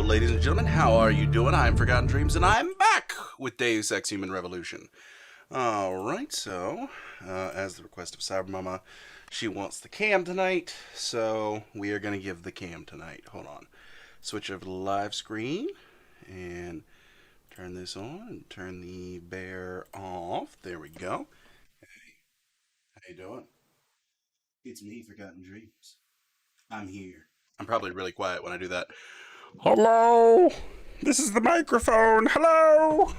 ladies and gentlemen, how are you doing? I'm Forgotten Dreams, and I'm back with Deus Ex Human Revolution. Alright, so, as the request of Cyber Mama, she wants the cam tonight, so we are going to give the cam tonight. Hold on. Switch over to the live screen, and turn this on, and turn the bear off. There we go. Hey, how you doing? It's me, Forgotten Dreams. I'm here. I'm probably really quiet when I do that. Hello! This is the microphone. Hello!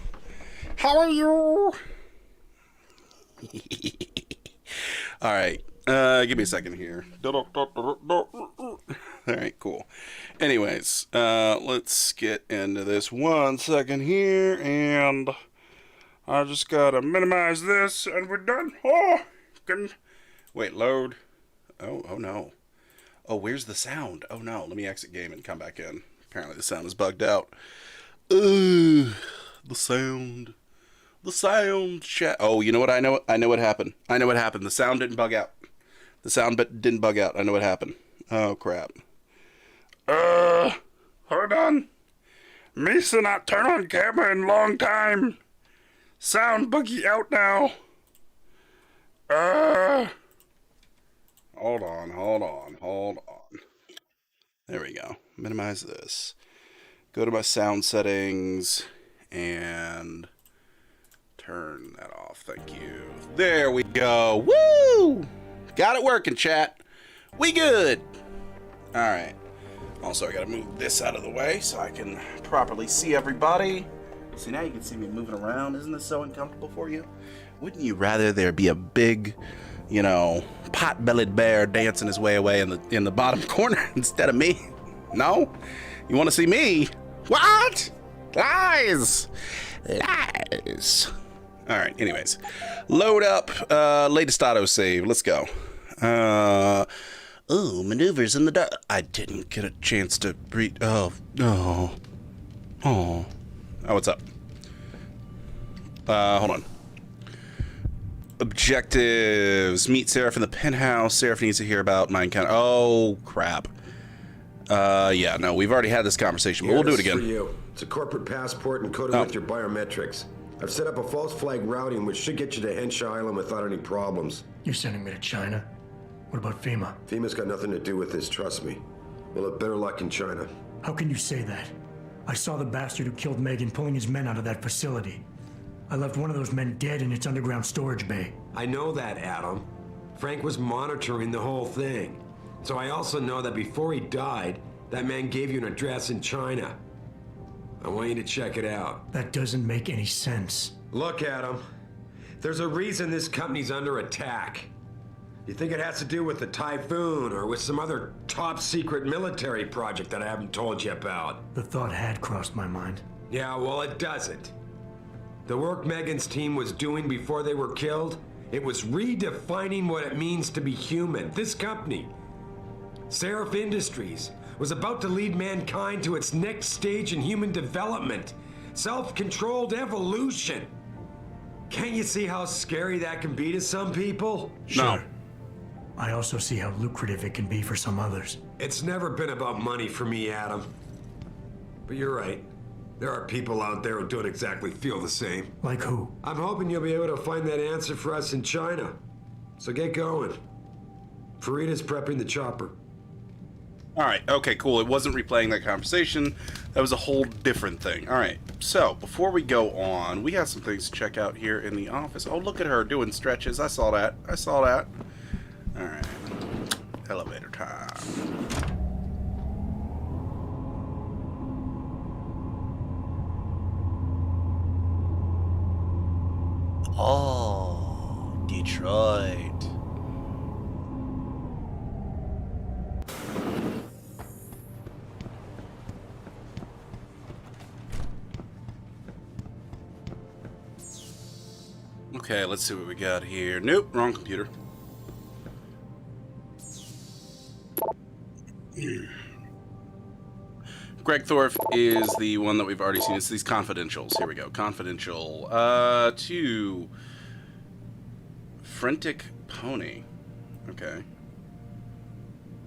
How are you? Alright, give me a second here. Alright, cool. Anyways, let's get into this 1 second here, and I just gotta minimize this, and we're done. Oh! Wait, load. Oh no. Oh, where's the sound? Oh no, let me exit game and come back in. Apparently the sound is bugged out. The sound. The sound chat. Oh, you know what? I know what happened. I know what happened. The sound didn't bug out. The sound didn't bug out. I know what happened. Oh, crap. Hold on. Misa not turn on camera in long time. Sound buggy out now. Hold on. There we go. Minimize this. Go to my sound settings and turn that off. Thank you. There we go. Woo! Got it working, chat. We good. Alright. Also, I gotta move this out of the way so I can properly see everybody. See, now you can see me moving around. Isn't this so uncomfortable for you? Wouldn't you rather there be a big, you know, pot-bellied bear dancing his way away in the bottom corner instead of me? No? You want to see me? What? Lies! Lies. Alright, anyways. Load up latest autosave. Let's go. Ooh, maneuvers in the dark. I didn't get a chance to read. Oh, what's up? Hold on. Objectives. Meet Seraph in the penthouse. Seraph needs to hear about my encounter. Oh, crap. Yeah, no, we've already had this conversation, but we'll do it again. For you. It's a corporate passport encoded with your biometrics. I've set up a false flag routing which should get you to Henshaw Island without any problems. You're sending me to China? What about FEMA? FEMA's got nothing to do with this, trust me. We'll have better luck in China. How can you say that? I saw the bastard who killed Megan pulling his men out of that facility. I left one of those men dead in its underground storage bay. I know that, Adam. Frank was monitoring the whole thing. So I also know that before he died, that man gave you an address in China. I want you to check it out. That doesn't make any sense. Look, Adam. There's a reason this company's under attack. You think it has to do with the typhoon or with some other top secret military project that I haven't told you about? The thought had crossed my mind. Yeah, well, it doesn't. The work Megan's team was doing before they were killed, it was redefining what it means to be human. This company, Seraph Industries, was about to lead mankind to its next stage in human development. Self-controlled evolution. Can't you see how scary that can be to some people? Sure. No. I also see how lucrative it can be for some others. It's never been about money for me, Adam. But you're right. There are people out there who don't exactly feel the same. Like who? I'm hoping you'll be able to find that answer for us in China. So get going. Farida's prepping the chopper. Alright, okay, cool. It wasn't replaying that conversation. That was a whole different thing. Alright, so before we go on, we have some things to check out here in the office. Oh, look at her doing stretches. I saw that. Alright. Elevator time. Oh, Detroit. Okay, let's see what we got here. Nope, wrong computer. Greg Thorpe is the one that we've already seen. It's these confidentials. Here we go. Confidential. To Frentic Pony. Okay.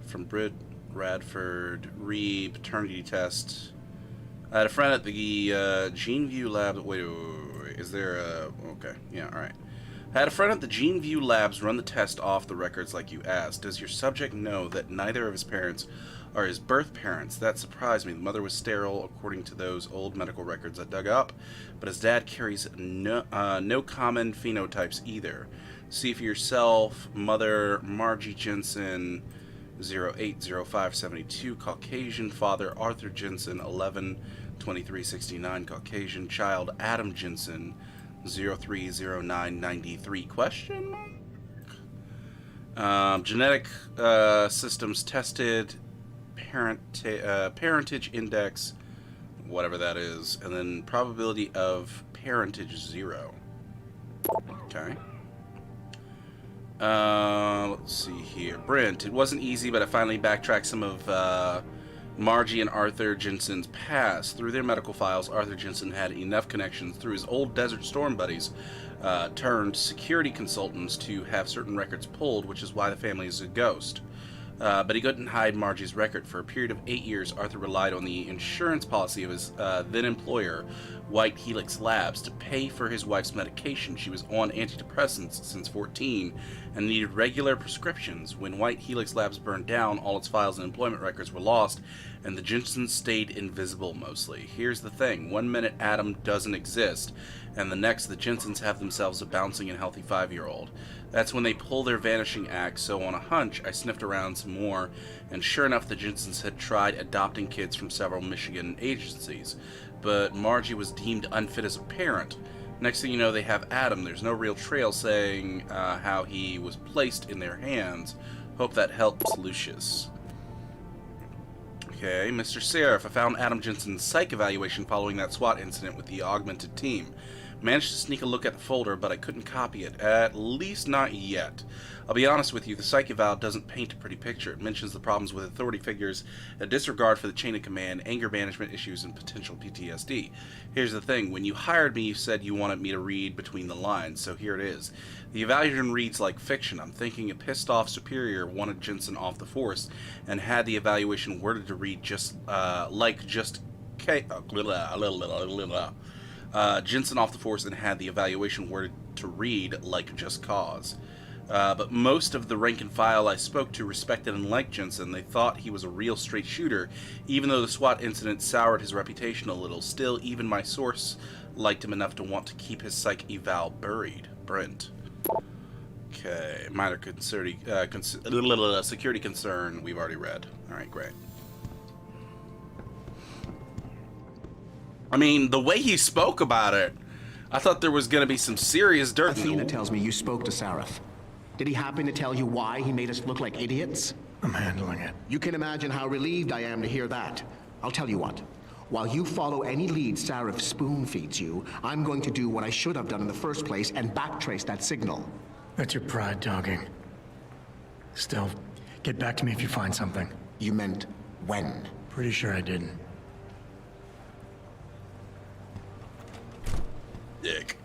From Brit Radford. Paternity test. I had a friend at the GeneView Labs. Wait, is there a... Okay, yeah, alright. I had a friend at the GeneView Labs run the test off the records like you asked. Does your subject know that neither of his parents are his birth parents? That surprised me. The mother was sterile, according to those old medical records I dug up, but his dad carries no common phenotypes either. See for yourself. Mother, Margie Jensen, 080572, Caucasian. Father, Arthur Jensen, 112369, Caucasian. Child, Adam Jensen, 030993, question mark? Genetic systems tested, parentage index, whatever that is, and then probability of parentage 0. Okay. Let's see here. Brent, it wasn't easy, but I finally backtracked some of Margie and Arthur Jensen's past. Through their medical files, Arthur Jensen had enough connections through his old Desert Storm buddies, turned security consultants, to have certain records pulled, which is why the family is a ghost. But he couldn't hide Margie's record. For a period of 8 years, Arthur relied on the insurance policy of his then-employer, White Helix Labs, to pay for his wife's medication. She was on antidepressants since 14 and needed regular prescriptions. When White Helix Labs burned down, all its files and employment records were lost, and the Jensens stayed invisible mostly. Here's the thing. 1 minute Adam doesn't exist, and the next the Jensens have themselves a bouncing and healthy 5-year-old. That's when they pull their vanishing act, so on a hunch, I sniffed around some more, and sure enough, the Jensens had tried adopting kids from several Michigan agencies, but Margie was deemed unfit as a parent. Next thing you know, they have Adam. There's no real trail saying how he was placed in their hands. Hope that helps, Lucius. Okay, Mr. Seraph, I found Adam Jensen's psych evaluation following that SWAT incident with the augmented team. Managed to sneak a look at the folder, but I couldn't copy it. At least not yet. I'll be honest with you, the psych eval doesn't paint a pretty picture. It mentions the problems with authority figures, a disregard for the chain of command, anger management issues, and potential PTSD. Here's the thing. When you hired me, you said you wanted me to read between the lines, so here it is. The evaluation reads like fiction. I'm thinking a pissed-off superior wanted Jensen off the force and had the evaluation worded to read just Jensen off the force and had the evaluation worded to read like just cause. But most of the rank and file I spoke to respected and liked Jensen. They thought he was a real straight shooter, even though the SWAT incident soured his reputation a little. Still, even my source liked him enough to want to keep his psych eval buried. Brent. Okay, minor security concern we've already read. Alright, great. I mean, the way he spoke about it, I thought there was going to be some serious dirt. Athena tells me you spoke to Sareth. Did he happen to tell you why he made us look like idiots? I'm handling it. You can imagine how relieved I am to hear that. I'll tell you what. While you follow any lead Sareth spoon-feeds you, I'm going to do what I should have done in the first place and backtrace that signal. That's your pride talking. Still, get back to me if you find something. You meant when? Pretty sure I didn't. Dick.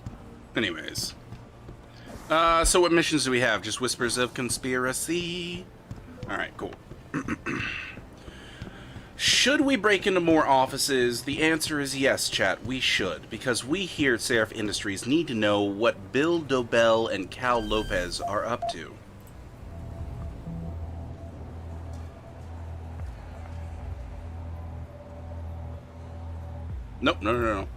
Anyways. So what missions do we have? Just whispers of conspiracy? Alright, cool. Should we break into more offices? The answer is yes, chat. We should. Because we here at Seraph Industries need to know what Bill Dobell and Cal Lopez are up to. Nope, no.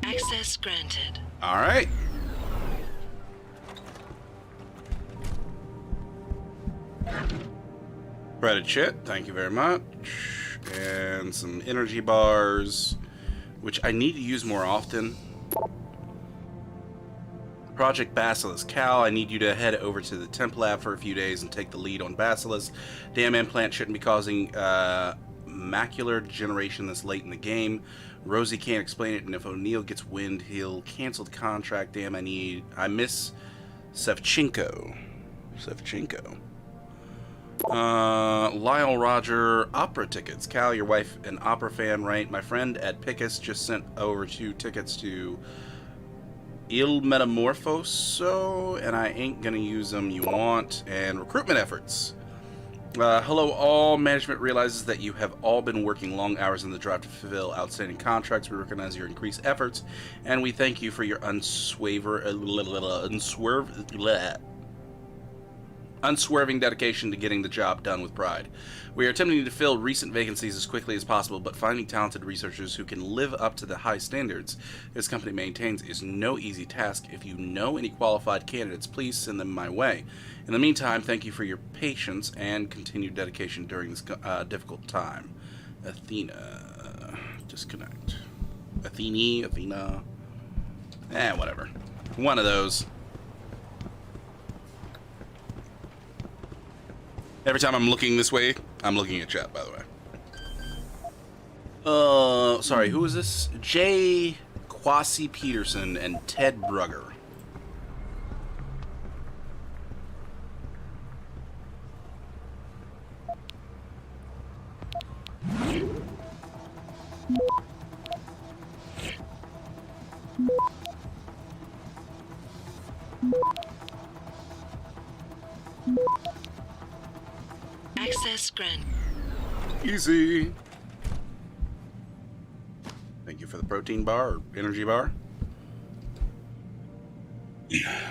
Access granted. All right. Credit shit. Thank you very much. And some energy bars, which I need to use more often. Project Basilisk. Cal, I need you to head over to the temp lab for a few days and take the lead on Basilisk. Damn implant shouldn't be causing macular degeneration this late in the game. Rosie can't explain it, and if O'Neill gets wind, he'll cancel the contract. Damn, I miss Sevchenko. Lyle Roger, opera tickets. Cal, your wife an opera fan, right? My friend at Pickus just sent over 2 tickets to Il Metamorphoso, and I ain't gonna use them. You want? And recruitment efforts. Hello all. Management realizes that you have all been working long hours in the drive to fulfill outstanding contracts. We recognize your increased efforts, and we thank you for your unswerving dedication to getting the job done with pride. We are attempting to fill recent vacancies as quickly as possible, but finding talented researchers who can live up to the high standards this company maintains is no easy task. If you know any qualified candidates, please send them my way. In the meantime, thank you for your patience and continued dedication during this difficult time. Athena. Disconnect. Athena. Whatever. One of those. Every time I'm looking this way, I'm looking at chat, by the way. Sorry, who is this? Jay Kwasi Peterson and Ted Brugger. Access grant. Easy. Thank you for the protein bar or energy bar.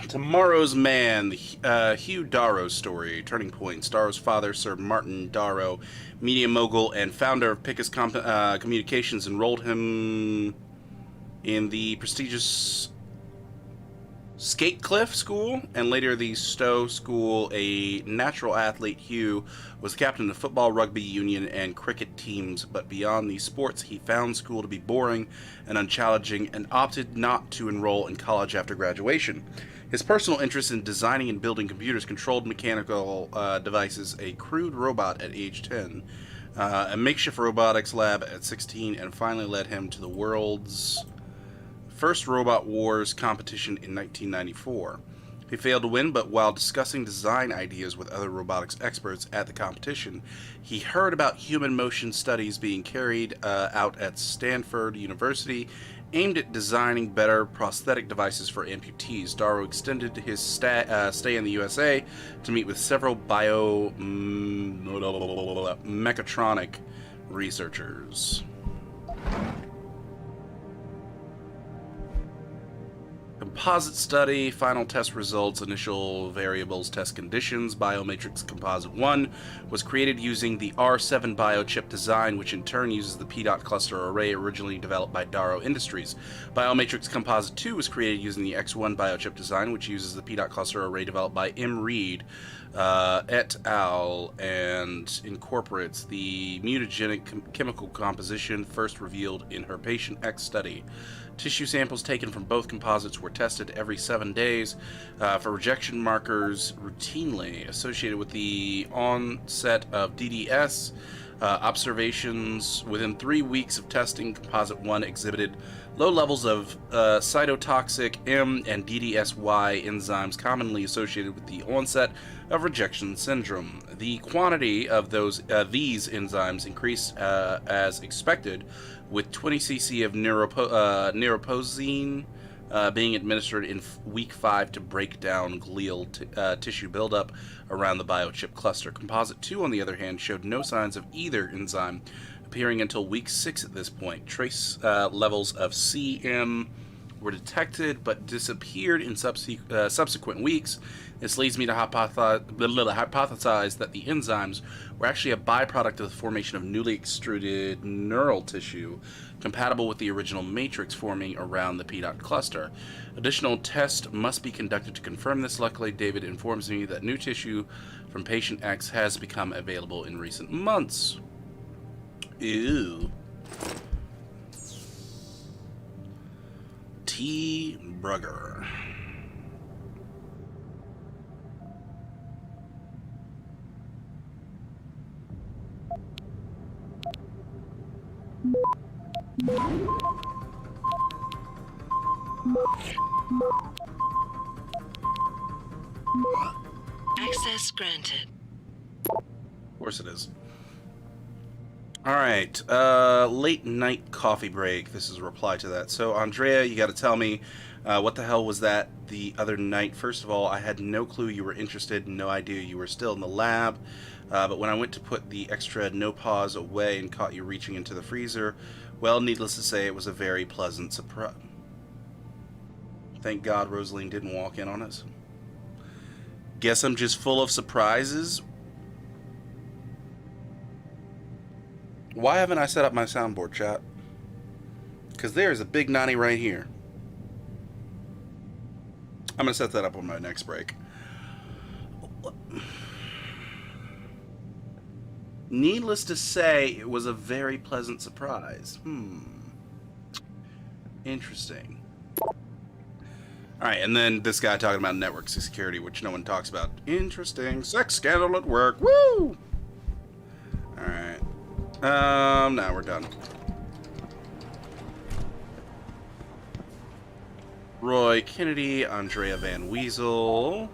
Tomorrow's Man, the Hugh Darrow story. Turning Point. Darrow's father, Sir Martin Darrow, media mogul and founder of Pickus Communications, enrolled him in the prestigious Skatecliff School and later the Stowe School. A natural athlete, Hugh was captain of football, rugby union, and cricket teams, but beyond these sports, he found school to be boring and unchallenging and opted not to enroll in college after graduation. His personal interest in designing and building computers-controlled mechanical devices, a crude robot at age 10, a makeshift robotics lab at 16, and finally led him to the world's first Robot Wars competition in 1994. He failed to win, but while discussing design ideas with other robotics experts at the competition, he heard about human motion studies being carried out at Stanford University aimed at designing better prosthetic devices for amputees. Darrow extended his stay in the USA to meet with several mechatronic researchers. Composite study, final test results, initial variables, test conditions. Biomatrix Composite 1 was created using the R7 biochip design, which in turn uses the P-dot cluster array originally developed by Darrow Industries. Biomatrix Composite 2 was created using the X1 biochip design, which uses the P-dot cluster array developed by M. Reed et al. And incorporates the mutagenic chemical composition first revealed in her Patient X study. Tissue samples taken from both composites were tested every 7 days for rejection markers routinely associated with the onset of DDS. Observations within 3 weeks of testing, Composite 1 exhibited low levels of cytotoxic M and DDSY enzymes commonly associated with the onset of rejection syndrome. The quantity of these enzymes increased as expected, with 20 cc of neuroposine being administered in week 5 to break down glial tissue buildup around the biochip cluster. Composite 2, on the other hand, showed no signs of either enzyme appearing until week 6 at this point. Trace levels of CM were detected but disappeared in subsequent weeks. This leads me to hypothesize that the enzymes were actually a byproduct of the formation of newly extruded neural tissue compatible with the original matrix forming around the P-dot cluster. Additional tests must be conducted to confirm this. Luckily, David informs me that new tissue from Patient X has become available in recent months. Ew. T. Brugger. Access granted. Of course it is. Alright, late night coffee break. This is a reply to that. So, Andrea, you gotta tell me, what the hell was that the other night? First of all, I had no clue you were interested, no idea you were still in the lab, but when I went to put the extra no pause away and caught you reaching into the freezer, well, needless to say, it was a very pleasant surprise. Thank God Rosaline didn't walk in on us. Guess I'm just full of surprises. Why haven't I set up my soundboard, chat? Because there's a big 90 right here. I'm going to set that up on my next break. Needless to say, it was a very pleasant surprise. Interesting. Alright, and then this guy talking about network security, which no one talks about. Interesting. Sex scandal at work. Woo! Alright. Now we're done. Roy Kennedy, Andrea Van Weasel.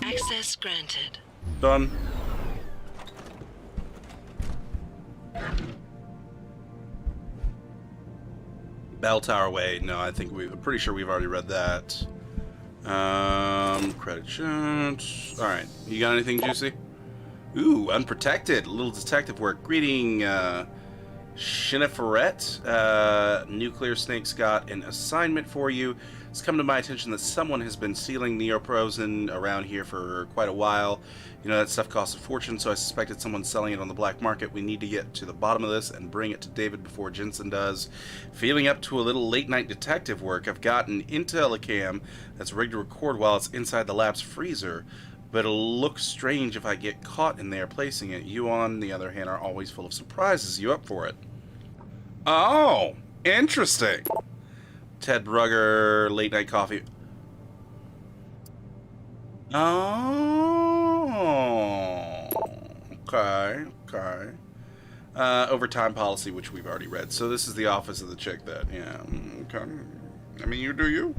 Access granted. Done. Bell Tower Way. No, I think I'm pretty sure we've already read that. Credit sheet. Alright. You got anything juicy? Ooh, unprotected. A little detective work. Greeting, Shinneferette. Nuclear Snake's got an assignment for you. It's come to my attention that someone has been stealing neoprosine around here for quite a while. You know, that stuff costs a fortune, so I suspected someone's selling it on the black market. We need to get to the bottom of this and bring it to David before Jensen does. Feeling up to a little late-night detective work, I've got an Intellicam that's rigged to record while it's inside the lab's freezer. But it'll look strange if I get caught in there placing it. You, on the other hand, are always full of surprises. You up for it? Oh, interesting. Ted Brugger, late night coffee. Oh, okay. Overtime policy, which we've already read. So this is the office of the chick that, yeah, okay. I mean, you do you.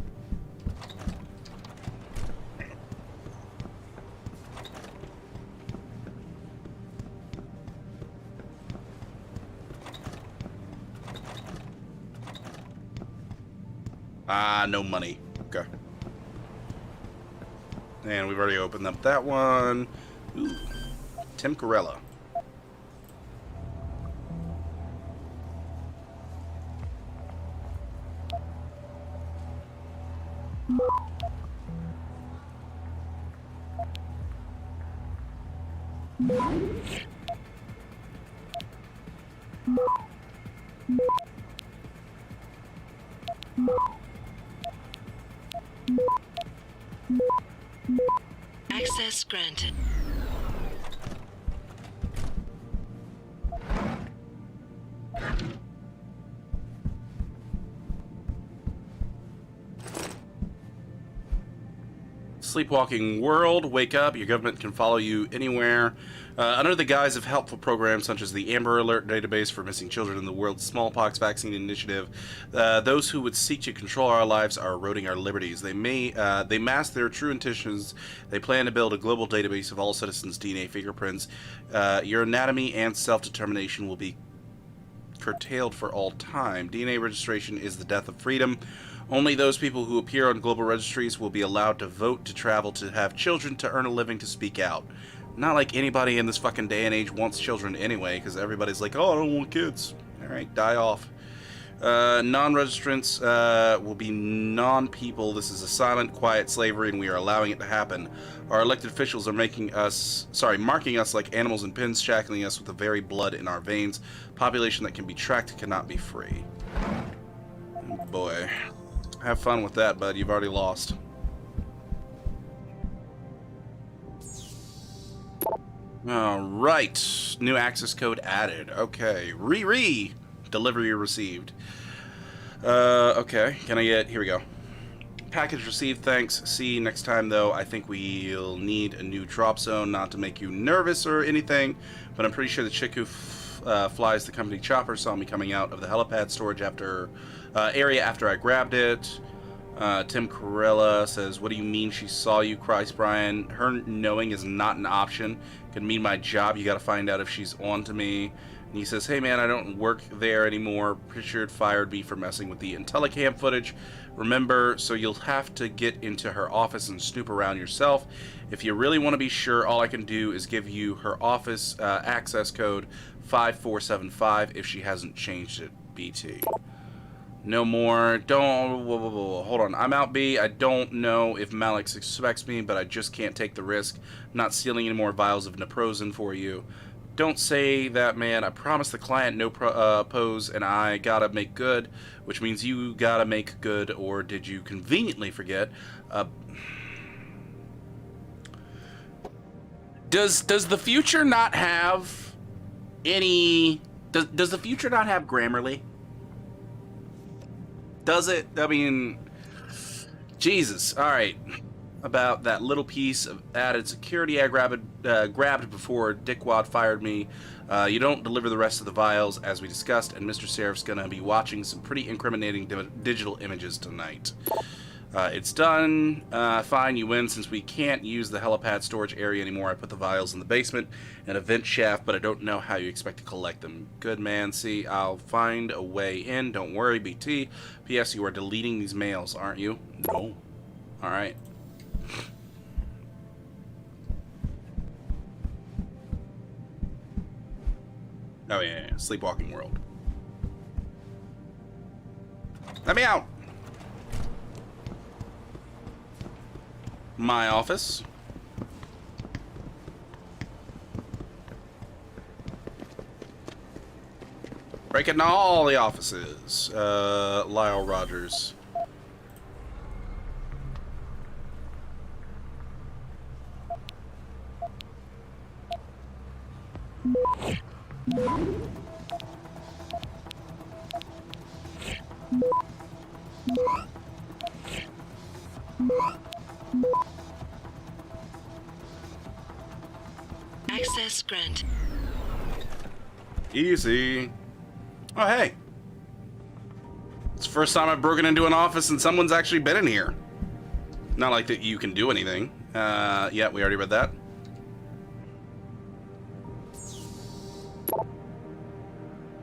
No money. Okay. And we've already opened up that one. Ooh. Tim Corella. Access granted. Sleepwalking world, wake up. Your government can follow you anywhere. Under the guise of helpful programs such as the Amber Alert database for missing children and the world's smallpox vaccine initiative, those who would seek to control our lives are eroding our liberties. They mask their true intentions. They plan to build a global database of all citizens' DNA fingerprints. Your anatomy and self-determination will be curtailed for all time. DNA registration is the death of freedom. Only those people who appear on global registries will be allowed to vote, to travel, to have children, to earn a living, to speak out. Not like anybody in this fucking day and age wants children anyway, because everybody's like, oh, I don't want kids. Alright, die off. Non-registrants will be non-people. This is a silent, quiet slavery, and we are allowing it to happen. Our elected officials are marking us like animals in pens, shackling us with the very blood in our veins. Population that can be tracked cannot be free. Oh boy. Have fun with that, bud. You've already lost. Alright. New access code added. Okay. Delivery received. Okay. Can I get... Here we go. Package received, thanks. See, next time, though, I think we'll need a new drop zone, not to make you nervous or anything, but I'm pretty sure the chick who flies the company chopper saw me coming out of the helipad storage area after I grabbed it. Tim Corella says, what do you mean she saw you, Christ, Brian? Her knowing is not an option. Could mean my job. You gotta find out if she's on to me. And he says, hey man, I don't work there anymore. Pritchard fired me for messing with the Intellicam footage. Remember, so you'll have to get into her office and snoop around yourself. If you really want to be sure, all I can do is give you her office access code 5475 if she hasn't changed it, BT. No more. Don't. Whoa, whoa, whoa. Hold on. I'm out, B. I don't know if Malik suspects me, but I just can't take the risk. I'm not stealing any more vials of naproxen for you. Don't say that, man. I promised the client no pose, and I gotta make good, which means you gotta make good, or did you conveniently forget? Does the future not have any... Does the future not have Grammarly? Does it? I mean, Jesus. All right. About that little piece of added security I grabbed before Dickwad fired me. You don't deliver the rest of the vials, as we discussed, and Mr. Seraph's going to be watching some pretty incriminating digital images tonight. It's done. Fine, you win. Since we can't use the helipad storage area anymore, I put the vials in the basement and a vent shaft, but I don't know how you expect to collect them. Good man. See, I'll find a way in. Don't worry, BT. P.S. You are deleting these mails, aren't you? No. All right. Oh, yeah. Sleepwalking world. Let me out! My office. Break into all the offices. Lyle Rogers. Access granted. Easy. Oh, hey. It's the first time I've broken into an office and someone's actually been in here. Not like that you can do anything. Yeah, we already read that.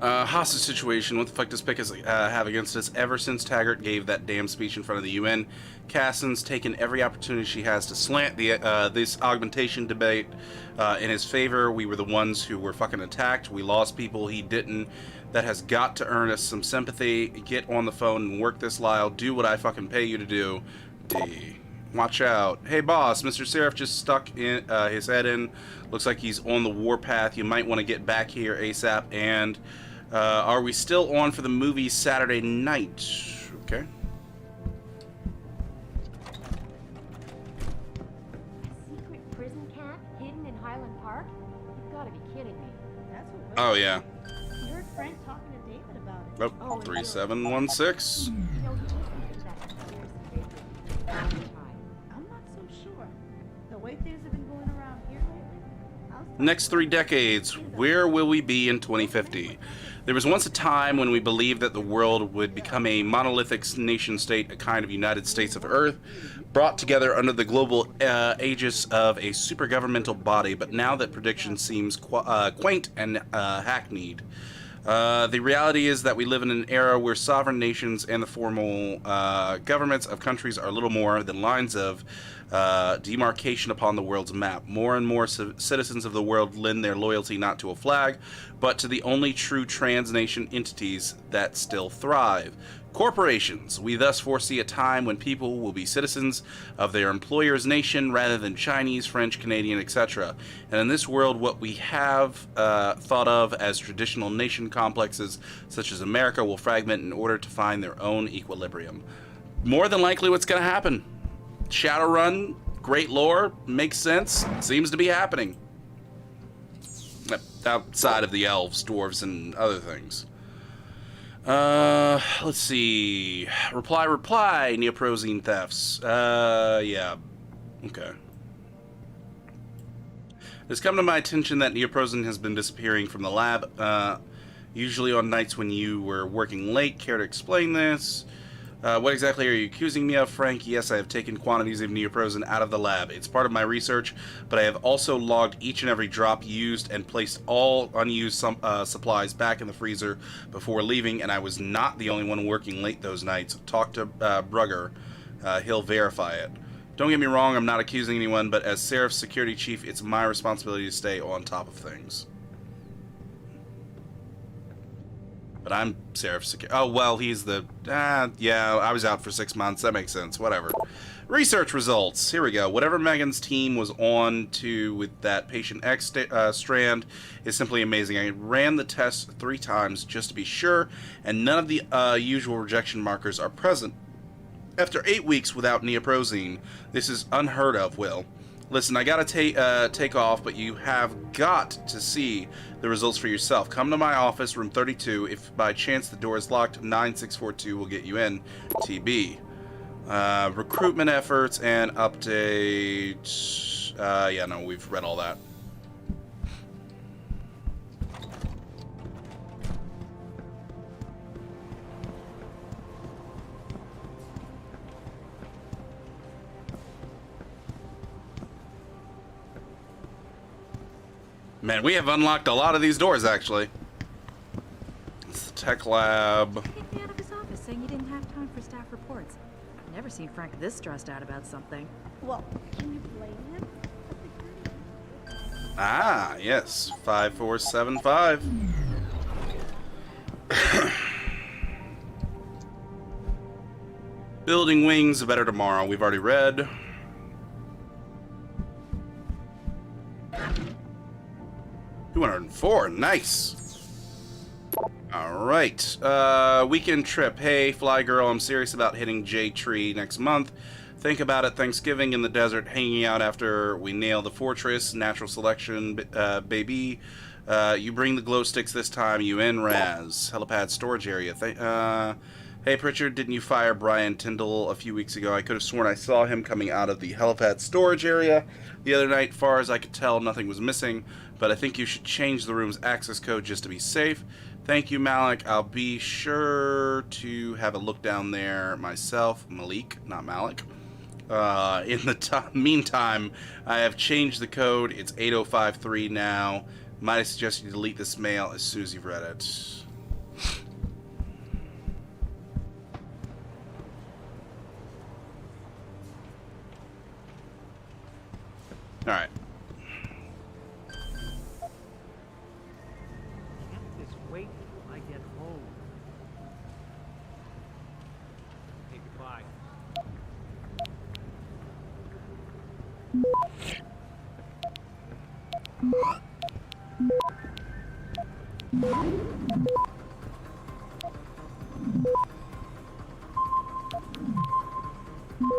Hostage situation. What the fuck does Pickens have against us? Ever since Taggart gave that damn speech in front of the UN, Cassin's taken every opportunity she has to slant this augmentation debate in his favor. We were the ones who were fucking attacked. We lost people. He didn't. That has got to earn us some sympathy. Get on the phone and work this, Lyle. Do what I fucking pay you to do. D. Watch out. Hey, boss. Mr. Seraph just stuck in, his head in. Looks like he's on the warpath. You might want to get back here ASAP. And are we still on for the movie Saturday night? Okay. Secret prison camp hidden in Highland Park? You've got to be kidding me. That's what Oh, yeah. you heard Frank talking to David about it. Oh, 3716. You know, he was into that conspiracy theory all the time. I'm not so sure. The way things have been going around here lately, Next 3 decades, where will we be in 2050? There was once a time when we believed that the world would become a monolithic nation-state, a kind of United States of Earth, brought together under the global aegis of a supergovernmental body, but now that prediction seems quaint and hackneyed. The reality is that we live in an era where sovereign nations and the formal governments of countries are little more than lines of demarcation upon the world's map. More and more citizens of the world lend their loyalty not to a flag, but to the only true trans-nation entities that still thrive. Corporations. We thus foresee a time when people will be citizens of their employer's nation rather than Chinese, French, Canadian, etc. And in this world, what we have thought of as traditional nation complexes, such as America, will fragment in order to find their own equilibrium. More than likely what's going to happen. Shadowrun, great lore, makes sense, seems to be happening. Outside of the elves, dwarves, and other things. Let's see. Reply, neoprosine thefts. Yeah. Okay. It's come to my attention that neoprosine has been disappearing from the lab, usually on nights when you were working late. Care to explain this? What exactly are you accusing me of, Frank? Yes, I have taken quantities of neoprosine out of the lab. It's part of my research, but I have also logged each and every drop used and placed all unused supplies back in the freezer before leaving, and I was not the only one working late those nights. Talk to Brugger. He'll verify it. Don't get me wrong, I'm not accusing anyone, but as Seraph's security chief, it's my responsibility to stay on top of things. But I'm Seraph's security. Oh, well, he's the... yeah, I was out for 6 months. That makes sense. Whatever. Research results. Here we go. Whatever Megan's team was on to with that Patient X strand is simply amazing. I ran the test 3 times just to be sure, and none of the usual rejection markers are present. After 8 weeks without neoprosine, this is unheard of, Will. Listen, I gotta take off, but you have got to see the results for yourself. Come to my office, room 32. If by chance the door is locked, 9642 will get you in. TB. Recruitment efforts and update. Yeah, no, we've read all that. Man, we have unlocked a lot of these doors, actually. It's the tech lab. Kicked me out of his office saying he didn't have time for staff reports. I've never seen Frank this stressed out about something. Well, can you blame him? Ah, yes. 5475. Building wings, a better tomorrow. We've already read. $204, nice. All right, weekend trip. Hey, Fly Girl, I'm serious about hitting J Tree next month. Think about it, Thanksgiving in the desert, hanging out after we nail the fortress, natural selection, baby. You bring the glow sticks this time, you in Raz. Helipad storage area. Hey, Pritchard, didn't you fire Brian Tyndall a few weeks ago? I could have sworn I saw him coming out of the helipad storage area the other night. Far as I could tell, nothing was missing, but I think you should change the room's access code just to be safe. Thank you, Malik. I'll be sure to have a look down there myself. Malik, not Malik. In the meantime, I have changed the code. It's 8053 now. Might suggest you delete this mail as soon as you've read it. All right. Just wait till I get home. Hey, goodbye.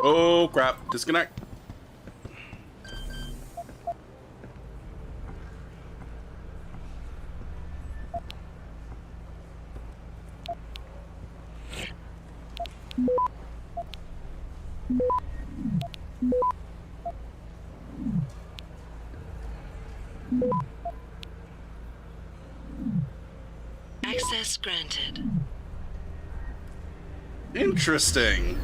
Oh crap! Disconnect. Access granted. Interesting.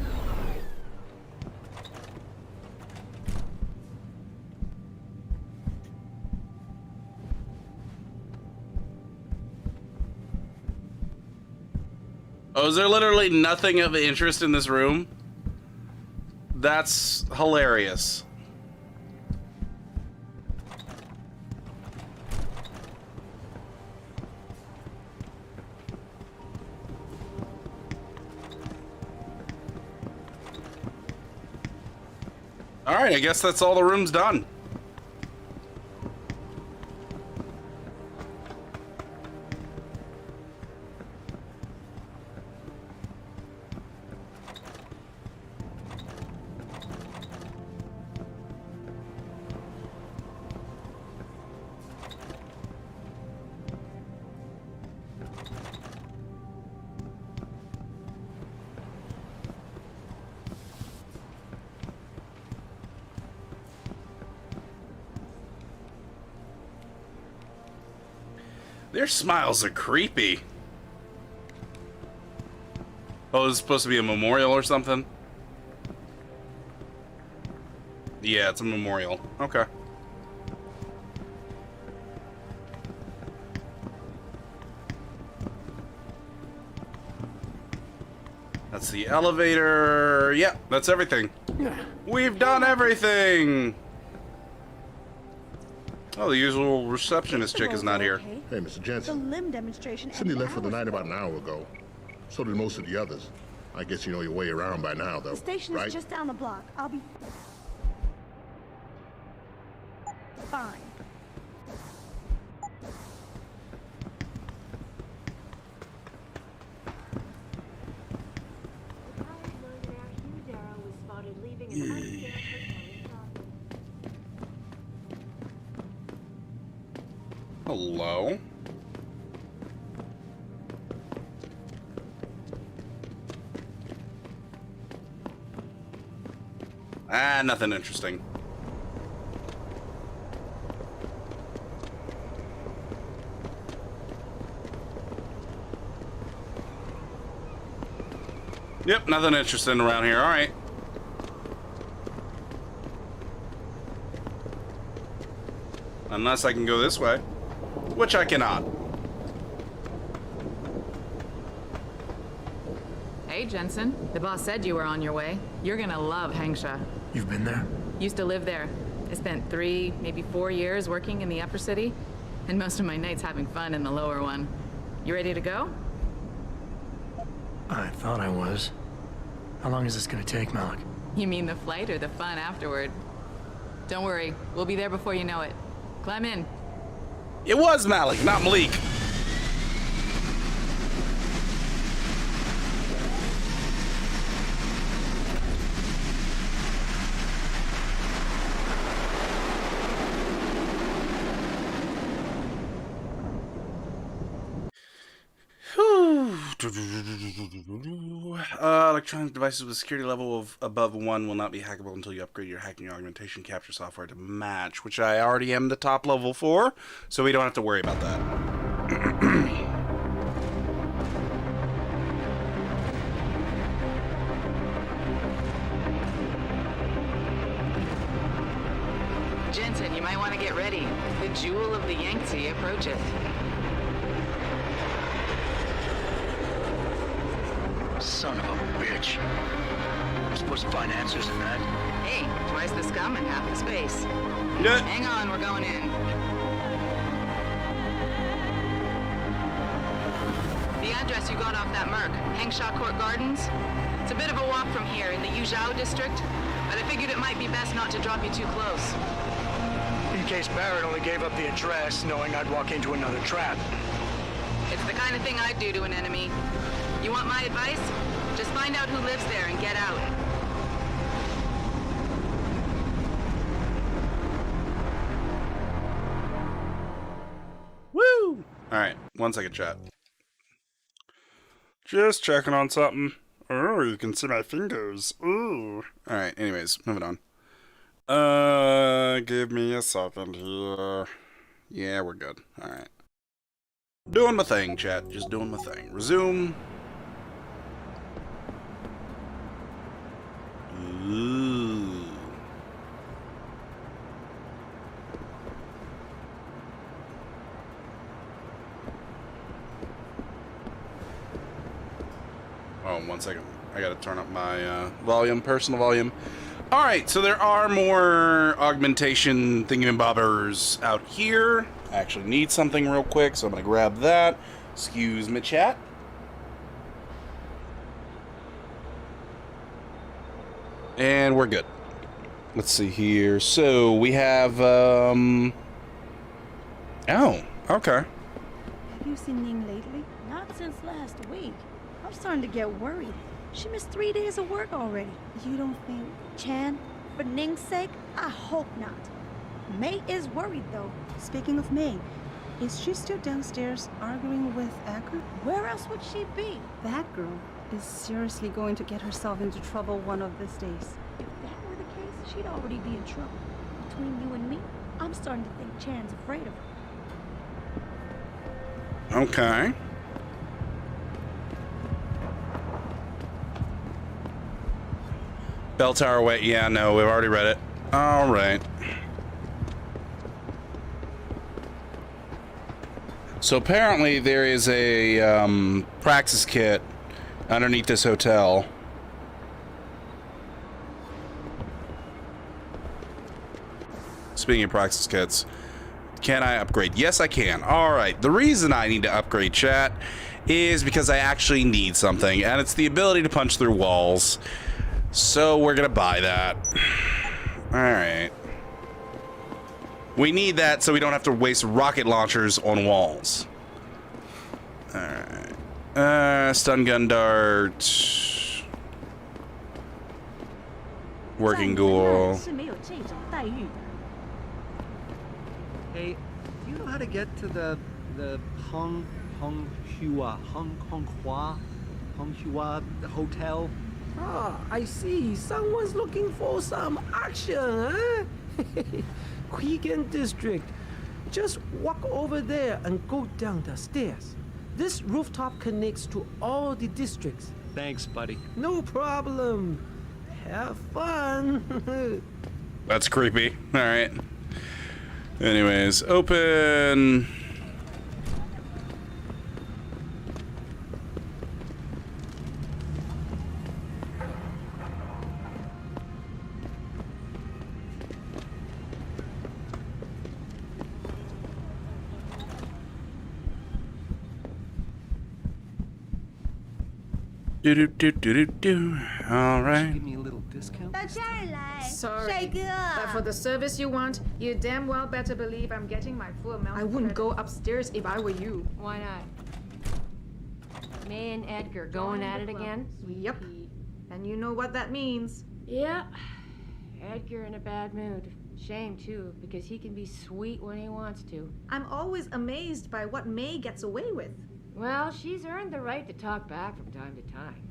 Oh, is there literally nothing of interest in this room? That's hilarious. Alright, I guess that's all the room's done. Their smiles are creepy. Oh, is it supposed to be a memorial or something? Yeah, it's a memorial. Okay. That's the elevator. Yeah, that's everything. We've done everything. Oh, the usual receptionist chick is not here. Hey, Mr. The Jensen. limb demonstration. Cindy left for the night about an hour ago. So did most of the others. I guess you know your way around by now, though, The station right? is just down the block. I'll be fine. Was spotted leaving an unstable Hello. Ah, nothing interesting. Yep, nothing interesting around here. All right. Unless I can go this way, which I cannot. Hey, Jensen. The boss said you were on your way. You're gonna love Hangsha. You've been there? Used to live there. I spent 3, maybe 4 years working in the upper city, and most of my nights having fun in the lower one. You ready to go? I thought I was. How long is this gonna take, Malik? You mean the flight or the fun afterward? Don't worry, we'll be there before you know it. Climb in. It was Malik, not Malik. Electronic devices with security level of above 1 will not be hackable until you upgrade your hacking augmentation capture software to match, which I already am the top level for, so we don't have to worry about that. Jensen, you might want to get ready. The jewel of the Yangtze approacheth. Son of a bitch. I'm supposed to find answers in that. Hey, twice the scum and half the space. Yeah. Hang on, we're going in. The address you got off that Merc, Hangshaw Court Gardens. It's a bit of a walk from here in the Yuzhou district, but I figured it might be best not to drop you too close. In case Barrett only gave up the address, knowing I'd walk into another trap. It's the kind of thing I'd do to an enemy. You want my advice? Just find out who lives there and get out. Woo! Alright, 1 second, chat. Just checking on something. Oh, you can see my fingers. Ooh. Alright, anyways, moving on. Give me a second here. Yeah, we're good. Alright. Doing my thing, chat. Just doing my thing. Resume. Ooh. Oh, 1 second. I gotta turn up my volume, personal volume. Alright, so there are more augmentation thingamabobbers out here. I actually need something real quick, so I'm gonna grab that. Excuse me, chat. And we're good. Let's see here. So we have, oh, okay. Have you seen Ning lately? Not since last week. I'm starting to get worried. She missed 3 days of work already. You don't think Chan, for Ning's sake? I hope not. May is worried though. Speaking of May, is she still downstairs arguing with Acker? Where else would she be? That girl is seriously going to get herself into trouble one of these days. If that were the case, she'd already be in trouble. Between you and me, I'm starting to think Chan's afraid of her. Okay. Bell tower way. Yeah, no, we've already read it. All right. So apparently there is a praxis kit underneath this hotel. Speaking of praxis kits, can I upgrade? Yes, I can. All right. The reason I need to upgrade, chat, is because I actually need something, and it's the ability to punch through walls. So we're gonna buy that. All right. We need that so we don't have to waste rocket launchers on walls. All right. Stun gun dart. Working ghoul. Hey, do you know how to get to the Honghua hotel? Ah, I see. Someone's looking for some action, huh? Quigan District. Just walk over there and go down the stairs. This rooftop connects to all the districts. Thanks, buddy. No problem. Have fun. That's creepy. All right. Anyways, open. All right. Give me a little discount. Sorry, but for the service you want, you damn well better believe I'm getting my full amount. I wouldn't go upstairs if I were you. Why not? May and Edgar going at it again? Yep. And you know what that means. Yeah. Edgar in a bad mood. Shame, too, because he can be sweet when he wants to. I'm always amazed by what May gets away with. Well, she's earned the right to talk back from time to time.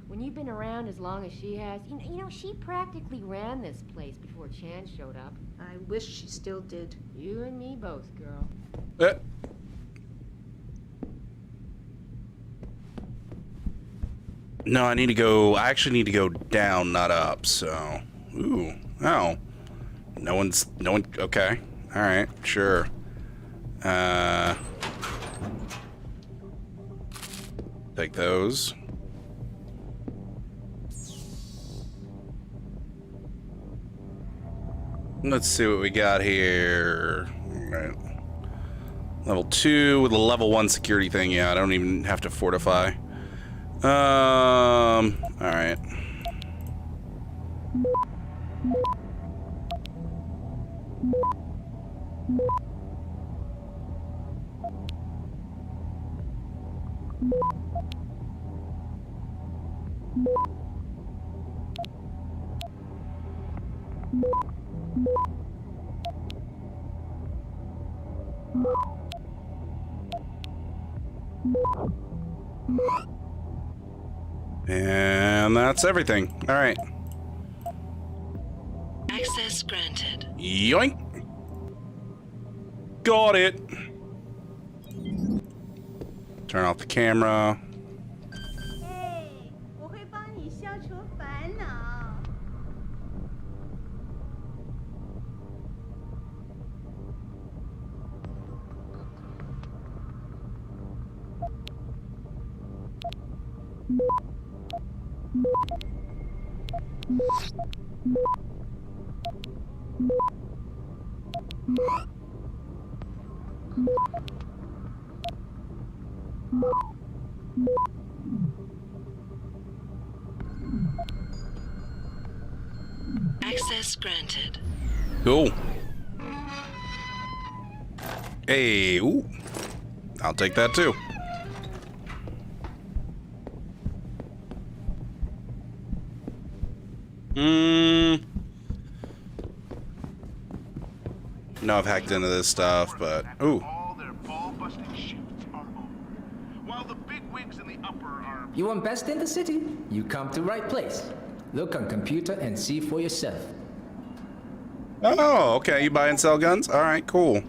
When you've been around as long as she has, you know, she practically ran this place before Chan showed up. I wish she still did. You and me both, girl. No, I actually need to go down, not up, so. Ooh, oh. No one, okay. All right, sure. Take those. Let's see what we got here. All right. Level 2 with a level 1 security thing. Yeah, I don't even have to fortify. All right. And that's everything. All right. Access granted. Yoink. Got it. Turn off the camera. Access granted. Cool. Hey, ooh. I'll take that too. No, I've hacked into this stuff, but ooh. You want best in the city? You come to right place. Look on computer and see for yourself. Oh, okay. You buy and sell guns? All right, cool.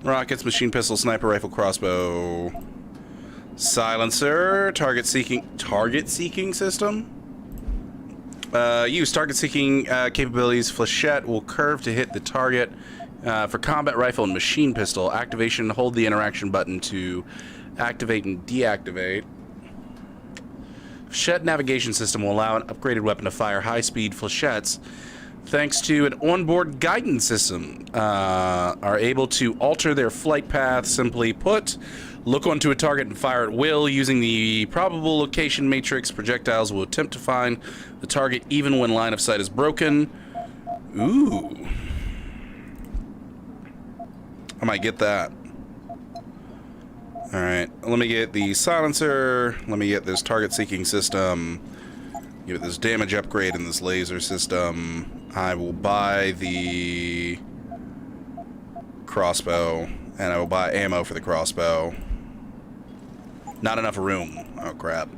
Rockets, machine pistol, sniper rifle, crossbow, silencer, target seeking system. Use target seeking capabilities. Flechette will curve to hit the target. For combat rifle and machine pistol, activation, hold the interaction button to activate and deactivate. Flechette navigation system will allow an upgraded weapon to fire high-speed flechettes thanks to an onboard guidance system. Are able to alter their flight path. Simply put, look onto a target and fire at will. Using the probable location matrix, projectiles will attempt to find the target even when line of sight is broken. Ooh. I might get that. Alright, let me get the silencer. Let me get this target seeking system. Give it this damage upgrade in this laser system. I will buy the crossbow, and I will buy ammo for the crossbow. Not enough room. Oh, crap.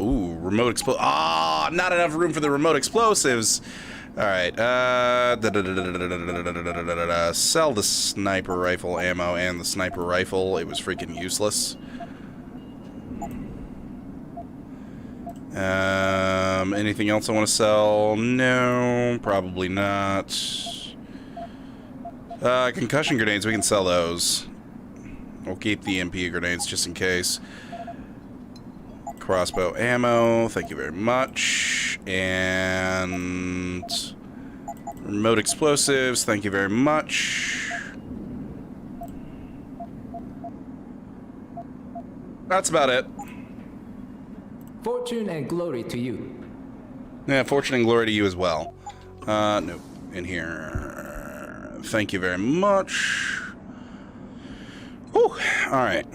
Ooh, remote explosives. Ah, not enough room for the remote explosives. Alright, sell the sniper rifle ammo and the sniper rifle. It was freaking useless. Anything else I want to sell? No, probably not. Concussion grenades, we can sell those. We'll keep the MP grenades just in case. Crossbow ammo, thank you very much. And remote explosives, thank you very much. That's about it. Fortune and glory to you. Yeah, fortune and glory to you as well. Nope. In here. Thank you very much. Whew. Alright.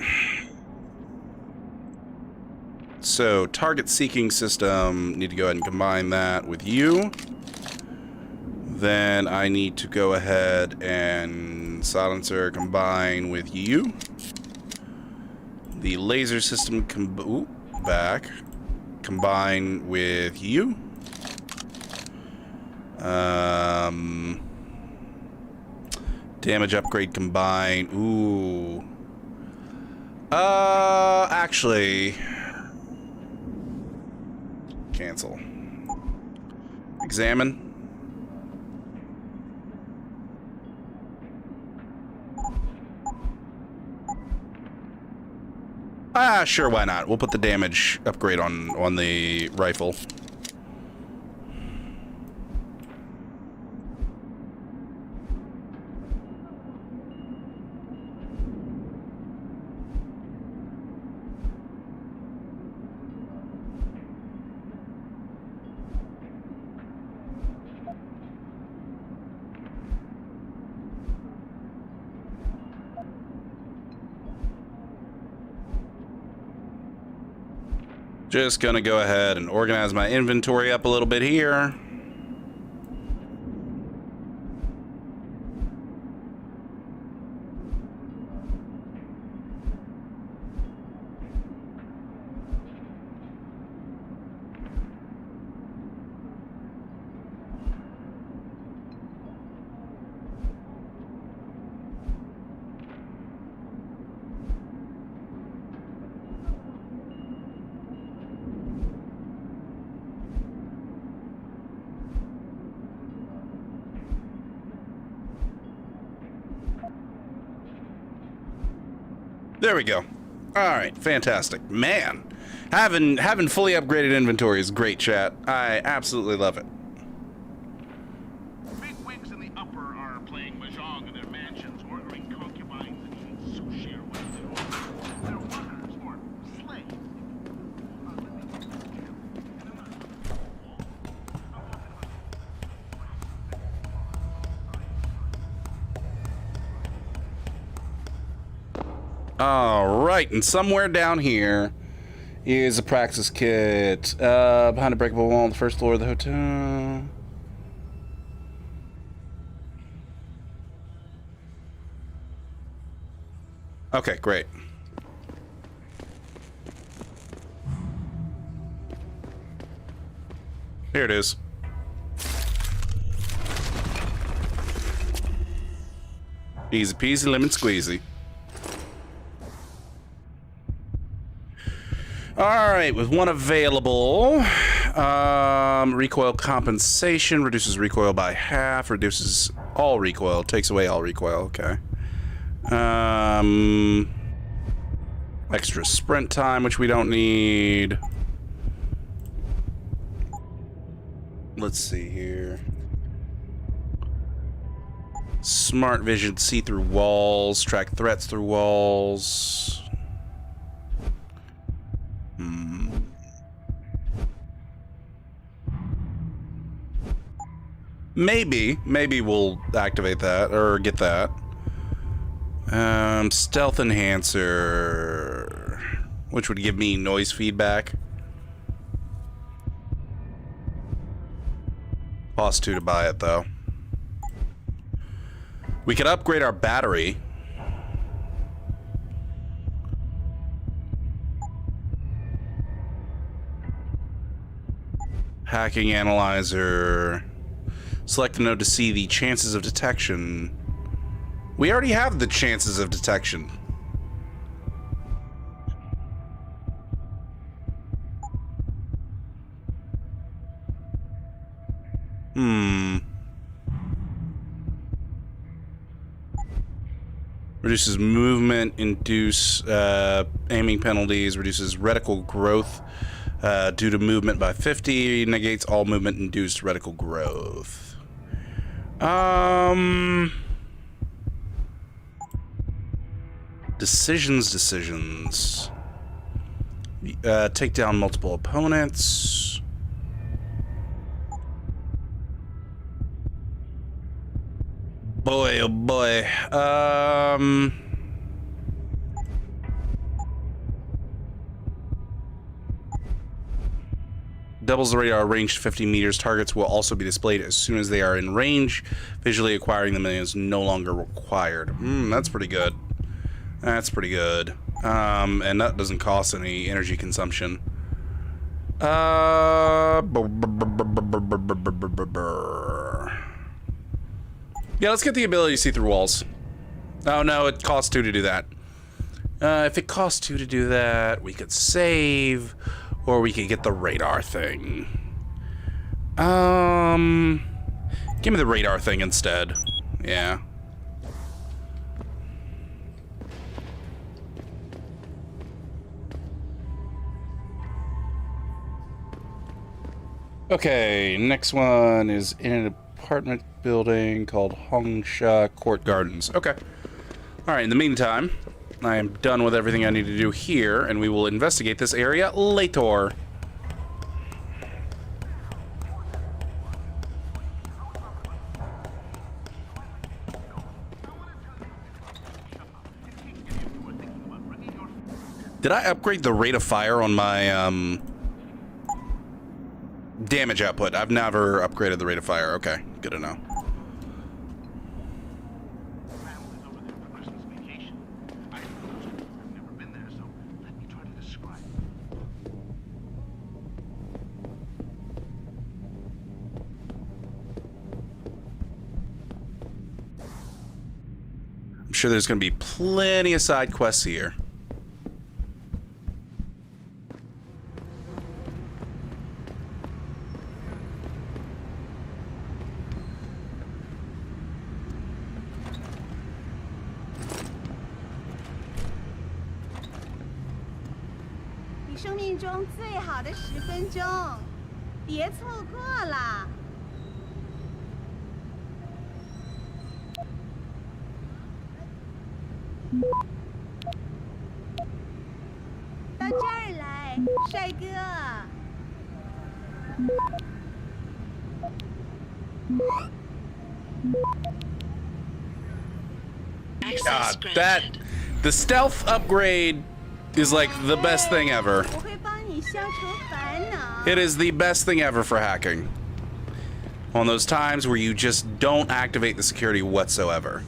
So, target seeking system. Need to go ahead and combine that with you. Then I need to go ahead and silencer combine with you. The laser system back. Combine with you. Damage upgrade combine. Ooh. Actually, cancel. Examine. Sure, why not? We'll put the damage upgrade on the rifle. Just gonna go ahead and organize my inventory up a little bit here. There we go. All right, fantastic. Man, having fully upgraded inventory is great, chat. I absolutely love it. Bigwigs in the upper are playing mahjong in their mansions, ordering concubines and eating sushi or what they're workers or slaves. All right, and somewhere down here is a praxis kit. Behind a breakable wall on the first floor of the hotel. Okay, great. Here it is. Easy peasy, lemon squeezy. Alright, with one available, recoil compensation, reduces recoil by half, reduces all recoil, takes away all recoil, okay. Extra sprint time, which we don't need. Let's see here. Smart vision, see through walls, track threats through walls. Maybe we'll activate that or get that. Stealth enhancer, which would give me noise feedback. Cost 2 to buy it though. We could upgrade our battery. Hacking analyzer. Select a node to see the chances of detection. We already have the chances of detection. Reduces movement, induce aiming penalties, reduces reticle growth due to movement by 50, negates all movement induced reticle growth. Decisions. Take down multiple opponents. Boy, oh boy. Doubles the radar range to 50 meters. Targets will also be displayed as soon as they are in range. Visually acquiring them is no longer required. That's pretty good. That's pretty good. And that doesn't cost any energy consumption. Yeah, let's get the ability to see through walls. Oh no, it costs 2 to do that. If it costs 2 to do that, we could save, or we could get the radar thing. Give me the radar thing instead. Yeah. Okay, next one is in an apartment building called Hongsha Court Gardens. Okay. Alright, in the meantime, I am done with everything I need to do here, and we will investigate this area later. Did I upgrade the rate of fire on my, damage output? I've never upgraded the rate of fire. Okay, good to know. I'm sure there's going to be plenty of side quests here. God, the stealth upgrade is like the best thing ever. It is the best thing ever for hacking. On those times where you just don't activate the security whatsoever.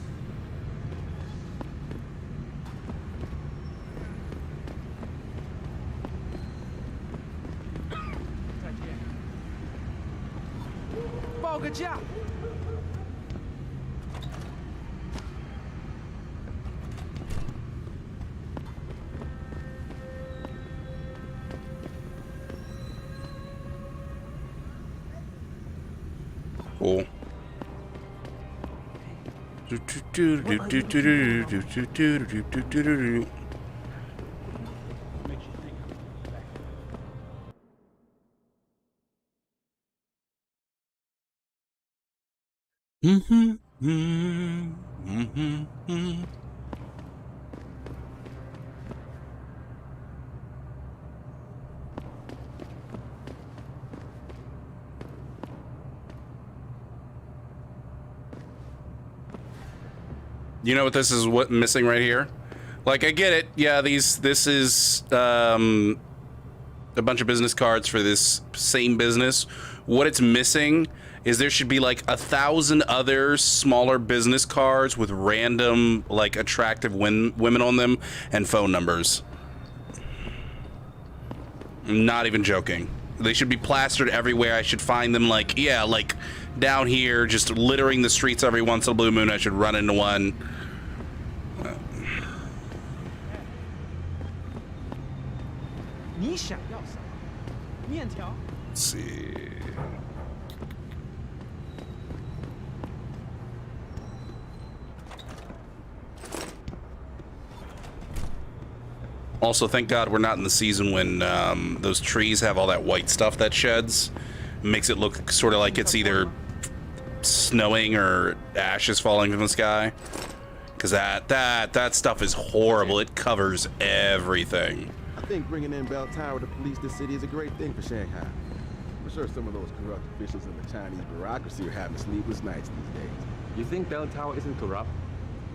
Cool. You know what this is what missing right here? Like, I get it. Yeah, this is a bunch of business cards for this same business. What it's missing is there should be like 1,000 other smaller business cards with random, like, attractive women on them and phone numbers. I'm not even joking. They should be plastered everywhere. I should find them, like, yeah, like down here, just littering the streets every once in a blue moon. I should run into one. Let's see. Also, thank God we're not in the season when those trees have all that white stuff that sheds. It makes it look sort of like it's either snowing or ashes falling from the sky. Because that stuff is horrible. It covers everything. I think bringing in Bell Tower to police the city is a great thing for Shanghai. I'm sure some of those corrupt officials in the Chinese bureaucracy are having sleepless nights these days. You think Bell Tower isn't corrupt?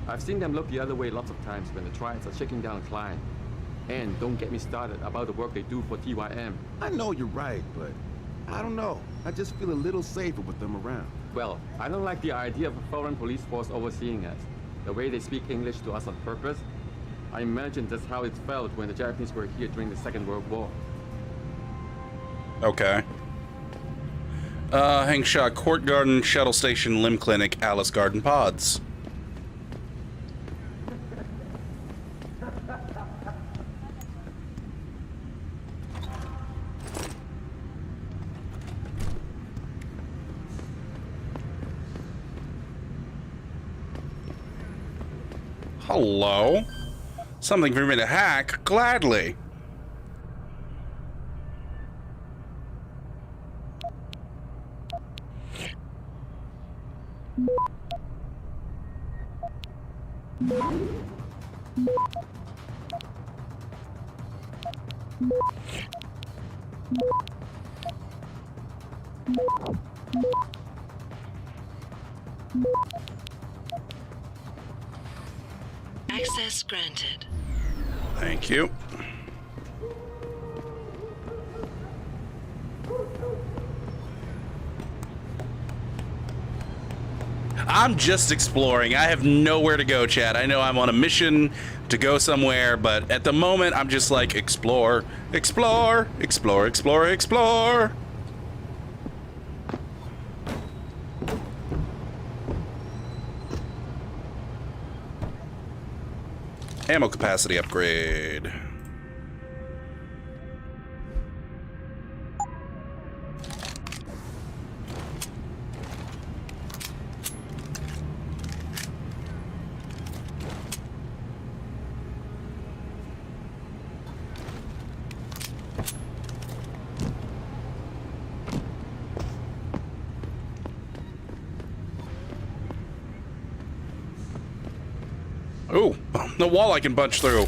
I've seen them look the other way lots of times when the triads are shaking down a client. And don't get me started about the work they do for TYM. I know you're right, but I don't know. I just feel a little safer with them around. Well, I don't like the idea of a foreign police force overseeing us. The way they speak English to us on purpose. I imagine that's how it felt when the Japanese were here during the Second World War. Okay. Hangsha Court Garden, Shuttle Station, Limb Clinic, Alice Garden Pods. Hello? Something for me to hack? Gladly. Access granted. Thank you. I'm just exploring. I have nowhere to go, Chad. I know I'm on a mission to go somewhere, but at the moment, I'm just like, explore, explore, explore, explore, explore. Ammo capacity upgrade. Oh, the wall I can punch through.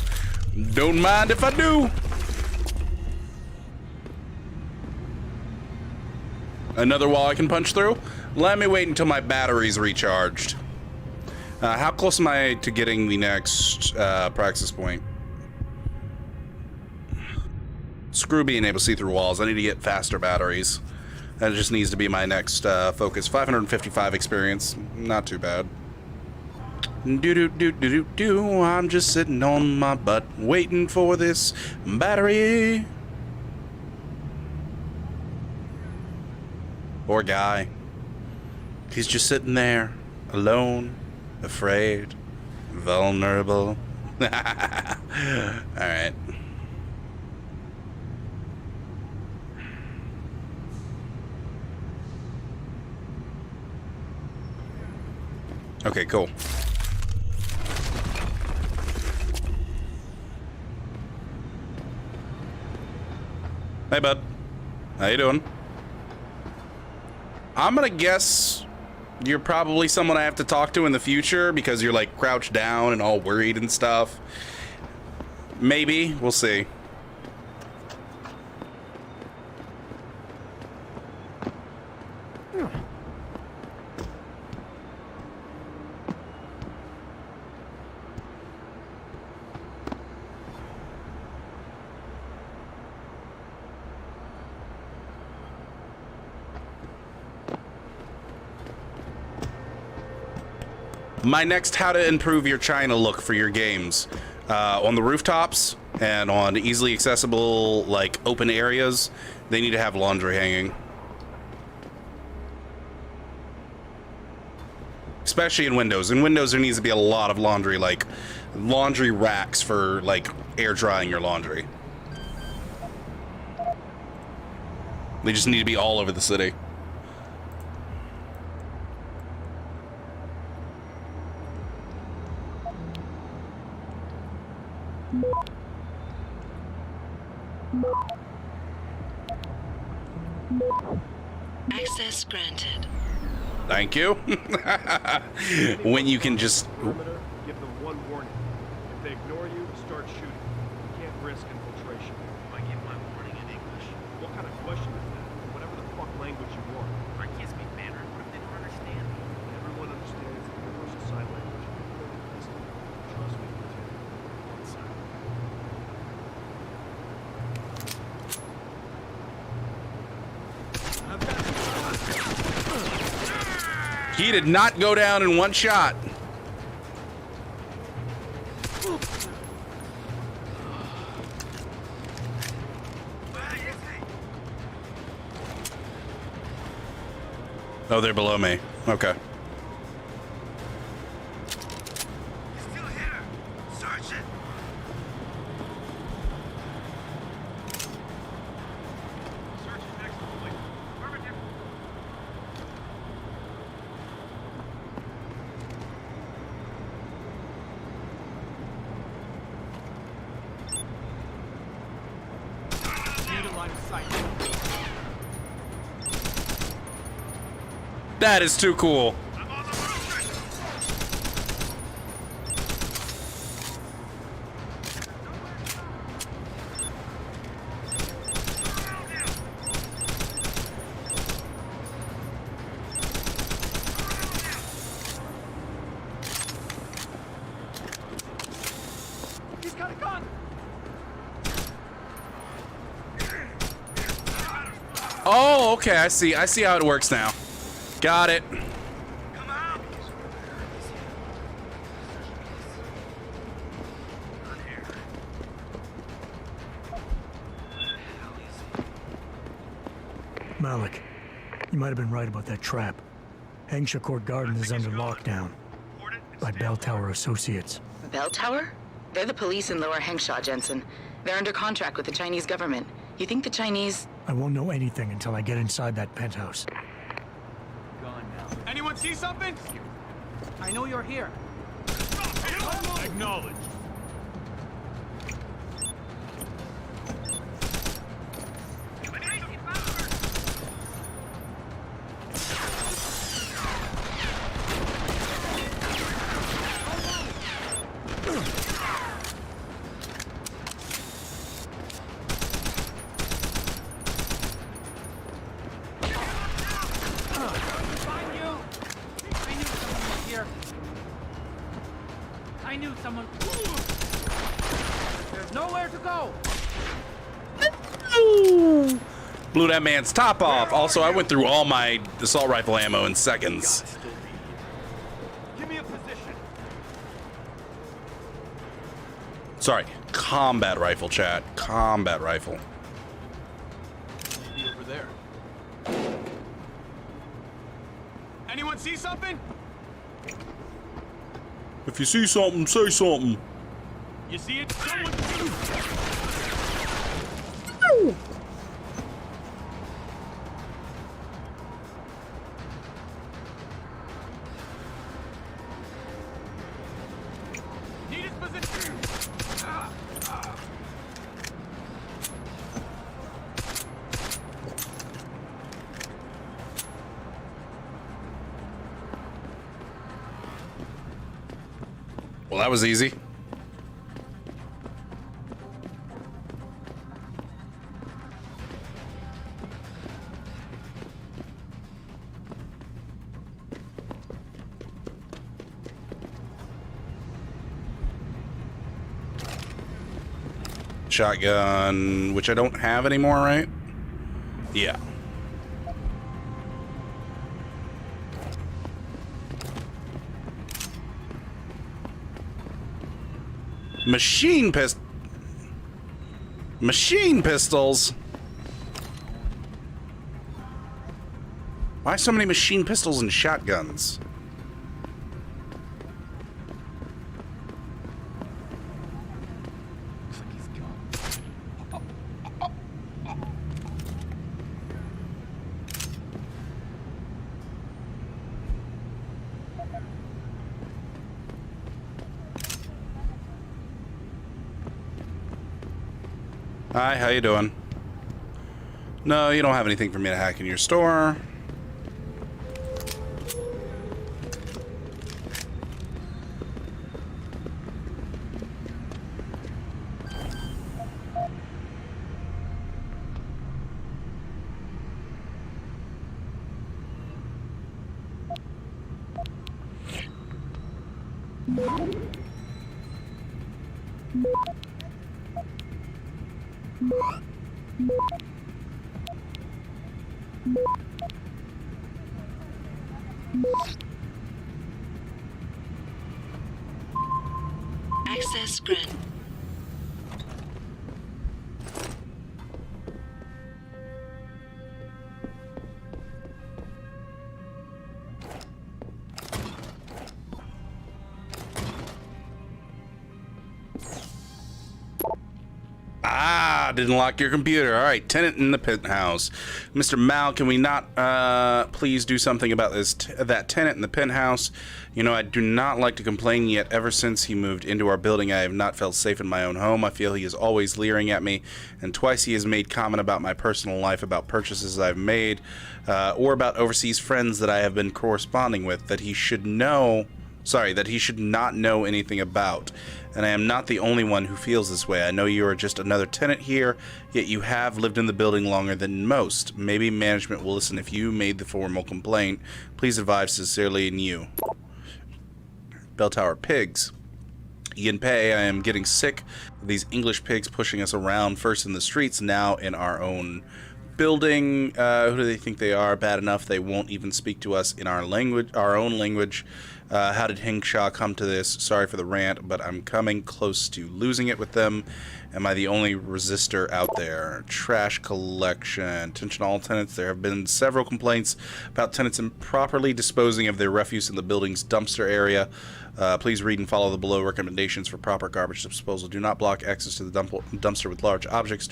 Don't mind if I do. Another wall I can punch through? Let me wait until my battery's recharged. How close am I to getting the next praxis point? Screw being able to see through walls. I need to get faster batteries. That just needs to be my next focus. 555 experience. Not too bad. Do. I'm just sitting on my butt waiting for this battery. Poor guy. He's just sitting there, alone, afraid, vulnerable. Alright. Okay, cool. Hey, bud. How you doing? I'm gonna guess you're probably someone I have to talk to in the future because you're like crouched down and all worried and stuff. Maybe. We'll see. My next how to improve your China look for your games. On the rooftops and on easily accessible, like, open areas, they need to have laundry hanging. Especially in Windows. In Windows, there needs to be a lot of laundry, like, laundry racks for, like, air drying your laundry. They just need to be all over the city. Access granted. Thank you. When you can just... Perimeter, give them one warning. If they ignore you, start shooting. You can't risk infiltration. I give my warning in English. What kind of question is that? Whatever the fuck language you want. I can't speak Mandarin. What if they don't understand me? Everyone understands the universal sign language. Trust me, Lieutenant. One side. He did not go down in one shot. Oh, they're below me. Okay. Still here, Sergeant. Search next to the lake. Affirmative. Need a line of sight. That is too cool. He's got a gun. Oh, okay. I see how it works now. Got it. Malik, you might have been right about that trap. Hengsha Court Garden is under lockdown by Bell Tower Associates. Bell Tower? They're the police in Lower Hengsha, Jensen. They're under contract with the Chinese government. You think the Chinese... I won't know anything until I get inside that penthouse. Gone now. Anyone see something? I know you're here. Acknowledged. I knew someone. There's nowhere to go. Blew that man's top off. Also, I went through all my assault rifle ammo in seconds. Give me a position. Sorry, combat rifle, chat. Combat rifle. Be over there. Anyone see something? If you see something, say something. You see it? Someone position! Well, that was easy. Shotgun, which I don't have anymore, right? Yeah. Machine pistols. Why so many machine pistols and shotguns? Hi, how you doing? No, you don't have anything for me to hack in your store. Access granted. Didn't lock your computer. All right, tenant in the penthouse. Mr. Mal, can we not please do something about that tenant in the penthouse? You know, I do not like to complain, yet ever since he moved into our building, I have not felt safe in my own home. I feel he is always leering at me, and twice he has made comment about my personal life, about purchases I've made, or about overseas friends that I have been corresponding with that he should know, that he should not know anything about. And I am not the only one who feels this way. I know you are just another tenant here, yet you have lived in the building longer than most. Maybe management will listen if you made the formal complaint. Please advise sincerely in you. Bell Tower Pigs. Ian Pei, I am getting sick of these English pigs pushing us around, first in the streets, now in our own building. Who do they think they are? Bad enough they won't even speak to us in our language, our own language. How did Hingshaw come to this? Sorry for the rant, but I'm coming close to losing it with them. Am I the only resistor out there? Trash collection. Attention all tenants. There have been several complaints about tenants improperly disposing of their refuse in the building's dumpster area. Please read and follow the below recommendations for proper garbage disposal. Do not block access to the dumpster with large objects.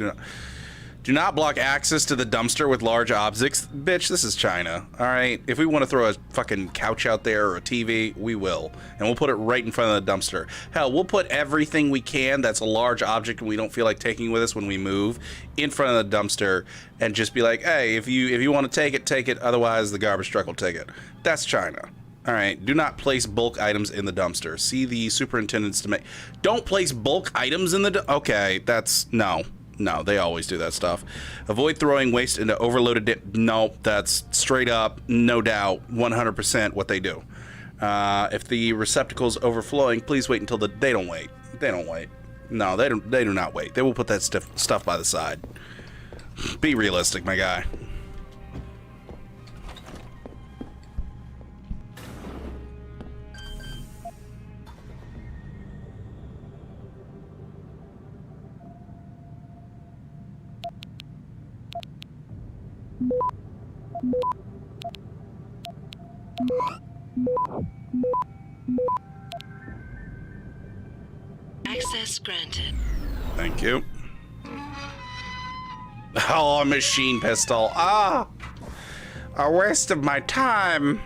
Do not block access to the dumpster with large objects. Bitch, this is China, alright? If we want to throw a fucking couch out there or a TV, we will. And we'll put it right in front of the dumpster. Hell, we'll put everything we can that's a large object and we don't feel like taking with us when we move in front of the dumpster and just be like, hey, if you want to take it, take it. Otherwise, the garbage truck will take it. That's China. Alright, do not place bulk items in the dumpster. See the superintendents to make... Don't place bulk items in the... Okay, that's... No. No, they always do that stuff. Avoid throwing waste into overloaded... No, that's straight up, no doubt, 100% what they do. If the receptacle's overflowing, please wait until they don't wait. They don't wait. No, they do not wait. They will put that stuff by the side. Be realistic, my guy. Access granted. Thank you. Oh, a machine pistol. Ah! A waste of my time.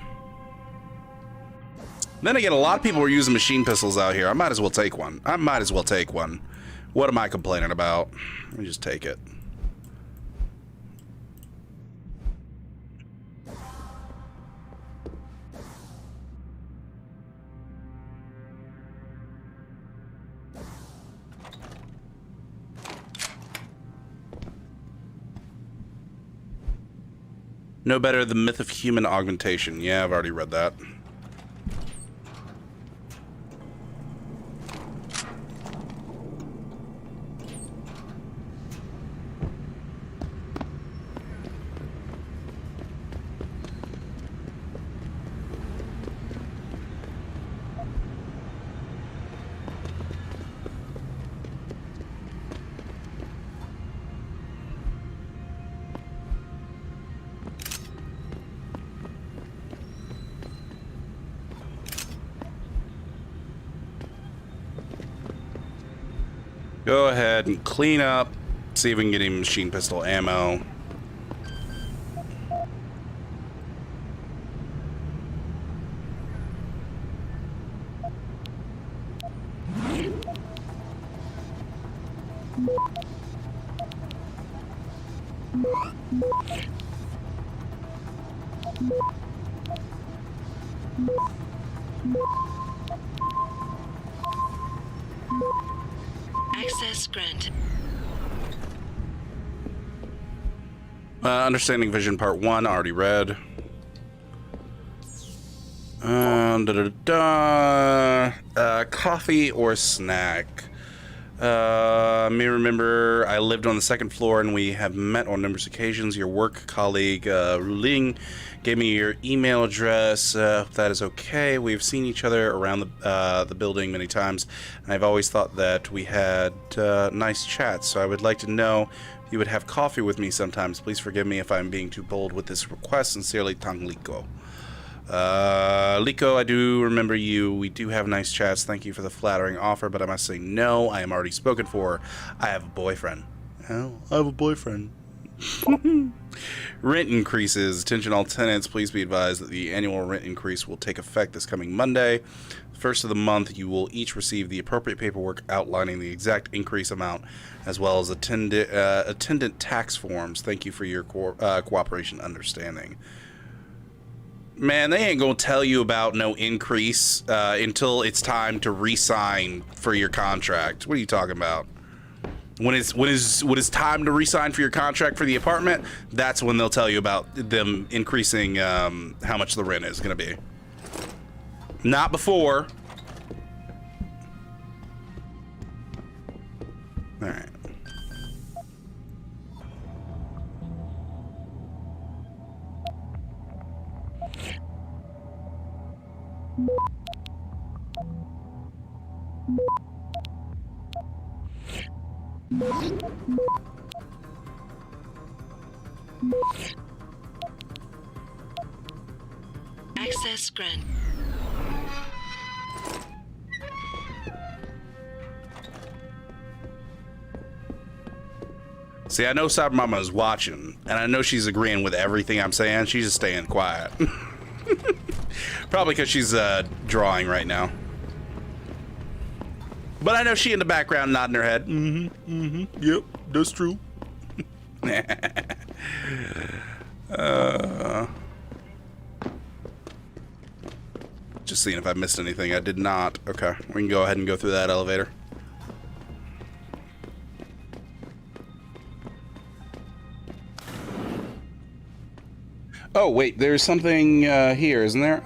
Then again, a lot of people are using machine pistols out here. I might as well take one. What am I complaining about? Let me just take it. No better, the myth of human augmentation. Yeah, I've already read that. Go ahead and clean up. See if we can get any machine pistol ammo. Access granted. Understanding Vision Part 1, already read. Coffee or snack? May remember I lived on the second floor and we have met on numerous occasions. Your work colleague, Ruling, gave me your email address. Hope that is okay. We've seen each other around the building many times, and I've always thought that we had nice chats, so I would like to know if you would have coffee with me sometimes. Please forgive me if I'm being too bold with this request. Sincerely, Tang Liko. Liko, I do remember you. We do have nice chats. Thank you for the flattering offer, but I must say no. I am already spoken for. I have a boyfriend. Oh, I have a boyfriend. Rent increases. Attention all tenants, please be advised that the annual rent increase will take effect this coming Monday. First of the month, you will each receive the appropriate paperwork outlining the exact increase amount, as well as attendant tax forms. Thank you for your cooperation and understanding. Man, they ain't gonna tell you about no increase until it's time to re-sign for your contract. What are you talking about? When it's time to re-sign for your contract for the apartment, that's when they'll tell you about them increasing how much the rent is gonna be. Not before. All right. Access granted. See, I know Cyber Mama is watching, and I know she's agreeing with everything I'm saying. She's just staying quiet. Probably because she's drawing right now. But I know she in the background nodding her head. Yep, that's true. Just seeing if I missed anything. I did not. Okay, we can go ahead and go through that elevator. Oh, wait, there's something here, isn't there?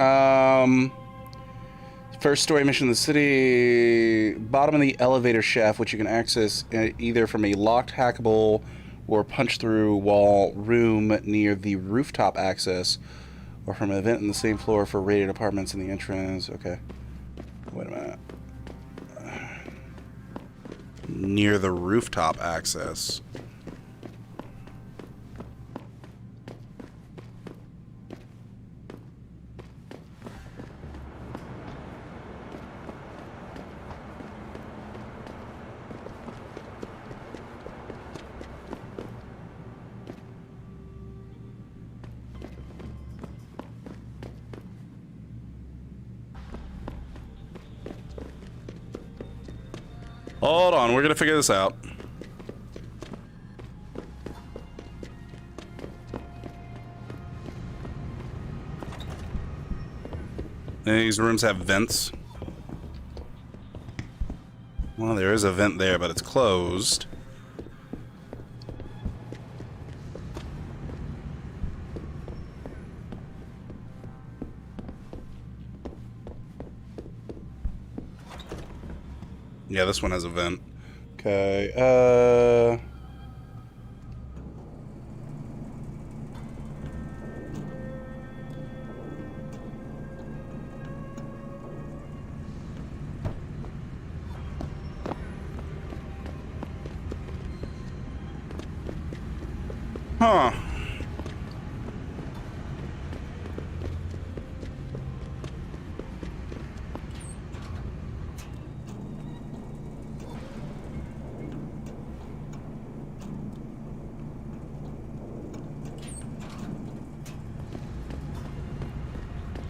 First story mission in the city, bottom of the elevator shaft, which you can access either from a locked, hackable, or punch-through wall room near the rooftop access, or from an event in the same floor for rated apartments in the entrance. Okay. Wait a minute. Near the rooftop access. Hold on, we're gonna figure this out. These rooms have vents. Well, there is a vent there, but it's closed. Yeah, this one has a vent. Okay, huh.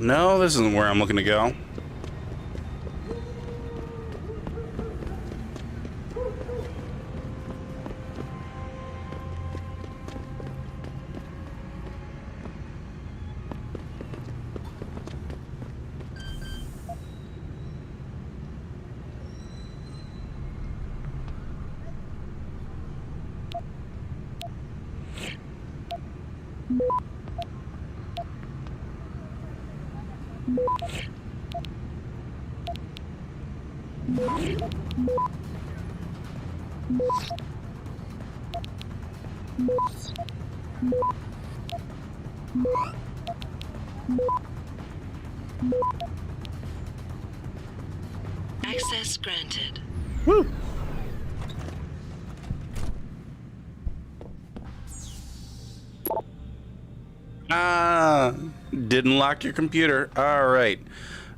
No, this isn't where I'm looking to go. Access granted. Woo! Didn't lock your computer. All right.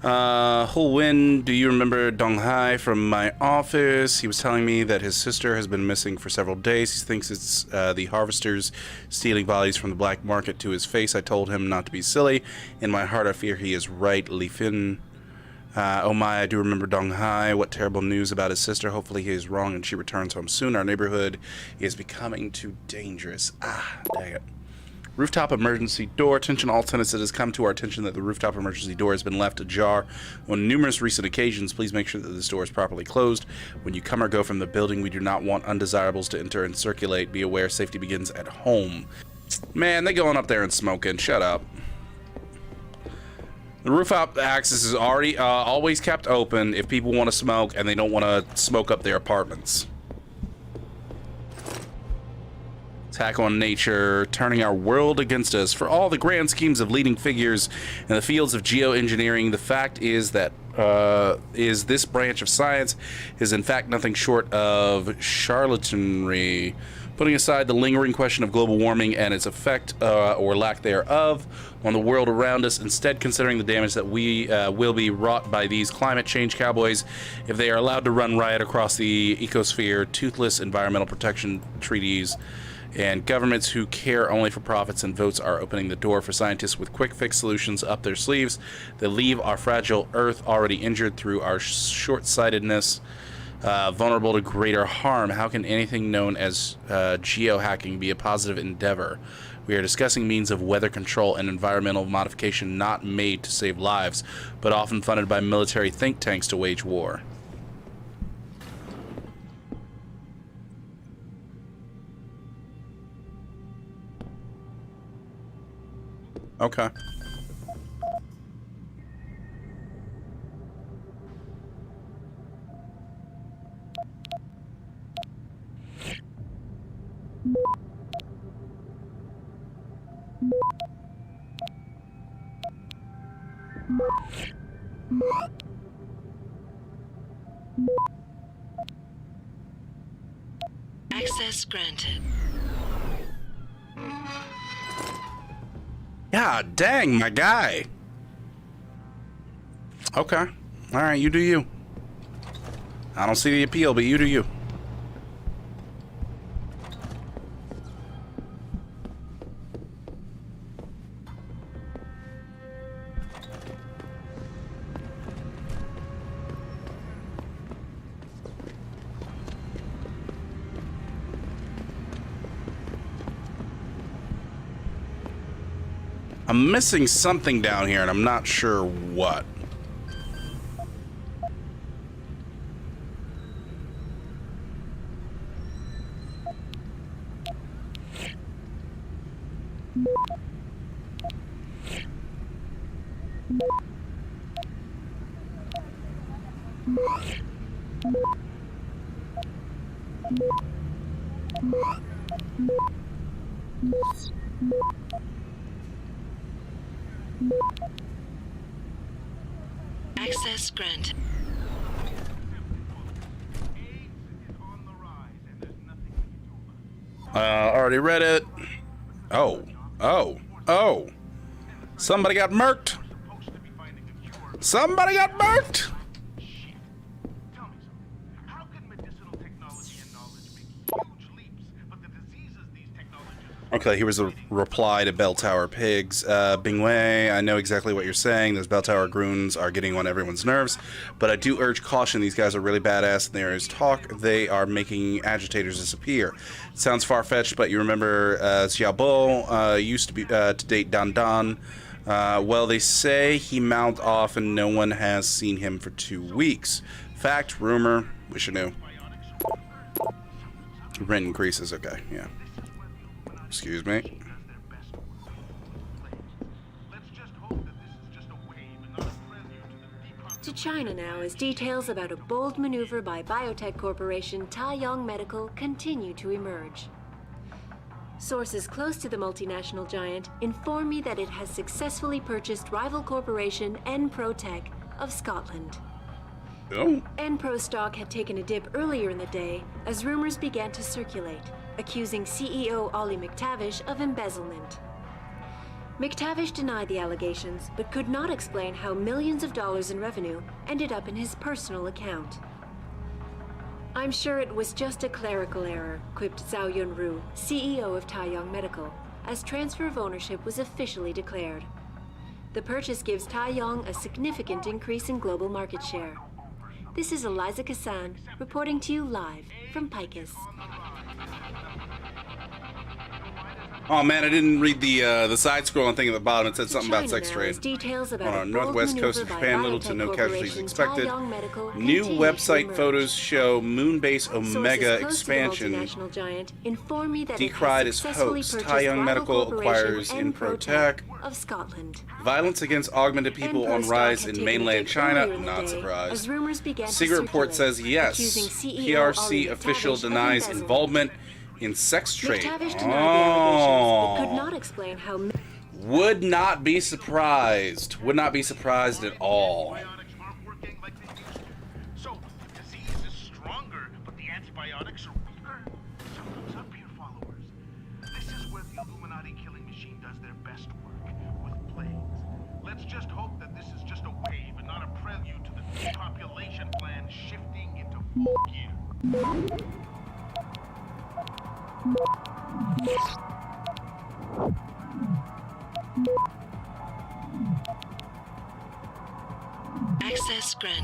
Ho Win, do you remember Dong Hai from my office? He was telling me that his sister has been missing for several days. He thinks it's the harvesters stealing bodies from the black market to his face. I told him not to be silly. In my heart, I fear he is right. Li Fin. Oh my, I do remember Dong Hai. What terrible news about his sister. Hopefully he is wrong and she returns home soon. Our neighborhood is becoming too dangerous. Ah, dang it. Rooftop emergency door. Attention all tenants. It has come to our attention that the rooftop emergency door has been left ajar on numerous recent occasions. Please make sure that this door is properly closed. When you come or go from the building, we do not want undesirables to enter and circulate. Be aware, safety begins at home. Man, they going up there and smoking. Shut up. The rooftop access is already always kept open if people want to smoke and they don't want to smoke up their apartments. Attack on nature, turning our world against us. For all the grand schemes of leading figures in the fields of geoengineering, the fact is that this branch of science is in fact nothing short of charlatanry. Putting aside the lingering question of global warming and its effect or lack thereof on the world around us, instead considering the damage that we will be wrought by these climate change cowboys if they are allowed to run riot across the ecosphere, toothless environmental protection treaties and governments who care only for profits and votes are opening the door for scientists with quick fix solutions up their sleeves that leave our fragile Earth already injured through our short-sightedness, vulnerable to greater harm. How can anything known as geohacking be a positive endeavor? We are discussing means of weather control and environmental modification not made to save lives, but often funded by military think tanks to wage war. Okay. Access granted. God dang, my guy. Okay. All right, you do you. I don't see the appeal, but you do you. I'm missing something down here, and I'm not sure what. Access granted. Already read it. Oh. Somebody got murked. Somebody got murked. Okay, here was a reply to Bell Tower Pigs. Bingwei, I know exactly what you're saying. Those Bell Tower Groons are getting on everyone's nerves, but I do urge caution. These guys are really badass, and there is talk they are making agitators disappear. Sounds far-fetched, but you remember Xiaobo used to be to date Dan Dan. Well, they say he mouthed off, and no one has seen him for 2 weeks. Fact, rumor, wish I knew. Rent increases, okay, yeah. Excuse me. To China now as details about a bold maneuver by biotech corporation Taiyong Medical continue to emerge. Sources close to the multinational giant inform me that it has successfully purchased rival corporation Enprotech of Scotland. Oh. Enpro stock had taken a dip earlier in the day as rumors began to circulate, accusing CEO Ollie McTavish of embezzlement. McTavish denied the allegations, but could not explain how millions of dollars in revenue ended up in his personal account. I'm sure it was just a clerical error, quipped Zhao Yunru, CEO of Taiyong Medical, as transfer of ownership was officially declared. The purchase gives Taiyong a significant increase in global market share. This is Eliza Kassan, reporting to you live from Picus. Oh man, I didn't read the side-scrolling thing at the bottom. It said something about sex trade. Details about On northwest coast of Japan, little to no casualties expected. New website photos show Moonbase Omega expansion. Decried as hoax. Taiyong Medical acquires Enprotech. Of Scotland. Violence against augmented people on rise in mainland China. Not surprised. Secret report says yes. PRC official denies involvement in sex trade. Oh. Could not explain how. Would not be surprised. Would not be surprised at all. So the disease is stronger, but the antibiotics are weaker. Something's up here, followers. This is where the Illuminati killing machine does their best work, with plagues. Let's just hope that this is just a wave and not a prelude to the depopulation plan shifting into full gear. Access granted.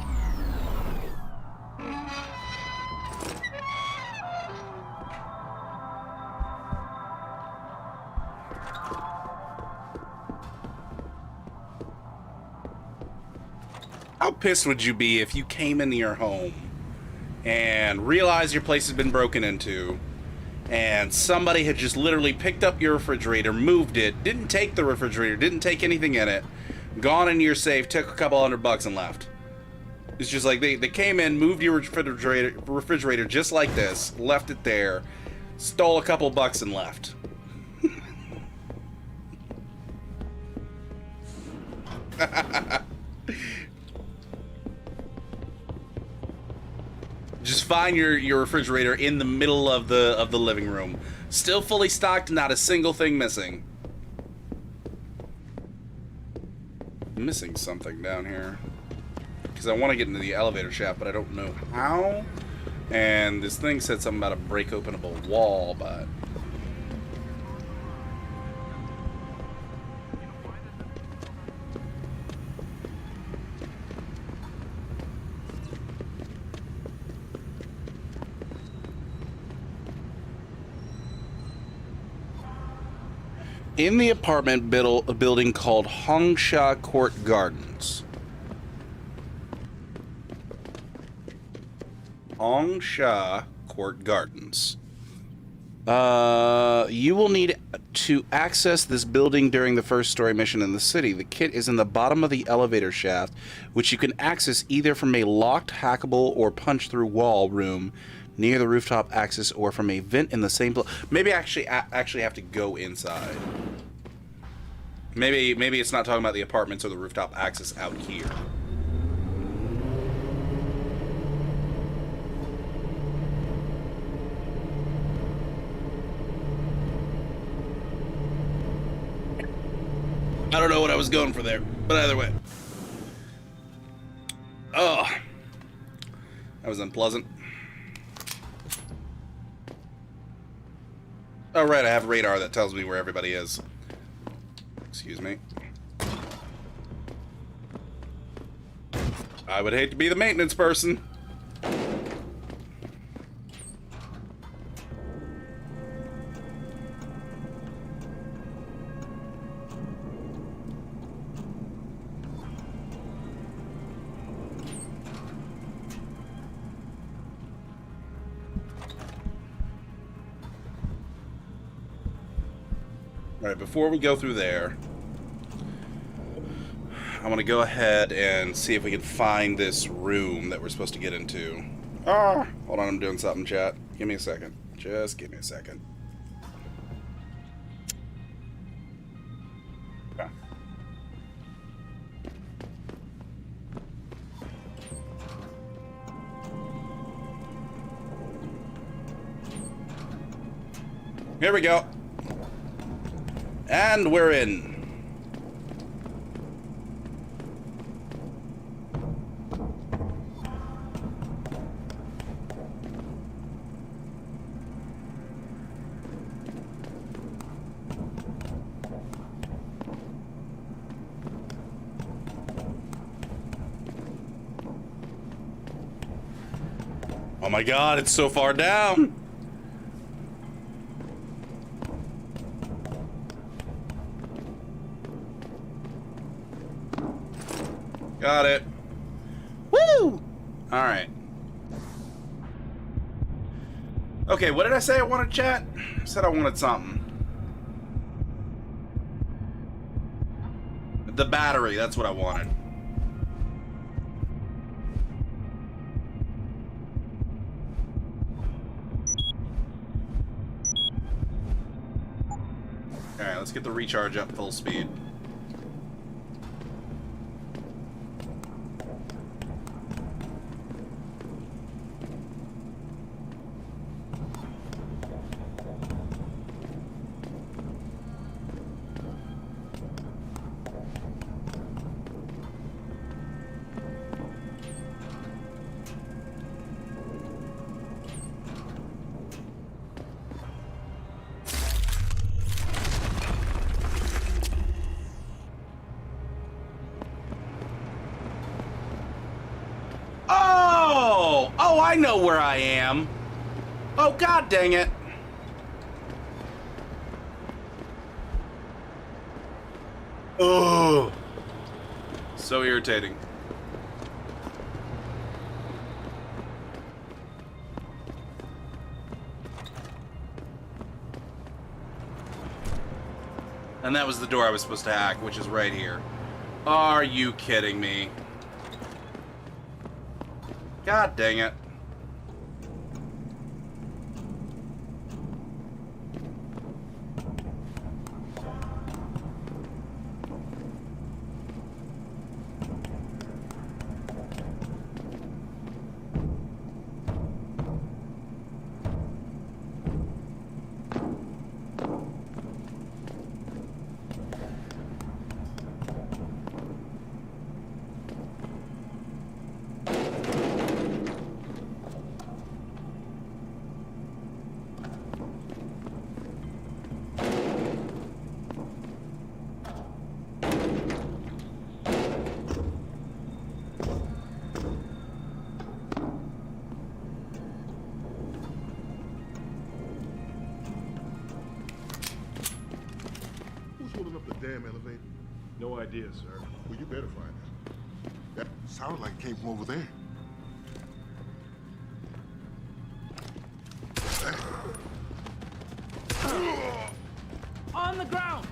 How pissed would you be if you came into your home and realized your place has been broken into, and somebody had just literally picked up your refrigerator, moved it, didn't take the refrigerator, didn't take anything in it, gone into your safe, took a couple $100 and left? It's just like they came in, moved your refrigerator just like this, left it there, stole a couple bucks and left. Just find your refrigerator in the middle of the living room, still fully stocked, not a single thing missing. I'm missing something down here because I want to get into the elevator shaft, but I don't know how. And this thing said something about a break openable wall, but in the apartment building called Hongsha Court Gardens. Hongsha Court Gardens. You will need to access this building during the first story mission in the city. The kit is in the bottom of the elevator shaft, which you can access either from a locked, hackable, or punch-through wall room near the rooftop access, or from a vent in the same place. Maybe I actually have to go inside. Maybe it's not talking about the apartments or the rooftop access out here. I don't know what I was going for there, but either way. Oh, that was unpleasant. Oh, right, I have radar that tells me where everybody is. Excuse me. I would hate to be the maintenance person. Alright, before we go through there, I want to go ahead and see if we can find this room that we're supposed to get into. Ah! Hold on, I'm doing something, chat. Give me a second. Just give me a second. Okay. Here we go. And we're in. Oh my God, it's so far down. Got it. Woo! Alright. Okay, what did I say I wanted, chat? I said I wanted something. The battery, that's what I wanted. Alright, let's get the recharge up full speed. Oh, I know where I am. Oh, God dang it. Oh, so irritating. And that was the door I was supposed to hack, which is right here. Are you kidding me? God dang it. The damn elevator? No idea, sir. Well, you better find it. That sounded like it came from over there. On the ground!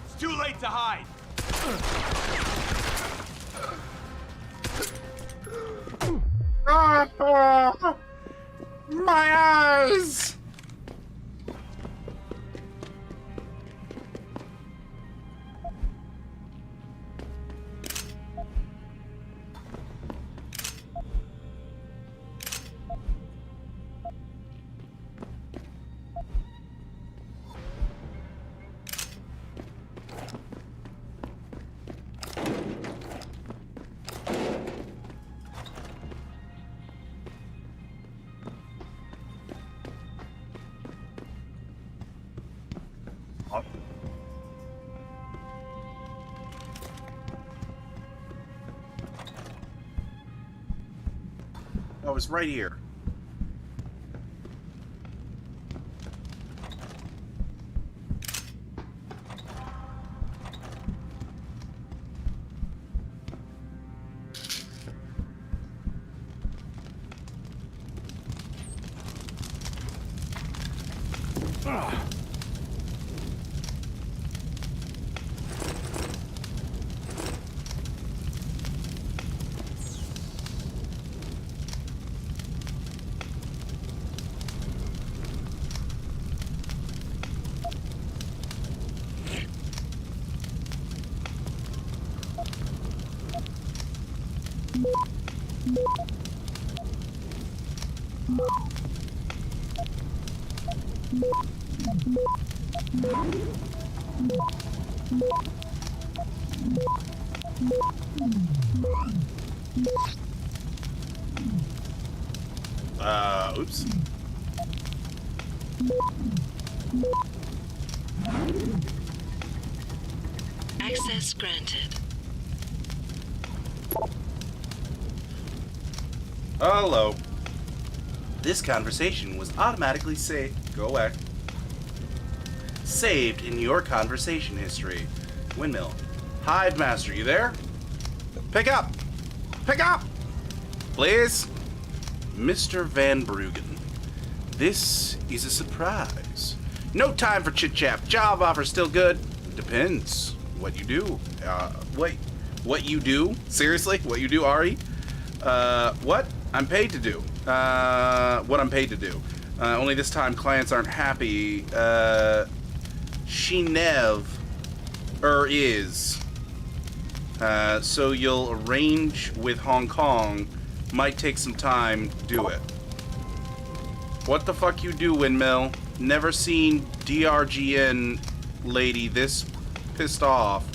It's too late to hide! My eyes! Oh, it's right here. Oops. Access granted. Hello. This conversation was automatically saved. Go away. Saved in your conversation history. Windmill. Hive Master, you there? Pick up! Pick up! Please? Mr. Van Bruggen. This is a surprise. No time for chit-chat. Job offer still good? Depends. What you do. Wait. What you do? Seriously? What you do, Ari? What? I'm paid to do. What I'm paid to do. Only this time clients aren't happy. She is. So you'll arrange with Hong Kong. Might take some time. Do it. What the fuck you do, Windmill? Never seen DRGN lady this pissed off.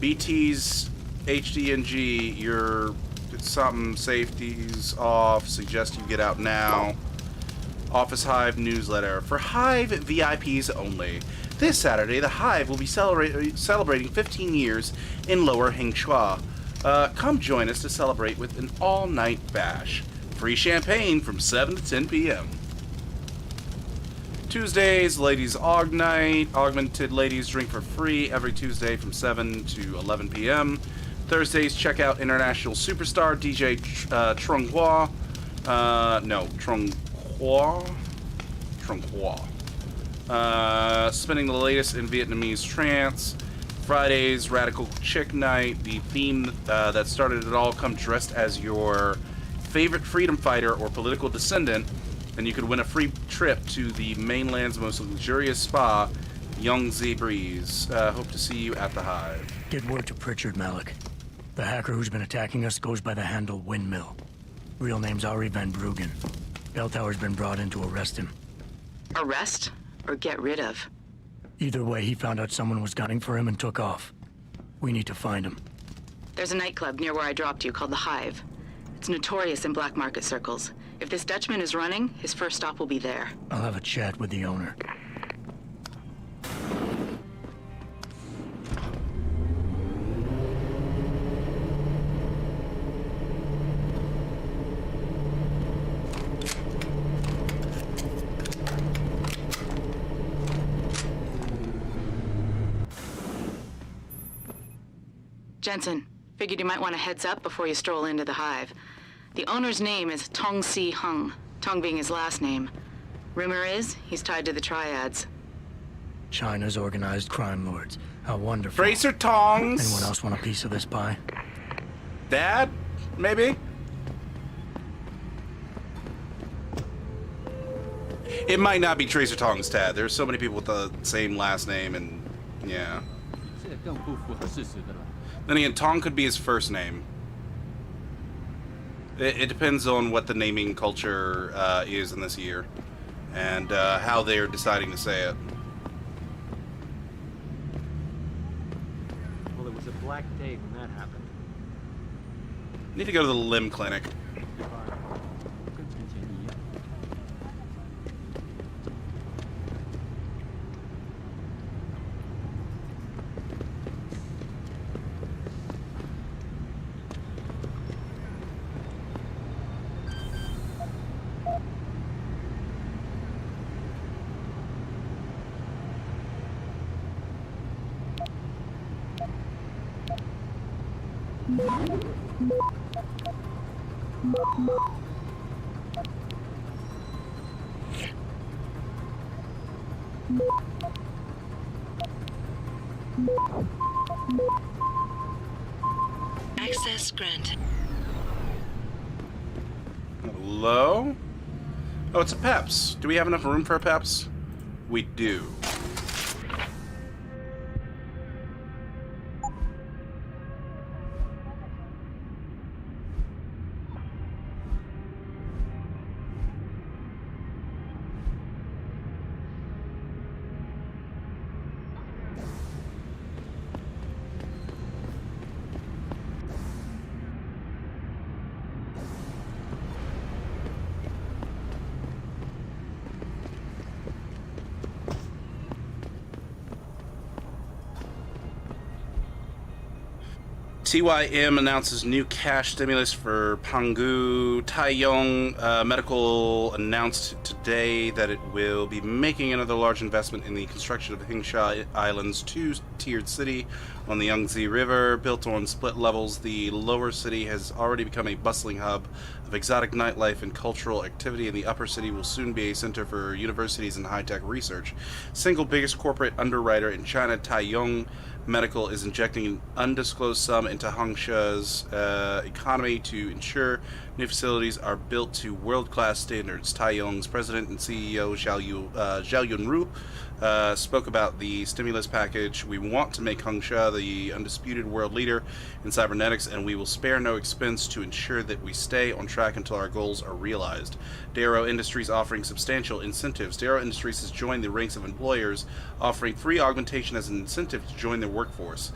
BT's HDNG, your something safety's off. Suggest you get out now. Office Hive newsletter. For Hive VIPs only. This Saturday, the Hive will be celebrating 15 years in Lower Hengchua. Come join us to celebrate with an all-night bash. Free champagne from 7 to 10 p.m. Tuesdays, Ladies Aug Night. Augmented ladies drink for free every Tuesday from 7 to 11 p.m. Thursdays, check out international superstar DJ Trung Hoa. Spinning the latest in Vietnamese trance. Fridays, Radical Chick Night. The theme that started it all. Come dressed as your favorite freedom fighter or political descendant, and you could win a free trip to the mainland's most luxurious spa, Yangtze Breeze. Hope to see you at the Hive. Get word to Pritchard, Malik. The hacker who's been attacking us goes by the handle Windmill. Real name's Ari Van Bruggen. Bell Tower's been brought in to arrest him. Arrest or get rid of? Either way, he found out someone was gunning for him and took off. We need to find him. There's a nightclub near where I dropped you called the Hive. It's notorious in black market circles. If this Dutchman is running, his first stop will be there. I'll have a chat with the owner. Jensen, figured you might want a heads up before you stroll into the hive. The owner's name is Tong Si Hung, Tong being his last name. Rumor is he's tied to the triads. China's organized crime lords. How wonderful. Tracer Tongs! Anyone else want a piece of this pie? Dad? Maybe? It might not be Tracer Tongs' dad. There's so many people with the same last name, and yeah. Then again, Tong could be his first name. It depends on what the naming culture is in this year, and how they're deciding to say it. Well, it was a black day when that happened. Need to go to the limb clinic. Access granted. Hello? Oh, it's a Peps. Do we have enough room for a Peps? We do. TYM announces new cash stimulus for Pangu. Taiyong Medical announced today that it will be making another large investment in the construction of Hingsha Island's two-tiered city on the Yangtze River. Built on split levels, the lower city has already become a bustling hub of exotic nightlife and cultural activity, and the upper city will soon be a center for universities and high-tech research. Single biggest corporate underwriter in China, Taiyong Medical is injecting an undisclosed sum into Hangsha's economy to ensure new facilities are built to world-class standards. Taiyong's president and CEO Zhao Yunru spoke about the stimulus package. We want to make Hangsha the undisputed world leader in cybernetics, and we will spare no expense to ensure that we stay on track until our goals are realized. Darrow Industries offering substantial incentives. Darrow Industries has joined the ranks of employers offering free augmentation as an incentive to join their workforce.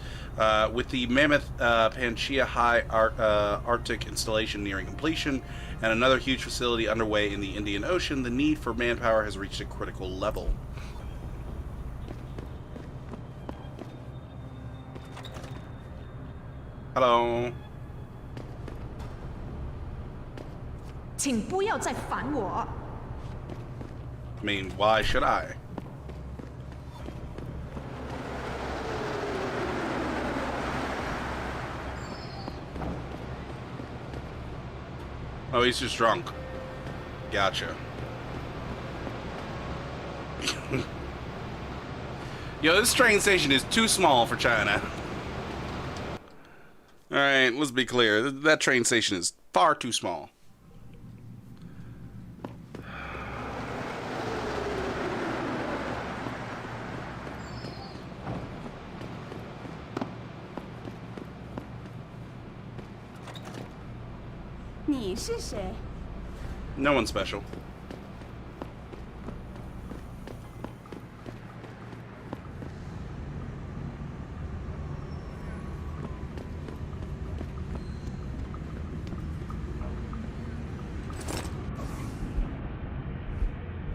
With the Mammoth Pangaea High Arctic installation nearing completion and another huge facility underway in the Indian Ocean, the need for manpower has reached a critical level. Hello. 请不要再烦我。 I mean, why should I? Oh, he's just drunk. Gotcha. Yo, this train station is too small for China. Alright, let's be clear. That train station is far too small. No one special.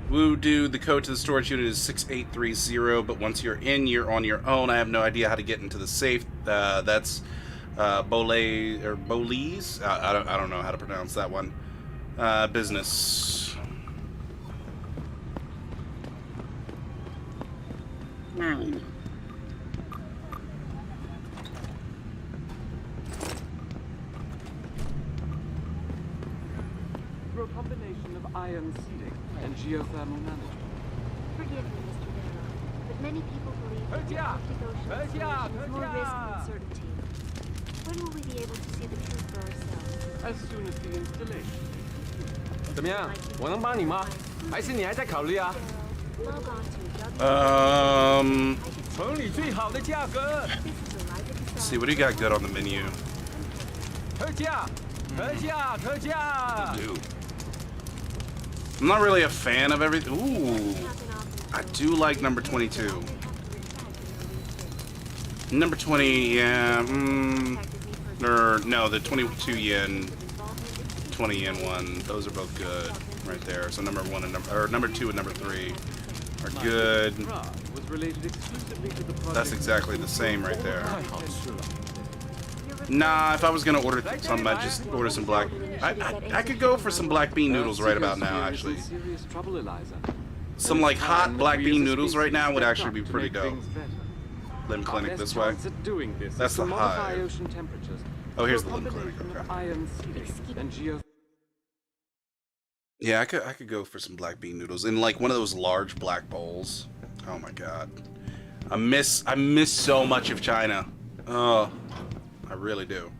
Voodoo, the code to the storage unit is 6830, but once you're in, you're on your own. I have no idea how to get into the safe. That's Bolais or Bolize. I don't know how to pronounce that one. Business. through a combination of ion seeding and geothermal management. Forgive me, Mr. Darrow, but many people believe that your Arctic Ocean installation is more risk than certainty. When will we be able to see the truth for ourselves? As soon as the installation. 怎么样？我能帮你吗？还是你还在考虑啊？ 城里最好的价格。See, what do you got good on the menu? 特价，特价，特价。 Dude. I'm not really a fan of everything. Ooh. I do like number 22. Number 20, yeah. Or, no, the 22 yen, 20 yen one. Those are both good right there. So number 1 and number 2 and number 3 are good. That's exactly the same right there. Nah, if I was gonna order some, I'd just order some black. I could go for some black bean noodles right about now, actually. Some like hot black bean noodles right now would actually be pretty dope. Limb clinic this way. That's the hive. Oh, here's the limb clinic. Okay. Yeah, I could go for some black bean noodles in like one of those large black bowls. Oh my god, I miss so much of China. Oh, I really do.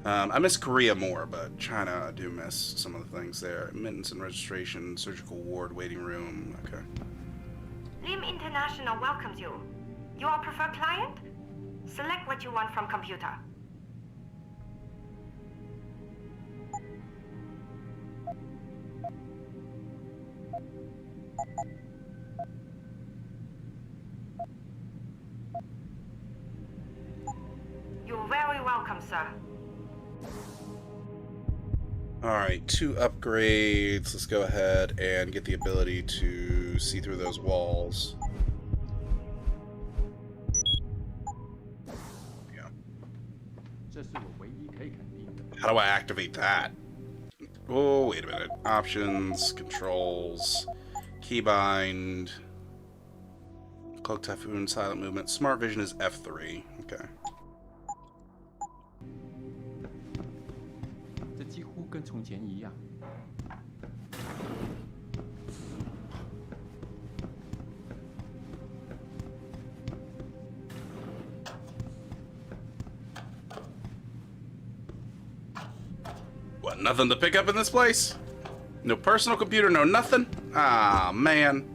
I miss Korea more, but China I do miss some of the things there. Admittance and registration, surgical ward, waiting room. Okay. Lim International welcomes you. You are preferred client? Select what you want from computer. You're very welcome, sir. Alright, 2 upgrades. Let's go ahead and get the ability to see through those walls. Yeah. How do I activate that? Oh, wait a minute. Options, controls, keybind, cloak typhoon, silent movement. Smart vision is F3. Okay. 跟从前一样。What, nothing to pick up in this place? No personal computer, no nothing? Ah, man.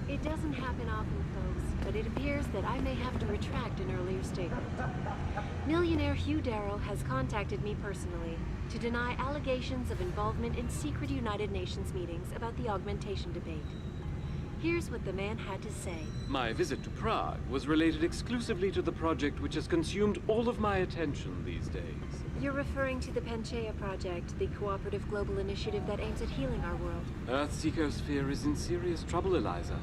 It doesn't happen often, folks, but it appears that I may have to retract an earlier statement. Millionaire Hugh Darrow has contacted me personally to deny allegations of involvement in secret United Nations meetings about the augmentation debate. Here's what the man had to say. My visit to Prague was related exclusively to the project which has consumed all of my attention these days. You're referring to the Panchaea Project, the cooperative global initiative that aims at healing our world. Earth's ecosphere is in serious trouble, Eliza.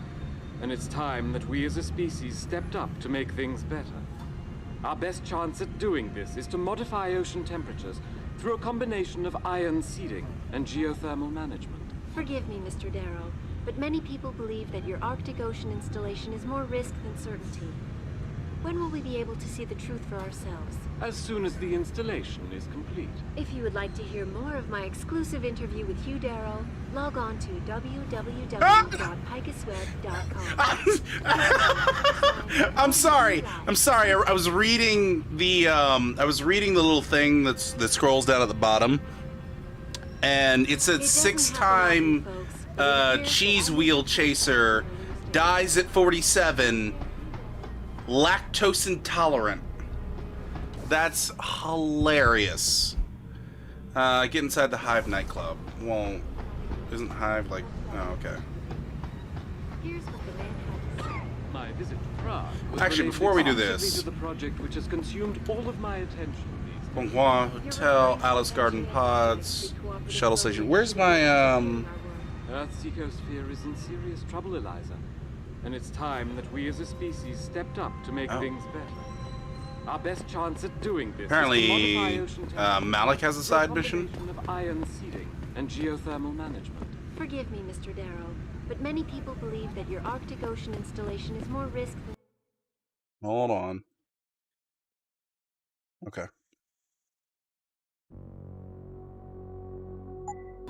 And it's time that we as a species stepped up to make things better. Our best chance at doing this is to modify ocean temperatures through a combination of ion seeding and geothermal management. Forgive me, Mr. Darrow, but many people believe that your Arctic Ocean installation is more risk than certainty. When will we be able to see the truth for ourselves? As soon as the installation is complete. If you would like to hear more of my exclusive interview with Hugh Darrow, log on to www.picusweb.com. I'm sorry. I was reading the little thing that scrolls down at the bottom, and it said 6-time cheese wheel chaser dies at 47. Lactose intolerant. That's hilarious. Get inside the Hive nightclub. Well, isn't Hive like... Oh, okay. Here's what the man had to say. My visit to Prague was Actually, related before we do exclusively this, to the project which has consumed all of my attention these days. Bonhua Hotel, Alice Garden Pods, shuttle station. Where's my Earth's ecosphere is in serious trouble, Eliza. And it's time that we as a species stepped up to make things better. Our best chance at doing this Apparently, is to modify ocean Malik has a side mission. of ion seeding and geothermal management. Forgive me, Mr. Darrow, but many people believe that your Arctic Ocean installation is more risk than Hold on. Okay.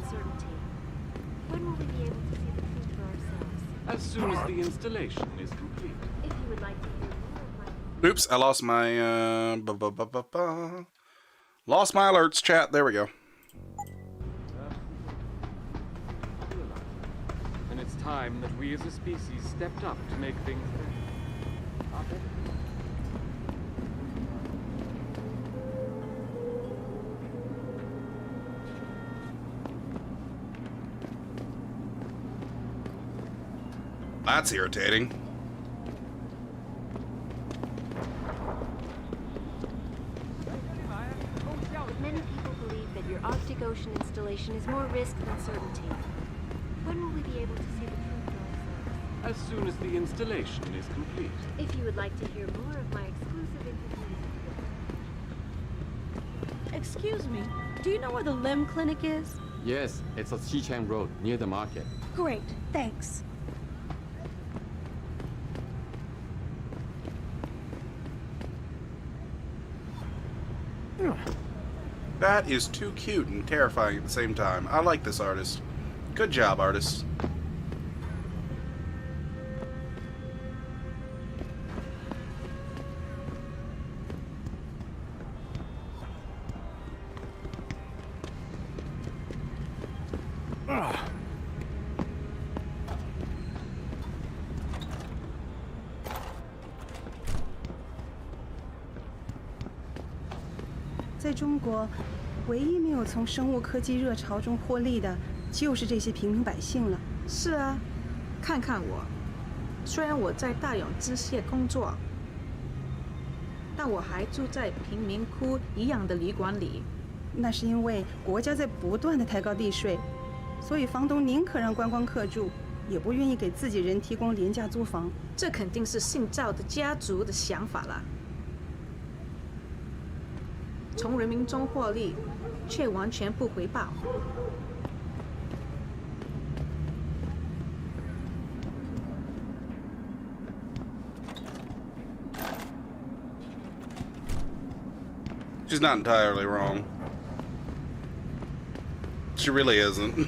certainty. When will we be able to see the truth for ourselves? As soon as the installation is complete. If you would like to hear more of my... Oops, I lost my lost my alerts, chat. There we go. And it's time that we as a species stepped up to make things better. Our best- That's irritating. But many people believe that your Arctic Ocean installation is more risk than certainty. When will we be able to see the truth for ourselves? As soon as the installation is complete. If you would like to hear more of my exclusive interviews... Excuse me, do you know where the limb clinic is? Yes, it's on Xichang Road, near the market. Great, thanks. That is too cute and terrifying at the same time. I like this artist. Good job, artist. Ugh. 在中国，唯一没有从生物科技热潮中获利的，就是这些平民百姓了。是啊，看看我，虽然我在大勇机械工作，但我还住在贫民窟一样的旅馆里。那是因为国家在不断的抬高地税，所以房东宁可让观光客住，也不愿意给自己人提供廉价租房。这肯定是姓赵的家族的想法了。从人民中获利，却完全不回报。She's not entirely wrong. She really isn't.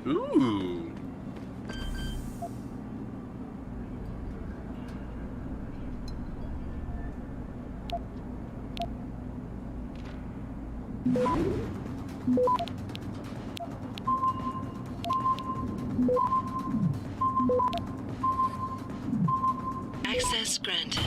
Ooh. Access granted.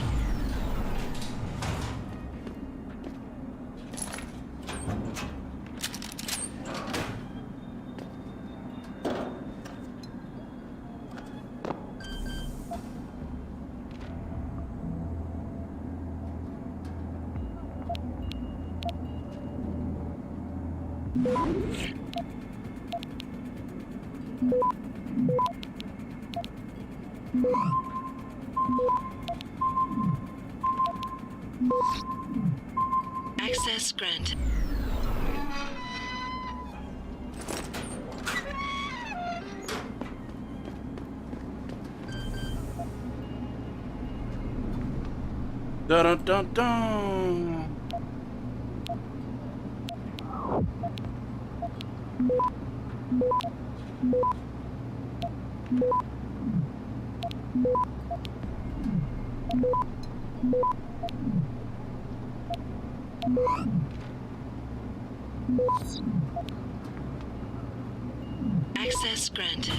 Access granted. Dun dun dun dun. Access granted.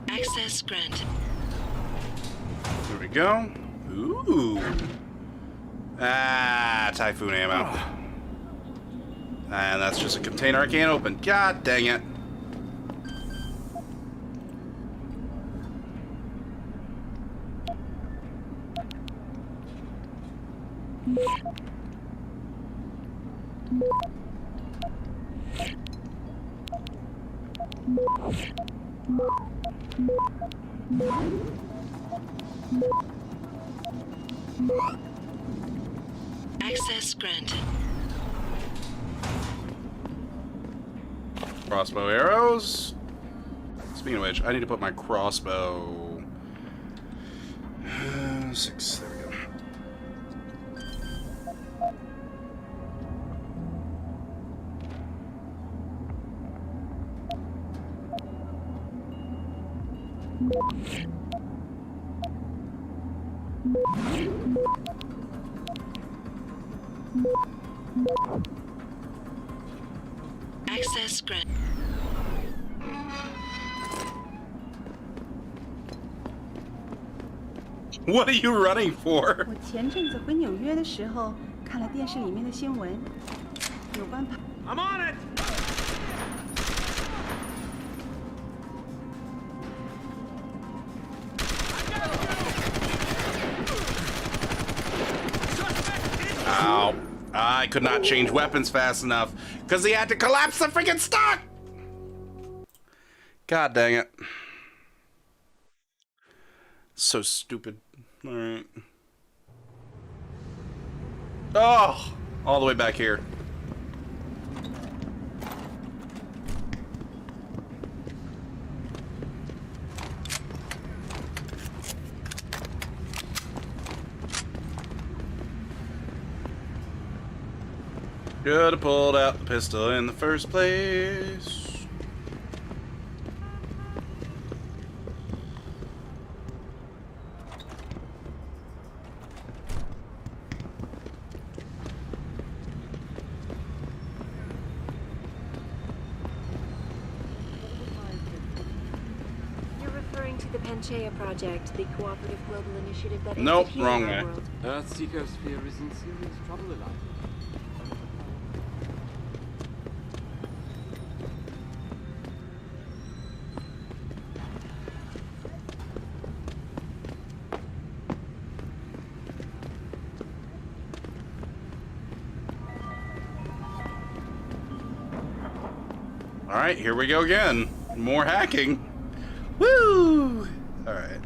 Access granted. There we go. Ooh. Ah, typhoon ammo. And that's just a container I can't open. God dang it. Access granted. Crossbow arrows. Speaking of which, I need to put my crossbow. 6. There we go. Access granted. What are you running for? 我前阵子回纽约的时候，看了电视里面的新闻，有关爬。I'm on it! Ow. I could not change weapons fast enough because he had to collapse the freaking stock! God dang it. So stupid. Alright. Oh! All the way back here. Should have pulled out the pistol in the first place. You're referring to the Panchaea Project, the cooperative global initiative that Nope, aims to heal wrong our guy. world. Earth's ecosphere is in serious trouble, Eliza. Alright, here we go again. More hacking. Woo! Alright.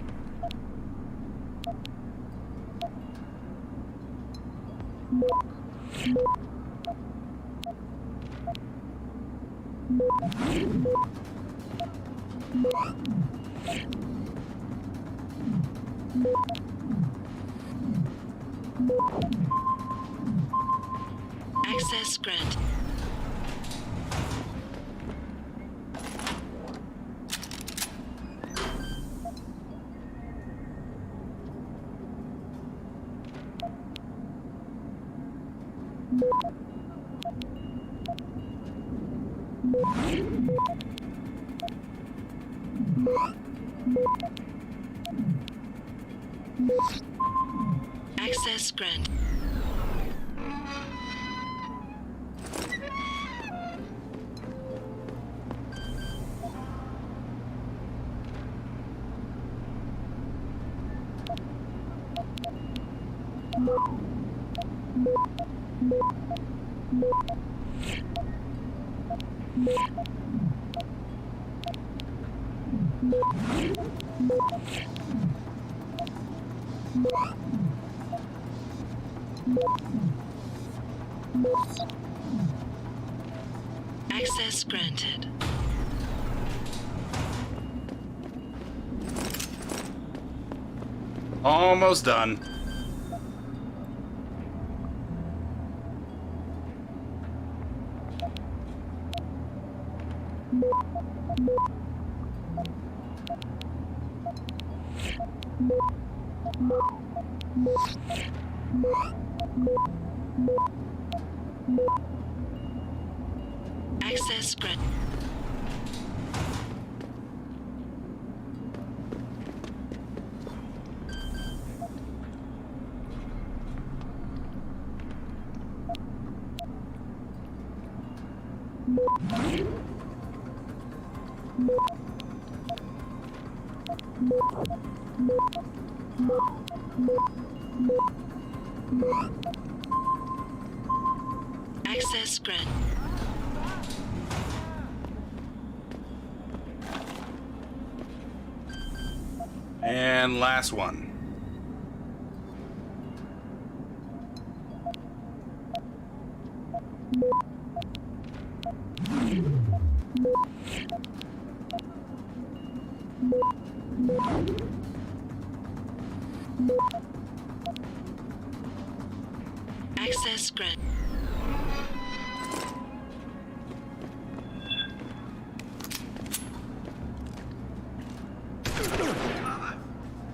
Access granted. Access granted. Access granted. Almost done. Access granted. Access granted. And last one. Access granted.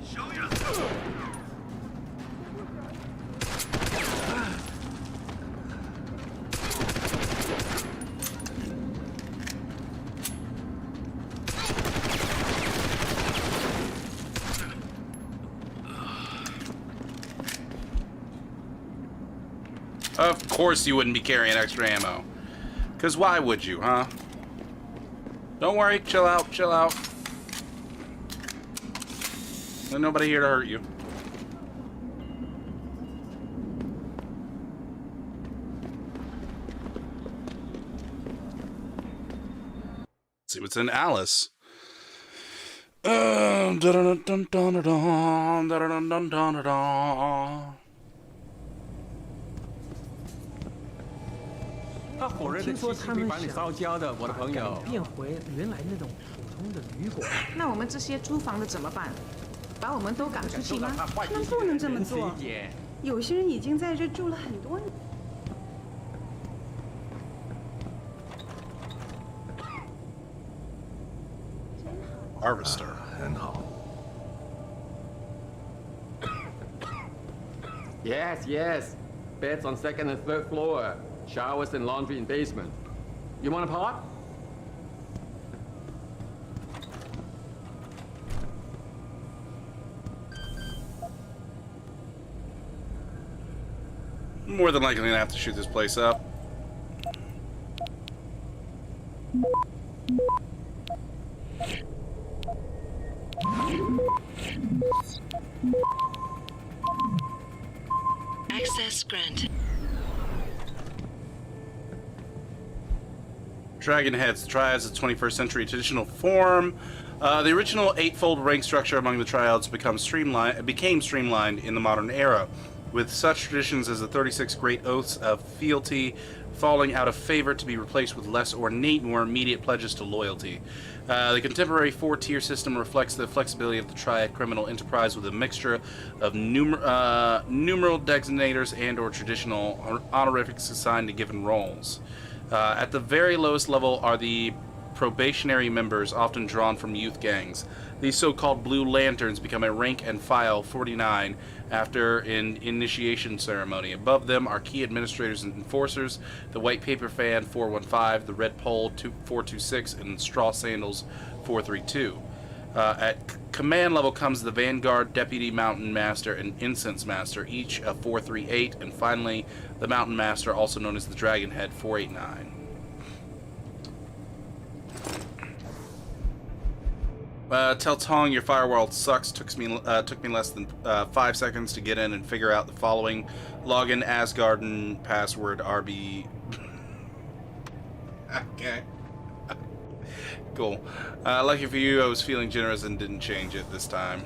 Show yourself! Of course you wouldn't be carrying extra ammo. Because why would you, huh? Don't worry, chill out, chill out. There's nobody here to hurt you. Let's see what's in Alice. Dun-dun-dun-dun-dun-dun-dun-dun-dun-dun-dun. 听说他们想烧焦的，我的朋友。变回原来那种普通的旅馆。那我们这些租房的怎么办？把我们都赶出去吗？他们不能这么做。有些人已经在这住了很多年。 Harvester. 很好。 Yes, yes. Beds on second and third floor. Showers and laundry in basement. You want a pot? More than likely gonna have to shoot this place up. Access granted. Dragon heads. The triads of 21st century traditional form. The original eightfold rank structure among the triads became streamlined in the modern era, with such traditions as the 36 great oaths of fealty falling out of favor to be replaced with less ornate, more immediate pledges to loyalty. The contemporary four-tier system reflects the flexibility of the triad criminal enterprise with a mixture of numeral designators and/or traditional honorifics assigned to given roles. At the very lowest level are the probationary members, often drawn from youth gangs. These so-called Blue Lanterns become a rank and file 49 after an initiation ceremony. Above them are key administrators and enforcers, the White Paper Fan 415, the Red Pole 426, and Straw Sandals 432. At command level comes the Vanguard, Deputy Mountain Master, and Incense Master, each a 438, and finally the Mountain Master, also known as the Dragonhead 489. Tell Tong your firewall sucks. Took me less than 5 seconds to get in and figure out the following: login, Asgarden, password, RB. Okay. Cool. Lucky for you, I was feeling generous and didn't change it this time.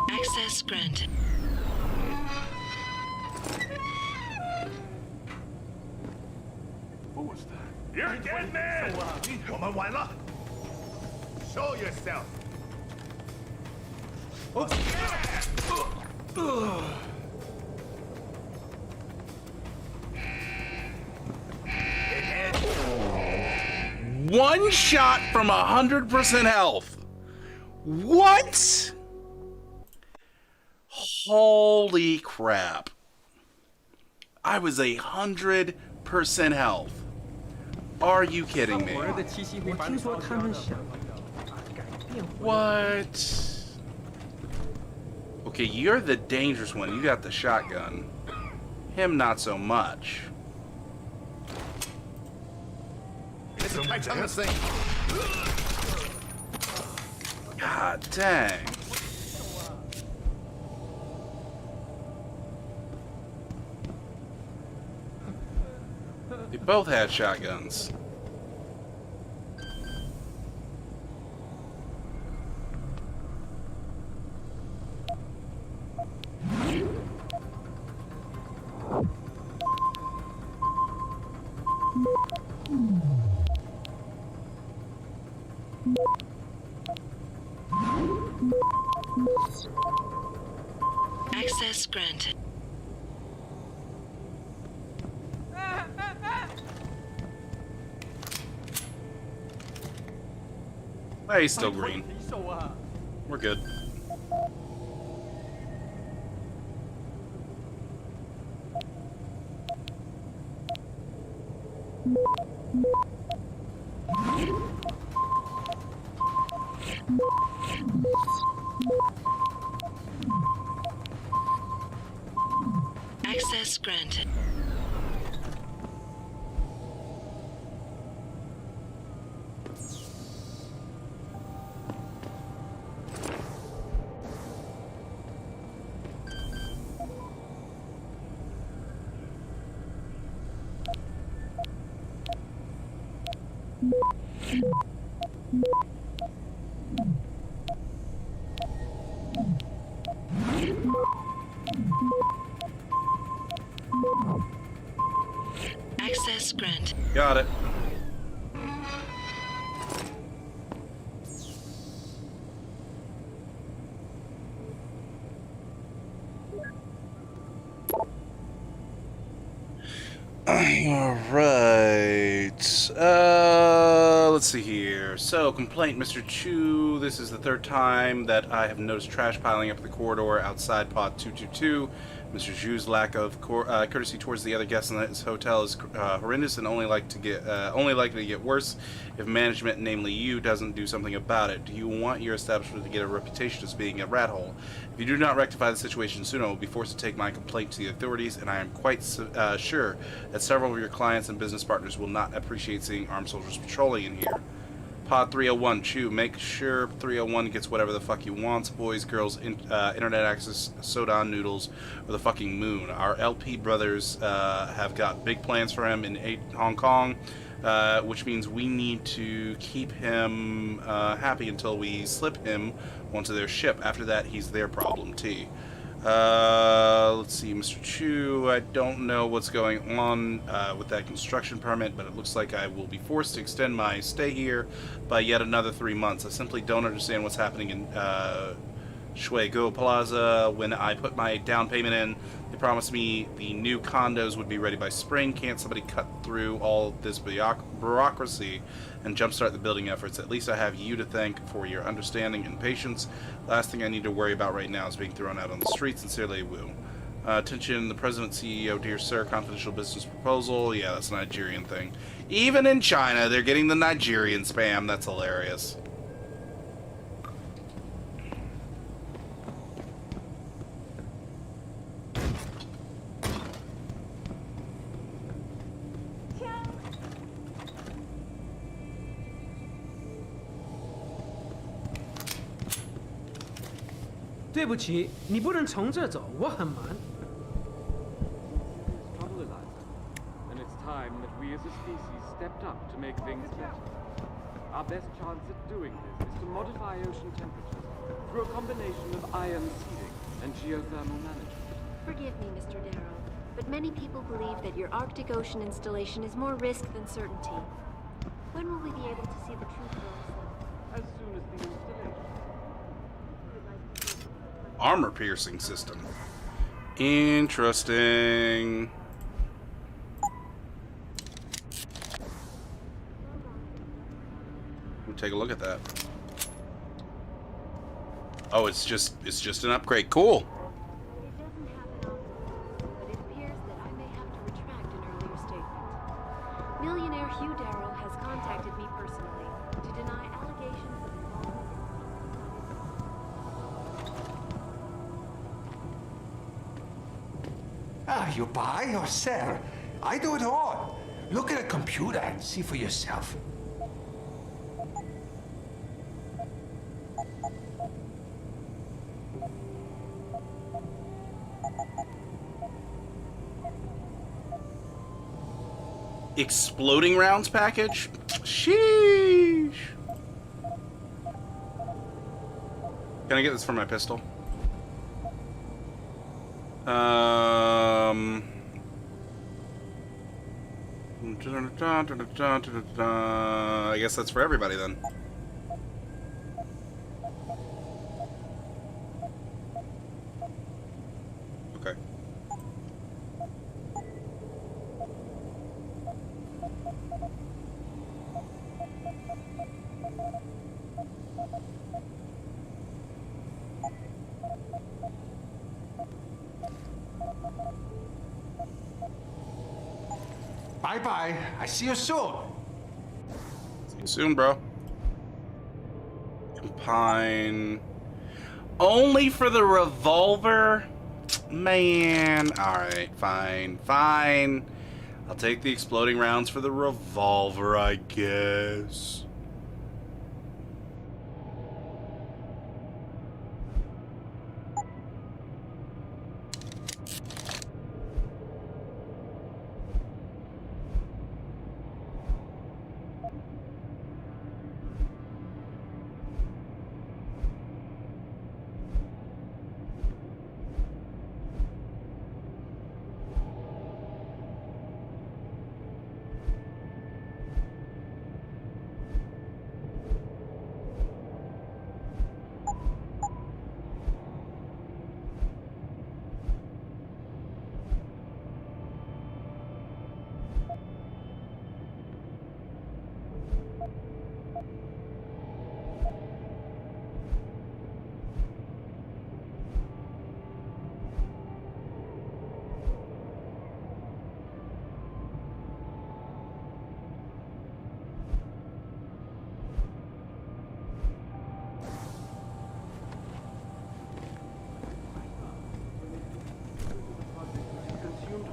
Access granted. What was that? You're a dead man! 我们完了 Show yourself! One shot from 100% health. What? Holy crap. I was 100% health. Are you kidding me? What? Okay, you're the dangerous one. You got the shotgun. Him, not so much. God dang. They both had shotguns. Access granted. Hey, he's still green. We're good. Access granted. Access granted. Got it. Alright. Let's see here. So, complaint, Mr. Chu. This is the third time that I have noticed trash piling up the corridor outside pod 222. Mr. Zhu's lack of courtesy towards the other guests in this hotel is horrendous and only likely to get worse if management, namely you, doesn't do something about it. Do you want your establishment to get a reputation as being a rat hole? If you do not rectify the situation soon, I will be forced to take my complaint to the authorities, and I am quite sure that several of your clients and business partners will not appreciate seeing armed soldiers patrolling in here. Pod 301, Chew, make sure 301 gets whatever the fuck he wants. Boys, girls, internet access, soda noodles, or the fucking moon. Our LP brothers have got big plans for him in Hong Kong, which means we need to keep him happy until we slip him onto their ship. After that, he's their problem, T. Let's see, Mr. Chu, I don't know what's going on with that construction permit, but it looks like I will be forced to extend my stay here by yet another 3 months. I simply don't understand what's happening in Shui Go Plaza. When I put my down payment in, they promised me the new condos would be ready by spring. Can't somebody cut through all this bureaucracy and jumpstart the building efforts? At least I have you to thank for your understanding and patience. Last thing I need to worry about right now is being thrown out on the street. Sincerely, Wu. Attention, the President, CEO, dear sir, confidential business proposal. Yeah, that's a Nigerian thing. Even in China, they're getting the Nigerian spam. That's hilarious. "对不起，你不能从这走，我很忙。 Trouble, Eliza. And it's time that we as a species stepped up to make things better. Our best chance at doing this is to modify ocean temperatures through a combination of ion seeding and geothermal management. Forgive me, Mr. Darrow. but many people believe that your Arctic Ocean installation is more risk than certainty. When will we be able to see the truth for ourselves? As soon as the installation. Armor piercing system. Interesting. We'll take a look at that. Oh, it's just an upgrade. Cool. It doesn't happen often, but it appears that I may have to retract an earlier statement. Millionaire Hugh Darrow has contacted me personally to deny allegations of involvement You buy or sell? I do it all. Look at a computer and see for yourself. Exploding rounds package? Sheesh. Can I get this for my pistol? I guess that's for everybody then. Okay. Bye-bye. I see you soon. See you soon, bro. Compine. Only for the revolver? Man. Alright, fine. Fine. I'll take the exploding rounds for the revolver, I guess.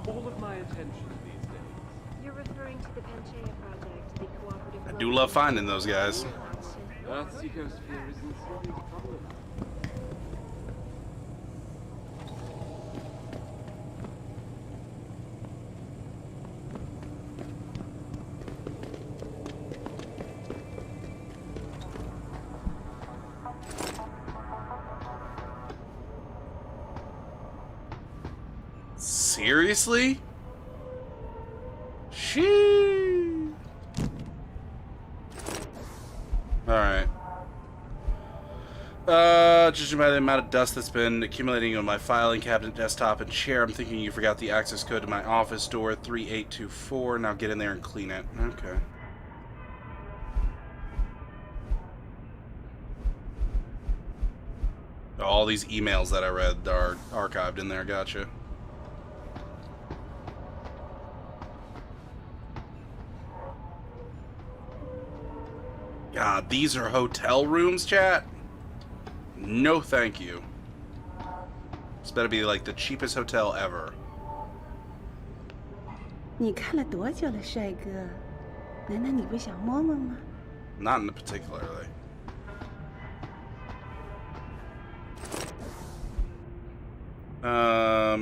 All of my attention these days. You're referring to the Panchaea project, the cooperative. I do love finding those guys. Earth's ecosphere is in serious trouble. Seriously? Sheesh. Alright. Judging by the amount of dust that's been accumulating on my filing cabinet, desktop, and chair, I'm thinking you forgot the access code to my office door, 3824. Now get in there and clean it. Okay. All these emails that I read are archived in there, gotcha. God, these are hotel rooms, chat? No thank you. This better be like the cheapest hotel ever. 你看了多久了，帅哥？难道你不想摸摸吗？ Not in particularly.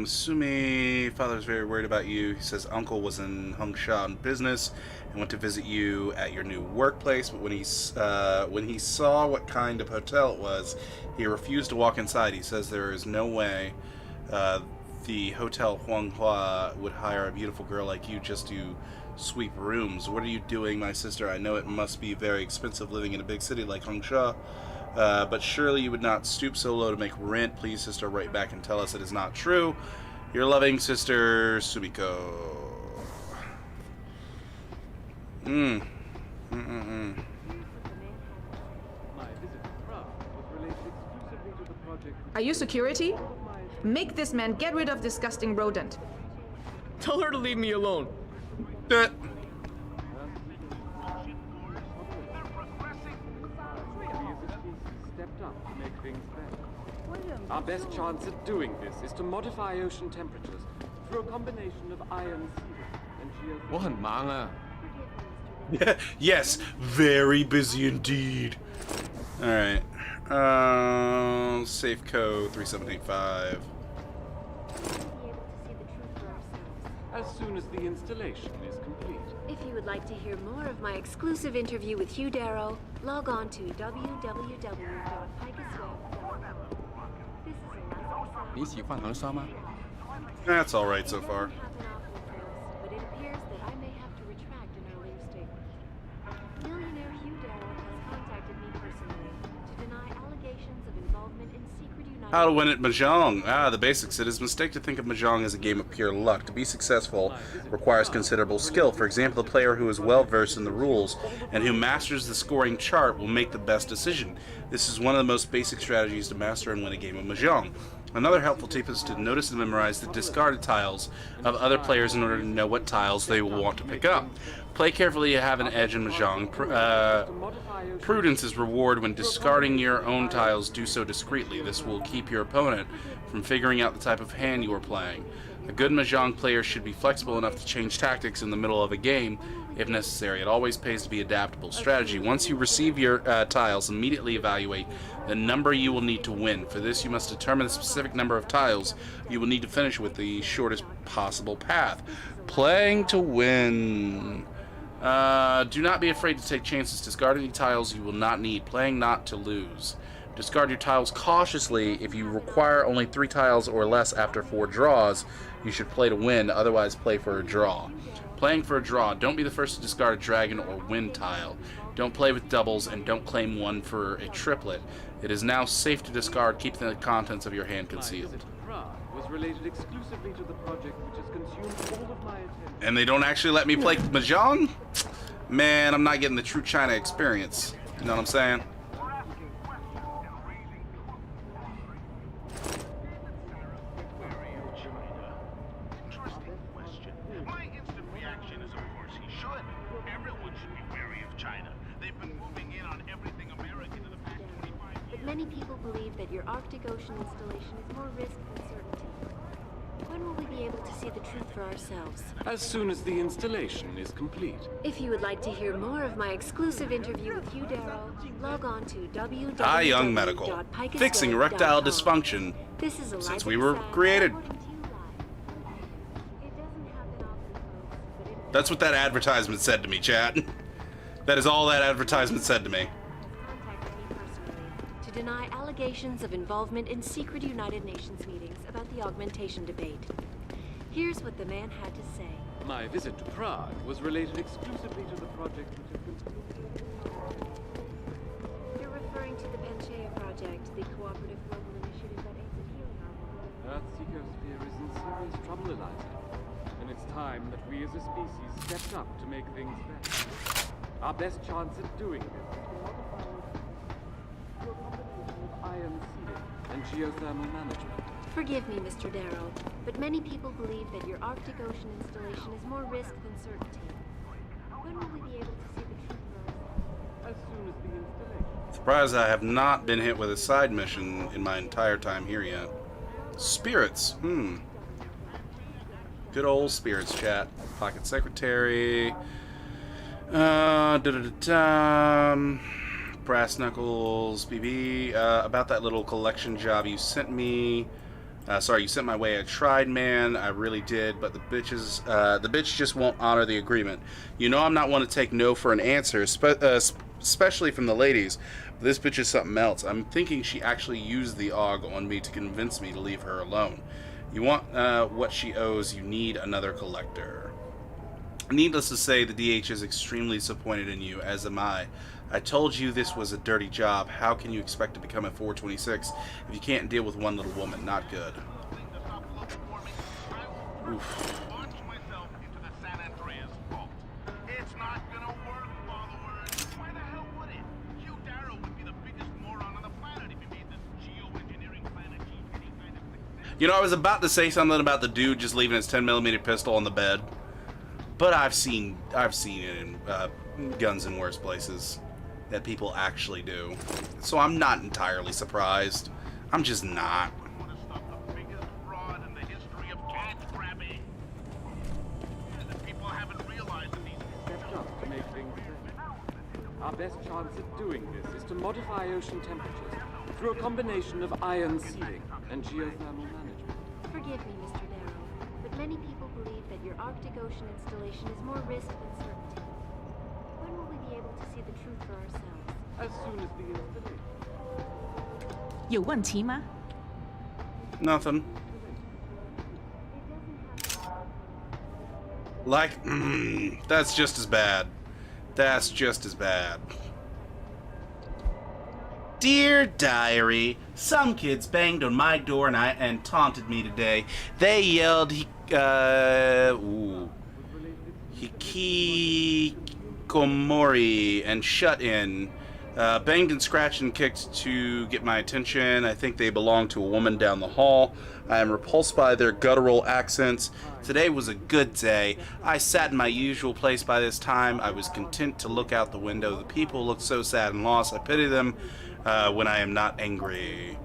Sumi, father's very worried about you. He says uncle was in Hungsha on business and went to visit you at your new workplace, but when he saw what kind of hotel it was, he refused to walk inside. He says there is no way the Hotel Huanghua would hire a beautiful girl like you just to sweep rooms. What are you doing, my sister? I know it must be very expensive living in a big city like Hongsha, but surely you would not stoop so low to make rent. Please, sister, write back and tell us it is not true. Your loving sister, Sumiko. Are you security? Make this man get rid of disgusting rodent. Tell her to leave me alone. Our best chance at doing this is to modify ocean temperatures through a combination of iron sealing and geothermal. 我很忙啊。 Yes, very busy indeed. Alright. Safe code 3785. As soon as the installation is complete. If you would like to hear more of my exclusive interview with Hugh Darrow, log on to www.picasweb.com. 你喜欢航沙吗？ That's alright so far. But it appears that I may have to retract an earlier statement. Millionaire Hugh Darrow has contacted me personally to deny allegations of involvement in secret United How to win at Mahjong. The basics. It is a mistake to think of Mahjong as a game of pure luck. To be successful requires considerable skill. For example, a player who is well versed in the rules and who masters the scoring chart will make the best decision. This is one of the most basic strategies to master and win a game of Mahjong. Another helpful tip is to notice and memorize the discarded tiles of other players in order to know what tiles they will want to pick up. Play carefully to have an edge in Mahjong. Prudence is reward when discarding your own tiles. Do so discreetly. This will keep your opponent from figuring out the type of hand you are playing. A good Mahjong player should be flexible enough to change tactics in the middle of a game if necessary. It always pays to be adaptable. Strategy. Once you receive your tiles, immediately evaluate the number you will need to win. For this, you must determine the specific number of tiles you will need to finish with the shortest possible path. Playing to win. Do not be afraid to take chances. Discard any tiles you will not need. Playing not to lose. Discard your tiles cautiously. If you require only 3 tiles or less after 4 draws, you should play to win. Otherwise, play for a draw. Playing for a draw. Don't be the first to discard a dragon or wind tile. Don't play with doubles, and don't claim one for a triplet. It is now safe to discard. Keep the contents of your hand concealed. Was related exclusively to the project which has consumed all of my attention. And they don't actually let me play Mahjong? Man, I'm not getting the true China experience. You know what I'm saying? Interesting question. My instant reaction is, of course, he should. Everyone should be wary of China. They've been moving in on everything American in the past 25 years. But many people believe that your Arctic Ocean installation is more risk than certainty. When will we be able to see the truth for ourselves? As soon as the installation is complete. If you would like to hear more of my exclusive interview with Hugh Darrow, log on to Young Medical. Fixing erectile dysfunction This is since we were created. That's what that advertisement said to me, chat. That is all that advertisement said to me. To deny allegations of involvement in secret United Nations meetings about the augmentation debate. Here's what the man had to say. My visit to Prague was related exclusively to the project which has been... You're referring to the Panchaea project, the cooperative global initiative that aims at healing our world. Earth's ecosphere is in serious trouble, Eliza. And it's time that we as a species stepped up to make things better. Our best chance at doing this is to modify through a combination of iron sealing and geothermal management. Forgive me, Mr. Darrow, but many people believe that your Arctic Ocean installation is more risk than certainty. When will we be able to see the truth for ourselves? As soon as the installation. Surprised I have not been hit with a side mission in my entire time here yet. Spirits. Good old spirits, chat. Pocket secretary. Brass knuckles. BB. About that little collection job you sent me. Sorry, you sent my way. I tried, man. I really did, but the bitch just won't honor the agreement. You know I'm not one to take no for an answer, especially from the ladies. But this bitch is something else. I'm thinking she actually used the AUG on me to convince me to leave her alone. You want what she owes. You need another collector. Needless to say, the DH is extremely disappointed in you, as am I. I told you this was a dirty job. How can you expect to become a 426 if you can't deal with one little woman? Not good. Oof. It's not gonna work, followers. Why the hell would it? Hugh Darrow would be the biggest moron on the planet if he made this geoengineering plan achieve any kind of success. You know, I was about to say something about the dude just leaving his 10mm pistol on the bed, but I've seen it in guns in worse places that people actually do. So I'm not entirely surprised. I'm just not. Our best chance at doing this is to modify ocean temperatures through a combination of ion sealing and geothermal management. Forgive me, Mr. Darrow, but many people believe that your Arctic Ocean installation is more risk than certainty. When will we be able to see the truth for ourselves? As soon as the installation. 有问题吗? Nothing. Like, that's just as bad. That's just as bad. Dear Diary, some kids banged on my door and taunted me today. They yelled, Hikikomori and shut in. Banged and scratched and kicked to get my attention. I think they belong to a woman down the hall. I am repulsed by their guttural accents. Today was a good day. I sat in my usual place by this time. I was content to look out the window. The people looked so sad and lost. I pity them when I am not angry.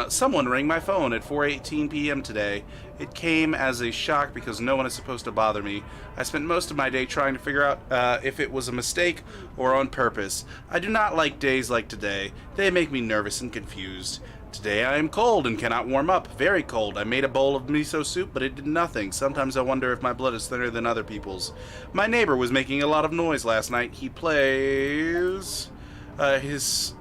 Someone rang my phone at 4:18 p.m. today. It came as a shock because no one is supposed to bother me. I spent most of my day trying to figure out if it was a mistake or on purpose. I do not like days like today. They make me nervous and confused. Today I am cold and cannot warm up. Very cold. I made a bowl of miso soup, but it did nothing. Sometimes I wonder if my blood is thinner than other people's. My neighbor was making a lot of noise last night. He plays his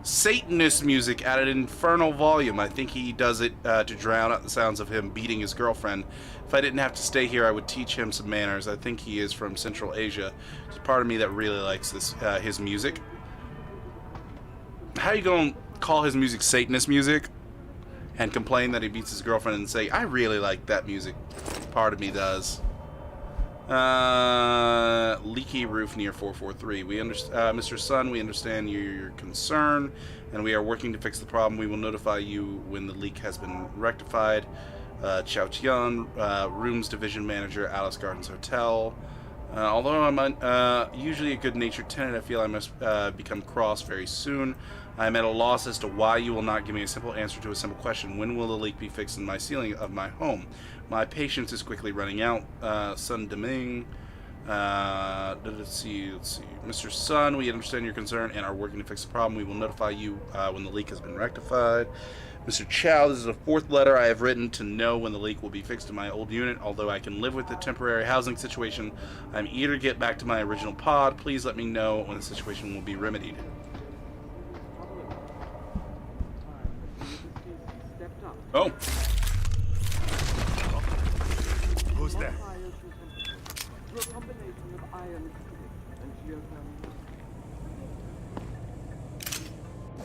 Satanist music at an infernal volume. I think he does it to drown out the sounds of him beating his girlfriend. If I didn't have to stay here, I would teach him some manners. I think he is from Central Asia. There's part of me that really likes this his music. How are you going to call his music Satanist music and complain that he beats his girlfriend and say, I really like that music? Part of me does. Leaky roof near 443. Mr. Sun, we understand your concern, and we are working to fix the problem. We will notify you when the leak has been rectified. Chao Tian, Rooms Division Manager, Alice Gardens Hotel. Although I'm usually a good-natured tenant, I feel I must become cross very soon. I am at a loss as to why you will not give me a simple answer to a simple question. When will the leak be fixed in my ceiling of my home? My patience is quickly running out. Sun Deming. Let's see. Mr. Sun, we understand your concern and are working to fix the problem. We will notify you when the leak has been rectified. Mr. Chow, this is the fourth letter I have written to know when the leak will be fixed in my old unit. Although I can live with the temporary housing situation, I'm eager to get back to my original pod. Please let me know when the situation will be remedied. Oh. Who's there?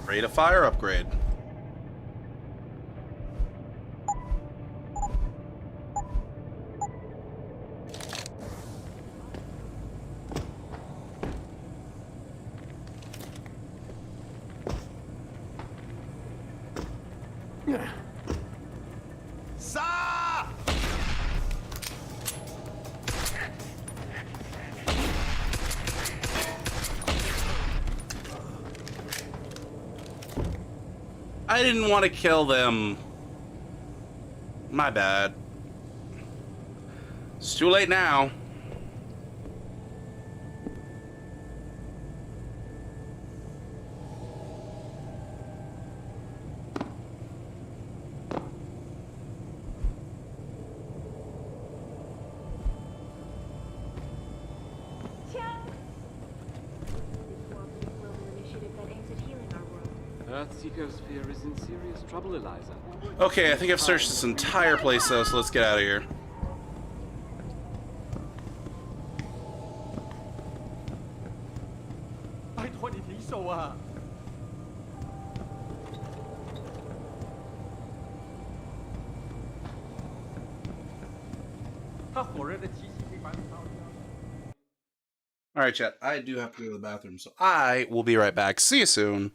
Rate of fire upgrade. I didn't want to kill them. My bad. It's too late now. Earth's ecosphere is in serious trouble, Eliza. Okay, I think I've searched this entire place though, so let's get out of here. Alright, chat. I do have to go to the bathroom, so I will be right back. See you soon.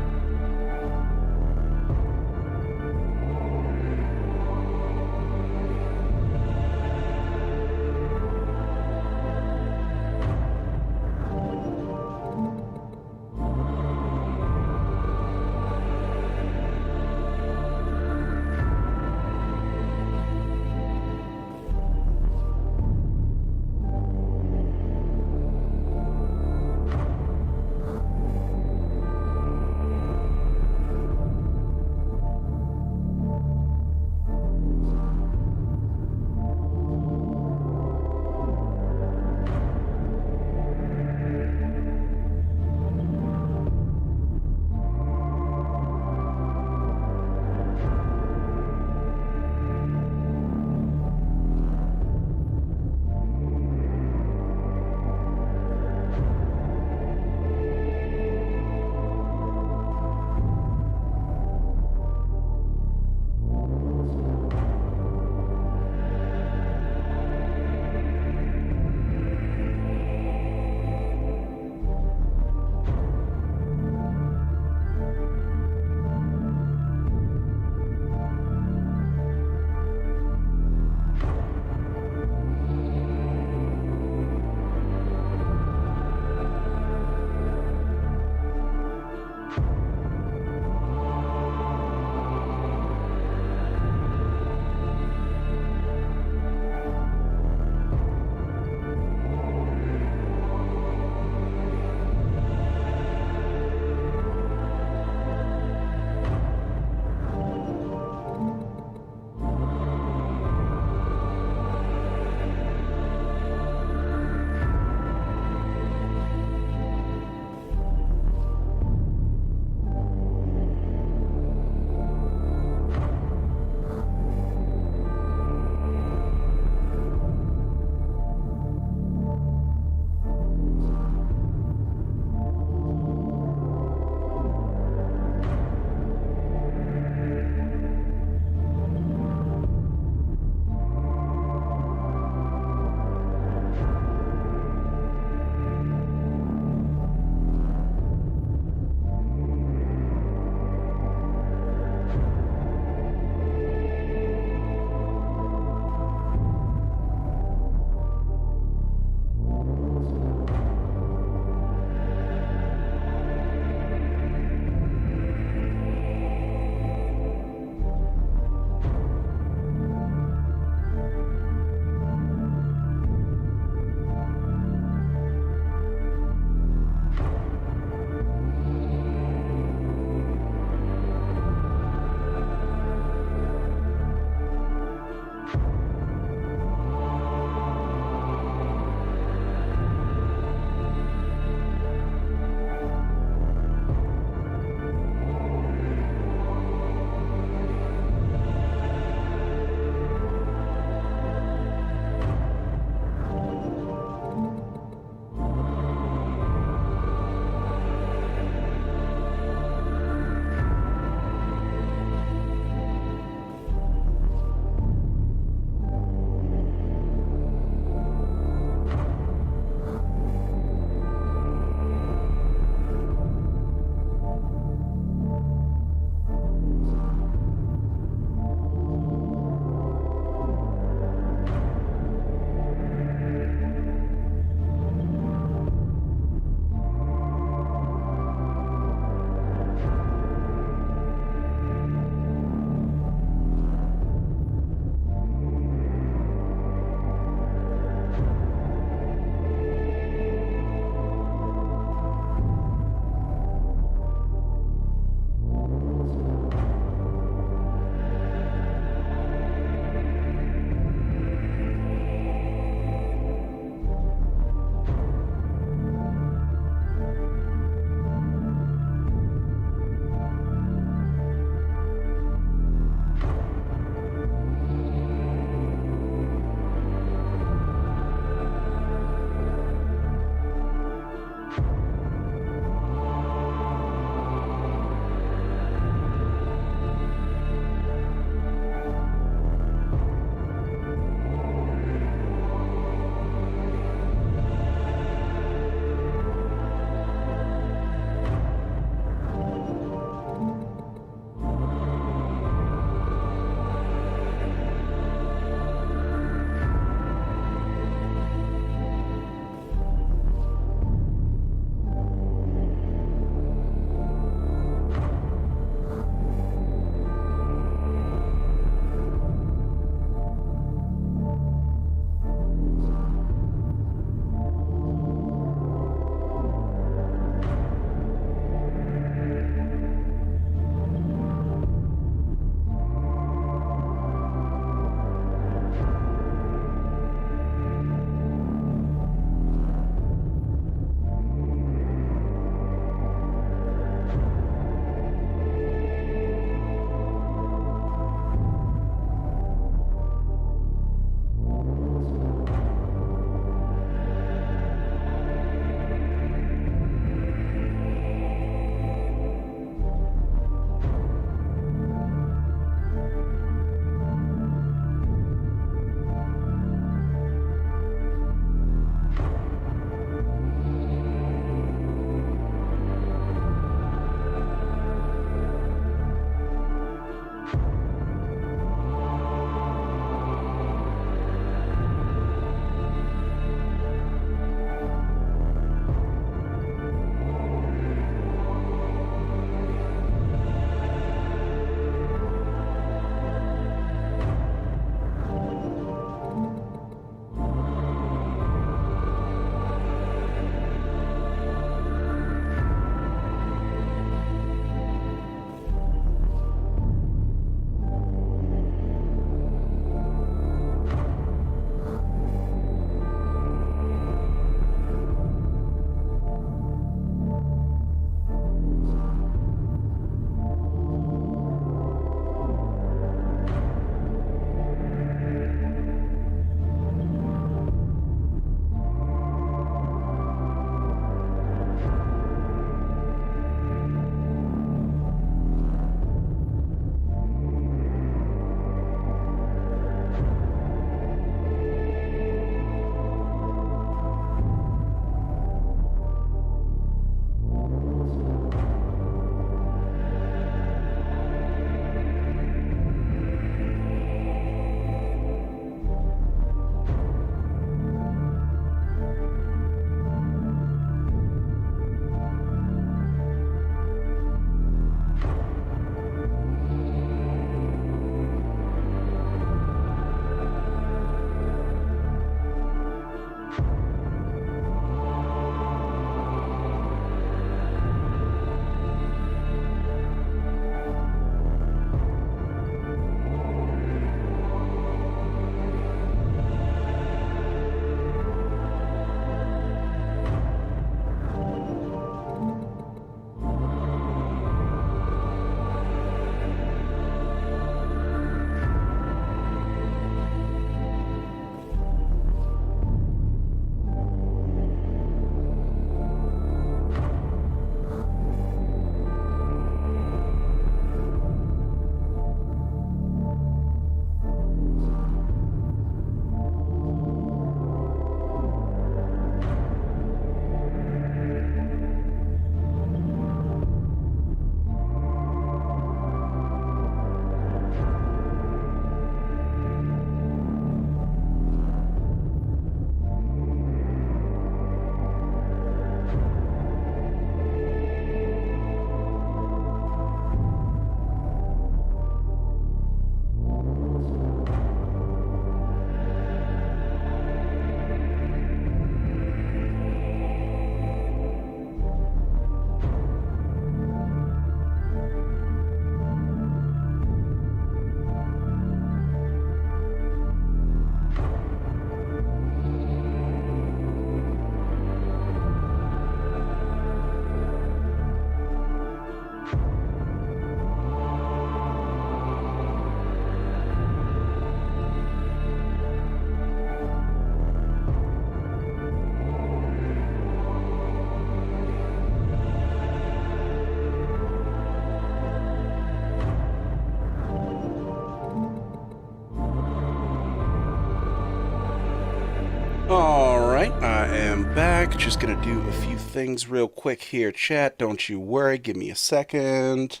Alright, I am back. Just gonna do a few things real quick here, chat. Don't you worry, give me a second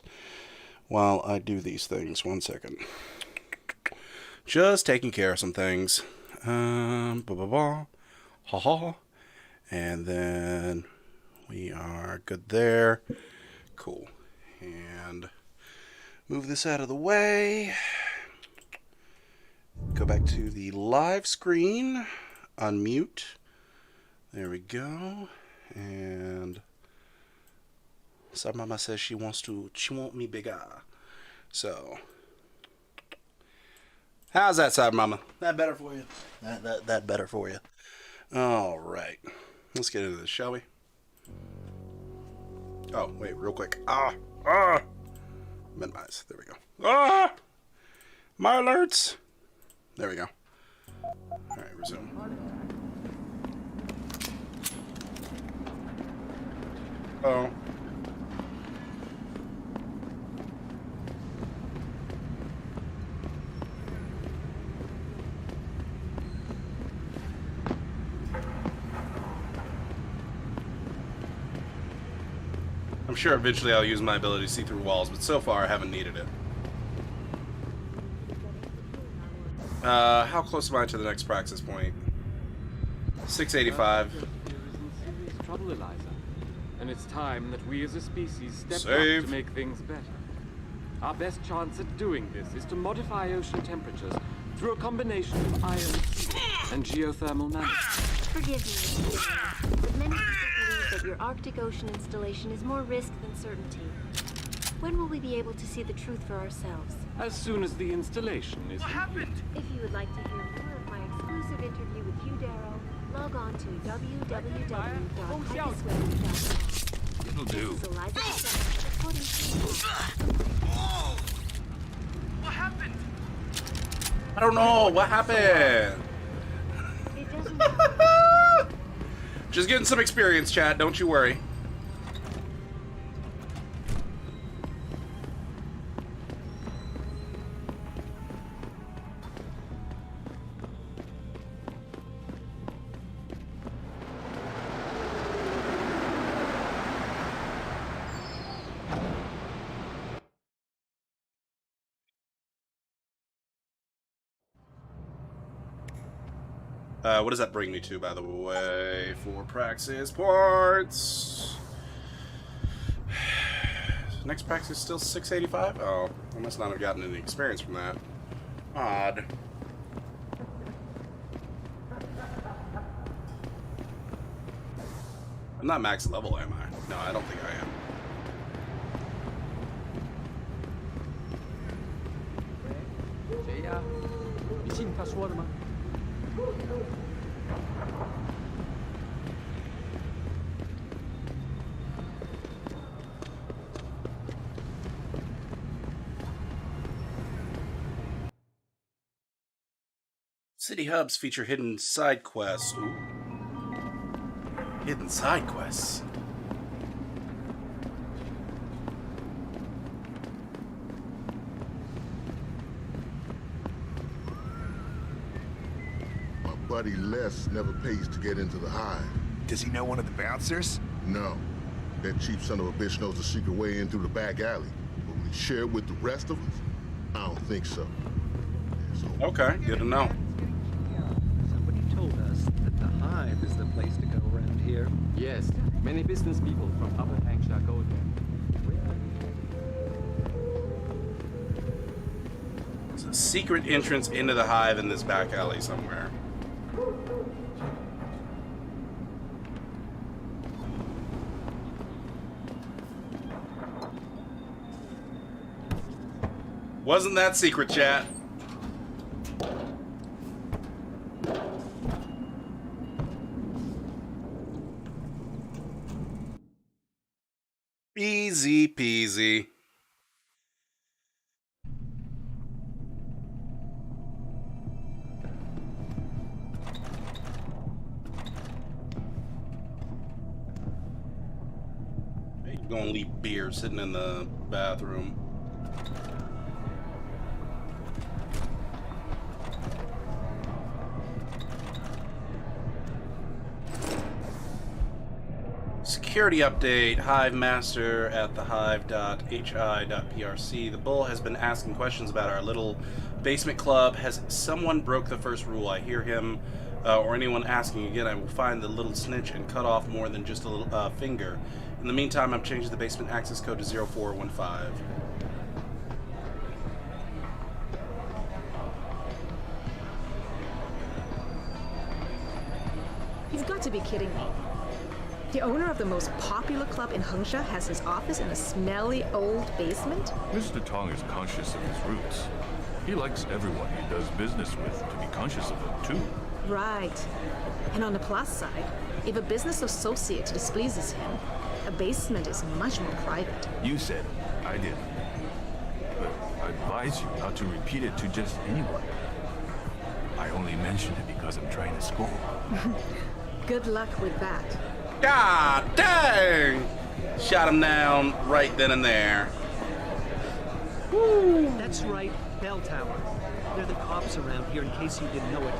while I do these things. 1 second. Just taking care of some things. Ha ha. And then we are good there. Cool. And move this out of the way. Go back to the live screen. Unmute. There we go. And Side Mama says she want me bigger. So how's that, Side Mama? That better for you? That better for you. All right. Let's get into this, shall we? Oh, wait, real quick. Minimize. There we go. My alerts. There we go. All right, resume. Oh. I'm sure eventually I'll use my ability to see through walls, but so far I haven't needed it. How close am I to the next praxis point? 685. There is in serious trouble, Eliza. And it's time that we as a species step Save. up to make things better. Our best chance at doing this is to modify ocean temperatures through a combination of iron sea and geothermal management. Forgive me, Mr. Daniels, but many people believe that your Arctic Ocean installation is more risk than certainty. When will we be able to see the truth for ourselves? As soon as the installation is complete. If you would like to hear more of my exclusive interview with you, Darrow, log on to www.highsway.com. It'll do. This is Eliza Cassandra, reporting to you. What happened? I don't know. What happened? It doesn't Just getting some experience, chat. Don't you worry. What does that bring me to, by the way, for praxis ports? Next praxis is still 685? Oh, I must not have gotten any experience from that. Odd. I'm not max level, am I? No, I don't think I am. City hubs feature hidden side quests. Ooh. Hidden side quests. My buddy Les never pays to get into the hive. Does he know one of the bouncers? No. That cheap son of a bitch knows the secret way in through the back alley. But will he share it with the rest of us? I don't think so. Okay, good to know. Somebody told us that the hive is the place to go around here. Yes, many business people from Upper Hampshire go there. There's a secret entrance into the hive in this back alley somewhere. Wasn't that secret, chat? Easy peasy. Hey, you're gonna leave beer sitting in the bathroom. security update. Hive Master at the hive.hi.prc. The Bull has been asking questions about our little basement club. Has someone broke the first rule? I hear him or anyone asking again. I will find the little snitch and cut off more than just a little finger. In the meantime, I'm changing the basement access code to 0415. You've got to be kidding me. The owner of the most popular club in Hengsha has his office in a smelly old basement? Mr. Tong is conscious of his roots. He likes everyone he does business with to be conscious of them, too. Right. And on the plus side, if a business associate displeases him, a basement is much more private. You said it. I didn't. But I advise you not to repeat it to just anyone. I only mention it because I'm trying to score. Good luck with that. God dang! Shot him down right then and there. Woo! That's right, Bell Tower. They're the cops around here in case you didn't know it.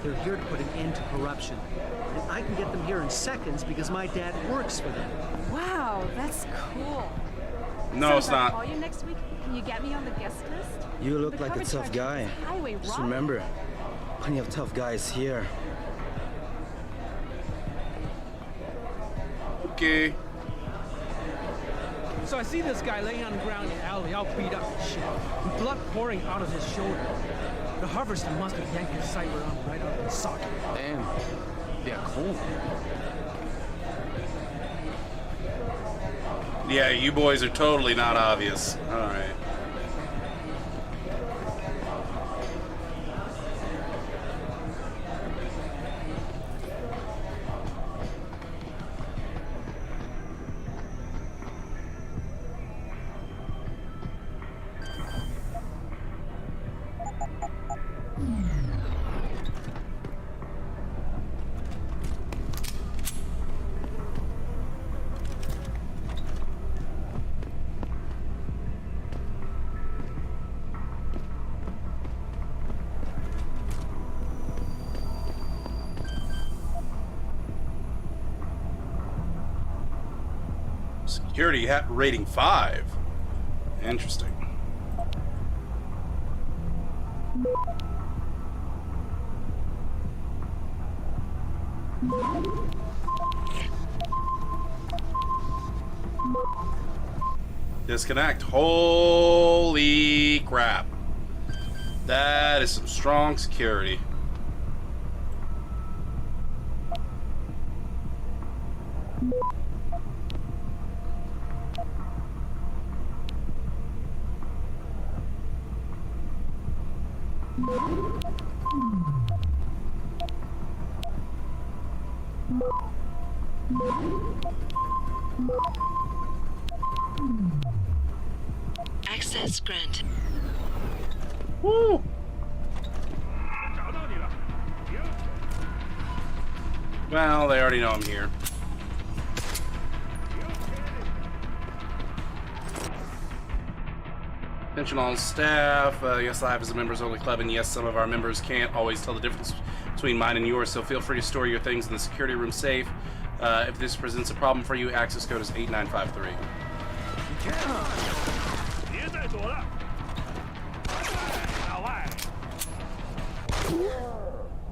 They're here to put an end to corruption. And I can get them here in seconds because my dad works for them. Wow, that's cool. No, so it's if I not. call you next week, can you get me on the guest list? You look The like a coverage tough charge guy. is highway Just robbery. remember, plenty of tough guys here. Okay. So I see this guy laying on the ground in the alley, all beat up and shit, with blood pouring out of his shoulder. The harvester must have yanked his cyber arm right out of the socket. Damn. They're cool. Yeah, you boys are totally not obvious. Alright. Security rating 5. Interesting. Disconnect. Holy crap. That is some strong security. Access granted. Woo! Well, they already know I'm here. Attention all staff. Yes, Live is a members-only club, and yes, some of our members can't always tell the difference between mine and yours, so feel free to store your things in the security room safe. If this presents a problem for you, access code is 8953.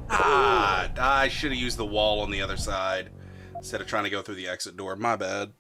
Ah, I should have used the wall on the other side instead of trying to go through the exit door. My bad.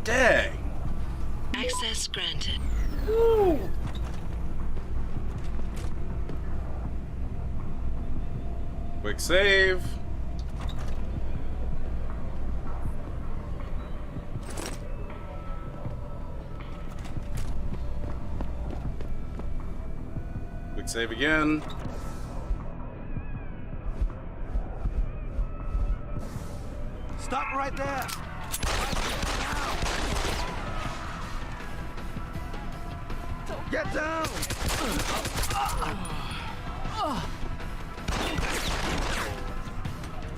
Dang. Access granted. Woo. Quick save. Quick save again. Stop right there! Get down!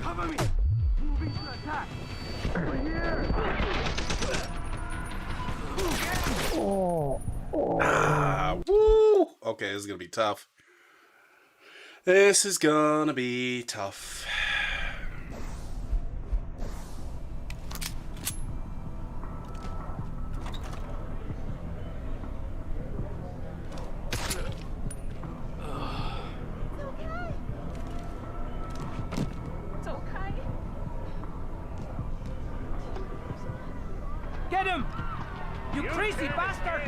Cover me! Moving to attack! Over here! Woo! Okay, this is gonna be tough. This is gonna be tough. Get him! You crazy bastard!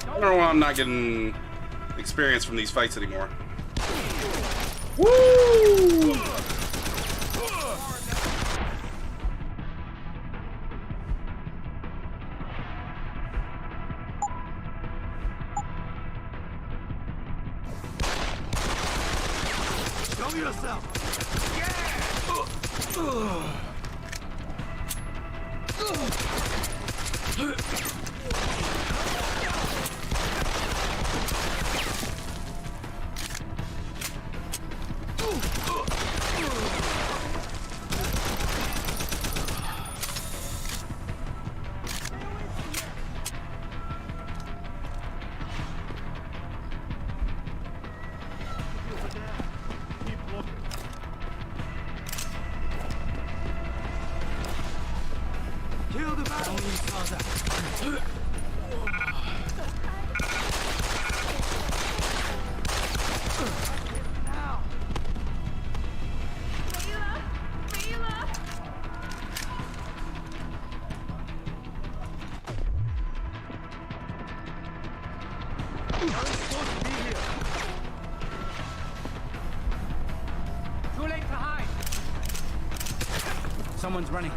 I don't know why I'm not getting experience from these fights anymore. Woo! Show yourself! Kill the battle! Now! Too late to hide! Someone's running.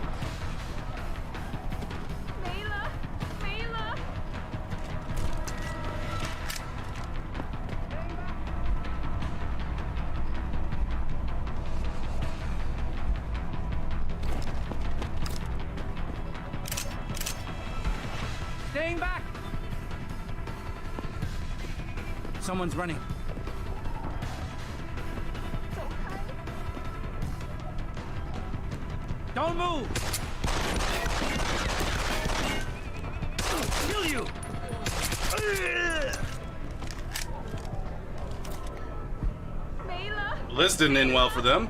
Staying back! Someone's running. Don't move! Kill you! This didn't end well for them.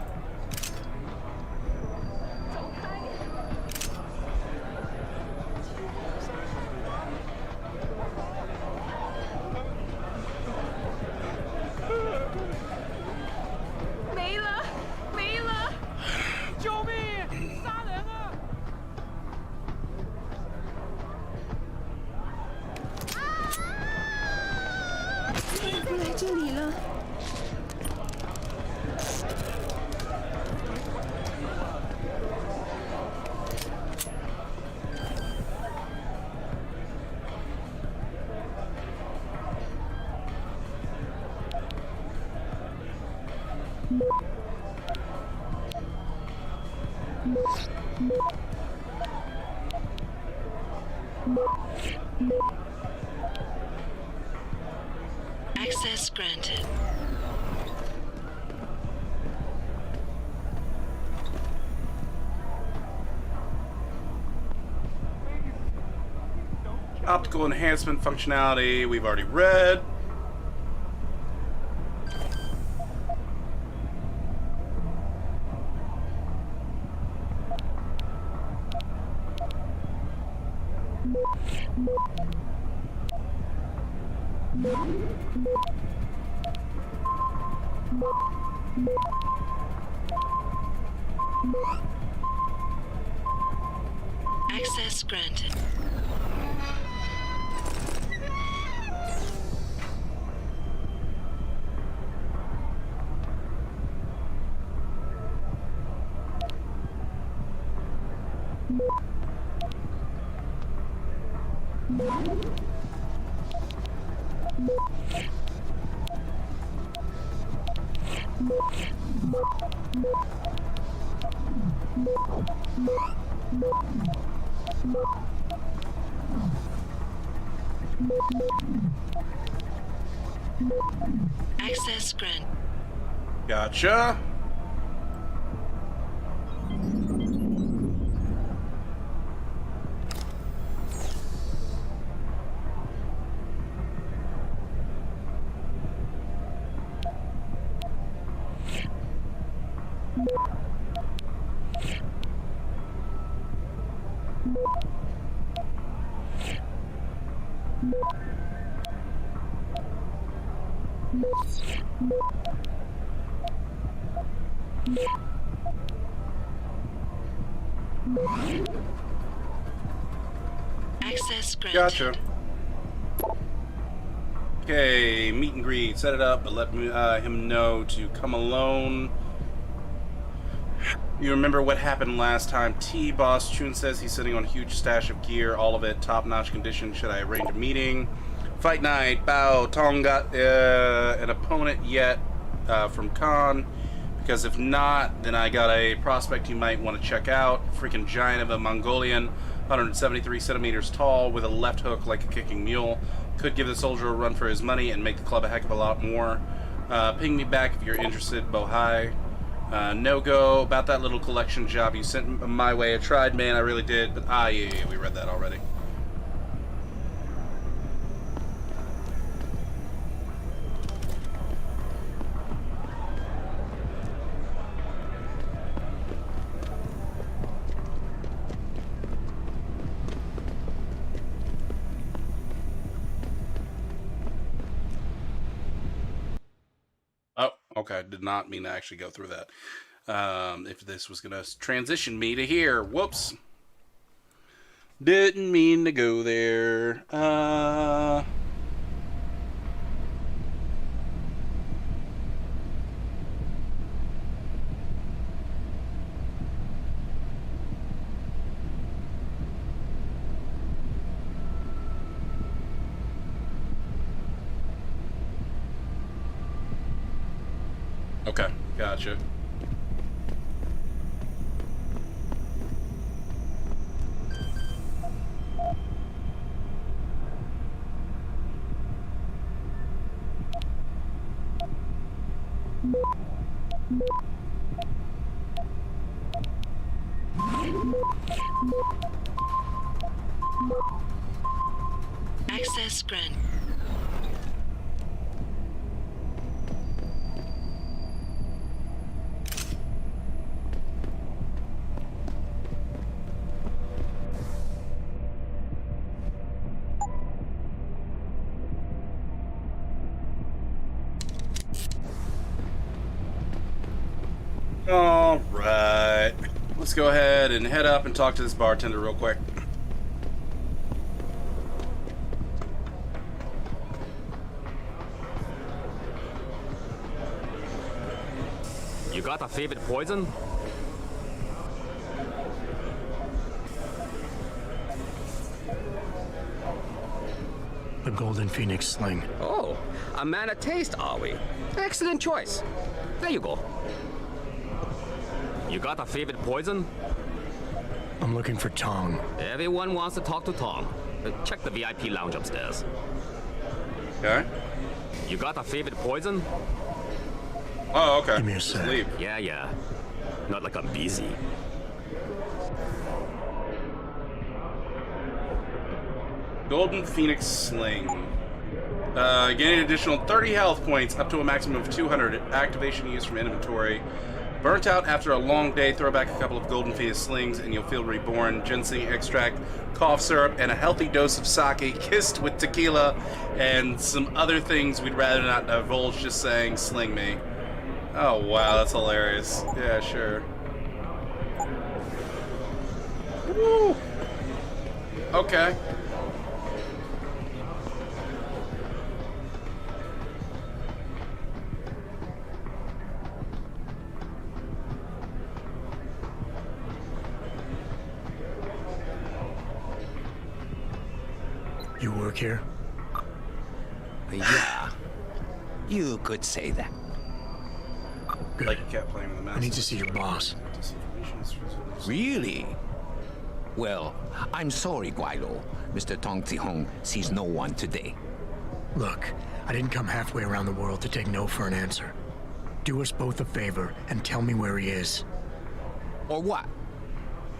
Access granted. Optical enhancement functionality we've already read. Access granted. Access granted. Gotcha. Access granted. Gotcha. Okay, meet and greet. Set it up, but let him know to come alone. You remember what happened last time? Boss Chun says he's sitting on a huge stash of gear, all of it top-notch condition. Should I arrange a meeting? Fight night. Bao Tong got an opponent yet from Khan? Because if not, then I got a prospect you might want to check out. Freaking giant of a Mongolian, 173 centimeters tall, with a left hook like a kicking mule. Could give the soldier a run for his money and make the club a heck of a lot more. Ping me back if you're interested, Bohai. No go about that little collection job you sent my way. I tried, man, I really did. But yeah, we read that already. Oh, okay. Did not mean to actually go through that. If this was going to transition me to here. Whoops. Didn't mean to go there. Okay, gotcha. Access granted. All right. Let's go ahead and head up and talk to this bartender real quick. You got a favorite poison? The Golden Phoenix sling. Oh, a man of taste, are we? Excellent choice. There you go. You got a favorite poison? I'm looking for Tong. Everyone wants to talk to Tong. Check the VIP lounge upstairs. Okay. You got a favorite poison? Oh, okay. Give me a sec. Leave. Yeah. Not like I'm busy. Golden Phoenix Sling. Gain an additional 30 health points up to a maximum of 200. Activation used from inventory. Burnt out after a long day, throw back a couple of Golden Phoenix slings and you'll feel reborn. Ginseng extract, cough syrup, and a healthy dose of sake, kissed with tequila, and some other things we'd rather not divulge, just saying, sling me. Oh wow, that's hilarious. Yeah, sure. Woo! Okay. You work here? Yeah. You could say that. Good. Like you kept playing with the mouse. I need to see your boss. Really? Well, I'm sorry, Guilo. Mr. Tong Zihong sees no one today. Look, I didn't come halfway around the world to take no for an answer. Do us both a favor and tell me where he is. Or what?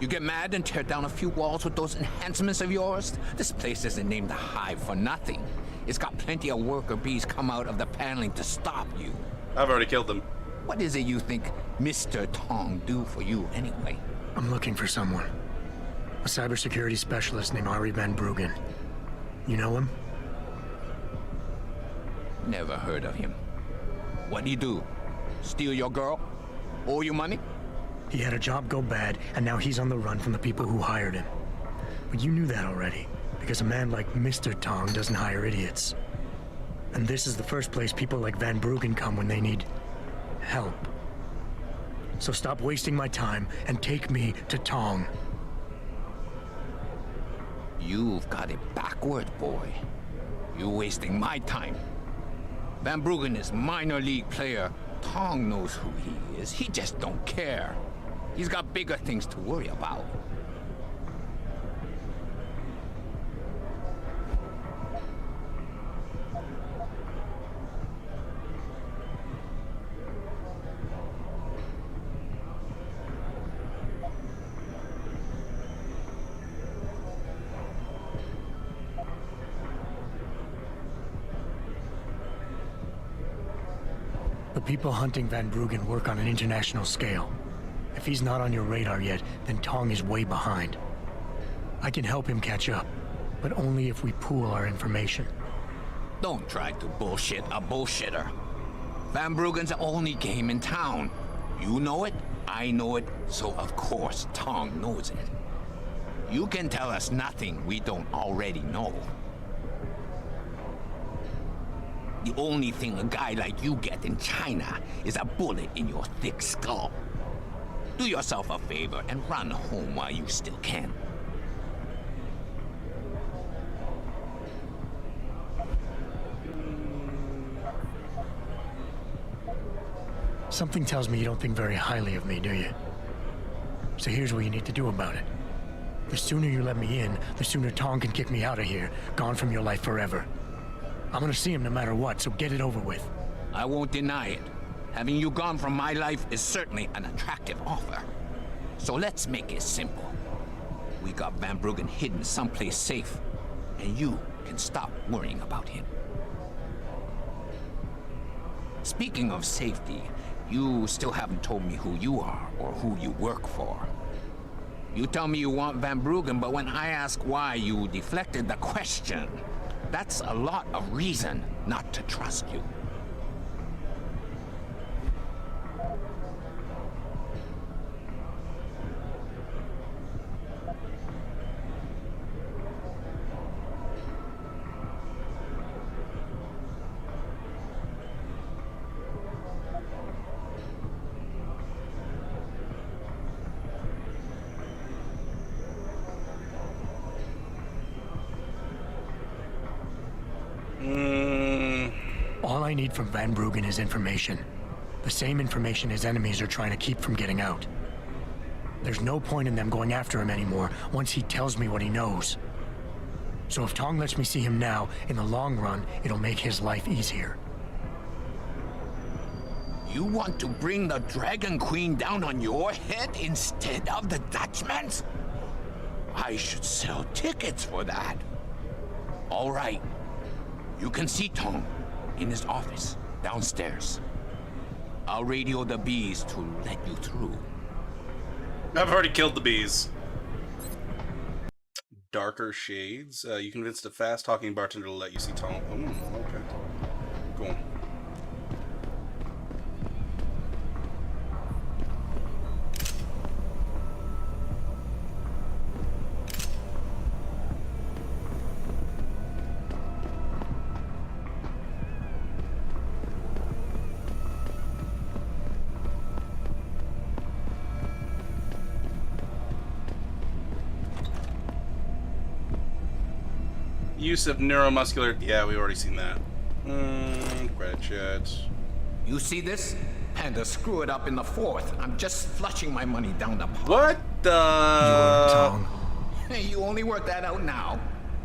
You get mad and tear down a few walls with those enhancements of yours? This place isn't named the Hive for nothing. It's got plenty of worker bees come out of the paneling to stop you. I've already killed them. What is it you think Mr. Tong do for you anyway? I'm looking for someone. A cybersecurity specialist named Ari Van Bruggen. You know him? Never heard of him. What'd he do? Steal your girl? Owe you money? He had a job go bad, and now he's on the run from the people who hired him. But you knew that already, because a man like Mr. Tong doesn't hire idiots. And this is the first place people like Van Bruggen come when they need help. So stop wasting my time and take me to Tong. You've got it backward, boy. You're wasting my time. Van Bruggen is minor league player. Tong knows who he is. He just don't care. He's got bigger things to worry about. The people hunting Van Bruggen work on an international scale. If he's not on your radar yet, then Tong is way behind. I can help him catch up, but only if we pool our information. Don't try to bullshit a bullshitter. Van Bruggen's the only game in town. You know it, I know it, so of course Tong knows it. You can tell us nothing we don't already know. The only thing a guy like you get in China is a bullet in your thick skull. Do yourself a favor and run home while you still can. Something tells me you don't think very highly of me, do you? So here's what you need to do about it. The sooner you let me in, the sooner Tong can kick me out of here, gone from your life forever. I'm gonna see him no matter what, so get it over with. I won't deny it. Having you gone from my life is certainly an attractive offer. So let's make it simple. We got Van Bruggen hidden someplace safe, and you can stop worrying about him. Speaking of safety, you still haven't told me who you are or who you work for. You tell me you want Van Bruggen, but when I ask why, you deflected the question. That's a lot of reason not to trust you. All I need from Van Bruggen is information. The same information his enemies are trying to keep from getting out. There's no point in them going after him anymore once he tells me what he knows. So if Tong lets me see him now, in the long run, it'll make his life easier. You want to bring the Dragon Queen down on your head instead of the Dutchman's? I should sell tickets for that. All right. You can see Tong in his office downstairs. I'll radio the bees to let you through. I've already killed the bees. Darker shades. You convinced a fast-talking bartender to let you see Tom. Oh, okay. Cool. Use of neuromuscular. Yeah, we already seen that. Credit checks. You see this? And to screw it up in the 4th, I'm just flushing my money down the pot. What the? You only work that out now.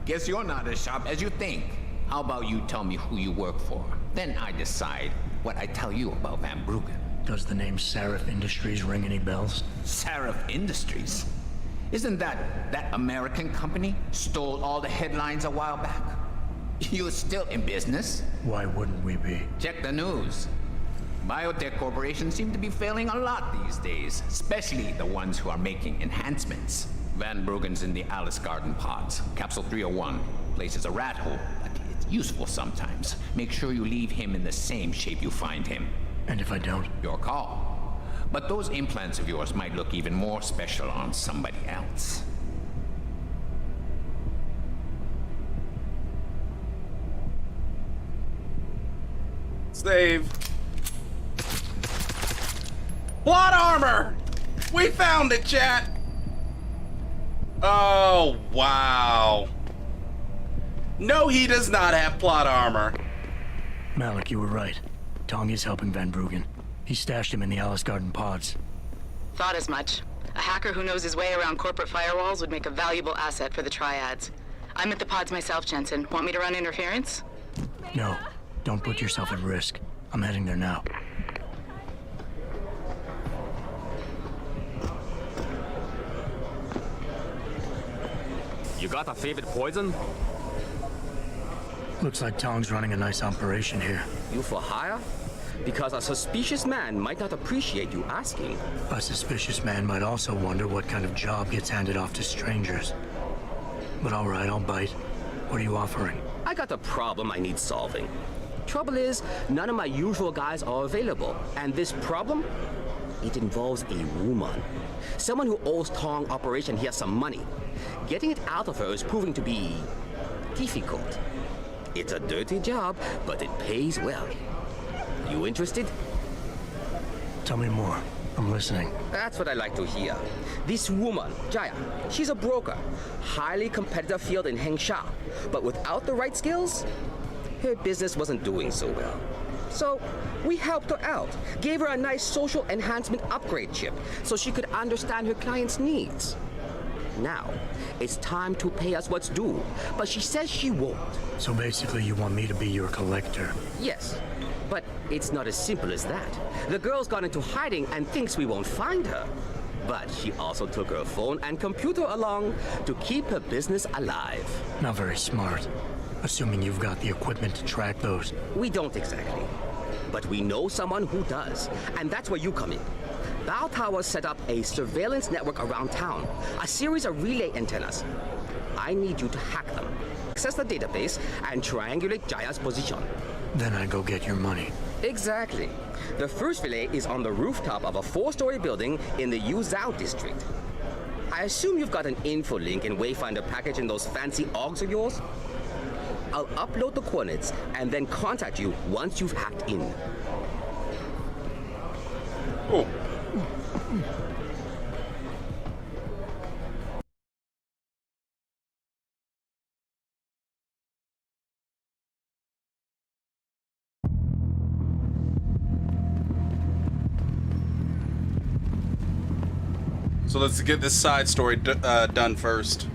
Guess you're not as sharp as you think. How about you tell me who you work for? Then I decide what I tell you about Van Bruggen. Does the name Seraph Industries ring any bells? Seraph Industries? Isn't that American company stole all the headlines a while back? You're still in business? Why wouldn't we be? Check the news. Biotech corporations seem to be failing a lot these days, especially the ones who are making enhancements. Van Bruggen's in the Alice Garden pods. Capsule 301. Place is a rat hole, but it's useful sometimes. Make sure you leave him in the same shape you find him. And if I don't? Your call. But those implants of yours might look even more special on somebody else. Save. Plot armor! We found it, chat! Oh, wow. No, he does not have plot armor. Malik, you were right. Tong is helping Van Bruggen. He stashed him in the Alice Garden pods. Thought as much. A hacker who knows his way around corporate firewalls would make a valuable asset for the Triads. I'm at the pods myself, Jensen. Want me to run interference? No, don't put yourself at risk. I'm heading there now. You got a favorite poison? Looks like Tong's running a nice operation here. You for hire? Because a suspicious man might not appreciate you asking. A suspicious man might also wonder what kind of job gets handed off to strangers. But all right, I'll bite. What are you offering? I got a problem I need solving. Trouble is, none of my usual guys are available. And this problem? It involves a woman. Someone who owes Tong Operation here some money. Getting it out of her is proving to be difficult. It's a dirty job, but it pays well. You interested? Tell me more. I'm listening. That's what I like to hear. This woman, Jaya, she's a broker. Highly competitive field in Hengsha. But without the right skills, her business wasn't doing so well. So we helped her out. Gave her a nice social enhancement upgrade chip so she could understand her clients' needs. Now, it's time to pay us what's due, but she says she won't. So basically you want me to be your collector? Yes, but it's not as simple as that. The girl's gone into hiding and thinks we won't find her. But she also took her phone and computer along to keep her business alive. Not very smart. Assuming you've got the equipment to track those. We don't exactly. But we know someone who does, and that's where you come in. Bow Tower set up a surveillance network around town, a series of relay antennas. I need you to hack them, access the database, and triangulate Jaya's position. Then I go get your money. Exactly. The first relay is on the rooftop of a 4-story building in the Yuzhou district. I assume you've got an info link and Wayfinder package in those fancy OGs of yours? I'll upload the coordinates and then contact you once you've hacked in. Oh. So let's get this side story done first.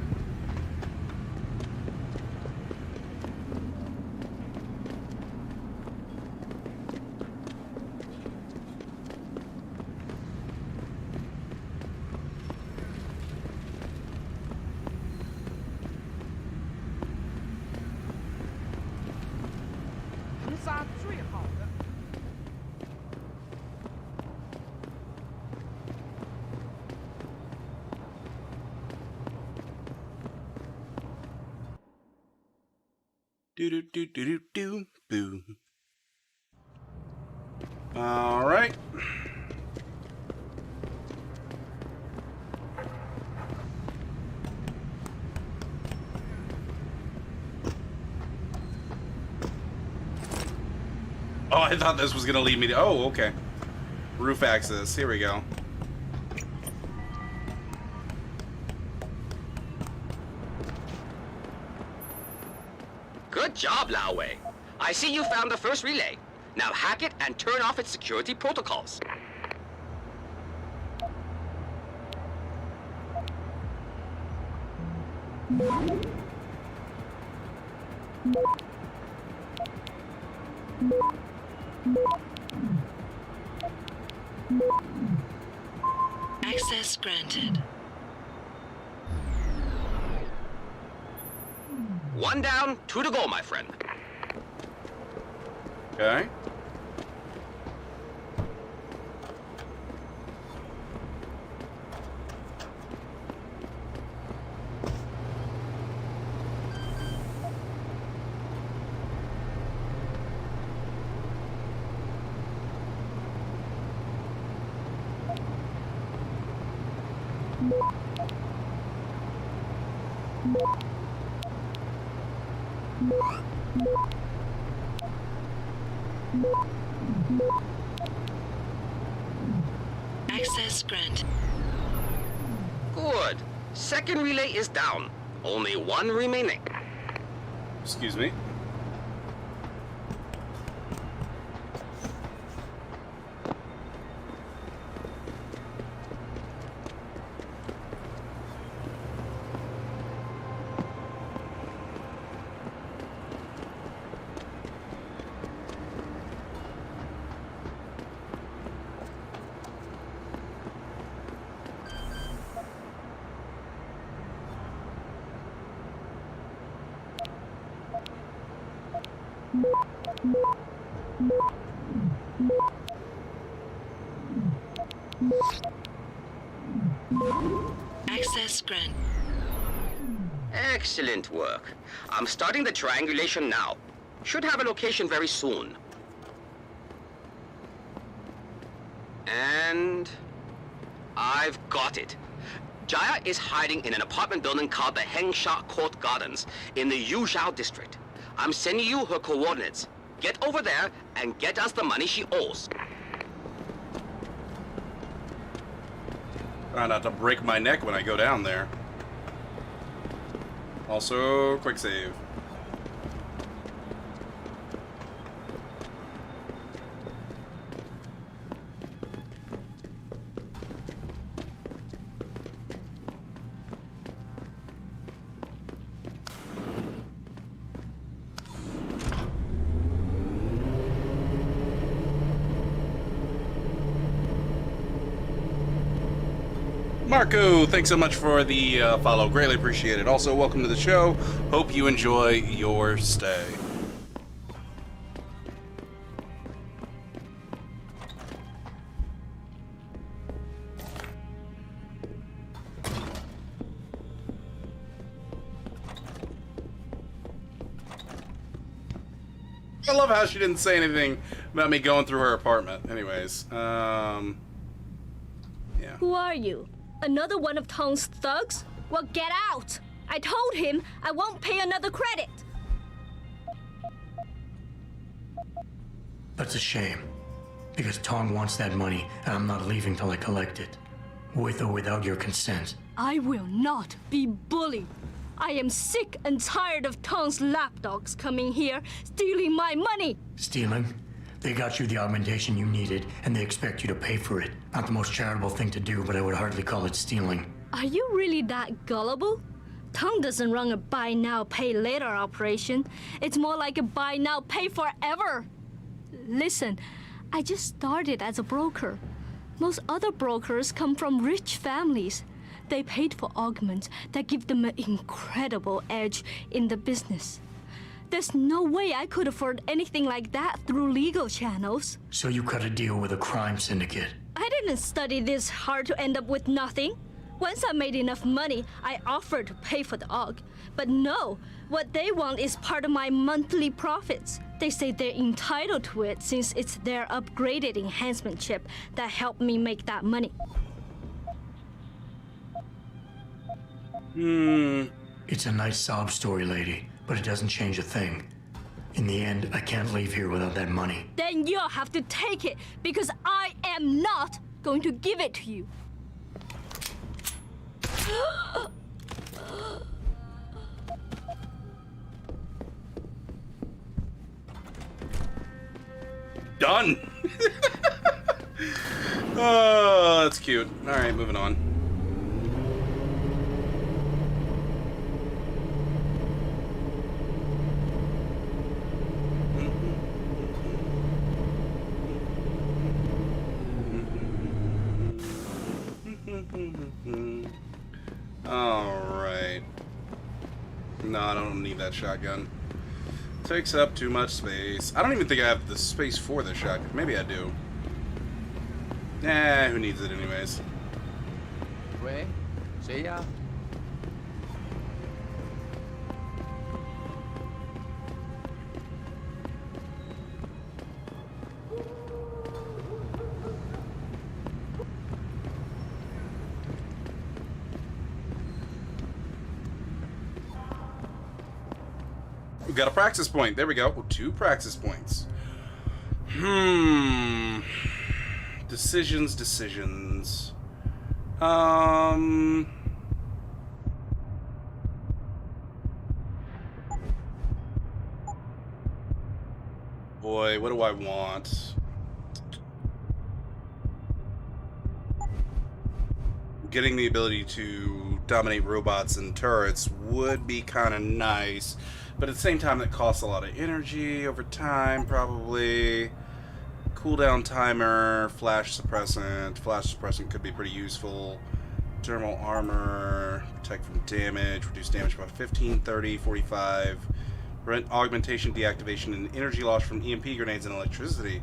Do do do do do do boo. All right. Oh, I thought this was gonna lead me to. Oh, okay. Roof access. Here we go. Good job, Lao Wei. I see you found the first relay. Now hack it and turn off its security protocols. Access granted. One down, two to go, my friend. Okay. Access granted. Good. Second relay is down. Only one remaining. Excuse me. Access granted. Excellent work. I'm starting the triangulation now. Should have a location very soon. And I've got it. Jaya is hiding in an apartment building called the Hengsha Court Gardens in the Yuzhou district. I'm sending you her coordinates. Get over there and get us the money she owes. Try not to break my neck when I go down there. Also, quick save. Marco, thanks so much for the follow. Greatly appreciated. Also, welcome to the show. Hope you enjoy your stay. I love how she didn't say anything about me going through her apartment. Anyways, yeah. Who are you? Another one of Tong's thugs? Well, get out! I told him I won't pay another credit. That's a shame. Because Tong wants that money, and I'm not leaving till I collect it. With or without your consent. I will not be bullied. I am sick and tired of Tong's lapdogs coming here, stealing my money. Stealing? They got you the augmentation you needed, and they expect you to pay for it. Not the most charitable thing to do, but I would hardly call it stealing. Are you really that gullible? Tong doesn't run a buy now, pay later operation. It's more like a buy now, pay forever. Listen, I just started as a broker. Most other brokers come from rich families. They paid for augments that give them an incredible edge in the business. There's no way I could afford anything like that through legal channels. So you cut a deal with a crime syndicate. I didn't study this hard to end up with nothing. Once I made enough money, I offered to pay for the AUG. But no, what they want is part of my monthly profits. They say they're entitled to it since it's their upgraded enhancement chip that helped me make that money. It's a nice sob story, lady, but it doesn't change a thing. In the end, I can't leave here without that money. Then you'll have to take it, because I am not going to give it to you. Done! Oh, that's cute. Alright, moving on. Alright. No, I don't need that shotgun. Takes up too much space. I don't even think I have the space for the shotgun. Maybe I do. Nah, who needs it anyways? Wait, see ya. We got a practice point. There we go. Oh, 2 practice points. Decisions. Boy, what do I want? Getting the ability to dominate robots and turrets would be kind of nice, but at the same time that costs a lot of energy over time, probably. Cooldown timer, flash suppressant. Flash suppressant could be pretty useful. Thermal armor, protect from damage, reduce damage by 15, 30, 45. Prevent augmentation, deactivation, and energy loss from EMP grenades and electricity.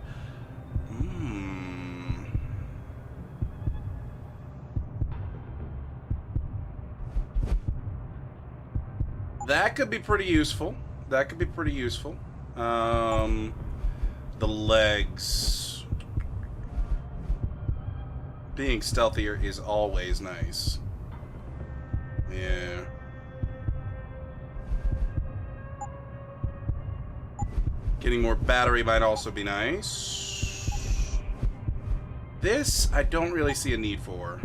That could be pretty useful. That could be pretty useful. The legs. Being stealthier is always nice. Yeah. Getting more battery might also be nice. This, I don't really see a need for.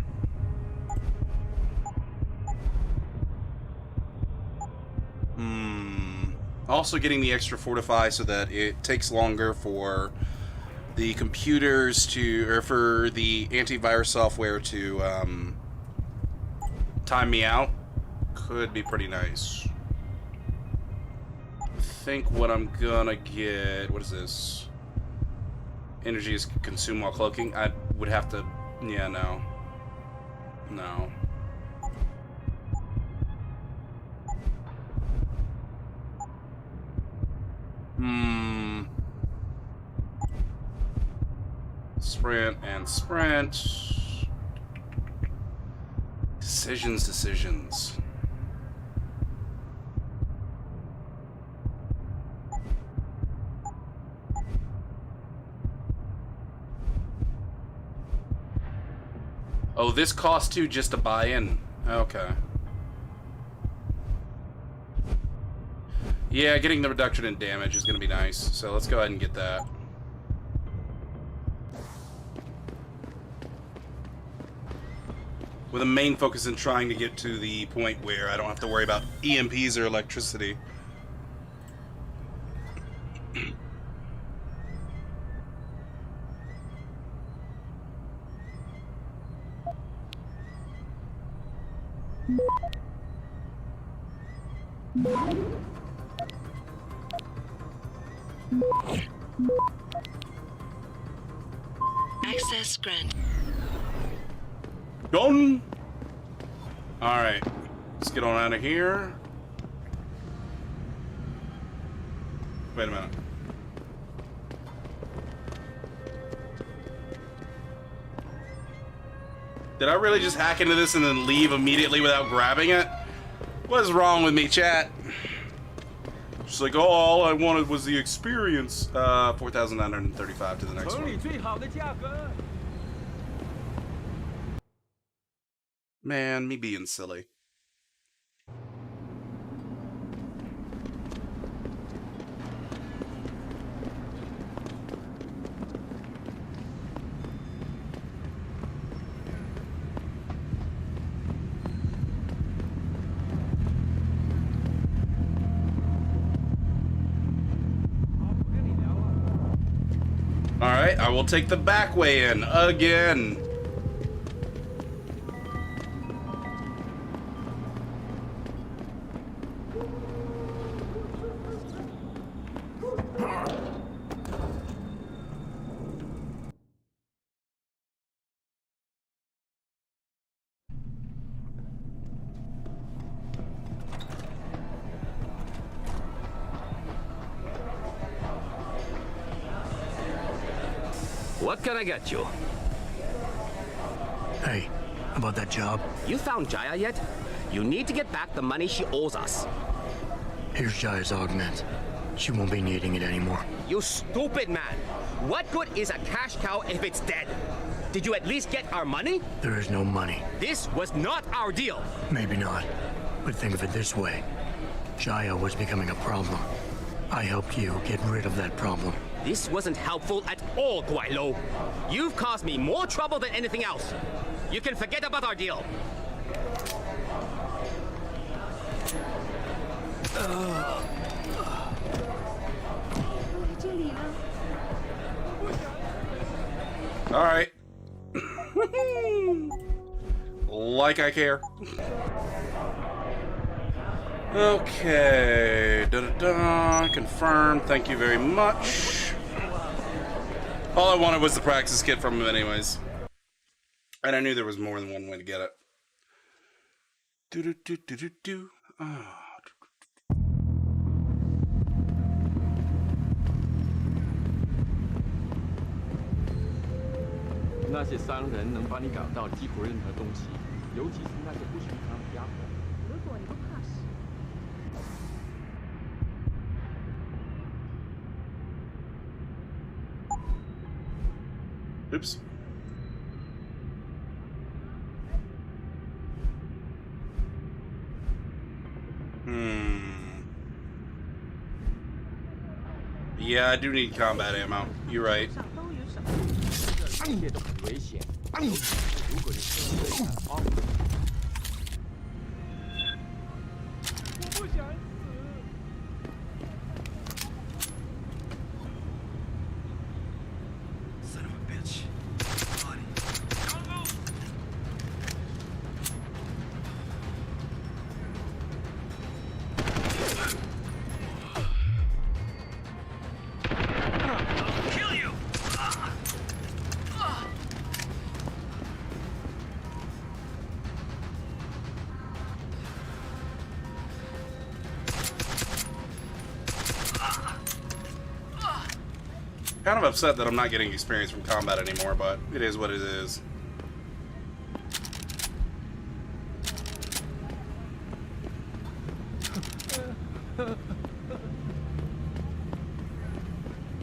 Also getting the extra fortify so that it takes longer for the computers to, or for the antivirus software to time me out could be pretty nice. I think what I'm gonna get, what is this? Energy is consumed while cloaking. I would have to, yeah, no. No. Sprint and sprint. Decisions. Oh, this costs 2 just to buy in. Okay. Yeah, getting the reduction in damage is going to be nice. So let's go ahead and get that. With a main focus in trying to get to the point where I don't have to worry about EMPs or electricity. Access granted. Done. All right, let's get on out of here. Wait a minute. Did I really just hack into this and then leave immediately without grabbing it? What is wrong with me, chat? Just like, oh, all I wanted was the experience. 4,935 to the next one. Man, me being silly. Alright, I will take the back way in again. What can I get you? Hey, about that job? You found Jaya yet? You need to get back the money she owes us. Here's Jaya's augment. She won't be needing it anymore. You stupid man! What good is a cash cow if it's dead? Did you at least get our money? There is no money. This was not our deal. Maybe not. But think of it this way. Jaya was becoming a problem. I helped you get rid of that problem. This wasn't helpful at all, Guaylo. You've caused me more trouble than anything else. You can forget about our deal. All right. Like I care. Okay. Da-da-da. Confirm. Thank you very much. All I wanted was the practice kit from him anyways. And I knew there was more than one way to get it. Do-do-do-do-do-do. Oh. 那些商人能帮你搞到几乎任何东西，尤其是那些不寻常的家伙。如果你不怕死。 Oops. Yeah, I do need combat ammo. You're right. Kind of upset that I'm not getting experience from combat anymore, but it is what it is.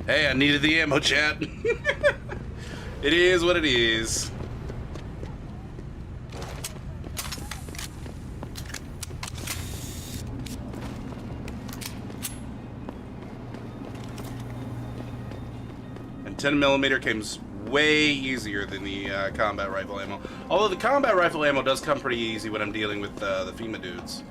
Hey, I needed the ammo, chat. It is what it is. And 10mm comes way easier than the combat rifle ammo. Although the combat rifle ammo does come pretty easy when I'm dealing with the FEMA dudes.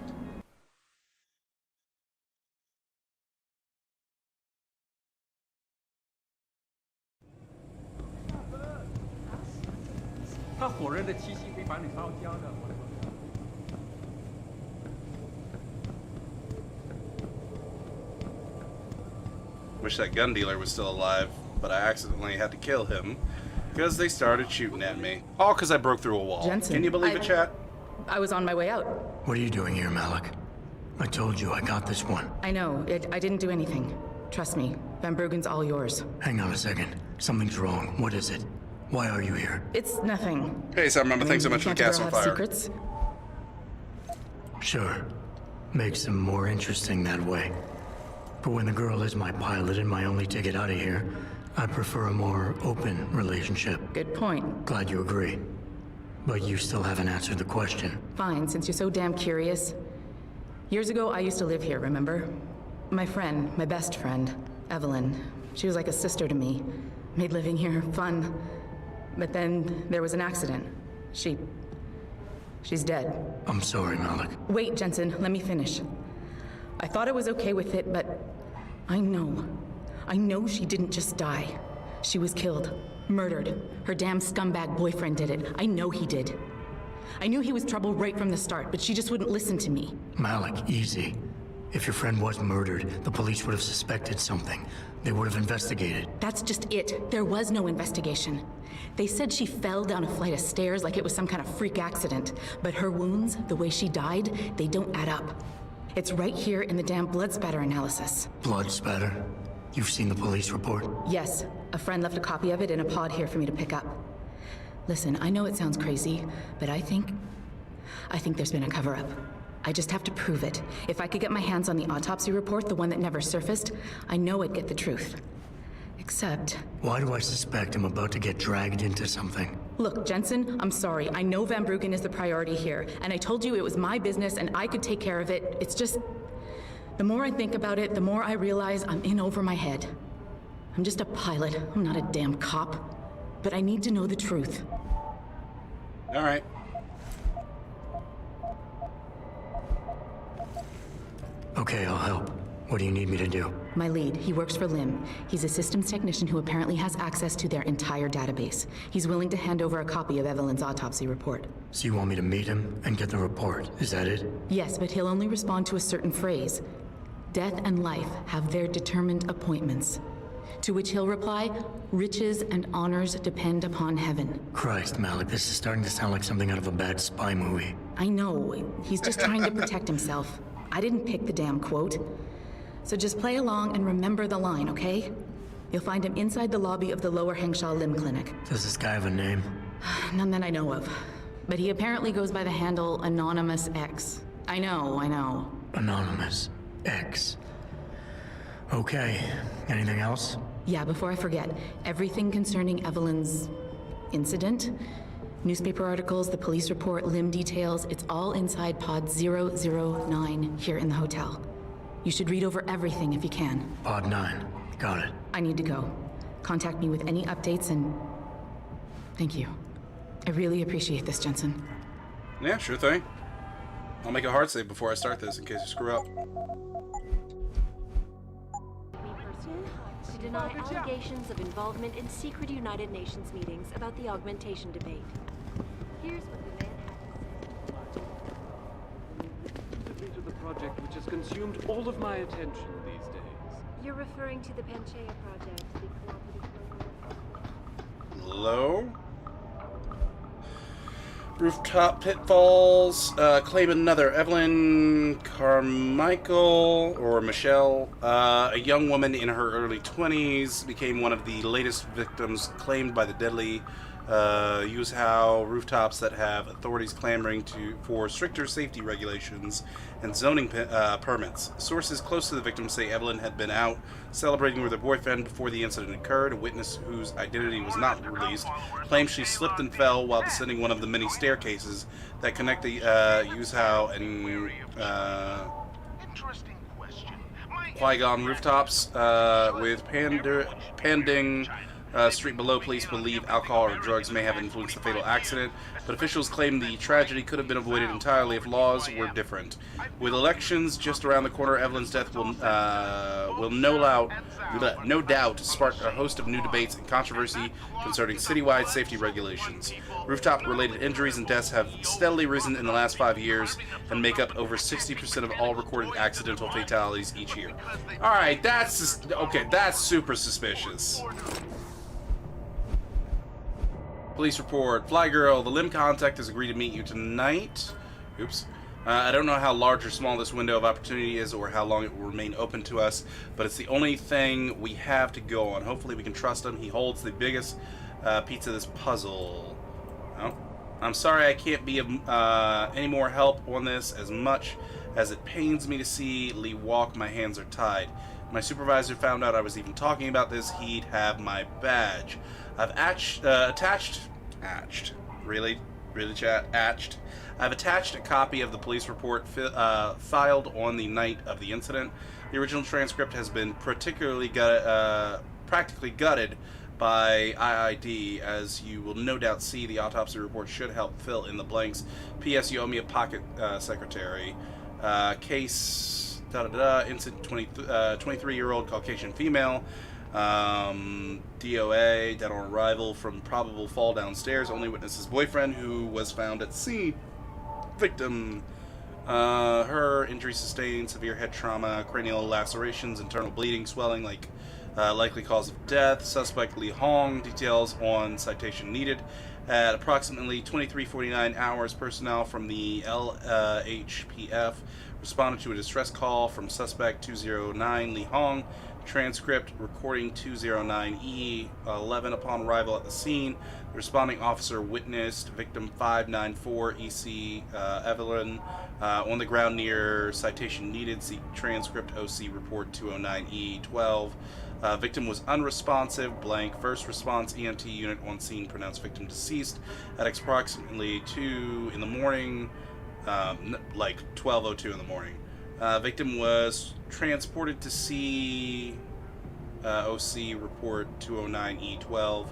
Wish that gun dealer was still alive, but I accidentally had to kill him because they started shooting at me. All because I broke through a wall. Jensen, Can you believe it, chat? I was on my way out. What are you doing here, Malik? I told you I got this one. I know. I didn't do anything. Trust me. Van Bruggen's all yours. Hang on a second. Something's wrong. What is it? Why are you here? It's nothing. Hey, Sam, remember, thanks so much for the Can't a cast girl on have fire. secrets? Sure. Makes them more interesting that way. But when the girl is my pilot and my only ticket out of here, I prefer a more open relationship. Good point. Glad you agree. But you still haven't answered the question. Fine, since you're so damn curious. Years ago, I used to live here, remember? My friend, my best friend, Evelyn. She was like a sister to me. Made living here fun. But then there was an accident. She's dead. I'm sorry, Malik. Wait, Jensen, let me finish. I thought I was okay with it, but I know she didn't just die. She was killed. Murdered. Her damn scumbag boyfriend did it. I know he did. I knew he was trouble right from the start, but she just wouldn't listen to me. Malik, easy. If your friend was murdered, the police would have suspected something. They would have investigated. That's just it. There was no investigation. They said she fell down a flight of stairs like it was some kind of freak accident. But her wounds, the way she died, they don't add up. It's right here in the damn blood spatter analysis. Blood spatter? You've seen the police report? Yes. A friend left a copy of it in a pod here for me to pick up. Listen, I know it sounds crazy, but I think there's been a cover-up. I just have to prove it. If I could get my hands on the autopsy report, the one that never surfaced, I know I'd get the truth. Except... Why do I suspect I'm about to get dragged into something? Look, Jensen, I'm sorry. I know Van Bruggen is the priority here, and I told you it was my business and I could take care of it. It's just... The more I think about it, the more I realize I'm in over my head. I'm just a pilot. I'm not a damn cop. But I need to know the truth. All right. Okay, I'll help. What do you need me to do? My lead, he works for LIM. He's a systems technician who apparently has access to their entire database. He's willing to hand over a copy of Evelyn's autopsy report. So you want me to meet him and get the report, is that it? Yes, but he'll only respond to a certain phrase. Death and life have their determined appointments. To which he'll reply, riches and honors depend upon heaven. Christ, Malik, this is starting to sound like something out of a bad spy movie. I know. He's just trying to protect himself. I didn't pick the damn quote. So just play along and remember the line, okay? You'll find him inside the lobby of the Lower Hengsha Limb Clinic. Does this guy have a name? None that I know of. But he apparently goes by the handle Anonymous X. I know. Anonymous X. Okay. Anything else? Yeah, before I forget, everything concerning Evelyn's incident, newspaper articles, the police report, limb details, it's all inside pod 009 here in the hotel. You should read over everything if you can. Pod 9. Got it. I need to go. Contact me with any updates and... Thank you. I really appreciate this, Jensen. Yeah, sure thing. I'll make a hard save before I start this in case you screw up. To deny allegations of involvement in secret United Nations meetings about the augmentation debate. Here's what the man had to say. To the project which has consumed all of my attention these days. You're referring to the Panchaea project, the cooperative... Hello? Rooftop pitfalls. Claim another. Evelyn Carmichael, or Michelle, a young woman in her early 20s, became one of the latest victims claimed by the deadly Yuzhou rooftops that have authorities clamoring for stricter safety regulations and zoning permits. Sources close to the victim say Evelyn had been out celebrating with her boyfriend before the incident occurred. A witness whose identity was not released claims she slipped and fell while descending one of the many staircases that connect the Yuzhou and Qui-Gon rooftops with Panding street below. Police believe alcohol or drugs may have influenced the fatal accident, but officials claim the tragedy could have been avoided entirely if laws were different. With elections just around the corner, Evelyn's death will no doubt spark a host of new debates and controversy concerning citywide safety regulations. Rooftop-related injuries and deaths have steadily risen in the last 5 years and make up over 60% of all recorded accidental fatalities each year. All right, that's super suspicious. Police report. Fly Girl, the limb contact has agreed to meet you tonight. Oops. I don't know how large or small this window of opportunity is or how long it will remain open to us, but it's the only thing we have to go on. Hopefully we can trust him. He holds the biggest piece of this puzzle. Oh, I'm sorry I can't be of any more help on this. As much as it pains me to see Lee walk, my hands are tied. My supervisor found out I was even talking about this, he'd have my badge. I've attached, I've attached a copy of the police report filed on the night of the incident. The original transcript has been practically gutted by IID, as you will no doubt see. The autopsy report should help fill in the blanks. P.S. You owe me a pocket secretary. Case incident 23-year-old Caucasian female. DOA, dead on arrival from probable fall downstairs. Only witness's boyfriend, who was found at scene. Victim, her injury sustained, severe head trauma, cranial lacerations, internal bleeding, swelling, likely cause of death. Suspect Li Hong. Details on citation needed. At approximately 23:49 hours, personnel from the LHPF responded to a distress call from suspect 209 Li Hong. Transcript recording 209E11. Upon arrival at the scene, the responding officer witnessed victim 594 EC Evelyn on the ground near citation needed. See transcript OC report 209E12. Victim was unresponsive, blank. First response EMT unit on scene pronounced victim deceased at approximately 2 in the morning, like 12:02 in the morning. Victim was transported to see OC report 209E12,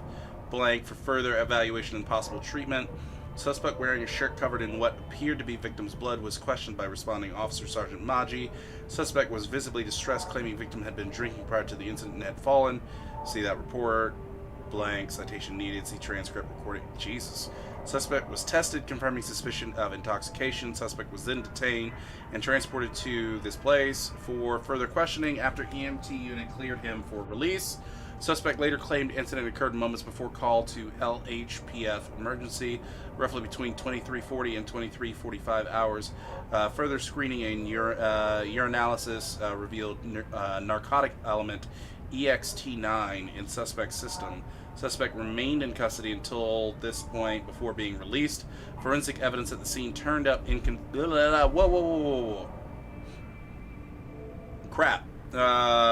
blank, for further evaluation and possible treatment. Suspect, wearing a shirt covered in what appeared to be victim's blood, was questioned by responding officer Sergeant Maji. Suspect was visibly distressed, claiming victim had been drinking prior to the incident and had fallen. See that report, blank, citation needed. See transcript recording. Jesus. Suspect was tested, confirming suspicion of intoxication. Suspect was then detained and transported to this place for further questioning after EMT unit cleared him for release. Suspect later claimed incident occurred moments before call to LHPF emergency, roughly between 23:40 and 23:45 hours. Further screening and urinalysis revealed narcotic element EXT9 in suspect's system. Suspect remained in custody until this point before being released. Forensic evidence at the scene turned up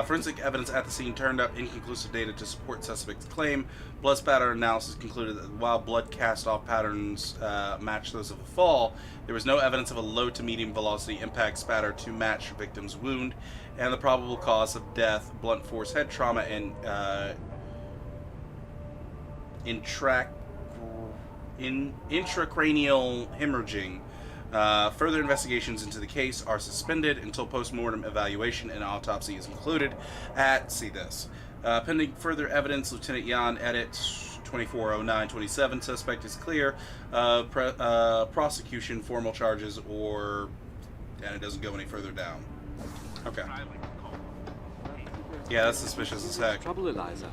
forensic evidence at the scene turned up inconclusive data to support suspect's claim. Blood spatter analysis concluded that while blood cast-off patterns matched those of a fall, there was no evidence of a low to medium velocity impact spatter to match victim's wound, and the probable cause of death, blunt force head trauma, and intracranial hemorrhaging. Further investigations into the case are suspended until post-mortem evaluation and autopsy is included at, see this, pending further evidence. Lieutenant Yan, edit 240927. Suspect is clear of prosecution, formal charges, and it doesn't go any further down. Okay. Yeah, that's suspicious as heck. Trouble, Eliza.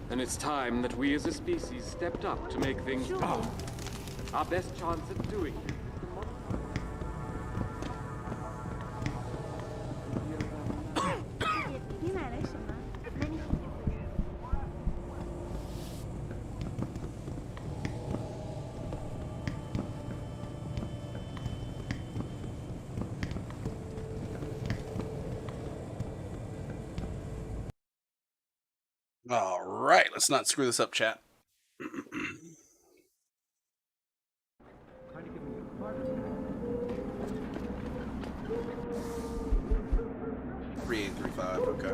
And it's time that we as a species stepped up to make things better. Our best chance at doing it. All right, let's not screw this up, chat. 3835, okay.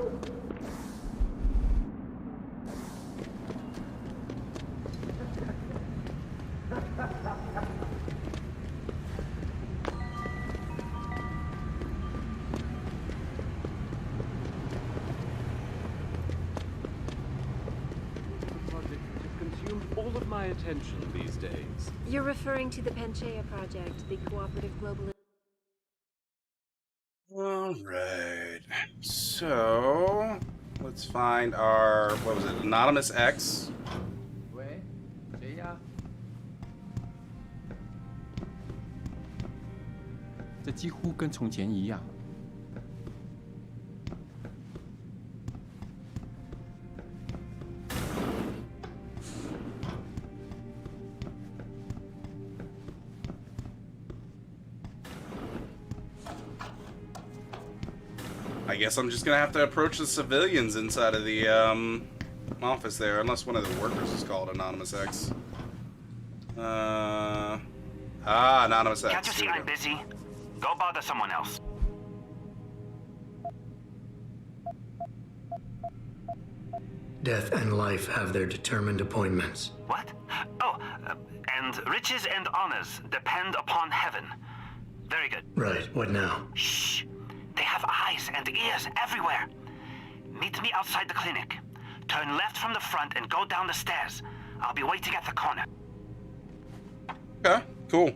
All of my attention these days. You're referring to the Panchaea Project, the cooperative global... Alright, so let's find our, what was it, Anonymous X. 这几乎跟从前一样。I guess I'm just gonna have to approach the civilians inside of the office there, unless one of the workers is called Anonymous X. Anonymous X. Can't you see I'm busy? Go bother someone else. Death and life have their determined appointments. What? Oh, and riches and honors depend upon heaven. Very good. Right, what now? Shh. They have eyes and ears everywhere. Meet me outside the clinic. Turn left from the front and go down the stairs. I'll be waiting at the corner. Okay, cool.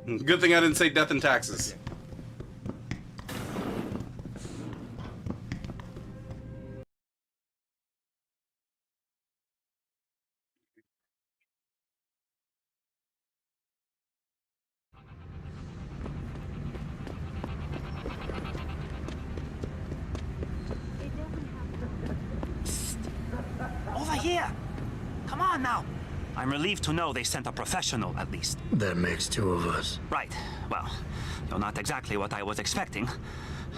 Good thing I didn't say death and taxes. Over here! Come on now! I'm relieved to know they sent a professional, at least. That makes two of us. Right. Well, you're not exactly what I was expecting.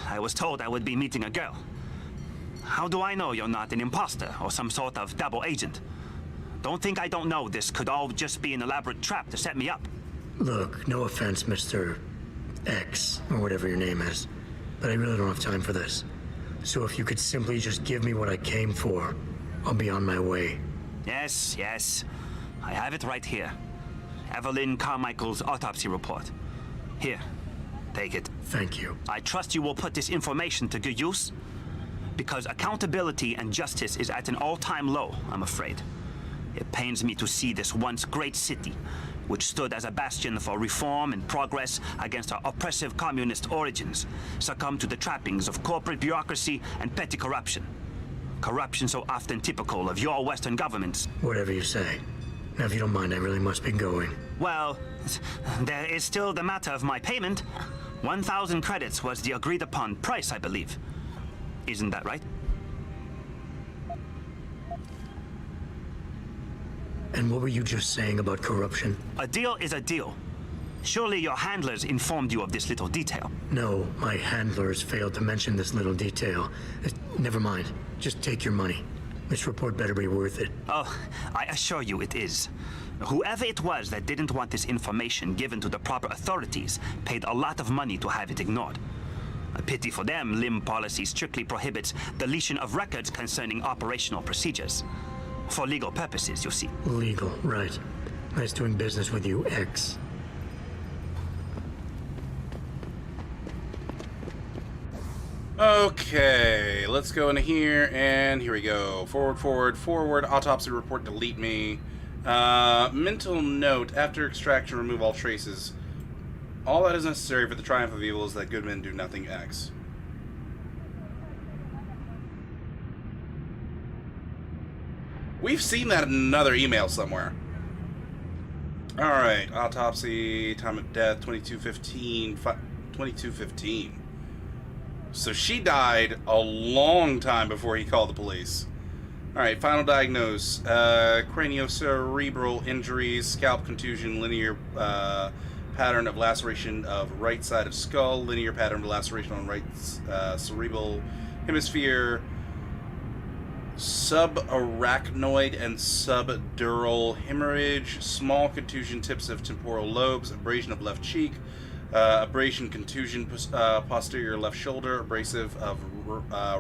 I was told I would be meeting a girl. How do I know you're not an imposter or some sort of double agent? Don't think I don't know this could all just be an elaborate trap to set me up. Look, no offense, Mr. X, or whatever your name is, but I really don't have time for this. So if you could simply just give me what I came for, I'll be on my way. Yes, yes. I have it right here. Evelyn Carmichael's autopsy report. Here, take it. Thank you. I trust you will put this information to good use, because accountability and justice is at an all-time low, I'm afraid. It pains me to see this once great city, which stood as a bastion for reform and progress against our oppressive communist origins, succumb to the trappings of corporate bureaucracy and petty corruption. Corruption so often typical of your Western governments. Whatever you say. Now, if you don't mind, I really must be going. Well, there is still the matter of my payment. 1,000 credits was the agreed-upon price, I believe. Isn't that right? And what were you just saying about corruption? A deal is a deal. Surely your handlers informed you of this little detail. No, my handlers failed to mention this little detail. Never mind. Just take your money. This report better be worth it. Oh, I assure you it is. Whoever it was that didn't want this information given to the proper authorities paid a lot of money to have it ignored. A pity for them, LIM policy strictly prohibits deletion of records concerning operational procedures. For legal purposes, you see. Legal, right. Nice doing business with you, X. Okay, let's go into here, and here we go. Forward, autopsy report, delete me. Mental note, after extraction, remove all traces. All that is necessary for the triumph of evil is that good men do nothing, X. We've seen that in another email somewhere. Alright, autopsy, time of death, 2215. So she died a long time before he called the police. Alright, final diagnose. Craniocerebral injuries, scalp contusion, linear pattern of laceration of right side of skull, linear pattern of laceration on right cerebral hemisphere, subarachnoid and subdural hemorrhage, small contusion tips of temporal lobes, abrasion of left cheek, abrasion contusion posterior left shoulder, abrasive of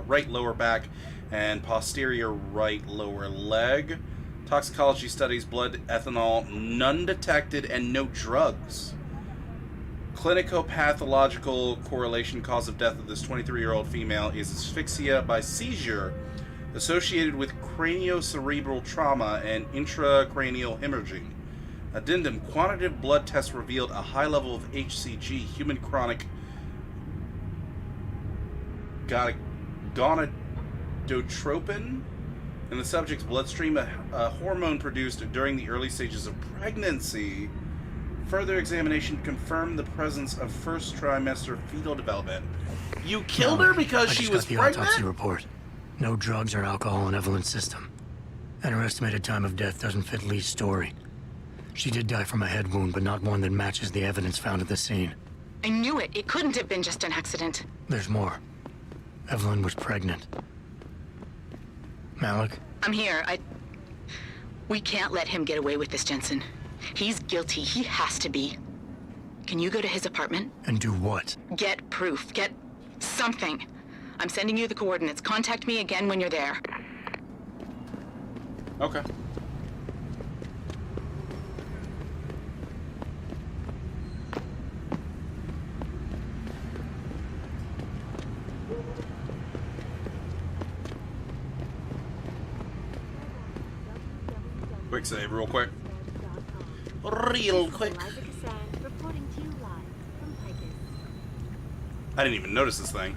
right lower back and posterior right lower leg. Toxicology studies, blood ethanol, none detected and no drugs. Clinico-pathological correlation, cause of death of this 23-year-old female is asphyxia by seizure associated with craniocerebral trauma and intracranial hemorrhaging. Addendum, quantitative blood tests revealed a high level of HCG, human chronic gonadotropin, in the subject's bloodstream, a hormone produced during the early stages of pregnancy. Further examination confirmed the presence of first trimester fetal development. You killed her because she was I just got the pregnant? autopsy report. No drugs or alcohol in Evelyn's system. And her estimated time of death doesn't fit Lee's story. She did die from a head wound, but not one that matches the evidence found at the scene. I knew it. It couldn't have been just an accident. There's more. Evelyn was pregnant. Malik? I'm here. We can't let him get away with this, Jensen. He's guilty. He has to be. Can you go to his apartment? And do what? Get proof. Get something. I'm sending you the coordinates. Contact me again when you're there. Okay. Quick save, real quick. Real quick. I didn't even notice this thing.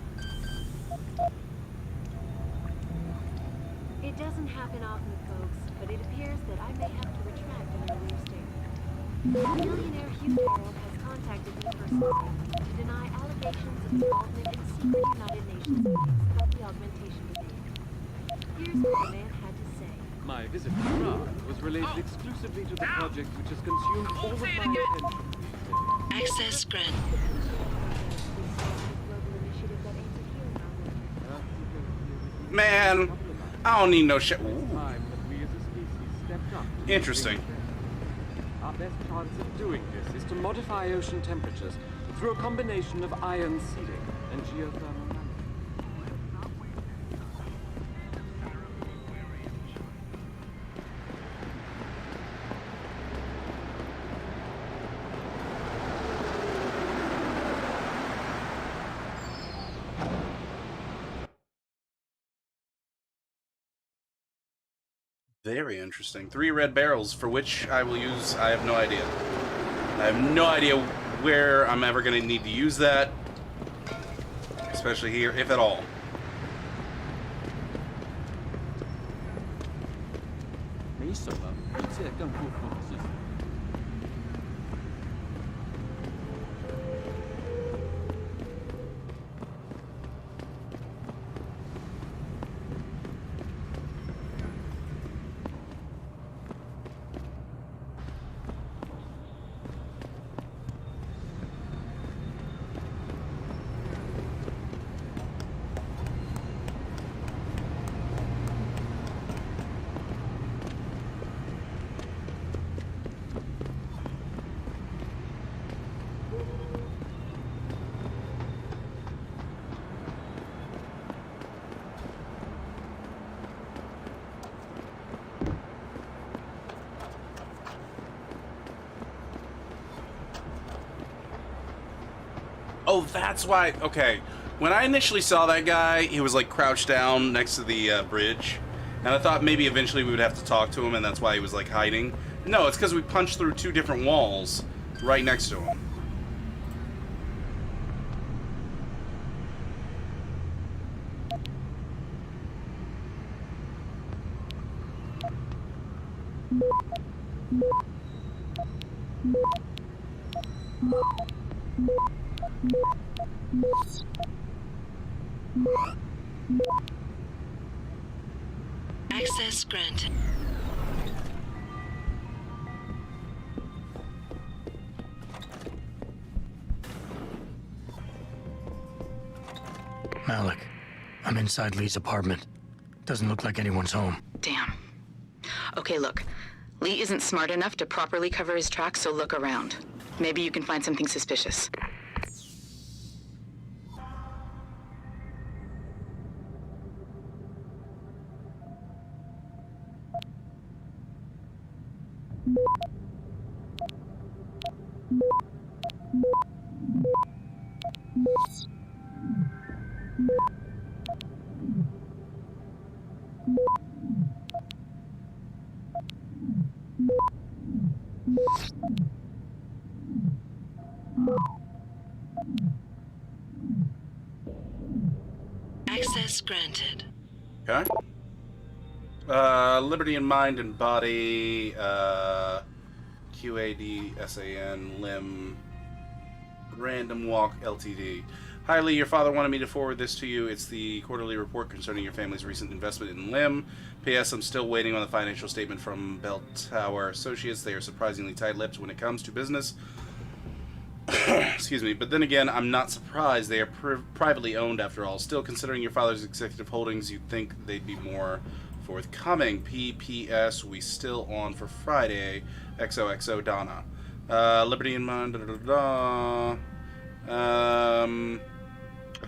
It doesn't happen often, folks, but it appears that I may have to retract an earlier statement. Millionaire Hugh Carroll has contacted me personally to deny allegations of involvement in secret United Nations meetings about the augmentation debate. Here's what the man had to say. My visit to Prague was related exclusively to the project which has consumed all of my attention. Access granted. Man, I don't need no shit. Time that we as a species stepped up to Interesting. Our best chance of doing this is to modify ocean temperatures through a combination of ion seeding and geothermal management. Very interesting. 3 red barrels, for which I will use, I have no idea. I have no idea where I'm ever going to need to use that. Especially here, if at all. Oh, that's why. Okay. When I initially saw that guy, he was like crouched down next to the bridge. And I thought maybe eventually we would have to talk to him, and that's why he was like hiding. No, it's because we punched through 2 different walls right next to him. Access granted. Malik, I'm inside Lee's apartment. Doesn't look like anyone's home. Damn. Okay, look. Lee isn't smart enough to properly cover his tracks, so look around. Maybe you can find something suspicious. Access granted. Okay. Liberty in mind and body. QADSAN Lim Random Walk Ltd. Hi Lee, your father wanted me to forward this to you. It's the quarterly report concerning your family's recent investment in Lim. P.S. I'm still waiting on the financial statement from Bell Tower Associates. They are surprisingly tight-lipped when it comes to business. Excuse me, but then again, I'm not surprised. They are privately owned after all. Still, considering your father's executive holdings, you'd think they'd be more forthcoming. PPS, we still on for Friday. XOXO Donna. Liberty in mind. The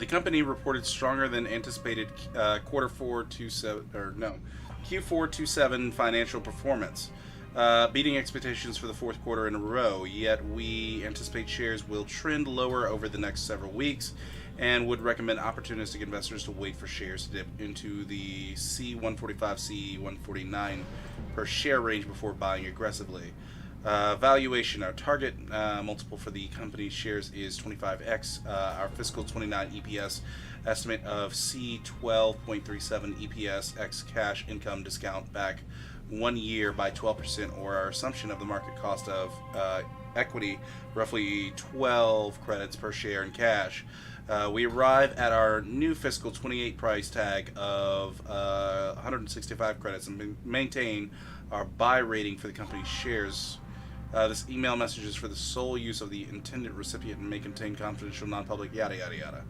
company reported stronger than anticipated Q4 27 financial performance. Beating expectations for the fourth quarter in a row, yet we anticipate shares will trend lower over the next several weeks and would recommend opportunistic investors to wait for shares to dip into the C145, C149 per share range before buying aggressively. Valuation, our target multiple for the company's shares is 25x. Our fiscal 29 EPS estimate of C12.37 EPS x cash income discount back 1 year by 12%, or our assumption of the market cost of equity, roughly 12 credits per share in cash. We arrive at our new fiscal 28 price tag of 165 credits and maintain our buy rating for the company's shares. This email message is for the sole use of the intended recipient and may contain confidential, non-public, yada yada yada.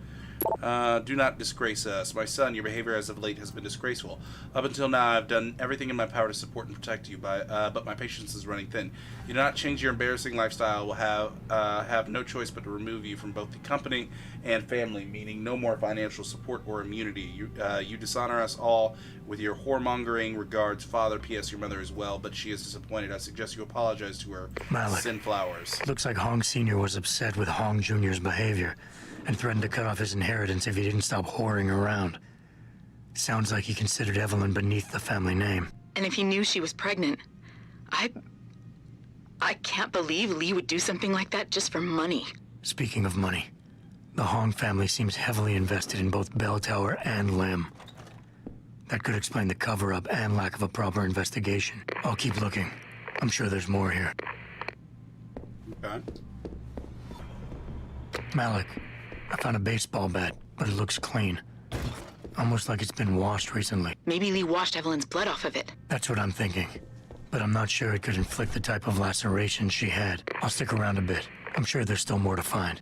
Do not disgrace us. My son, your behavior as of late has been disgraceful. Up until now, I've done everything in my power to support and protect you, but my patience is running thin. You do not change your embarrassing lifestyle. Will have no choice but to remove you from both the company and family, meaning no more financial support or immunity. You dishonor us all with your whoremongering. Regards, Father. P.S. Your mother as well, but she is disappointed. I suggest you apologize to her. Malik. Sinflowers. Looks like Hong Sr. was upset with Hong Jr.'s behavior and threatened to cut off his inheritance if he didn't stop whoring around. Sounds like he considered Evelyn beneath the family name. And if he knew she was pregnant, I can't believe Lee would do something like that just for money. Speaking of money, the Hong family seems heavily invested in both Bell Tower and Lim. That could explain the cover-up and lack of a proper investigation. I'll keep looking. I'm sure there's more here. Okay. Malik, I found a baseball bat, but it looks clean. Almost like it's been washed recently. Maybe Lee washed Evelyn's blood off of it. That's what I'm thinking. But I'm not sure it could inflict the type of lacerations she had. I'll stick around a bit. I'm sure there's still more to find.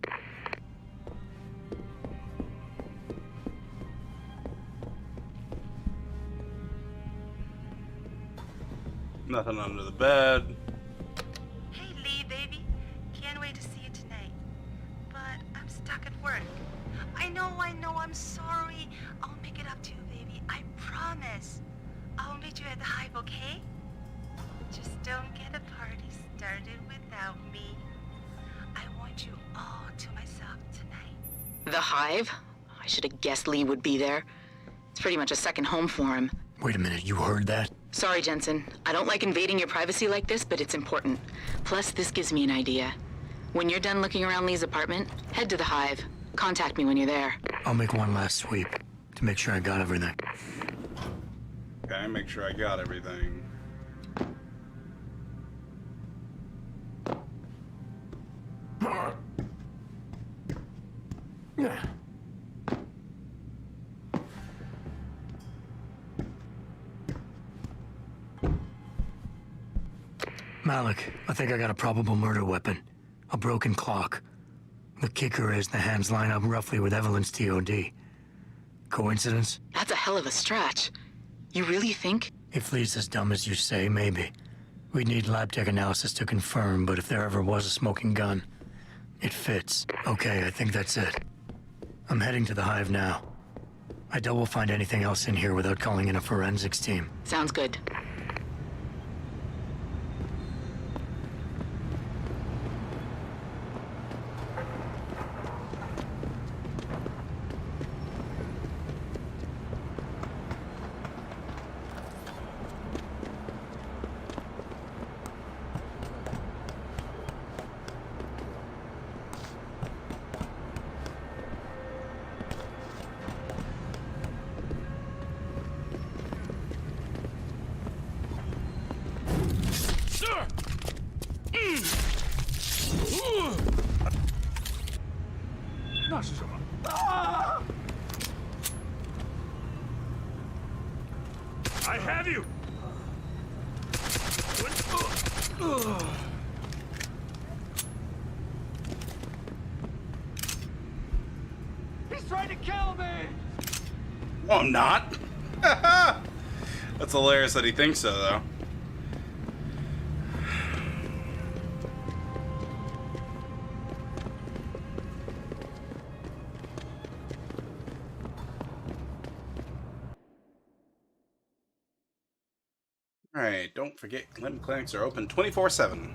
Nothing under the bed. Hey Lee, baby. Can't wait to see you tonight. But I'm stuck at work. I know, I'm sorry. I'll make it up to you, baby. I promise. I'll meet you at the Hive, okay? Just don't get a party started without me. I want you all to myself tonight. The Hive? I should have guessed Lee would be there. It's pretty much a second home for him. Wait a minute, you heard that? Sorry, Jensen. I don't like invading your privacy like this, but it's important. Plus, this gives me an idea. When you're done looking around Lee's apartment, head to the Hive. Contact me when you're there. I'll make one last sweep to make sure I got everything. Okay, make sure I got everything. Malik, I think I got a probable murder weapon. A broken clock. The kicker is the hands line up roughly with Evelyn's TOD. Coincidence? That's a hell of a stretch. You really think? If Lee's as dumb as you say, maybe. We'd need lab tech analysis to confirm, but if there ever was a smoking gun, it fits. Okay, I think that's it. I'm heading to the Hive now. I doubt we'll find anything else in here without calling in a forensics team. Sounds good. I have you! He's trying to kill me! No, I'm not. That's hilarious that he thinks so, though. Alright, don't forget limb clinics are open 24/7.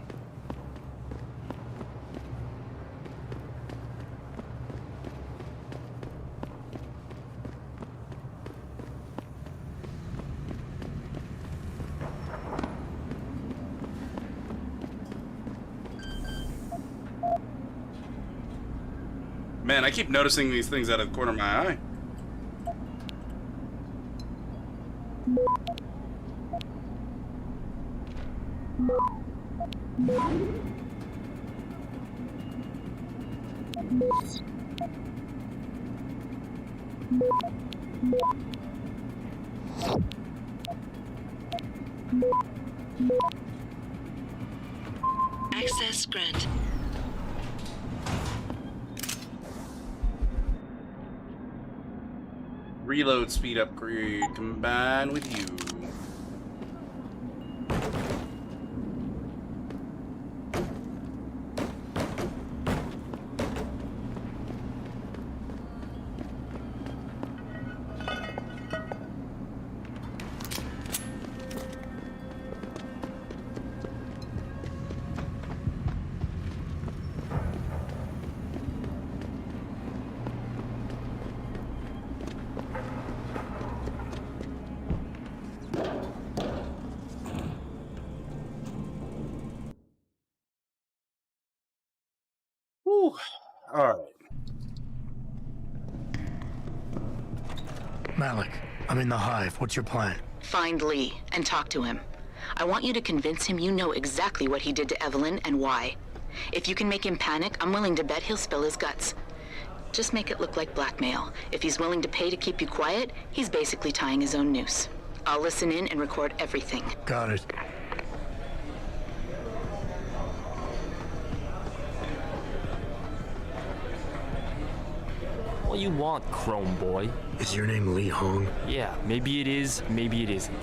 Man, I keep noticing these things out of the corner of my eye. Access granted. Reload speed upgrade combined with you. Whew. All right. Malik, I'm in the hive. What's your plan? Find Lee and talk to him. I want you to convince him you know exactly what he did to Evelyn and why. If you can make him panic, I'm willing to bet he'll spill his guts. Just make it look like blackmail. If he's willing to pay to keep you quiet, he's basically tying his own noose. I'll listen in and record everything. Got it. What you want, Chrome Boy? Is your name Lee Hong? Yeah, maybe it is, maybe it isn't.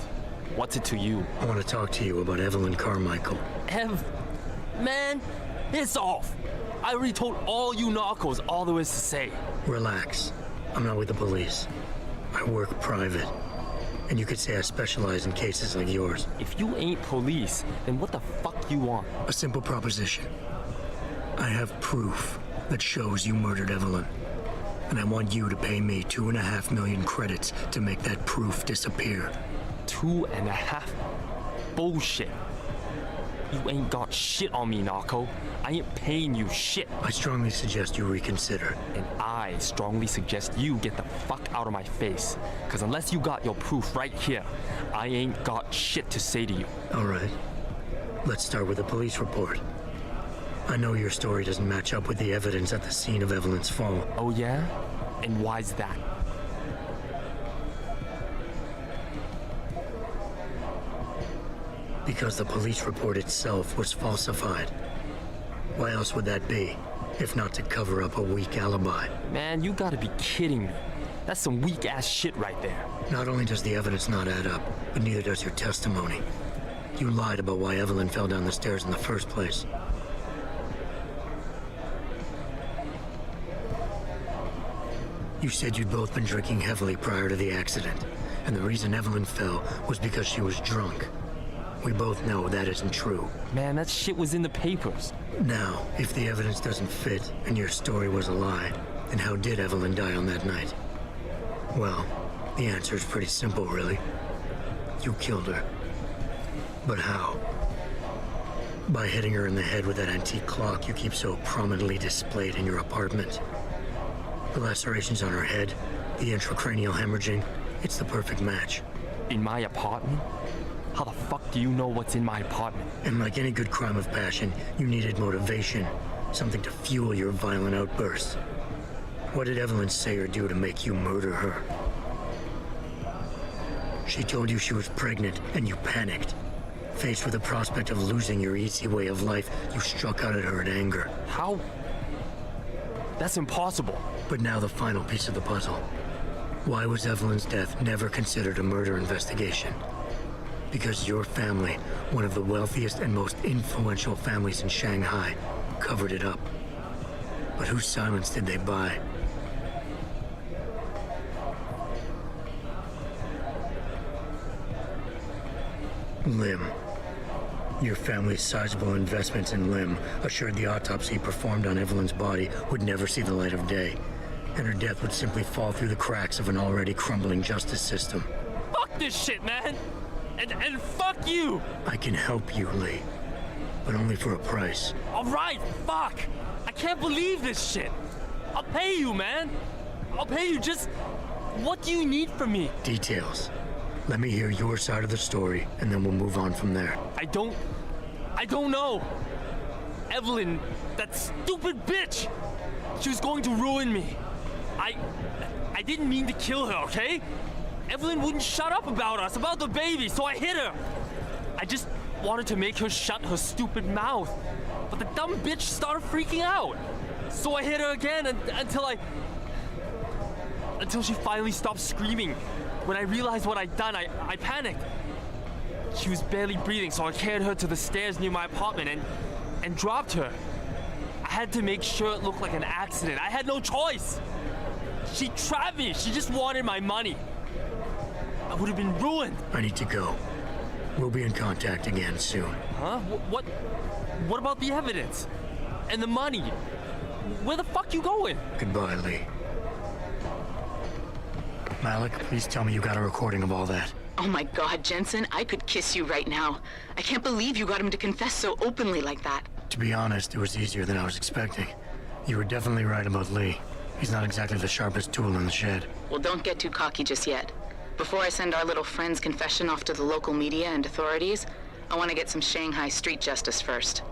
What's it to you? I want to talk to you about Evelyn Carmichael. Man, it's off. I already told all you narcos all there is to say. Relax. I'm not with the police. I work private. And you could say I specialize in cases like yours. If you ain't police, then what the fuck you want? A simple proposition. I have proof that shows you murdered Evelyn. And I want you to pay me 2.5 million credits to make that proof disappear. 2.5? Bullshit. You ain't got shit on me, narco. I ain't paying you shit. I strongly suggest you reconsider. And I strongly suggest you get the fuck out of my face. Cause unless you got your proof right here, I ain't got shit to say to you. All right. Let's start with the police report. I know your story doesn't match up with the evidence at the scene of Evelyn's fall. Oh yeah? And why's that? Because the police report itself was falsified. Why else would that be, if not to cover up a weak alibi? Man, you gotta be kidding me. That's some weak-ass shit right there. Not only does the evidence not add up, but neither does your testimony. You lied about why Evelyn fell down the stairs in the first place. You said you'd both been drinking heavily prior to the accident, and the reason Evelyn fell was because she was drunk. We both know that isn't true. Man, that shit was in the papers. Now, if the evidence doesn't fit and your story was a lie, then how did Evelyn die on that night? Well, the answer is pretty simple, really. You killed her. But how? By hitting her in the head with that antique clock you keep so prominently displayed in your apartment. The lacerations on her head, the intracranial hemorrhaging, it's the perfect match. In my apartment? How the fuck do you know what's in my apartment? And like any good crime of passion, you needed motivation, something to fuel your violent outbursts. What did Evelyn say or do to make you murder her? She told you she was pregnant, and you panicked. Faced with the prospect of losing your easy way of life, you struck out at her in anger. How? That's impossible. But now the final piece of the puzzle. Why was Evelyn's death never considered a murder investigation? Because your family, one of the wealthiest and most influential families in Shanghai, covered it up. But whose silence did they buy? Lim. Your family's sizable investments in Lim assured the autopsy performed on Evelyn's body would never see the light of day, and her death would simply fall through the cracks of an already crumbling justice system. Fuck this shit, man! And fuck you! I can help you, Lee, but only for a price. Alright, fuck! I can't believe this shit! I'll pay you, man! I'll pay you, just... What do you need from me? Details. Let me hear your side of the story, and then we'll move on from there. I don't know. Evelyn, that stupid bitch! She was going to ruin me. I didn't mean to kill her, okay? Evelyn wouldn't shut up about us, about the baby, so I hit her. I just wanted to make her shut her stupid mouth. But the dumb bitch started freaking out. So I hit her again until she finally stopped screaming. When I realized what I'd done, I panicked. She was barely breathing, so I carried her to the stairs near my apartment and dropped her. I had to make sure it looked like an accident. I had no choice. She trapped me. She just wanted my money. I would have been ruined. I need to go. We'll be in contact again soon. Huh? What about the evidence? And the money? Where the fuck you going? Goodbye, Lee. Malik, please tell me you got a recording of all that. Oh my God, Jensen, I could kiss you right now. I can't believe you got him to confess so openly like that. To be honest, it was easier than I was expecting. You were definitely right about Lee. He's not exactly the sharpest tool in the shed. Well, don't get too cocky just yet. Before I send our little friend's confession off to the local media and authorities, I want to get some Shanghai street justice first.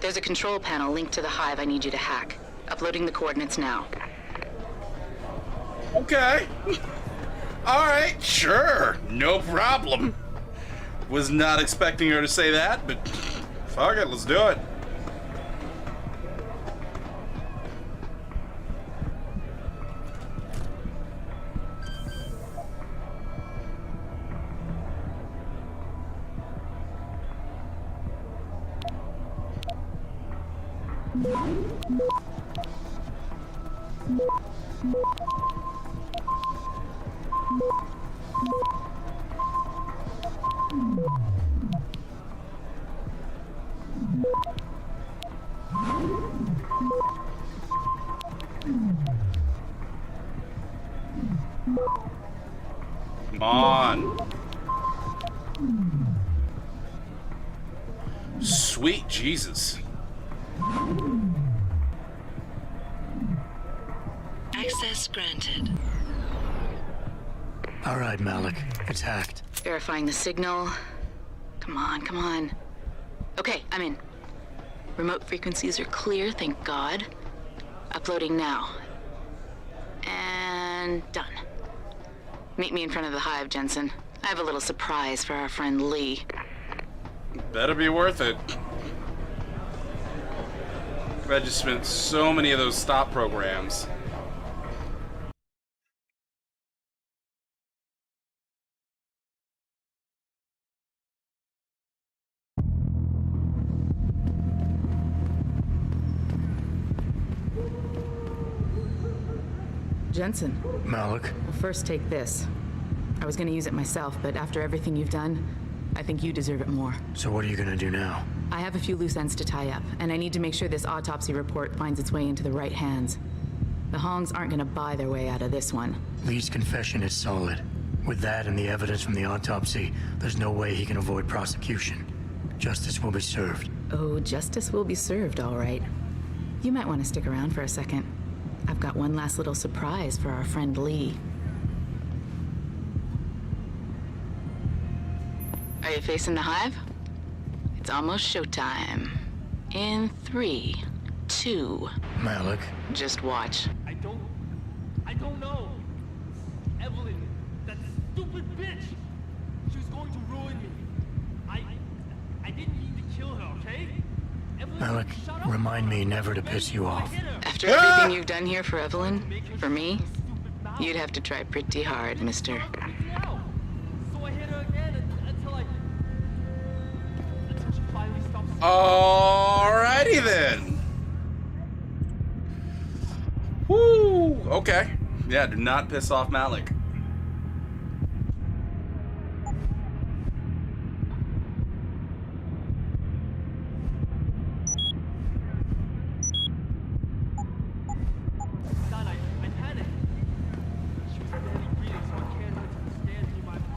There's a control panel linked to the hive I need you to hack. Uploading the coordinates now. Okay. Alright, sure. No problem. Was not expecting her to say that, but fuck it, let's do it. Come on. Sweet Jesus. Access granted. All right, Malik. It's hacked. Verifying the signal. Come on, come on. Okay, I'm in. Remote frequencies are clear, thank God. Uploading now. And done. Meet me in front of the hive, Jensen. I have a little surprise for our friend Lee. Better be worth it. I just spent so many of those stop programs. Jensen. Malik. Well, first take this. I was gonna use it myself, but after everything you've done, I think you deserve it more. So what are you gonna do now? I have a few loose ends to tie up, and I need to make sure this autopsy report finds its way into the right hands. The Hongs aren't gonna buy their way out of this one. Lee's confession is solid. With that and the evidence from the autopsy, there's no way he can avoid prosecution. Justice will be served. Oh, justice will be served, all right. You might want to stick around for a second. I've got one last little surprise for our friend Lee. Are you facing the hive? It's almost showtime. In 3, 2... Malik. Just watch. I don't know. Evelyn, that stupid bitch. She was going to ruin me. I didn't mean to kill her, okay? Evelyn, Malik, remind me never to piss you off. After everything you've done here for Evelyn, for me, you'd have to try pretty hard, mister. So I hit her again until she finally stopped. Alrighty then. Woo. Okay. Yeah, do not piss off Malik.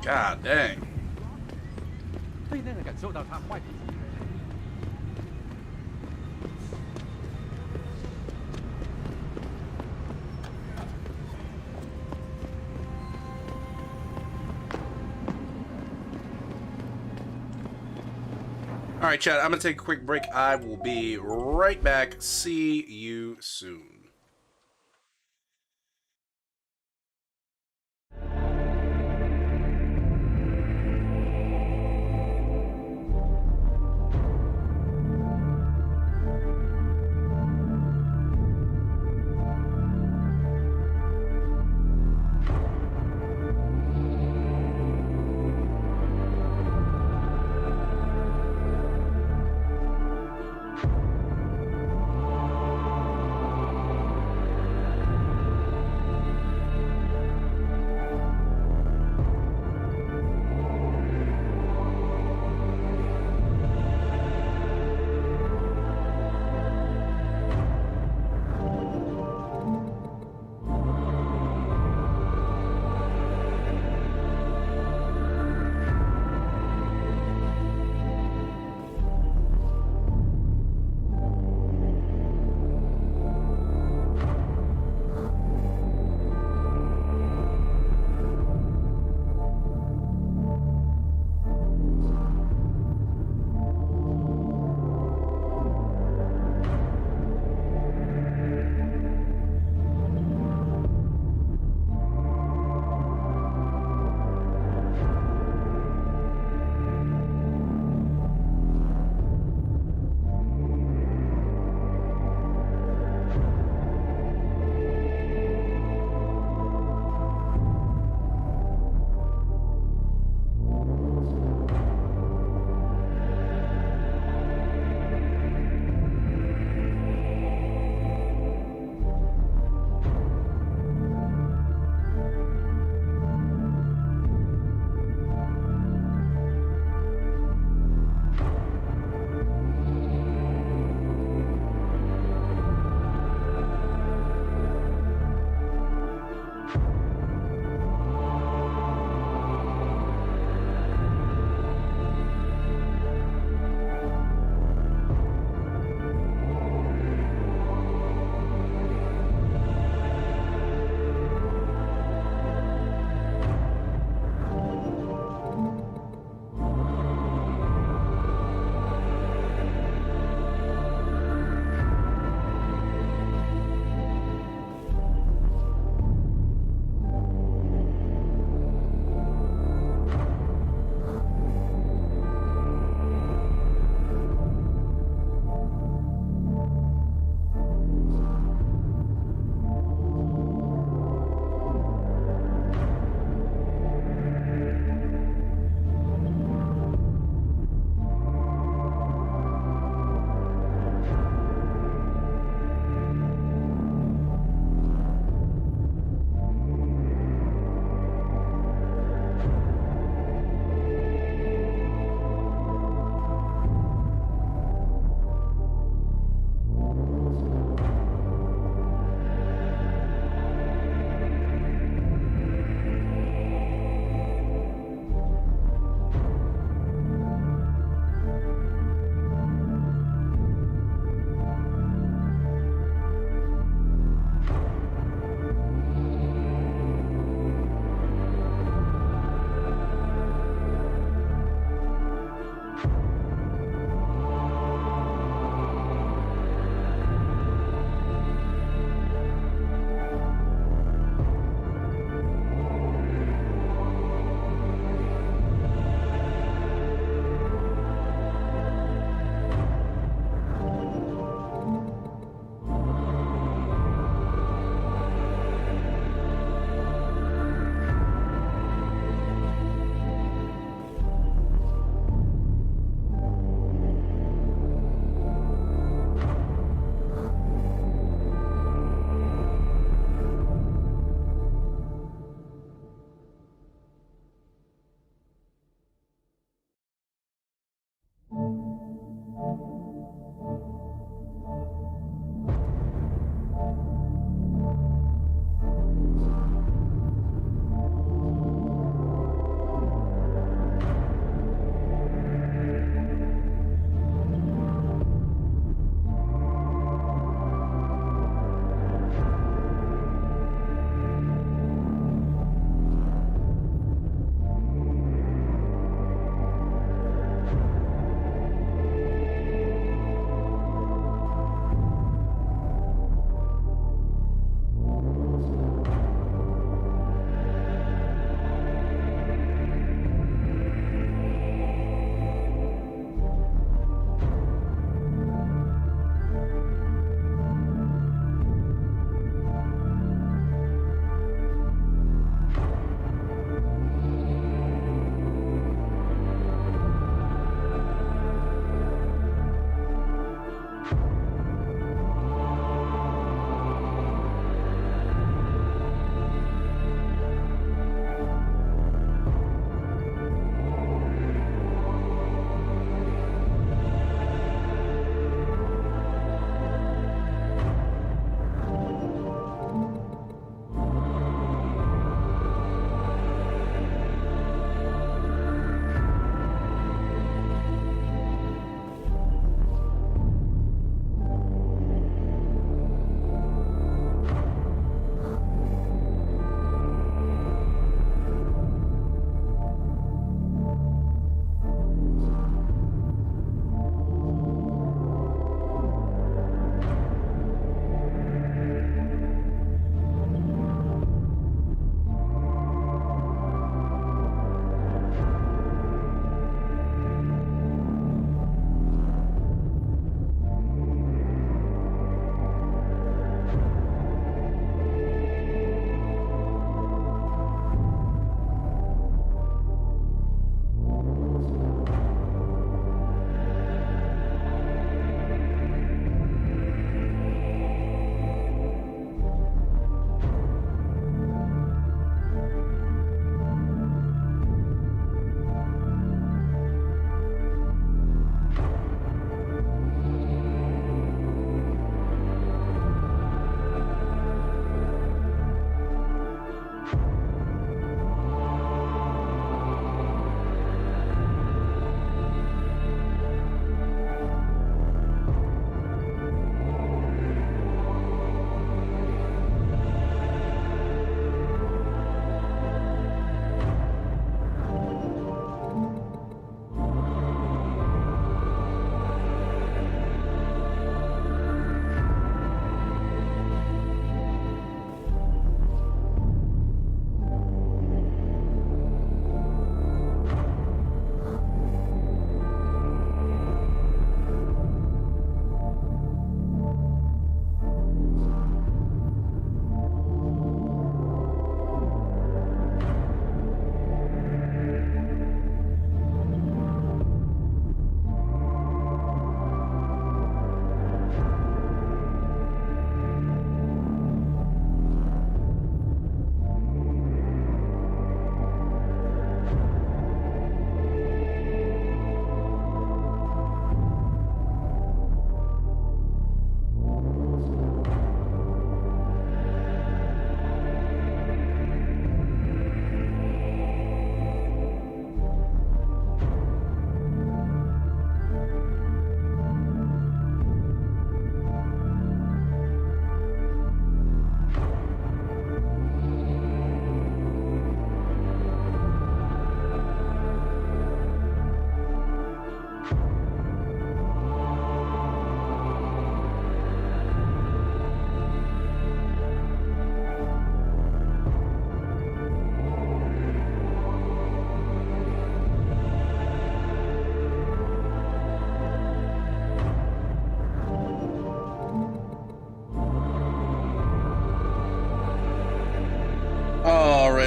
God dang. 所以呢，感受到他坏脾气。 All right, chat, I'm going to take a quick break. I will be right back. See you soon.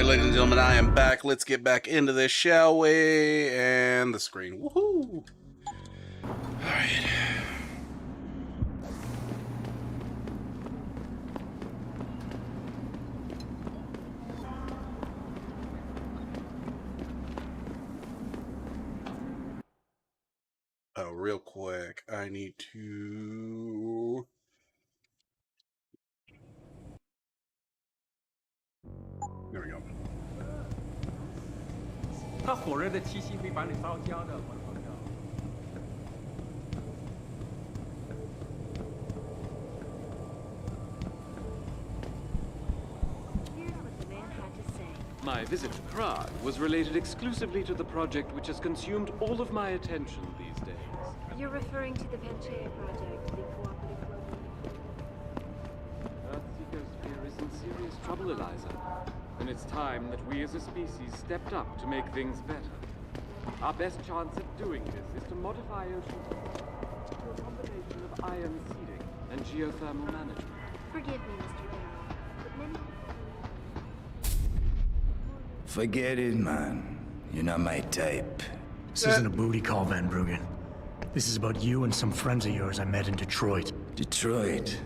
Alright, ladies and gentlemen, I am back. Let's get back into this, shall we? And the screen. Woohoo! Alright. Oh, real quick, I need to... There we go. 它火热的气息会把你烧焦的，我朋友。My visit to Prague was related exclusively to the project which has consumed all of my attention these days. You're referring to the Panchaea project, the cooperative program. Earthseeker's fear is in serious trouble, Eliza. And it's time that we as a species stepped up to make things better. Our best chance at doing this is to modify ocean through a combination of ion seeding and geothermal management. Forgive me, Mr. Darrow, but many... Forget it, man. You're not my type. This isn't a booty call, Van Bruggen. This is about you and some friends of yours I met in Detroit. Detroit?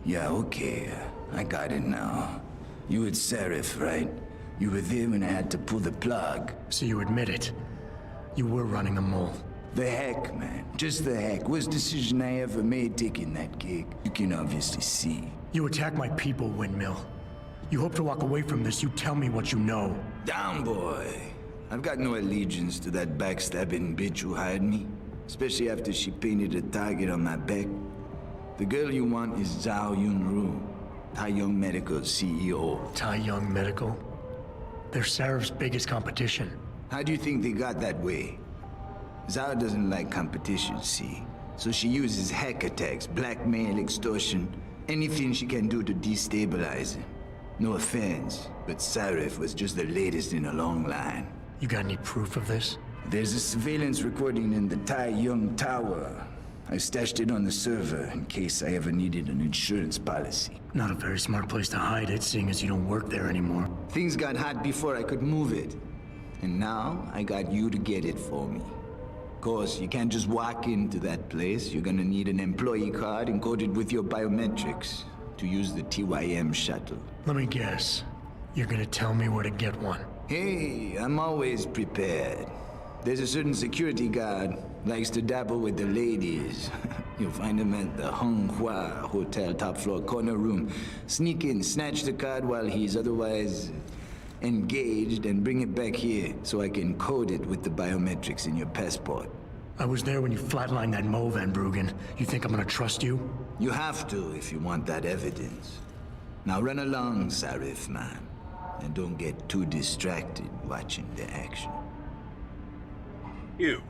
Yeah, okay. I got it now. You with Serif, right? You were there when I had to pull the plug. So you admit it. You were running a mole. The heck, man. Just the heck. Worst decision I ever made taking that gig. You can obviously see. You attack my people, Windmill. You hope to walk away from this, you tell me what you know. Down, boy. I've got no allegiance to that backstabbing bitch who hired me. Especially after she painted a target on my back. The girl you want is Zhao Yunru, Tai Young Medical's CEO. Tai Young Medical? They're Sarif's biggest competition. How do you think they got that way? Zhao doesn't like competition, see? So she uses hack attacks, blackmail, extortion, anything she can do to destabilize him. No offense, but Sarif was just the latest in a long line. You got any proof of this? There's a surveillance recording in the Tai Young Tower. I stashed it on the server in case I ever needed an insurance policy. Not a very smart place to hide it, seeing as you don't work there anymore. Things got hot before I could move it. And now, I got you to get it for me. Of course, you can't just walk into that place. You're gonna need an employee card encoded with your biometrics to use the TYM shuttle. Let me guess. You're gonna tell me where to get one. Hey, I'm always prepared. There's a certain security guard, likes to dabble with the ladies. You'll find him at the Hung Hua Hotel top floor corner room. Sneak in, snatch the card while he's otherwise engaged, and bring it back here so I can code it with the biometrics in your passport. I was there when you flatlined that Mo, Van Bruggen. You think I'm gonna trust you? You have to if you want that evidence. Now run along, Sarif, man. And don't get too distracted watching the action. You.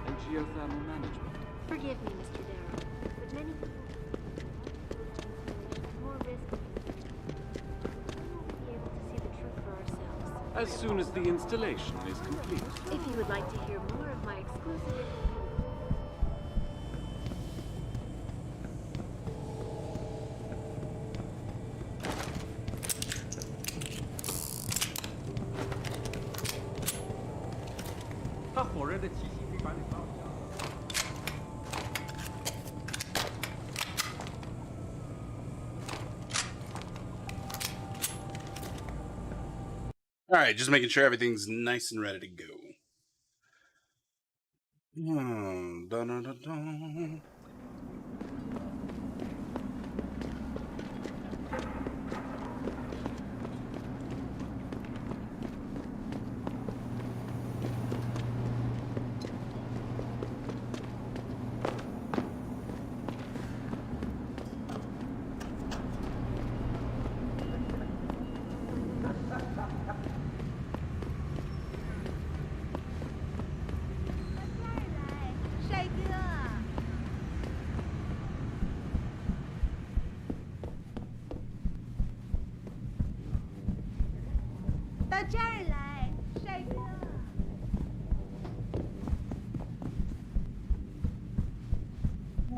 And geothermal management. Forgive me, Mr. Darrow, but many people more risk we will be able to see the truth for ourselves. As soon as the installation is complete. If you would like to hear more of my exclusive Alright, just making sure everything's nice and ready to go. Dun, dun, dun, dun.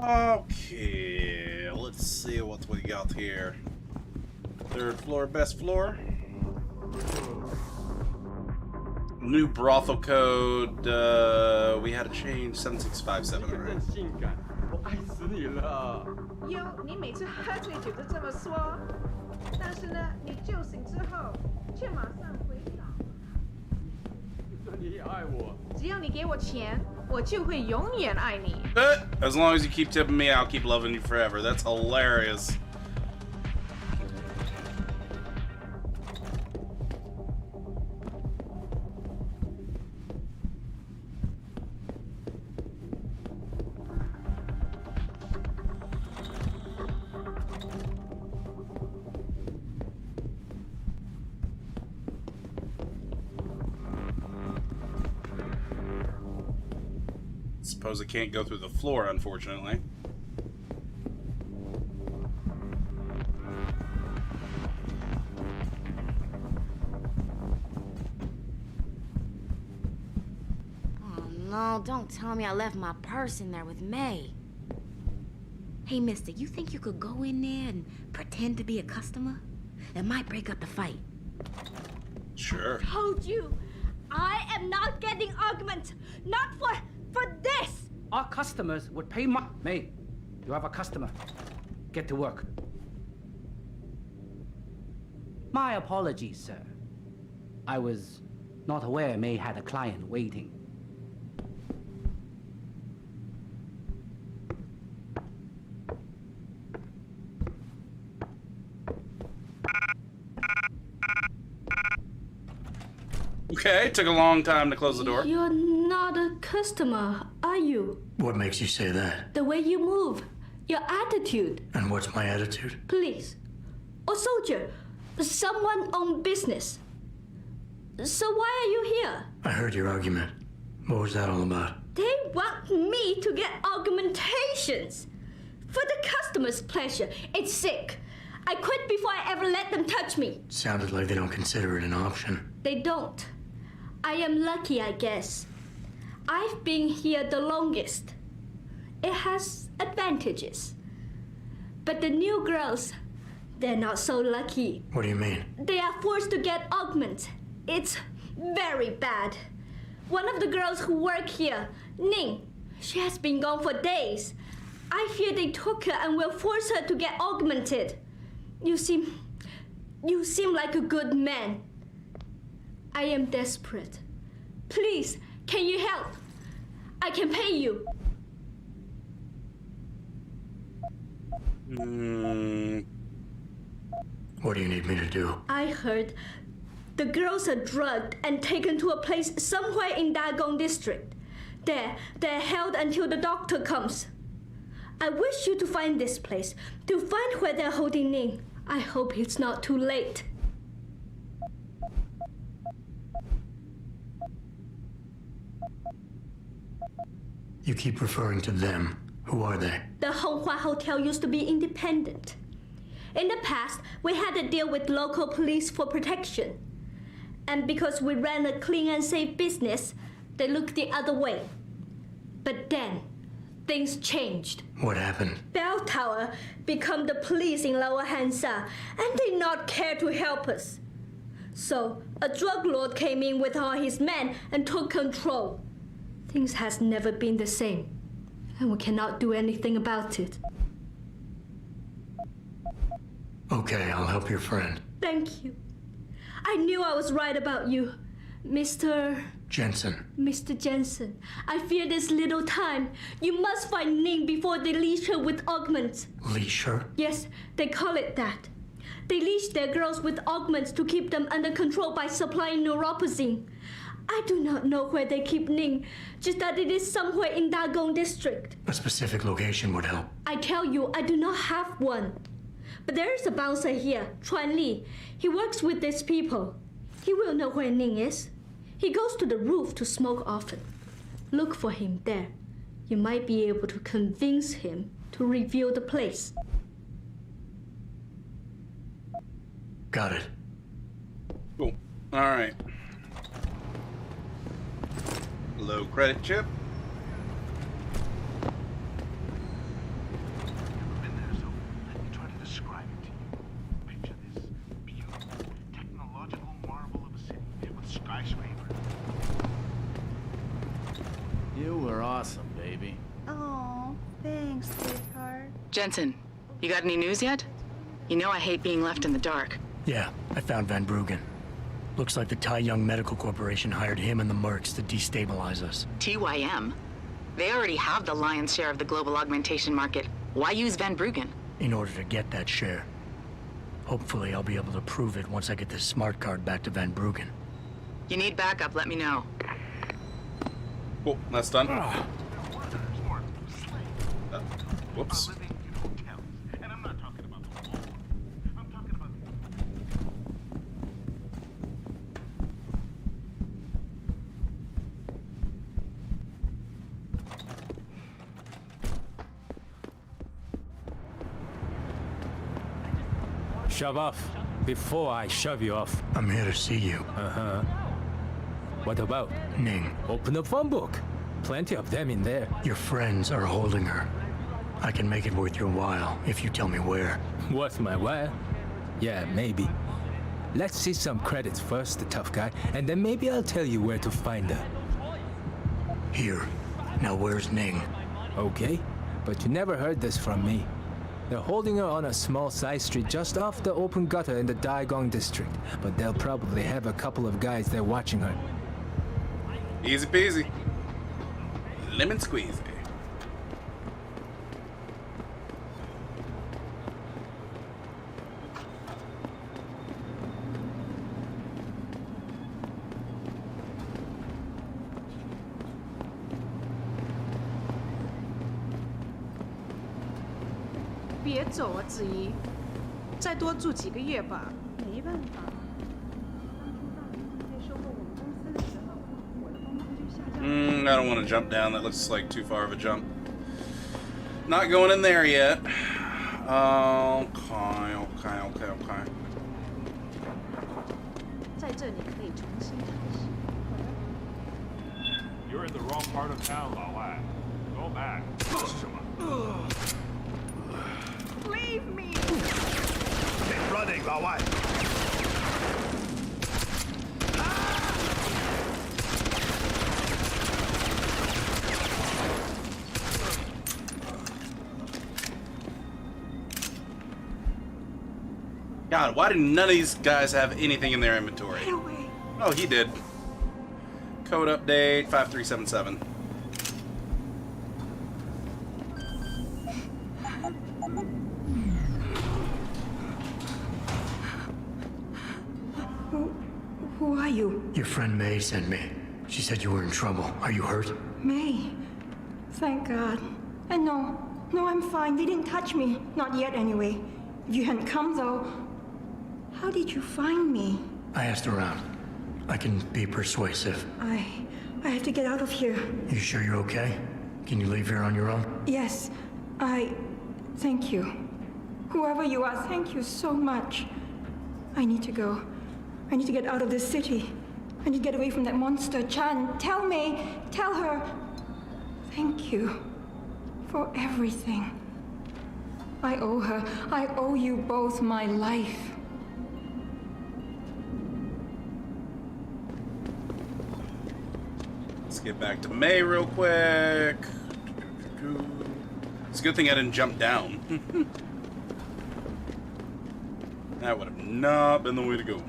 Okay, let's see what we got here. Third floor, best floor. New brothel code. We had a change 7657 already. 我爱死你了。哟，你每次喝醉酒都这么说，但是呢，你酒醒之后却马上回倒。你也爱我。只要你给我钱，我就会永远爱你。As long as you keep tipping me, I'll keep loving you forever. That's hilarious. Suppose it can't go through the floor, unfortunately. Oh no, don't tell me I left my purse in there with May. Hey, mister, you think you could go in there and pretend to be a customer? It might break up the fight. Sure. Told you, I am not getting arguments. Not for this. Our customers would pay May, you have a customer. Get to work. My apologies, sir. I was not aware May had a client waiting. Okay, took a long time to close the door. You're not a customer, are you? What makes you say that? The way you move, your attitude. And what's my attitude? Police, or soldier, someone on business. So why are you here? I heard your argument. What was that all about? They want me to get argumentations. For the customer's pleasure. It's sick. I quit before I ever let them touch me. Sounded like they don't consider it an option. They don't. I am lucky, I guess. I've been here the longest. It has advantages. But the new girls, they're not so lucky. What do you mean? They are forced to get augments. It's very bad. One of the girls who work here, Ning, she has been gone for days. I fear they took her and will force her to get augmented. You seem like a good man. I am desperate. Please, can you help? I can pay you. What do you need me to do? I heard the girls are drugged and taken to a place somewhere in Dagong district. They're held until the doctor comes. I wish you to find this place, to find where they're holding Ning. I hope it's not too late. You keep referring to them. Who are they? The Honghua Hotel used to be independent. In the past, we had to deal with local police for protection. And because we ran a clean and safe business, they looked the other way. But then, things changed. What happened? Bell Tower become the police in Lower Hansa, and they not care to help us. So, a drug lord came in with all his men and took control. Things has never been the same, and we cannot do anything about it. Okay, I'll help your friend. Thank you. I knew I was right about you, Mr. Jensen. Mr. Jensen. I fear there's little time. You must find Ning before they leash her with augments. Leash her? Yes, they call it that. They leash their girls with augments to keep them under control by supplying neuropazine. I do not know where they keep Ning, just that it is somewhere in Dagong district. A specific location would help. I tell you, I do not have one. But there is a bouncer here, Chuan Li. He works with these people. He will know where Ning is. He goes to the roof to smoke often. Look for him there. You might be able to convince him to reveal the place. Got it. Cool. All right. Low credit chip. skyscraper. You were awesome, baby. Oh, thanks, sweetheart. Jensen, you got any news yet? You know I hate being left in the dark. Yeah, I found Van Bruggen. Looks like the Tai Young Medical Corporation hired him and the Mercs to destabilize us. TYM? They already have the lion's share of the global augmentation market. Why use Van Bruggen? In order to get that share. Hopefully I'll be able to prove it once I get this smart card back to Van Bruggen. You need backup, let me know. Cool, that's done. Whoops. Shove off before I shove you off. I'm here to see you. Uh-huh. What about? Ning. Open the phone book. Plenty of them in there. Your friends are holding her. I can make it worth your while if you tell me where. Worth my while? Yeah, maybe. Let's see some credits first, the tough guy, and then maybe I'll tell you where to find her. Here. Now where's Ning? Okay, but you never heard this from me. They're holding her on a small side street just off the open gutter in the Daigong district, but they'll probably have a couple of guys there watching her. Easy peasy. Lemon squeezy.别走啊，子怡，再多住几个月吧。没办法，当初大明被收购我们公司的时候，我的工资就下降。I don't want to jump down. That looks like too far of a jump. Not going in there yet. Okay. 在这里可以重新开始。 You're in the wrong part of town, 老外. Go back. Leave me. Keep running, 老外. God, why do none of these guys have anything in their inventory? Oh, he did. Code update 5377. Who are you? Your friend May sent me. She said you were in trouble. Are you hurt? May. Thank God. And no, I'm fine. They didn't touch me. Not yet, anyway. If you hadn't come, though, how did you find me? I asked around. I can be persuasive. I have to get out of here. You sure you're okay? Can you leave here on your own? Yes, thank you. Whoever you are, thank you so much. I need to go. I need to get out of this city. I need to get away from that monster, Chan. Tell May, tell her. Thank you for everything. I owe her. I owe you both my life. Let's get back to May real quick. It's a good thing I didn't jump down. That would have not been the way to go.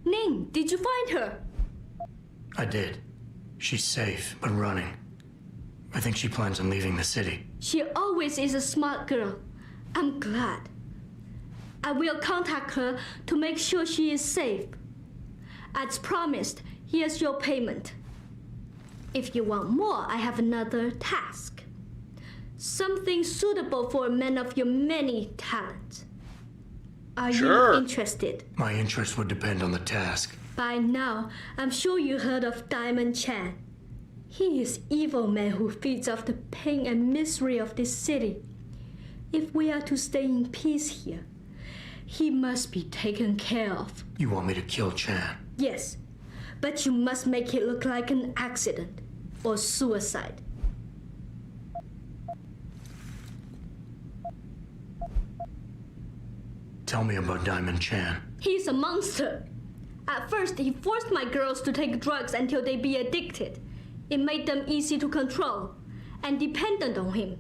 Ning, did you find her? I did. She's safe, but running. I think she plans on leaving the city. She always is a smart girl. I'm glad. I will contact her to make sure she is safe. As promised, here's your payment. If you want more, I have another task. Something suitable for a man of your many talents. Are you interested? My interest would depend on the task. By now, I'm sure you heard of Diamond Chan. He is evil man who feeds off the pain and misery of this city. If we are to stay in peace here, he must be taken care of. You want me to kill Chan? Yes, but you must make it look like an accident or suicide. Tell me about Diamond Chan. He's a monster. At first, he forced my girls to take drugs until they be addicted. It made them easy to control and dependent on him.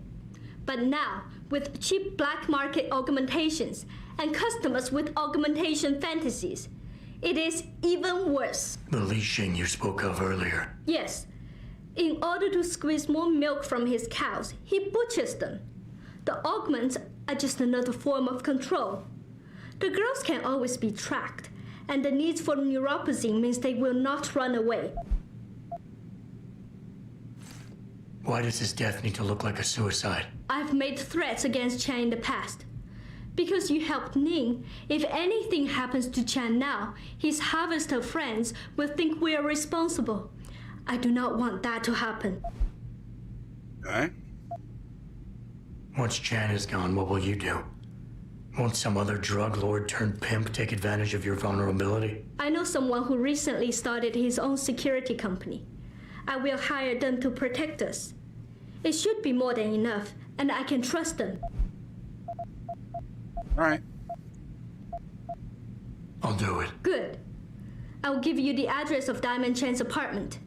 But now, with cheap black market augmentations and customers with augmentation fantasies, it is even worse. The Li Xing you spoke of earlier. Yes. In order to squeeze more milk from his cows, he butchers them. The augments are just another form of control. The girls can always be tracked, and the needs for neuropathy means they will not run away. Why does his death need to look like a suicide? I've made threats against Chan in the past. Because you helped Ning, if anything happens to Chan now, his harvester friends will think we are responsible. I do not want that to happen. Okay. Once Chan is gone, what will you do? Won't some other drug lord turned pimp take advantage of your vulnerability? I know someone who recently started his own security company. I will hire them to protect us. It should be more than enough, and I can trust them. All right. I'll do it. Good. I'll give you the address of Diamond Chan's apartment.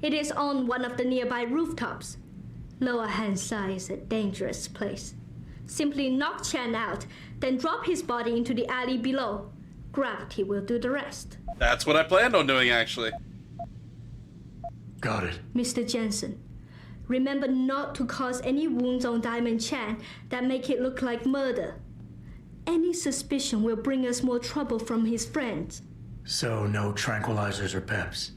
It is on one of the nearby rooftops. Lower Hansai is a dangerous place. Simply knock Chan out, then drop his body into the alley below. Gravity will do the rest. That's what I planned on doing, actually. Got it. Mr. Jensen, remember not to cause any wounds on Diamond Chan that make it look like murder. Any suspicion will bring us more trouble from his friends. So no tranquilizers or peps.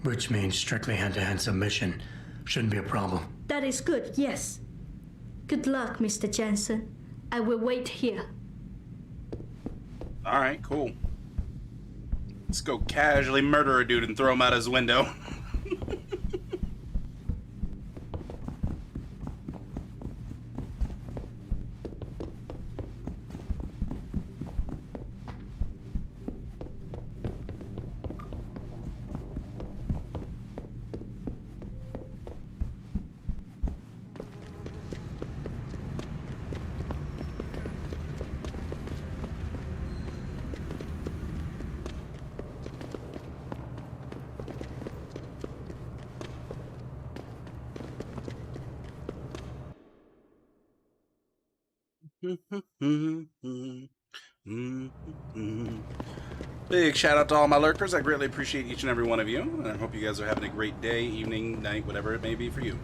Which means strictly hand-to-hand submission shouldn't be a problem. That is good, yes. Good luck, Mr. Jensen. I will wait here. All right, cool. Let's go casually murder a dude and throw him out his window. Big shout out to all my lurkers. I greatly appreciate each and every one of you, and I hope you guys are having a great day, evening, night, whatever it may be for you.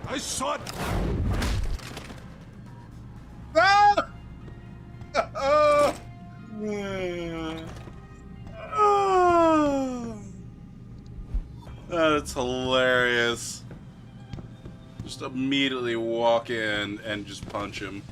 I saw it. Ah! That's hilarious. Just immediately walk in and just punch him.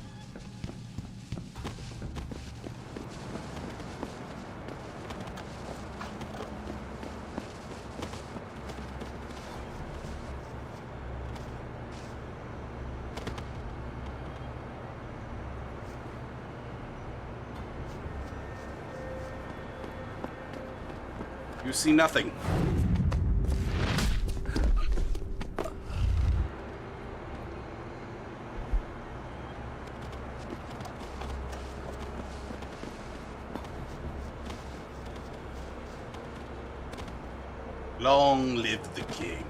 You see nothing. Long live the king.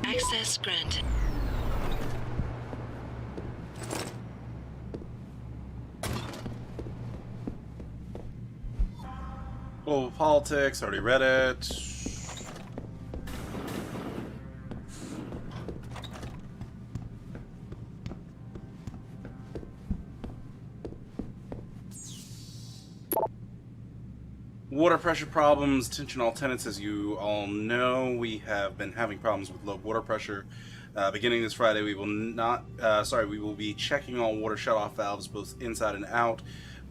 Access granted. Global politics, already read it. Water pressure problems, attention all tenants. As you all know, we have been having problems with low water pressure. Beginning this Friday, we will be checking all water shutoff valves both inside and out.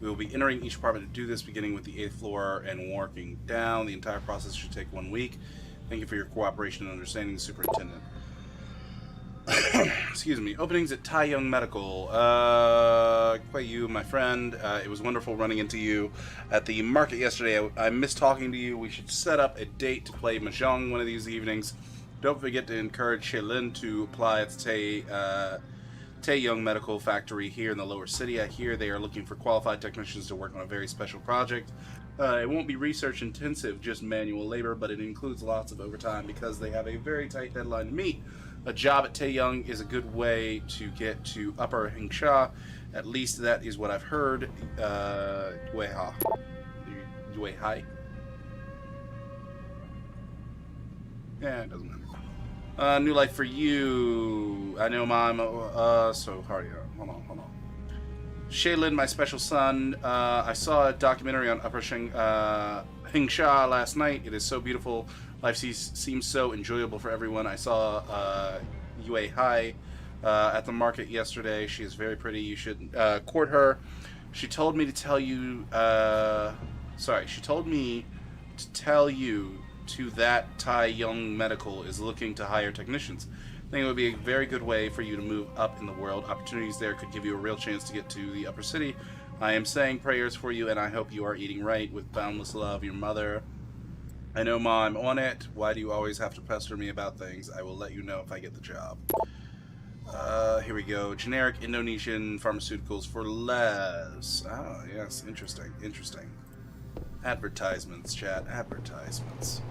We will be entering each apartment to do this, beginning with the 8th floor and working down. The entire process should take 1 week. Thank you for your cooperation and understanding, the superintendent. Excuse me. Openings at Tai Young Medical. Quite you, my friend. It was wonderful running into you at the market yesterday. I missed talking to you. We should set up a date to play Mahjong one of these evenings. Don't forget to encourage Shaylin to apply at Tai Young Medical Factory here in the lower city. I hear they are looking for qualified technicians to work on a very special project. It won't be research intensive, just manual labor, but it includes lots of overtime because they have a very tight deadline to meet. A job at Taeyong is a good way to get to Upper Hingsha. At least that is what I've heard. Yuehai. Yeah, it doesn't matter. New life for you. I know, Mom. So hard. Hold on. Shaylin, my special son. I saw a documentary on Upper Hingsha last night. It is so beautiful. Life seems so enjoyable for everyone. I saw Yue Hai at the market yesterday. She is very pretty. You should court her. She told me to tell you. She told me to tell you that Tai Young Medical is looking to hire technicians. I think it would be a very good way for you to move up in the world. Opportunities there could give you a real chance to get to the upper city. I am saying prayers for you, and I hope you are eating right. With boundless love, your mother. I know, Ma, I'm on it. Why do you always have to pester me about things? I will let you know if I get the job. Here we go. Generic Indonesian pharmaceuticals for less. Ah, yes. Interesting. Advertisements, chat. Advertisements.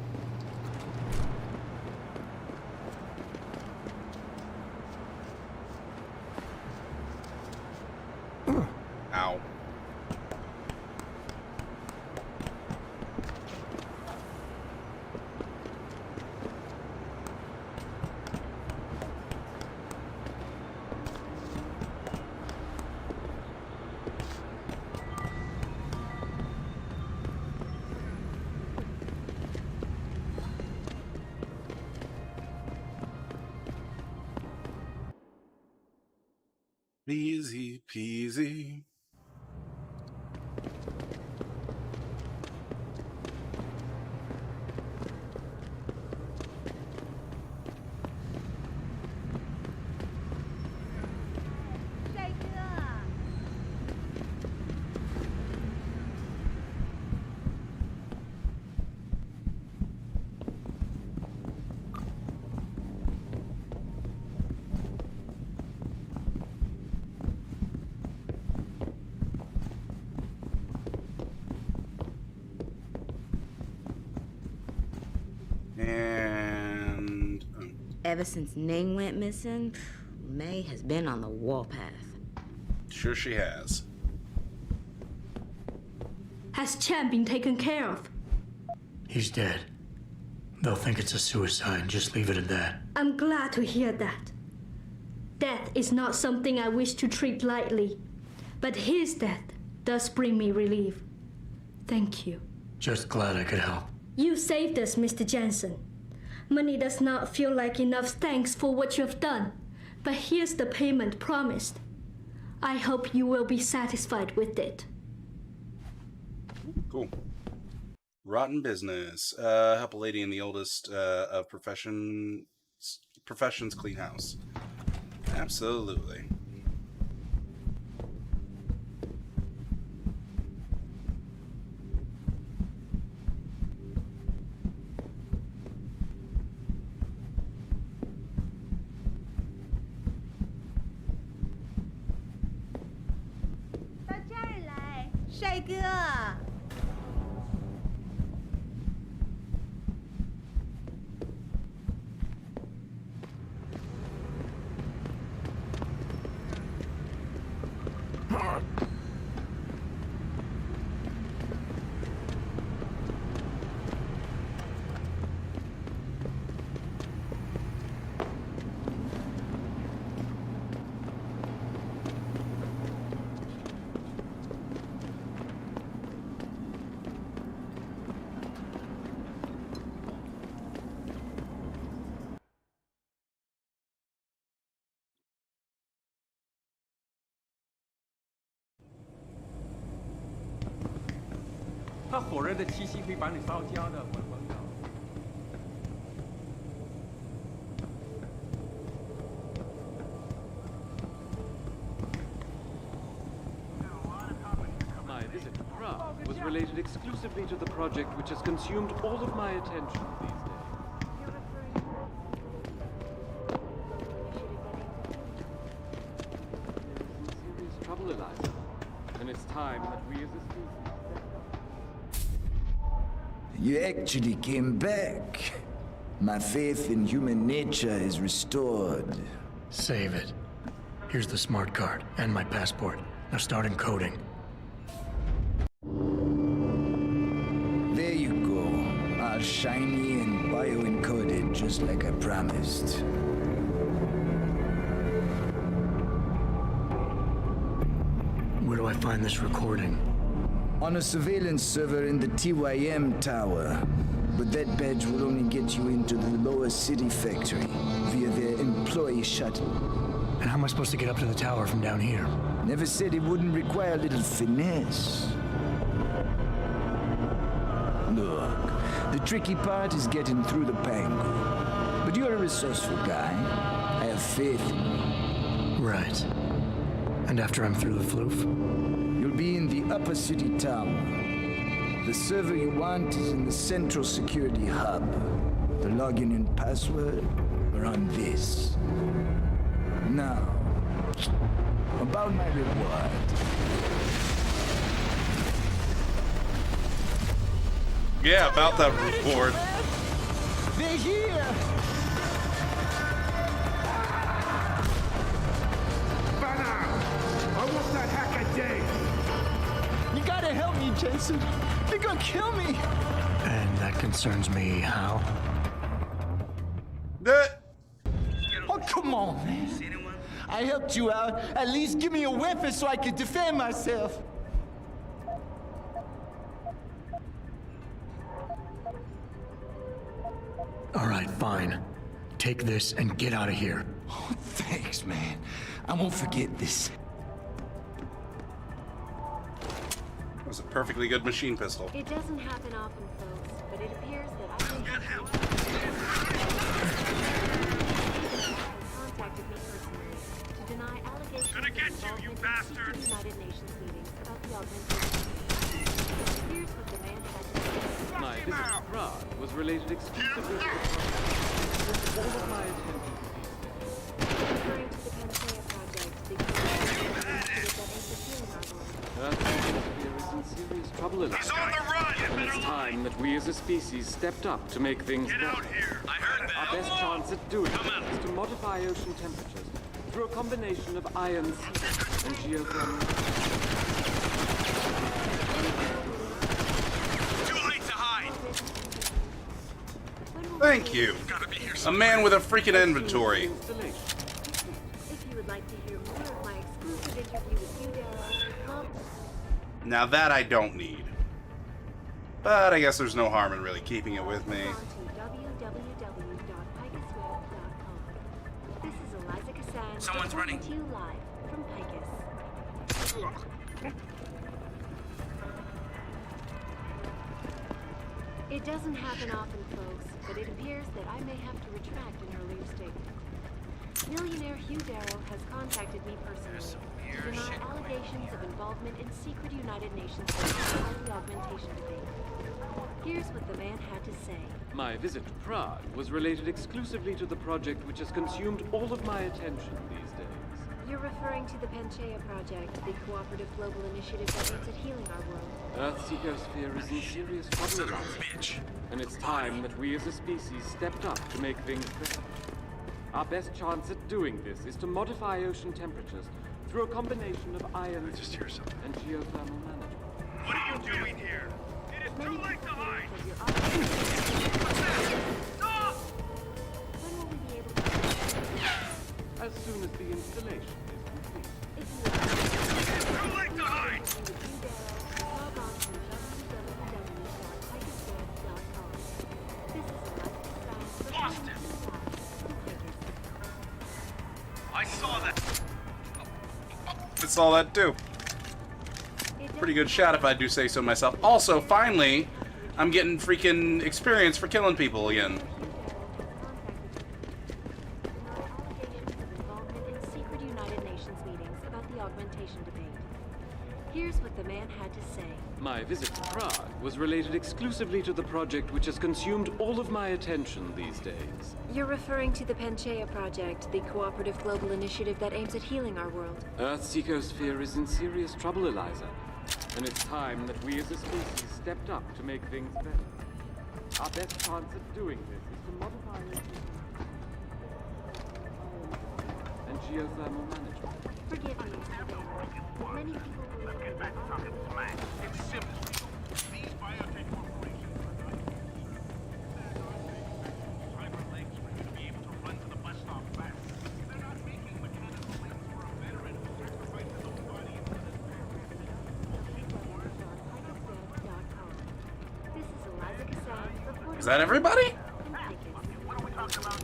Ow. Easy peasy. And Ever since Ning went missing, May has been on the warpath. Sure she has. Has Chen been taken care of? He's dead. They'll think it's a suicide. Just leave it at that. I'm glad to hear that. Death is not something I wish to treat lightly, but his death does bring me relief. Thank you. Just glad I could help. You saved us, Mr. Jensen. Money does not feel like enough thanks for what you have done, but here's the payment promised. I hope you will be satisfied with it. Cool. Rotten business. Help a lady in the oldest of professions clean house. Absolutely. 帅哥。他火热的气息会把你烧焦的，我的朋友。My visit to Prague was related exclusively to the project which has consumed all of my attention these days. There is serious trouble, Eliza, and it's time that we as a species. You actually came back. My faith in human nature is restored. Save it. Here's the smart card and my passport. Now start encoding. There you go. All shiny and bio-encoded, just like I promised. Where do I find this recording? On a surveillance server in the TYM tower. But that badge will only get you into the lower city factory via their employee shuttle. And how am I supposed to get up to the tower from down here? Never said it wouldn't require a little finesse. Look, the tricky part is getting through the Pangu. But you're a resourceful guy. I have faith in you. Right. And after I'm through the floof? You'll be in the upper city tower. The server you want is in the central security hub. The login and password are on this. Now, about my reward. Yeah, about that reward. They're here! I want that hack a day! You gotta help me, Jason. They're gonna kill me. And that concerns me how? Oh, come on, man. I helped you out. At least give me a weapon so I can defend myself. All right, fine. Take this and get out of here. Oh, thanks, man. I won't forget this. That was a perfectly good machine pistol. It doesn't happen often, folks, but it appears that I may have contacted me personally to deny allegations of involvement in secret United Nations meetings about the augmentation. Here's what the man had to say. My visit to Prague was related exclusively to the project. All of my attention Referring to the Panacea project, the Earth's atmosphere is in serious trouble, Eliza. He's on the run! It's time that we as a species stepped up to make things better. Get out here! I heard that! Our best chance at doing it is to modify ocean temperatures through a combination of iron seas and geothermal. Too late to hide! Thank you. A man with a freaking inventory. If you would like to hear more of my exclusive interview with you, Daryl, Now that I don't need. But I guess there's no harm in really keeping it with me. This is Eliza Cassan. Someone's running. To you live from Picus. It doesn't happen often, folks, but it appears that I may have to retract an earlier statement. Millionaire Hugh Darrow has contacted me personally to deny allegations of involvement in secret United Nations augmentation debate. Here's what the man had to say. My visit to Prague was related exclusively to the project which has consumed all of my attention these days. You're referring to the Panchaea Project, the cooperative global initiative that aims at healing our world. Earth's ecosphere is in serious trouble, Eliza. And it's time that we as a species stepped up to make things better. Our best chance at doing this is to modify ocean temperatures through a combination of iron and geothermal management. What are you doing here? It is too late to hide! As soon as the installation is complete. It is too late to hide! Lost him! I saw that! I saw that too. Pretty good shot if I do say so myself. Also, finally, I'm getting freaking experience for killing people again. Here's what the man had to say. My visit to Prague was related exclusively to the project which has consumed all of my attention these days. You're referring to the Panchaea Project, the cooperative global initiative that aims at healing our world. Earth's ecosphere is in serious trouble, Eliza. And it's time that we as a species stepped up to make things better. Our best chance at doing this is to modify and geothermal management. Forgive me, Mr. Baylor, but many people believe that Back talking smack. It's simple. These biotech corporations are not cyber legs for you to be able to run to the bus stop fast. They're not making mechanical legs for a veteran who sacrificed his own body in this This is Eliza Cassan reporting. Is that everybody? What are we talking about?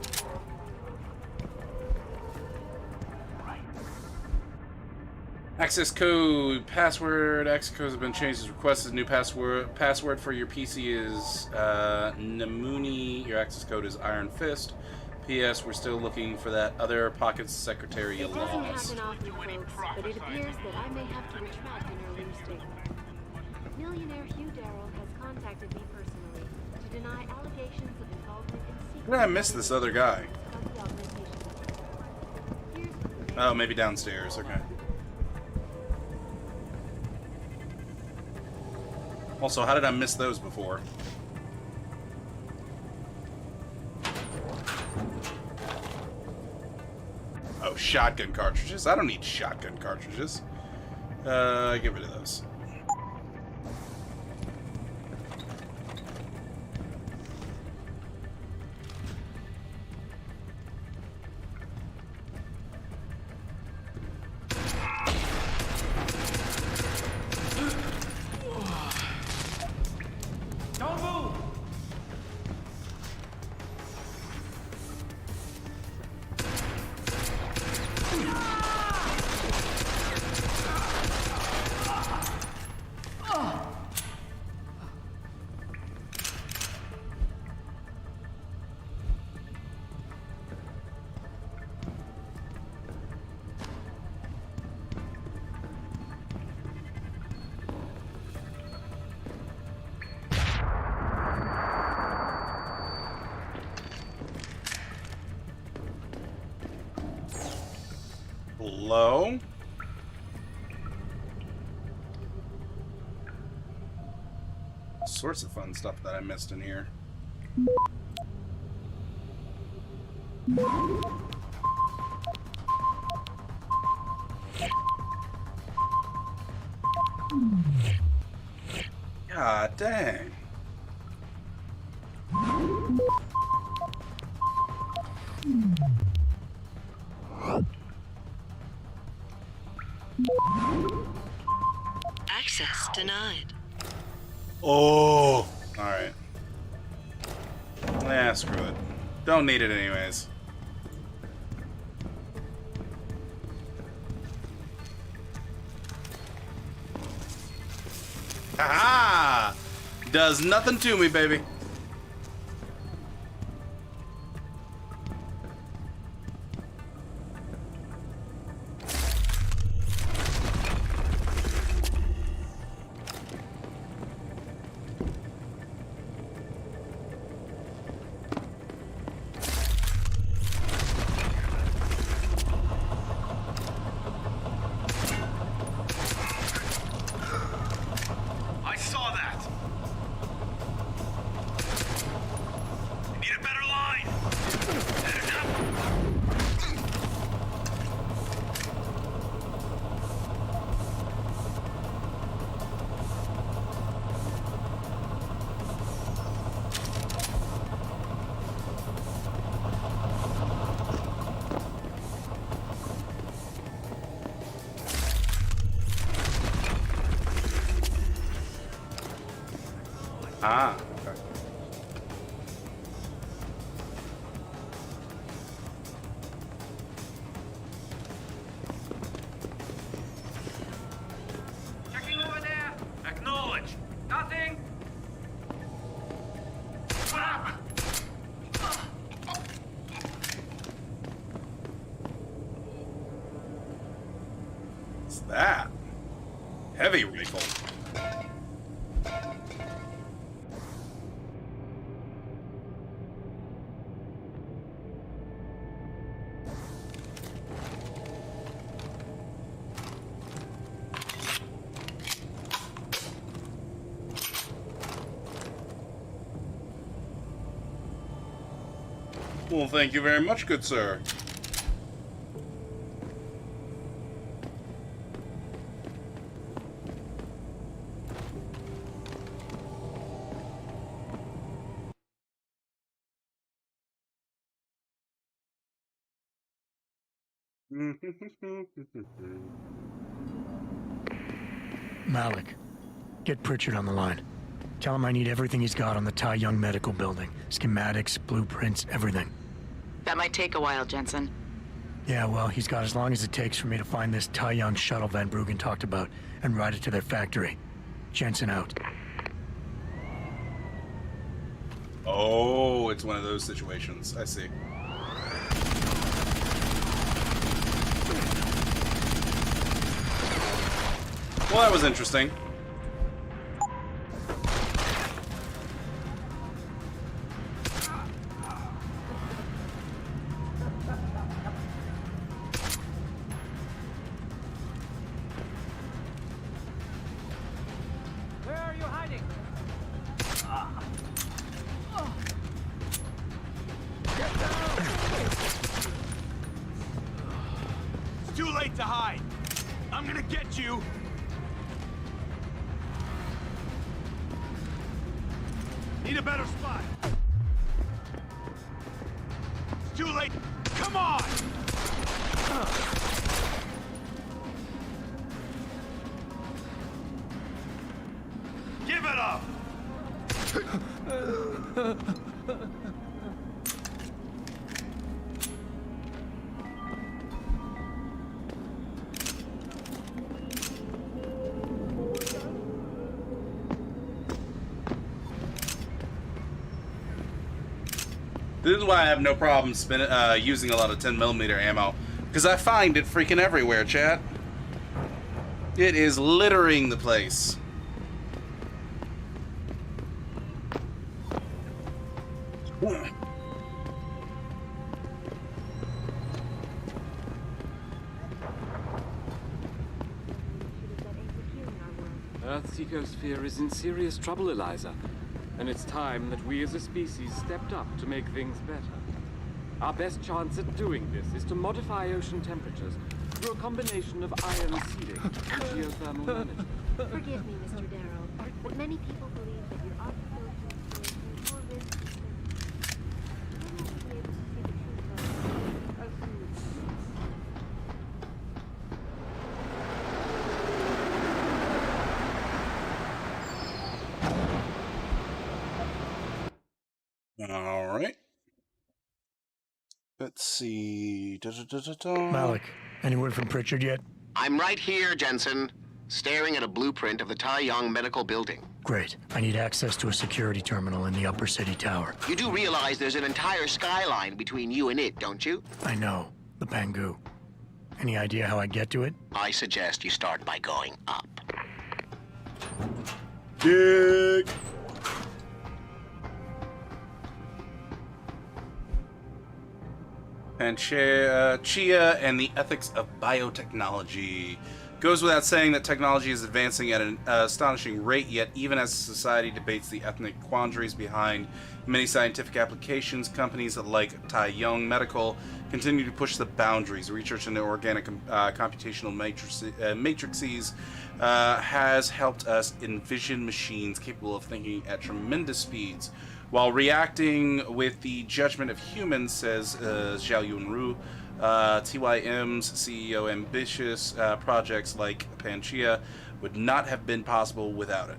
Access code, password, access code has been changed as requested. New password for your PC is Namuni. Your access code is Iron Fist. P.S. We're still looking for that other pocket secretary you It doesn't lost. happen often, folks, but it appears that I may have to retract an earlier statement. Millionaire Hugh Darrell has contacted me personally to deny allegations of involvement in secret... How did I miss this other guy? Oh, maybe downstairs. Okay. Also, how did I miss those before? Oh, shotgun cartridges. I don't need shotgun cartridges. Get rid of those. Don't move! Hello? Sorts of fun stuff that I missed in here. God dang. Access denied. Oh, alright. Yeah, screw it. Don't need it anyways. Haha! Does nothing to me, baby. Ah, okay. Checking over there. Acknowledge. Nothing. What's that? Heavy rifle. Well, thank you very much, good sir. Malik, get Pritchard on the line. Tell him I need everything he's got on the Tai Young Medical Building. Schematics, blueprints, everything. That might take a while, Jensen. Yeah, well, he's got as long as it takes for me to find this Tai Young shuttle Van Bruggen talked about and ride it to their factory. Jensen out. Oh, it's one of those situations. I see. Well, that was interesting. Where are you hiding? It's too late to hide. I'm gonna get you. Need a better spot. It's too late. Come on! Give it up! This is why I have no problem using a lot of 10mm ammo, because I find it freaking everywhere, chat. It is littering the place. Earth's ecosphere is in serious trouble, Eliza. And it's time that we as a species stepped up to make things better. Our best chance at doing this is to modify ocean temperatures through a combination of iron seeding and geothermal management. Forgive me, Mr. Darrow, but many people believe that your occupation is more risky than you will be able to see the truth of All right. Let's see. Malik, any word from Pritchard yet? I'm right here, Jensen, staring at a blueprint of the Tai Young Medical Building. Great. I need access to a security terminal in the upper city tower. You do realize there's an entire skyline between you and it, don't you? I know. The Pangu. Any idea how I get to it? I suggest you start by going up. Dick. And Chia and the ethics of biotechnology. Goes without saying that technology is advancing at an astonishing rate, yet even as society debates the ethnic quandaries behind many scientific applications, companies like Tai Young Medical continue to push the boundaries. Research into organic computational matrices has helped us envision machines capable of thinking at tremendous speeds, while reacting with the judgment of humans, says Zhao Yunru. TYM's CEO, ambitious projects like Pangaea would not have been possible without it.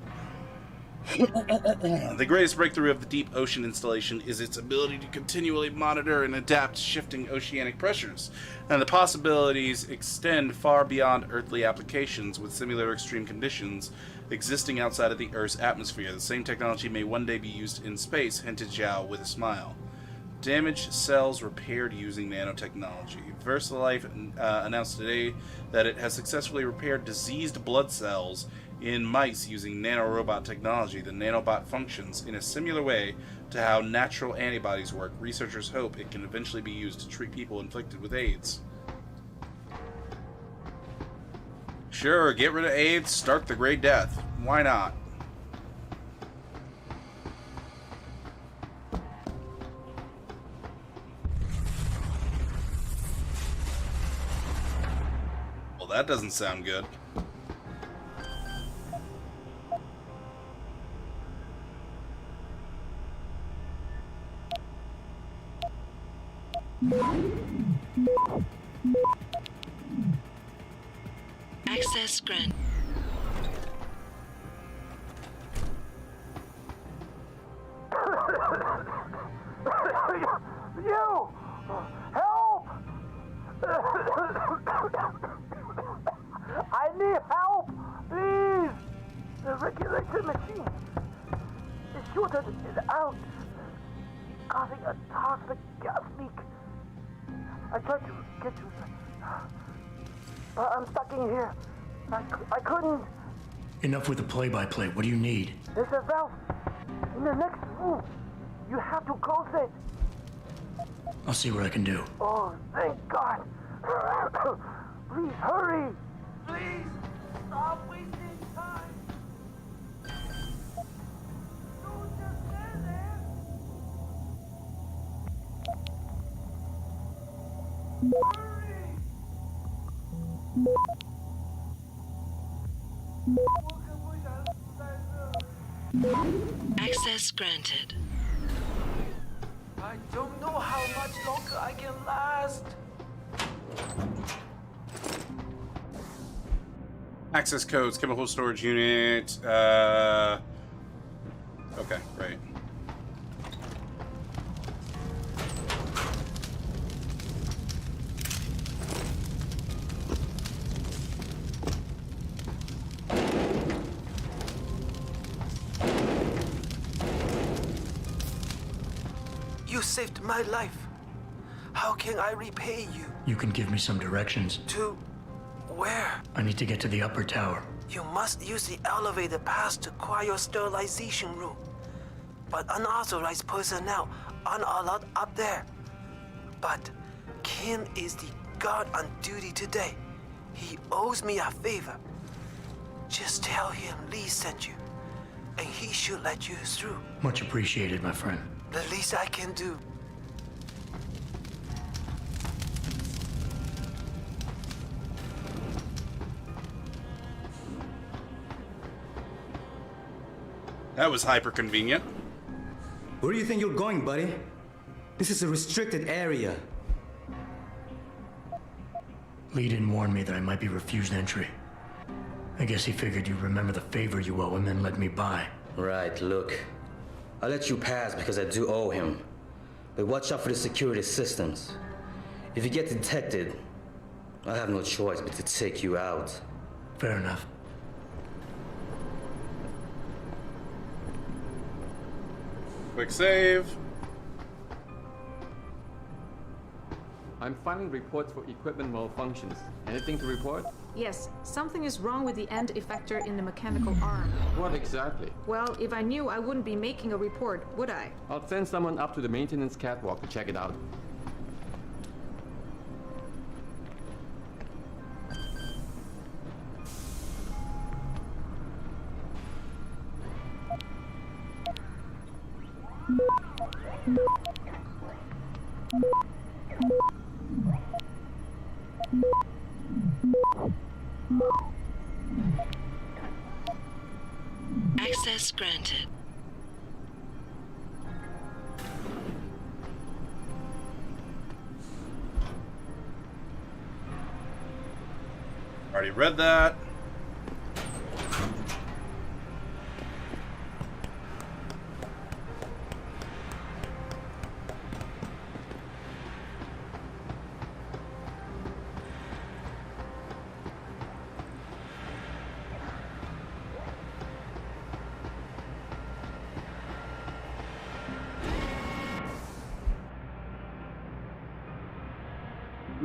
The greatest breakthrough of the deep ocean installation is its ability to continually monitor and adapt to shifting oceanic pressures, and the possibilities extend far beyond earthly applications with similar extreme conditions existing outside of the Earth's atmosphere. The same technology may one day be used in space, hinted Zhao with a smile. Damaged cells repaired using nanotechnology. VersaLife announced today that it has successfully repaired diseased blood cells in mice using nanorobot technology. The nanobot functions in a similar way to how natural antibodies work. Researchers hope it can eventually be used to treat people inflicted with AIDS. Sure, get rid of AIDS, start the Great Death. Why not? Well, that doesn't sound good. Access granted. You! Help! I need help! Please! The regulation machine. The shooter is out, causing a toxic gas leak. I tried to get you, but I'm stuck in here. I couldn't. Enough with the play-by-play. What do you need? There's a valve in the next room. You have to close it. I'll see what I can do. Oh, thank God. Please hurry. Please stop wasting time. Don't just stand there. Hurry. Access granted. I don't know how much longer I can last. Access codes, chemical storage unit. Okay, right. You saved my life. How can I repay you? You can give me some directions. To where? I need to get to the upper tower. You must use the elevator pass to cryosterilization room. But unauthorized personnel aren't allowed up there. But Kim is the guard on duty today. He owes me a favor. Just tell him Lee sent you, and he should let you through. Much appreciated, my friend. The least I can do. That was hyper convenient. Where do you think you're going, buddy? This is a restricted area. Lee didn't warn me that I might be refused entry. I guess he figured you'd remember the favor you owe him and let me by. Right, look. I'll let you pass because I do owe him. But watch out for the security systems. If you get detected, I have no choice but to take you out. Fair enough. Quick save. I'm filing reports for equipment malfunctions. Anything to report? Yes, something is wrong with the end effector in the mechanical arm. What exactly? Well, if I knew, I wouldn't be making a report, would I? I'll send someone up to the maintenance catwalk to check it out. Access granted. Already read that.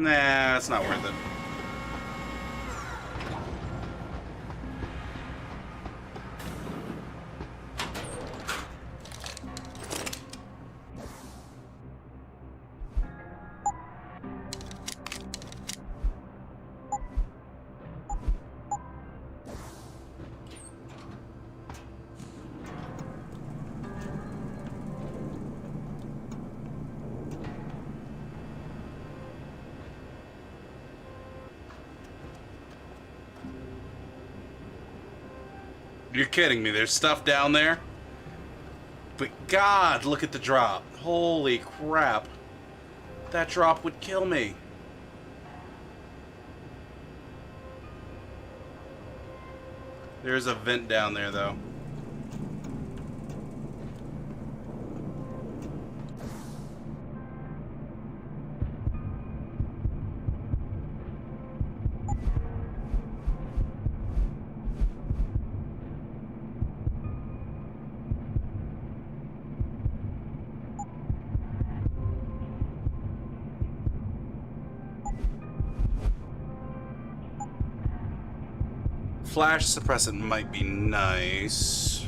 Nah, it's not worth it. You're kidding me. There's stuff down there? But God, look at the drop. Holy crap. That drop would kill me. There's a vent down there, though. Flash suppressant might be nice.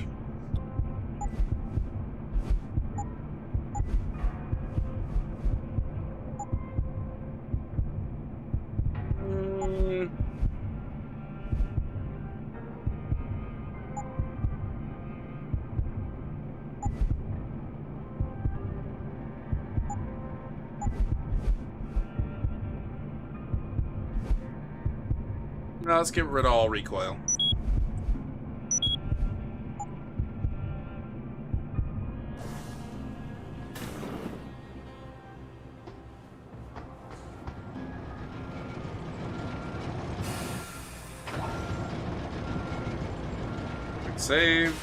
No, let's get rid of all recoil. Save.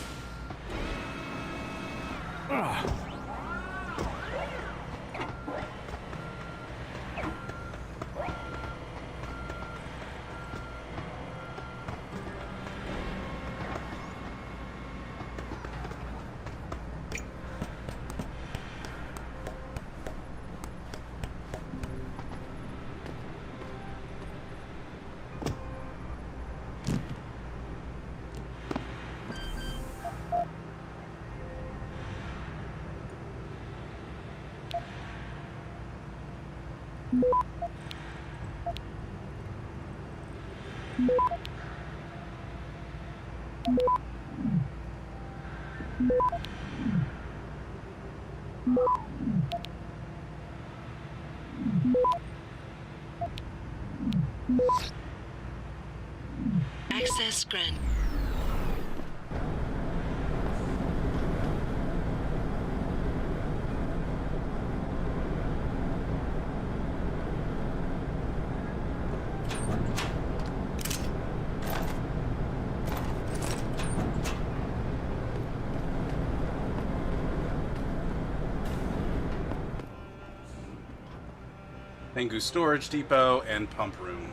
Access granted. Pengu Storage Depot and Pump Room.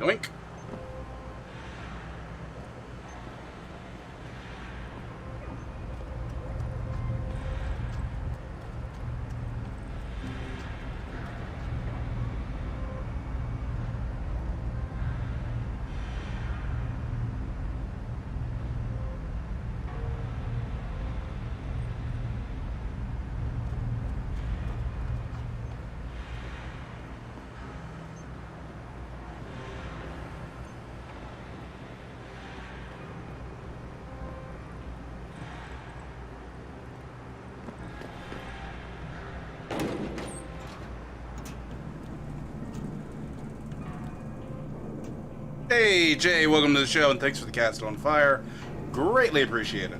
Yoink. Hey, Jay, welcome to the show, and thanks for the cast on fire. Greatly appreciate it.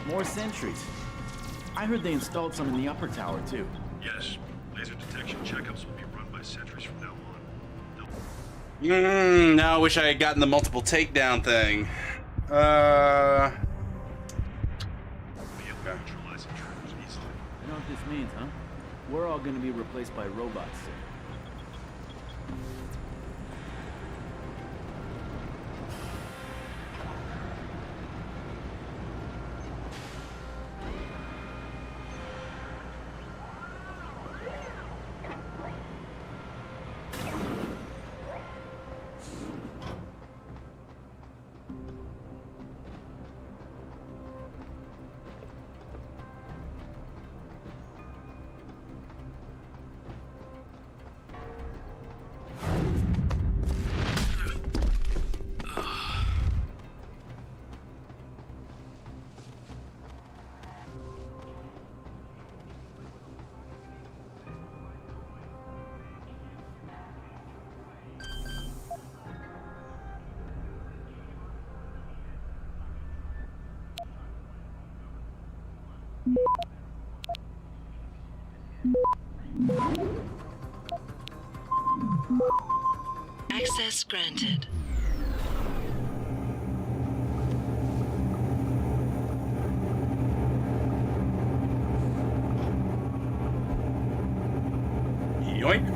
More sentries. I heard they installed some in the upper tower, too. Yes. Laser detection checkups will be run by sentries from now on. Now I wish I had gotten the multiple takedown thing. Okay. I know what this means, huh? We're all gonna be replaced by robots soon. Access granted. Yoink.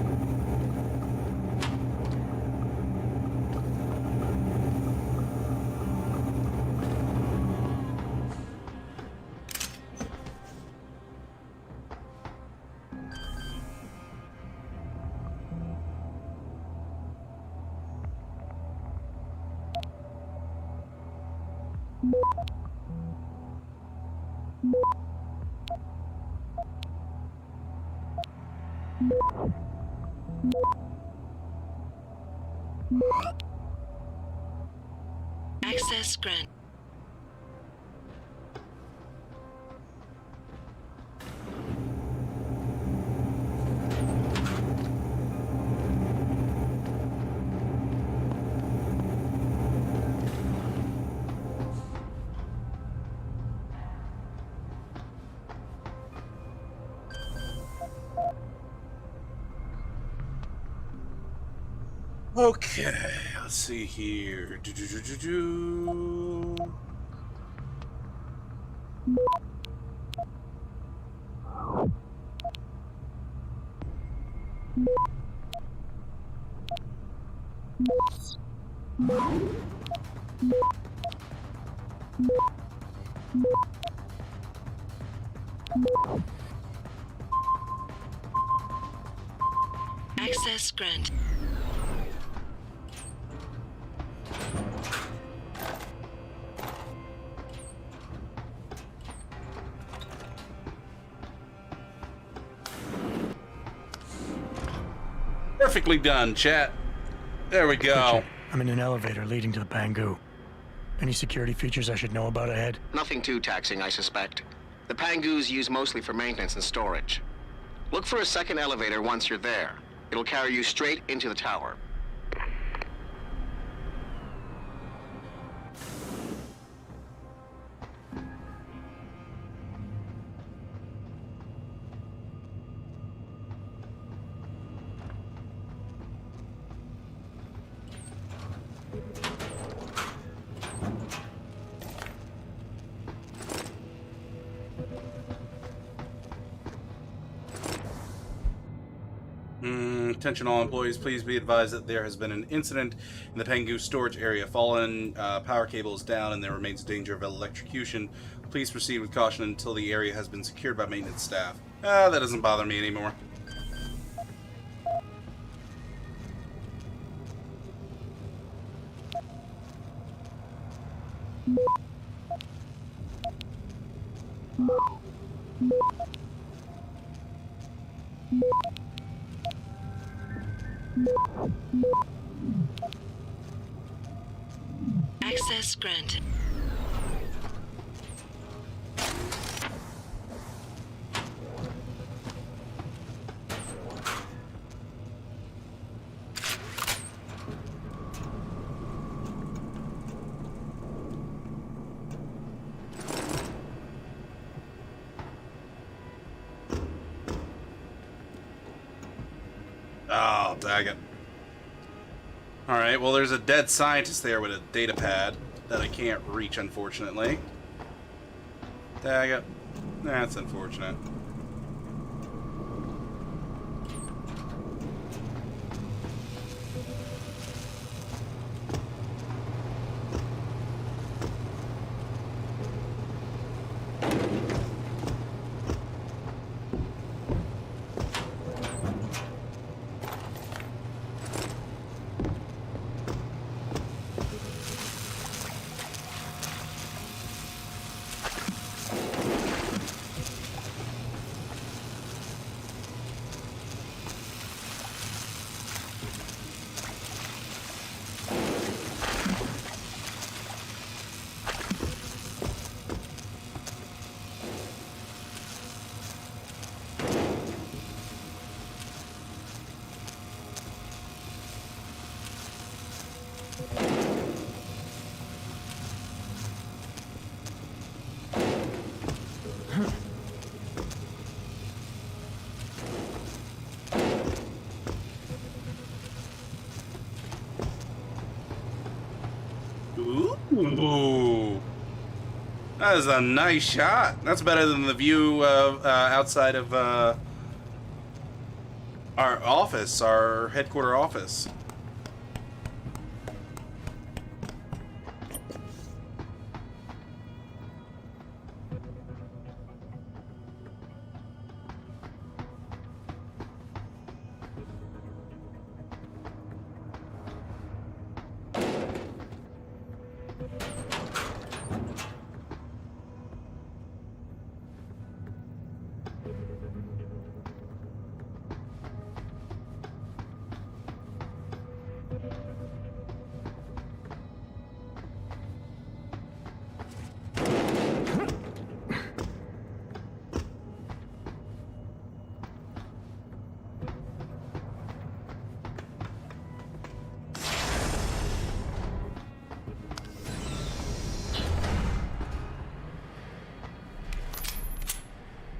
Access granted. Okay, let's see here. Do. Access granted. Perfectly done, chat. There we go. Richard, I'm in an elevator leading to the Pangu. Any security features I should know about ahead? Nothing too taxing, I suspect. The Pangus used mostly for maintenance and storage. Look for a second elevator once you're there. It'll carry you straight into the tower. Attention all employees, please be advised that there has been an incident in the Pangu storage area. Fallen power cable is down and there remains danger of electrocution. Please proceed with caution until the area has been secured by maintenance staff. That doesn't bother me anymore. Access granted. Oh, dang it. Alright, well there's a dead scientist there with a data pad that I can't reach, unfortunately. Dang it. That's unfortunate. Ooh, that is a nice shot. That's better than the view outside of our office, our headquarter office.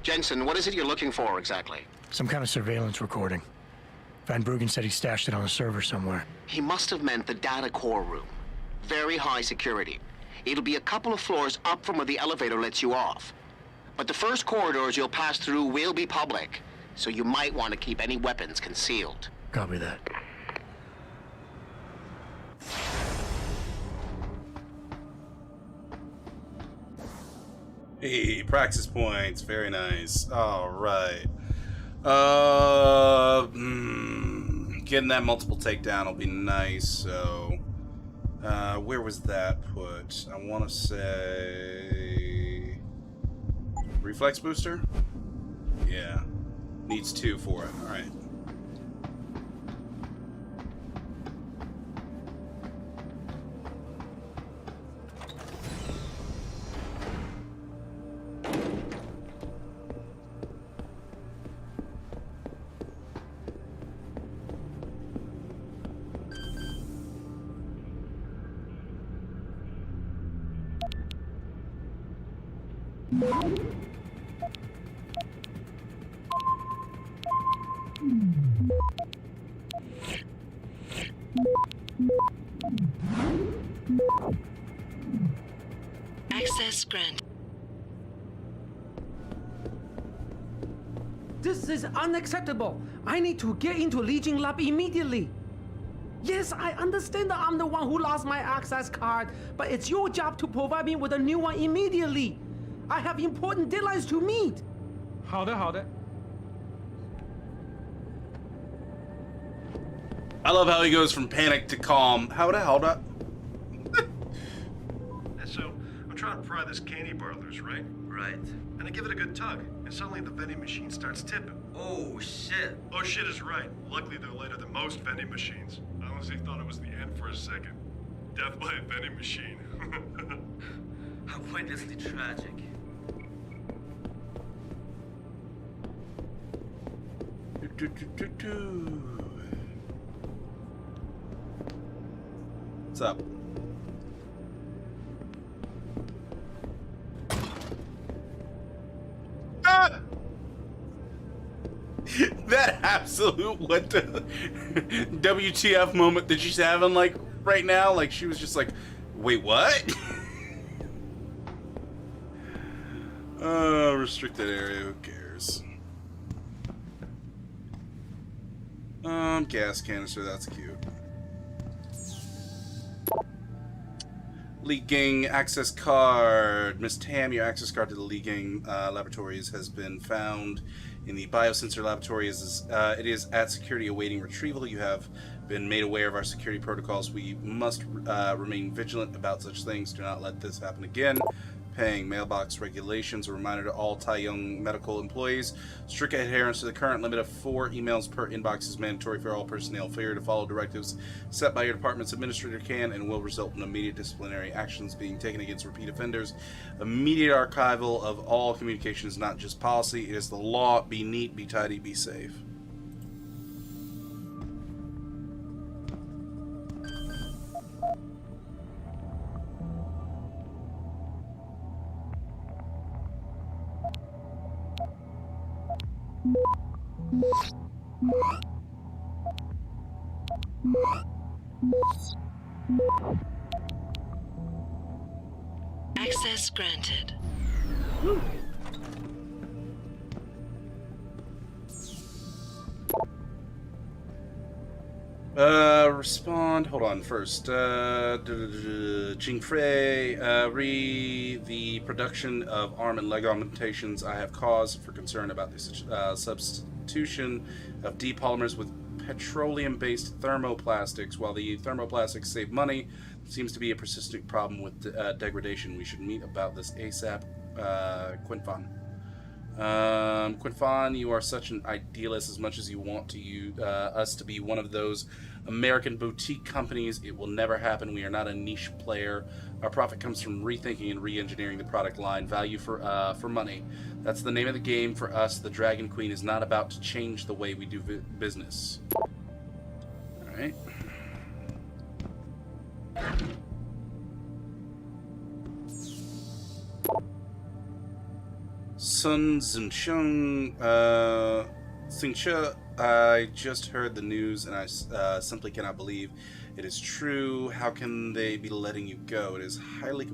Jensen, what is it you're looking for exactly? Some kind of surveillance recording. Van Bruggen said he stashed it on a server somewhere. He must have meant the data core room. Very high security. It'll be a couple of floors up from where the elevator lets you off. But the first corridors you'll pass through will be public, so you might want to keep any weapons concealed. Copy that. Hey, praxis points. Very nice. All right. Getting that multiple takedown will be nice. So, where was that put? I want to say reflex booster. Yeah, needs 2 for it. All right. Access granted. This is unacceptable. I need to get into Legion Lab immediately. Yes, I understand that I'm the one who lost my access card, but it's your job to provide me with a new one immediately. I have important deadlines to meet. 好的，好的。 I love how he goes from panic to calm. Hold up. So, by this candy parlors, right? Right. And I give it a good tug, and suddenly the vending machine starts tipping. Oh, shit. Oh, shit is right. Luckily, they're later than most vending machines. I honestly thought it was the end for a second. Death by a vending machine. Outrageously tragic. What's up? Ah! That absolute what the WTF moment that she's having like right now, like she was just like, wait, what? Restricted area, who cares? Gas canister, that's cute. Lee Gang access card. Miss Tam, your access card to the Lee Gang laboratories has been found in the biosensor laboratory. It is at security awaiting retrieval. You have been made aware of our security protocols. We must remain vigilant about such things. Do not let this happen again. Paying mailbox regulations. A reminder to all Taiyong medical employees. Strict adherence to the current limit of 4 emails per inbox is mandatory for all personnel. Failure to follow directives set by your department's administrator can and will result in immediate disciplinary actions being taken against repeat offenders. Immediate archival of all communication is not just policy, it is the law. Be neat, be tidy, be safe. Access granted. Respond. Hold on first. Jingfrey, the production of arm and leg augmentations. I have cause for concern about the substitution of depolymers with petroleum-based thermoplastics. While the thermoplastics save money, there seems to be a persistent problem with degradation. We should meet about this ASAP. Quinfan. Quinfan, you are such an idealist. As much as you want to us to be one of those American boutique companies, it will never happen. We are not a niche player. Our profit comes from rethinking and re-engineering the product line. Value for money. That's the name of the game for us. The Dragon Queen is not about to change the way we do business. All right. Sun Xingsheng, Xingche, I just heard the news and I simply cannot believe it is true. How can they be letting you go? It is a highly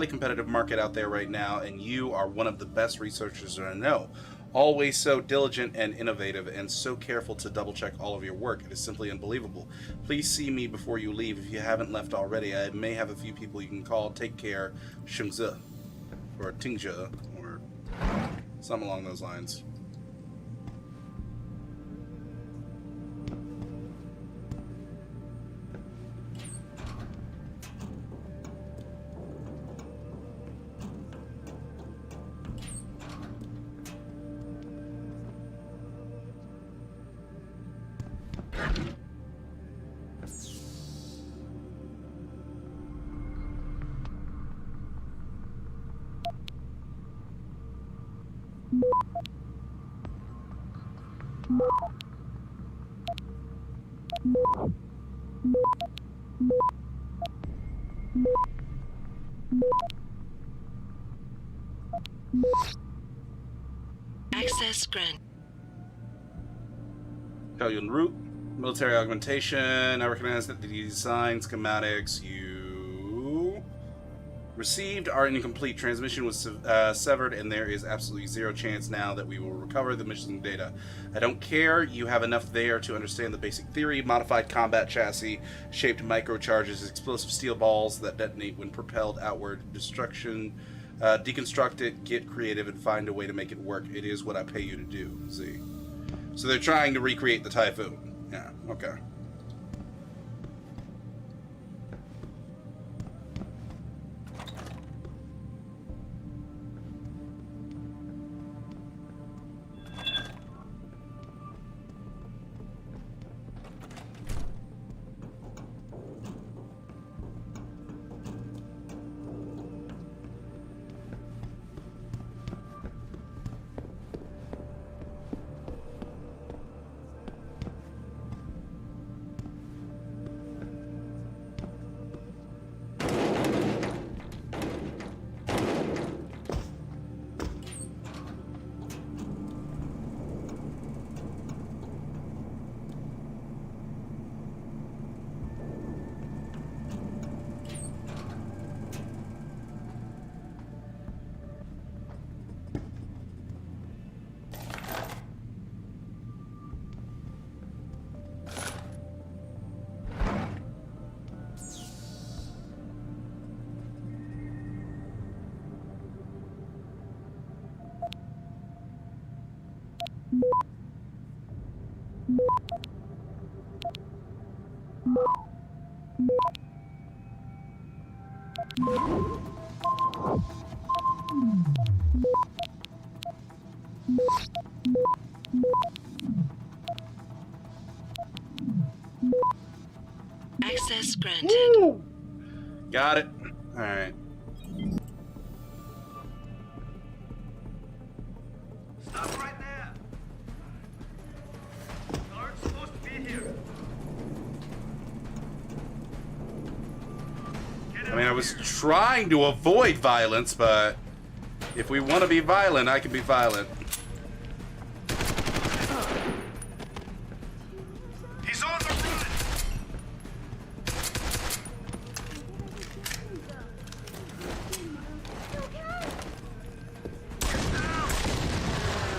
competitive market out there right now, and you are one of the best researchers that I know. Always so diligent and innovative, and so careful to double-check all of your work. It is simply unbelievable. Please see me before you leave. If you haven't left already, I may have a few people you can call. Take care, Shengze. Or Tingzhe, or something along those lines. Access granted. Italian route, military augmentation. I recognize that the design schematics you received are incomplete. Transmission was severed, and there is absolutely zero chance now that we will recover the missing data. I don't care. You have enough there to understand the basic theory. Modified combat chassis, shaped microcharges, explosive steel balls that detonate when propelled outward. Destruction. Deconstruct it, get creative, and find a way to make it work. It is what I pay you to do. See? So they're trying to recreate the Typhoon. Yeah, okay. Access granted. Woo! Got it. All right. Stop right there. You aren't supposed to be here. I mean, I was trying to avoid violence, but if we want to be violent, I can be violent. He's on the run.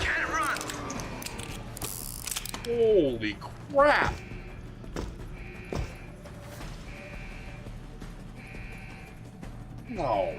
Can't run. Holy crap! No.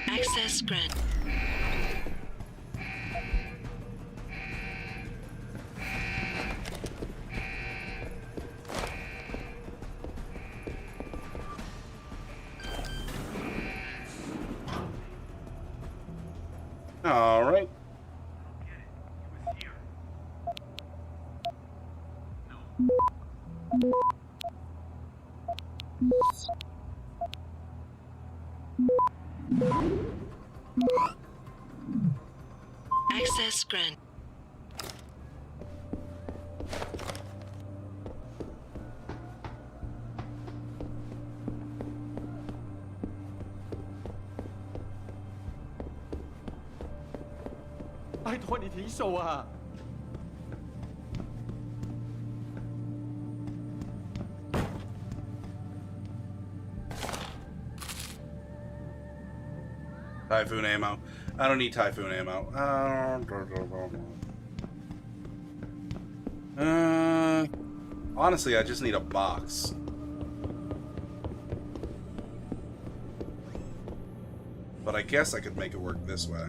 Access granted. All right. Access granted. Typhoon ammo. I don't need typhoon ammo. Honestly, I just need a box. But I guess I could make it work this way.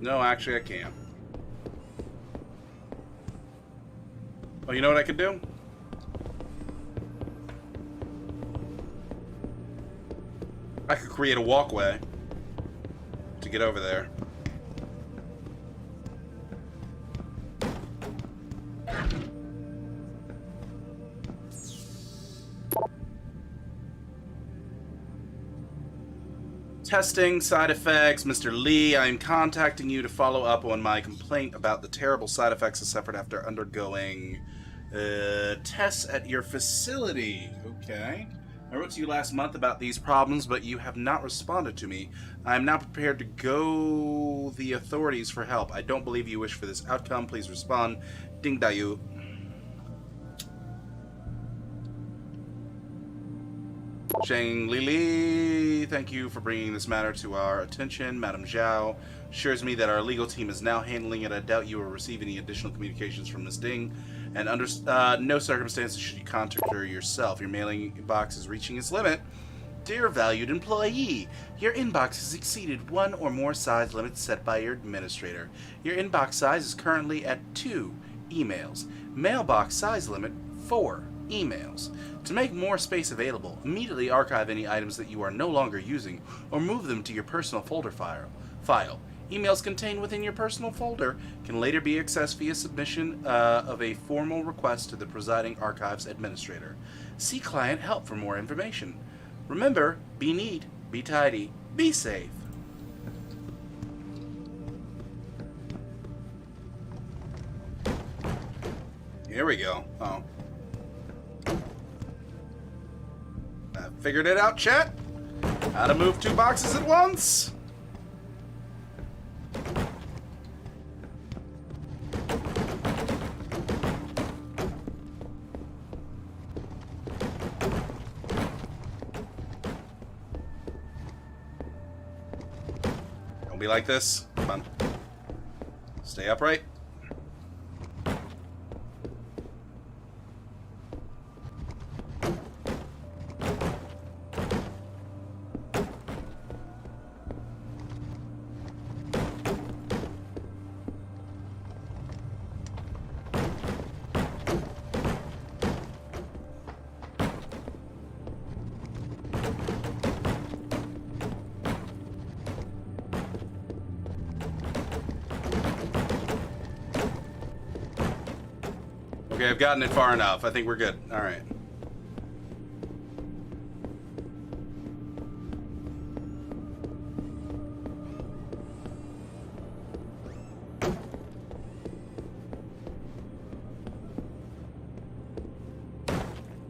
No, actually I can't. Oh, you know what I could do? I could create a walkway to get over there. Testing side effects. Mr. Lee, I am contacting you to follow up on my complaint about the terrible side effects I suffered after undergoing tests at your facility. Okay. I wrote to you last month about these problems, but you have not responded to me. I am now prepared to go the authorities for help. I don't believe you wish for this outcome. Please respond. Ding Dayu. Shang Lili, thank you for bringing this matter to our attention. Madam Zhao assures me that our legal team is now handling it. I doubt you will receive any additional communications from Ms. Ding, and under no circumstances should you contact her yourself. Your mailing box is reaching its limit. Dear valued employee, your inbox has exceeded one or more size limits set by your administrator. Your inbox size is currently at 2 emails. Mailbox size limit 4 emails. To make more space available, immediately archive any items that you are no longer using or move them to your personal folder file. Emails contained within your personal folder can later be accessed via submission of a formal request to the presiding archives administrator. See client help for more information. Remember, be neat, be tidy, be safe. Here we go. Oh. I figured it out, chat. How to move 2 boxes at once. Don't be like this. Come on. Stay upright. Okay, I've gotten it far enough. I think we're good. All right.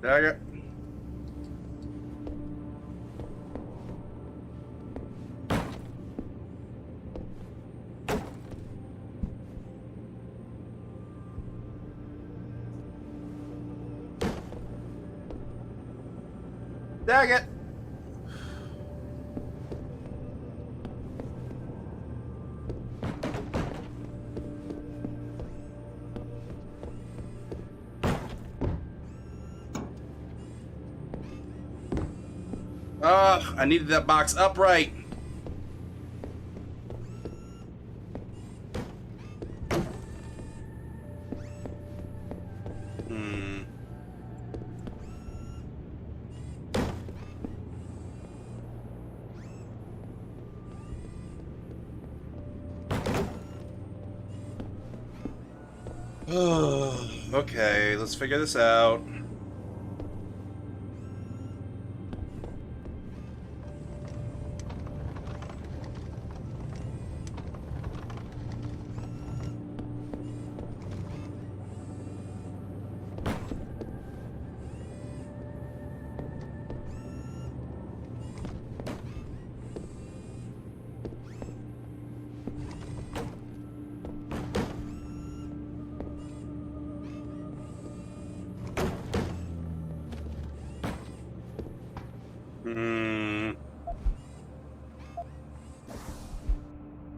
Dagger. Dang it! I needed that box upright. Okay, let's figure this out.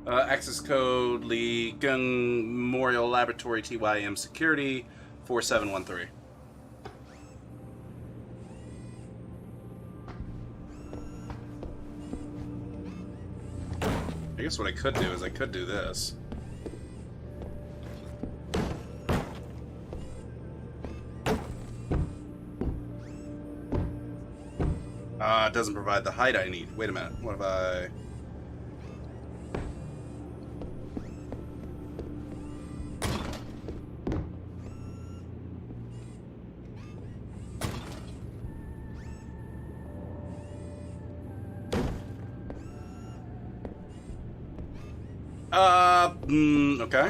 Access code Lee Gung Memorial Laboratory TYM Security 4713. I guess what I could do is I could do this. It doesn't provide the height I need. Wait a minute. What if I... okay.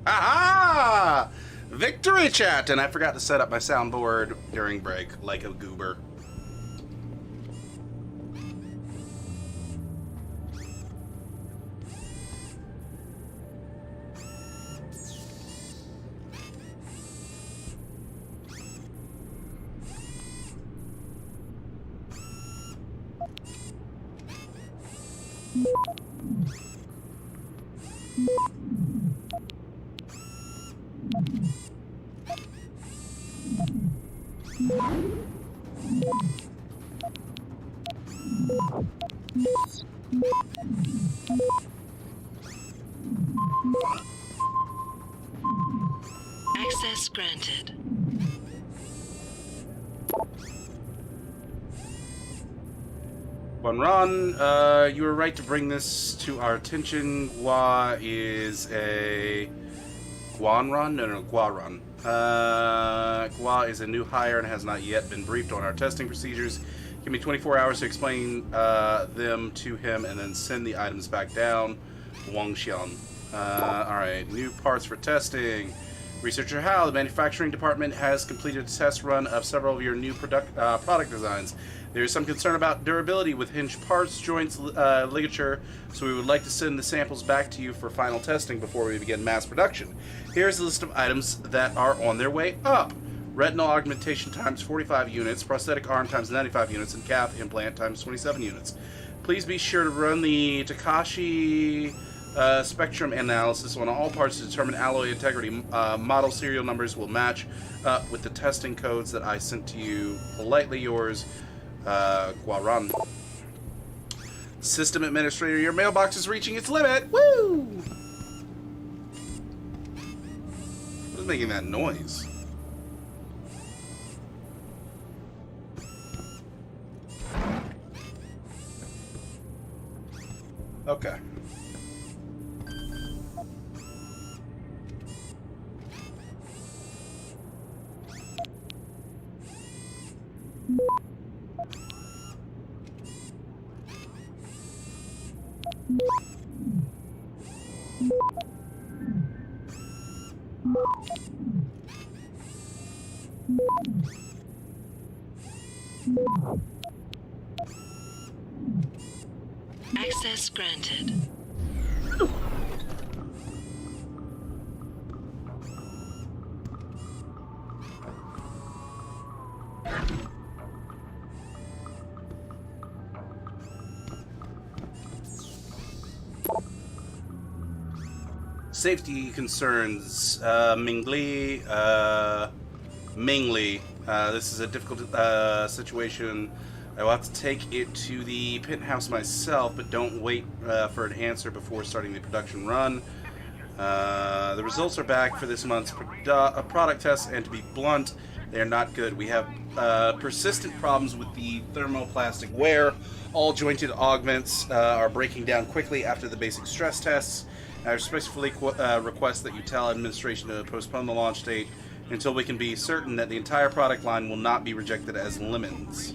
Aha! Victory chat! And I forgot to set up my soundboard during break, like a goober. Access granted. Guanran, you were right to bring this to our attention. Gua is a... Guanran? No, Guaran. Gua is a new hire and has not yet been briefed on our testing procedures. Give me 24 hours to explain them to him and then send the items back down. Wang Xian. Alright, new parts for testing. Researcher Hao, the manufacturing department has completed a test run of several of your new product designs. There is some concern about durability with hinged parts, joints, ligature, so we would like to send the samples back to you for final testing before we begin mass production. Here's a list of items that are on their way up. Retinal augmentation times 45 units, prosthetic arm times 95 units, and calf implant times 27 units. Please be sure to run the Takashi spectrum analysis on all parts to determine alloy integrity. Model serial numbers will match up with the testing codes that I sent to you. Politely yours, Guaran. System administrator, your mailbox is reaching its limit. Woo! What is making that noise? Okay. Access granted. Safety concerns, Mingli, this is a difficult situation. I will have to take it to the penthouse myself, but don't wait for an answer before starting the production run. The results are back for this month's product tests, and to be blunt, they are not good. We have persistent problems with the thermoplastic wear. All jointed augments are breaking down quickly after the basic stress tests. I respectfully request that you tell administration to postpone the launch date until we can be certain that the entire product line will not be rejected as lemons.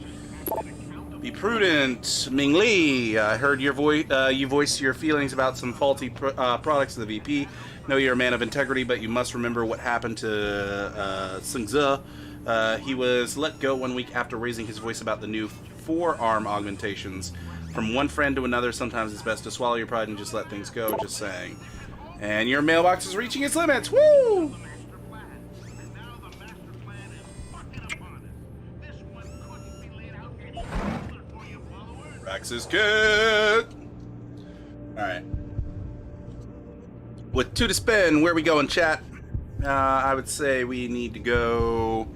Be prudent, Ming Li. I heard your you voice your feelings about some faulty products to the VP. Know you're a man of integrity, but you must remember what happened to Sengze. He was let go 1 week after raising his voice about the new forearm augmentations. From one friend to another, sometimes it's best to swallow your pride and just let things go, just saying. And your mailbox is reaching its limits. Woo! Rax's kit! Alright. With 2 to spin, where we going, chat? I would say we need to go...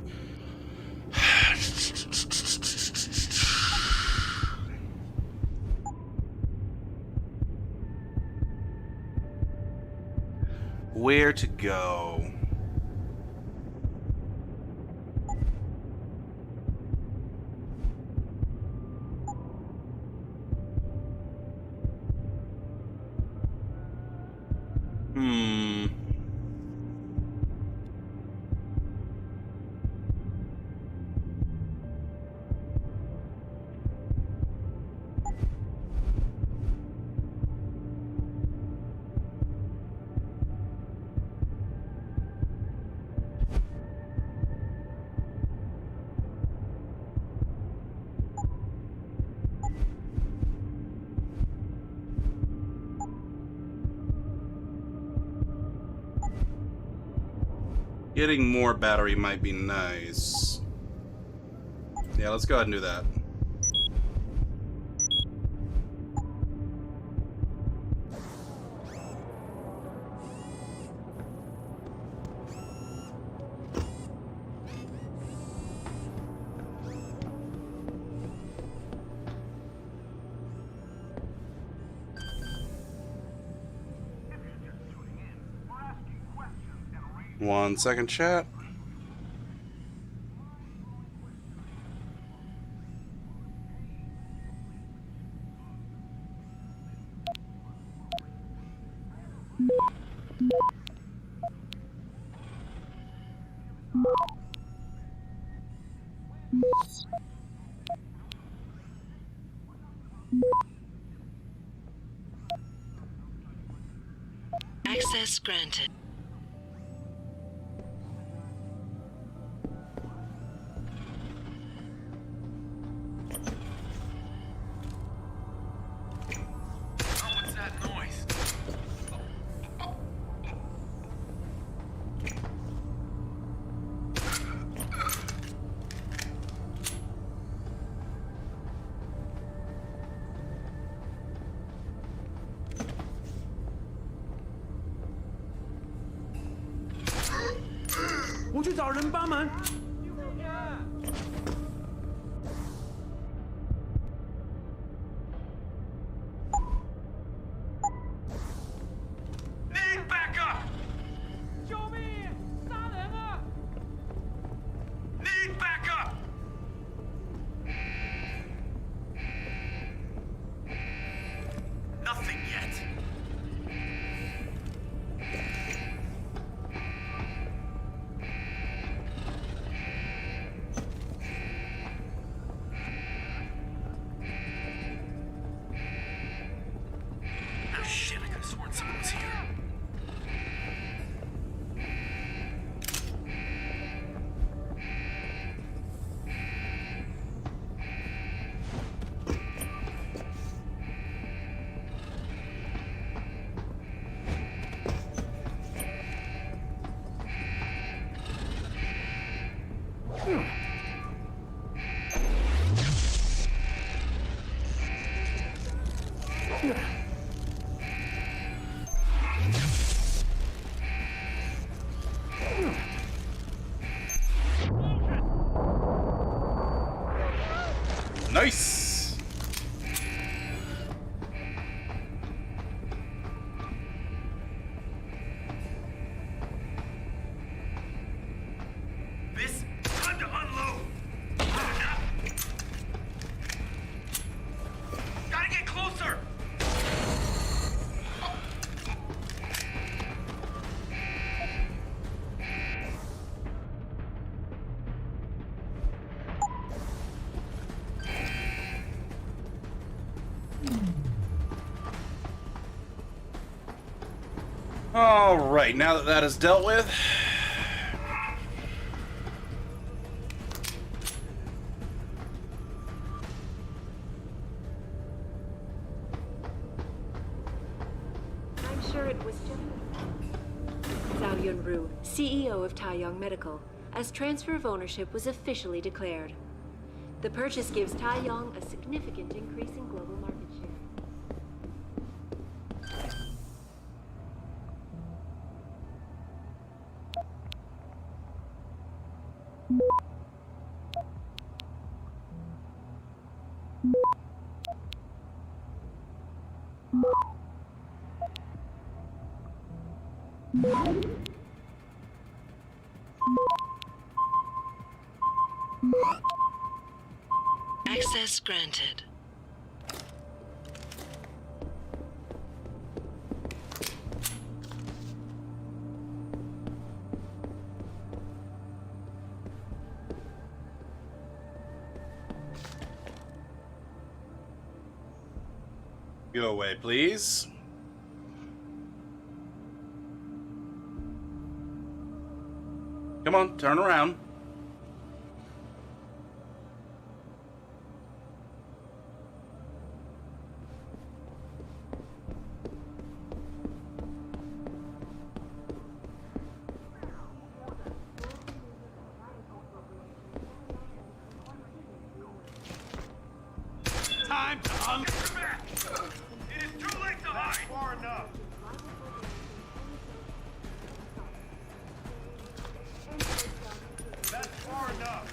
Where to go? Getting more battery might be nice. Yeah, let's go ahead and do that. 1 second, chat. Access granted. What's that noise? Need backup! Need backup! Nothing yet. Oh shit, I could have sworn someone was here. Nice! This time to unload. Gotta get closer. Alright, now that that is dealt with, I'm sure it was just Zhao Yunru, CEO of Taiyang Medical, as transfer of ownership was officially declared. The purchase gives Taiyang a significant increase in global market share. Access granted. go away, please. Come on, turn around. Time to unload. It is too late to hide. Far enough. That's far enough.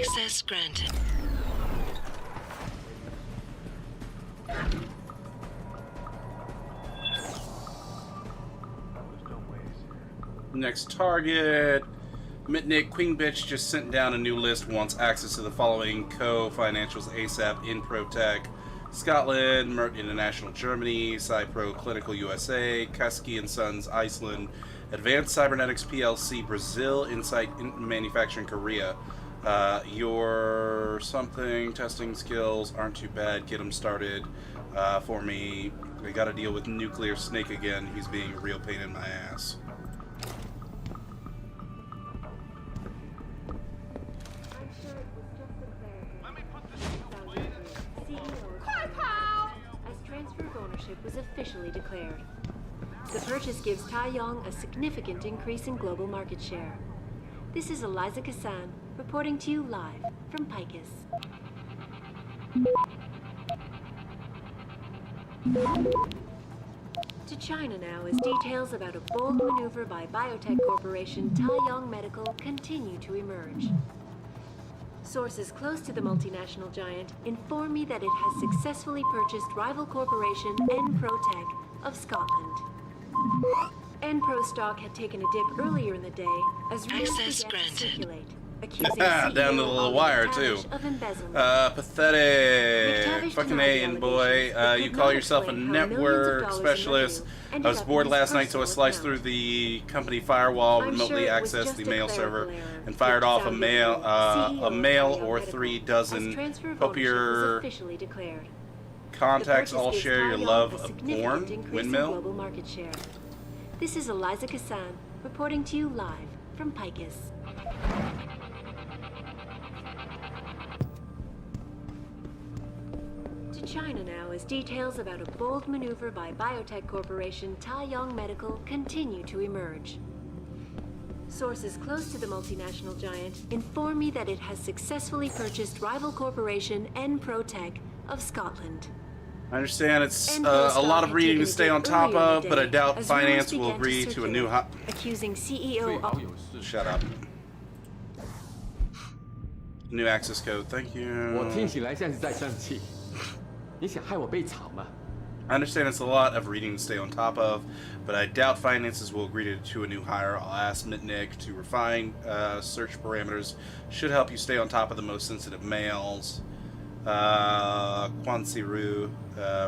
Access granted. Next target. Mitnick, Queen Bitch just sent down a new list, wants access to the following co-financials ASAP: Inprotech Scotland, Merck International Germany, Cypro Clinical USA, Kasky & Sons Iceland, Advanced Cybernetics PLC Brazil, Insight Manufacturing Korea. Your something testing skills aren't too bad. Get them started for me. We gotta deal with Nuclear Snake again. He's being a real pain in my ass. As transfer of ownership was officially declared. The purchase gives Taiyong a significant increase in global market share. This is Eliza Kassan reporting to you live from Picus. To China now as details about a bold maneuver by biotech corporation Taiyong Medical continue to emerge. Sources close to the multinational giant inform me that it has successfully purchased rival corporation Enprotech of Scotland. Enpro stock had taken a dip earlier in the day as rumors began to circulate, accusing Down to the little wire too. Pathetic. Fucking A and boy. You call yourself a network specialist. I was bored last night, so I sliced through the company firewall, remotely accessed the mail server, and fired off a mail or 3 dozen. Hope your contacts all share your love of Bourne Windmill. This is Eliza Kassan reporting to you live from Picus. To China now as details about a bold maneuver by biotech corporation Taiyong Medical continue to emerge. Sources close to the multinational giant inform me that it has successfully purchased rival corporation Enprotech of Scotland. I understand it's a lot of reading to stay on top of, but I doubt finance will agree to a new accusing CEO Shut up. New access code, thank you. I understand it's a lot of reading to stay on top of, but I doubt finances will agree to a new hire. I'll ask Mitnick to refine search parameters. Should help you stay on top of the most sensitive mails. Kwansiru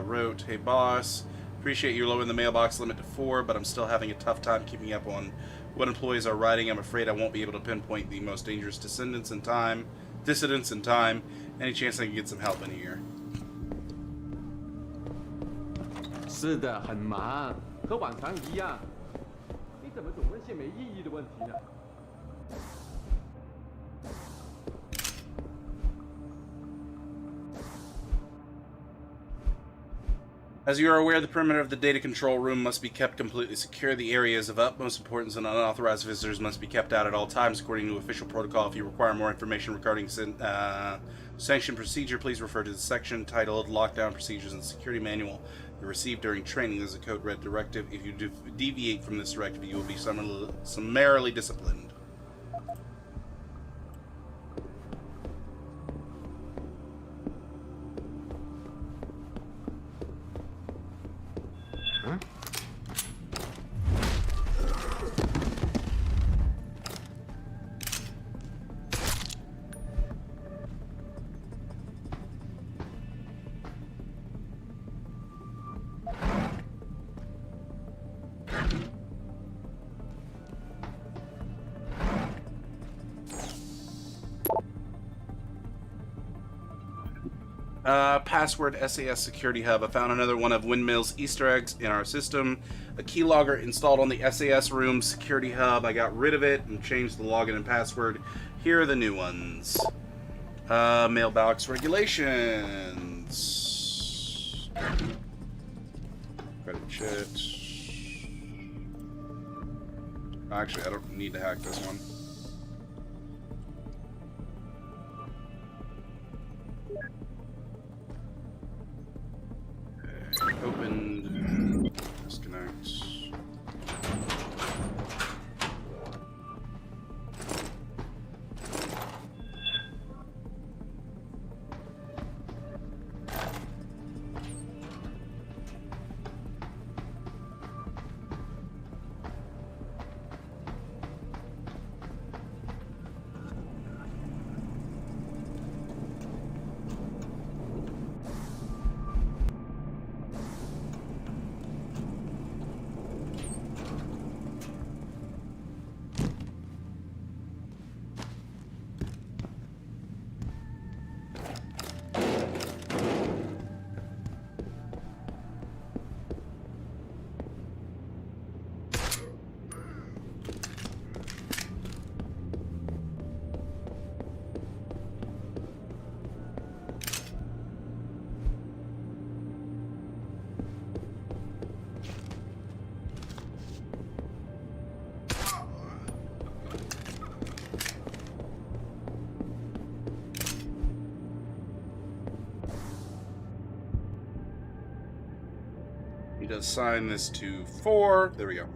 wrote, "Hey boss, appreciate you lowering the mailbox limit to 4, but I'm still having a tough time keeping up on what employees are writing. I'm afraid I won't be able to pinpoint the most dangerous dissidents in time. Any chance I can get some help in here?" 是的，很忙，和往常一样。你怎么总问些没意义的问题呢？ As you are aware, the perimeter of the data control room must be kept completely secure. The areas of utmost importance and unauthorized visitors must be kept out at all times according to official protocol. If you require more information regarding sanctioned procedure, please refer to the section titled Lockdown Procedures and Security Manual you received during training. There's a code red directive. If you deviate from this directive, you will be summarily disciplined. Password SAS Security Hub. I found another one of Windmill's Easter eggs in our system. A keylogger installed on the SAS room Security Hub. I got rid of it and changed the login and password. Here are the new ones. Mailbox regulations. Credit chit. Actually, I don't need to hack this one. Open, disconnect. to assign this to 4. There we go.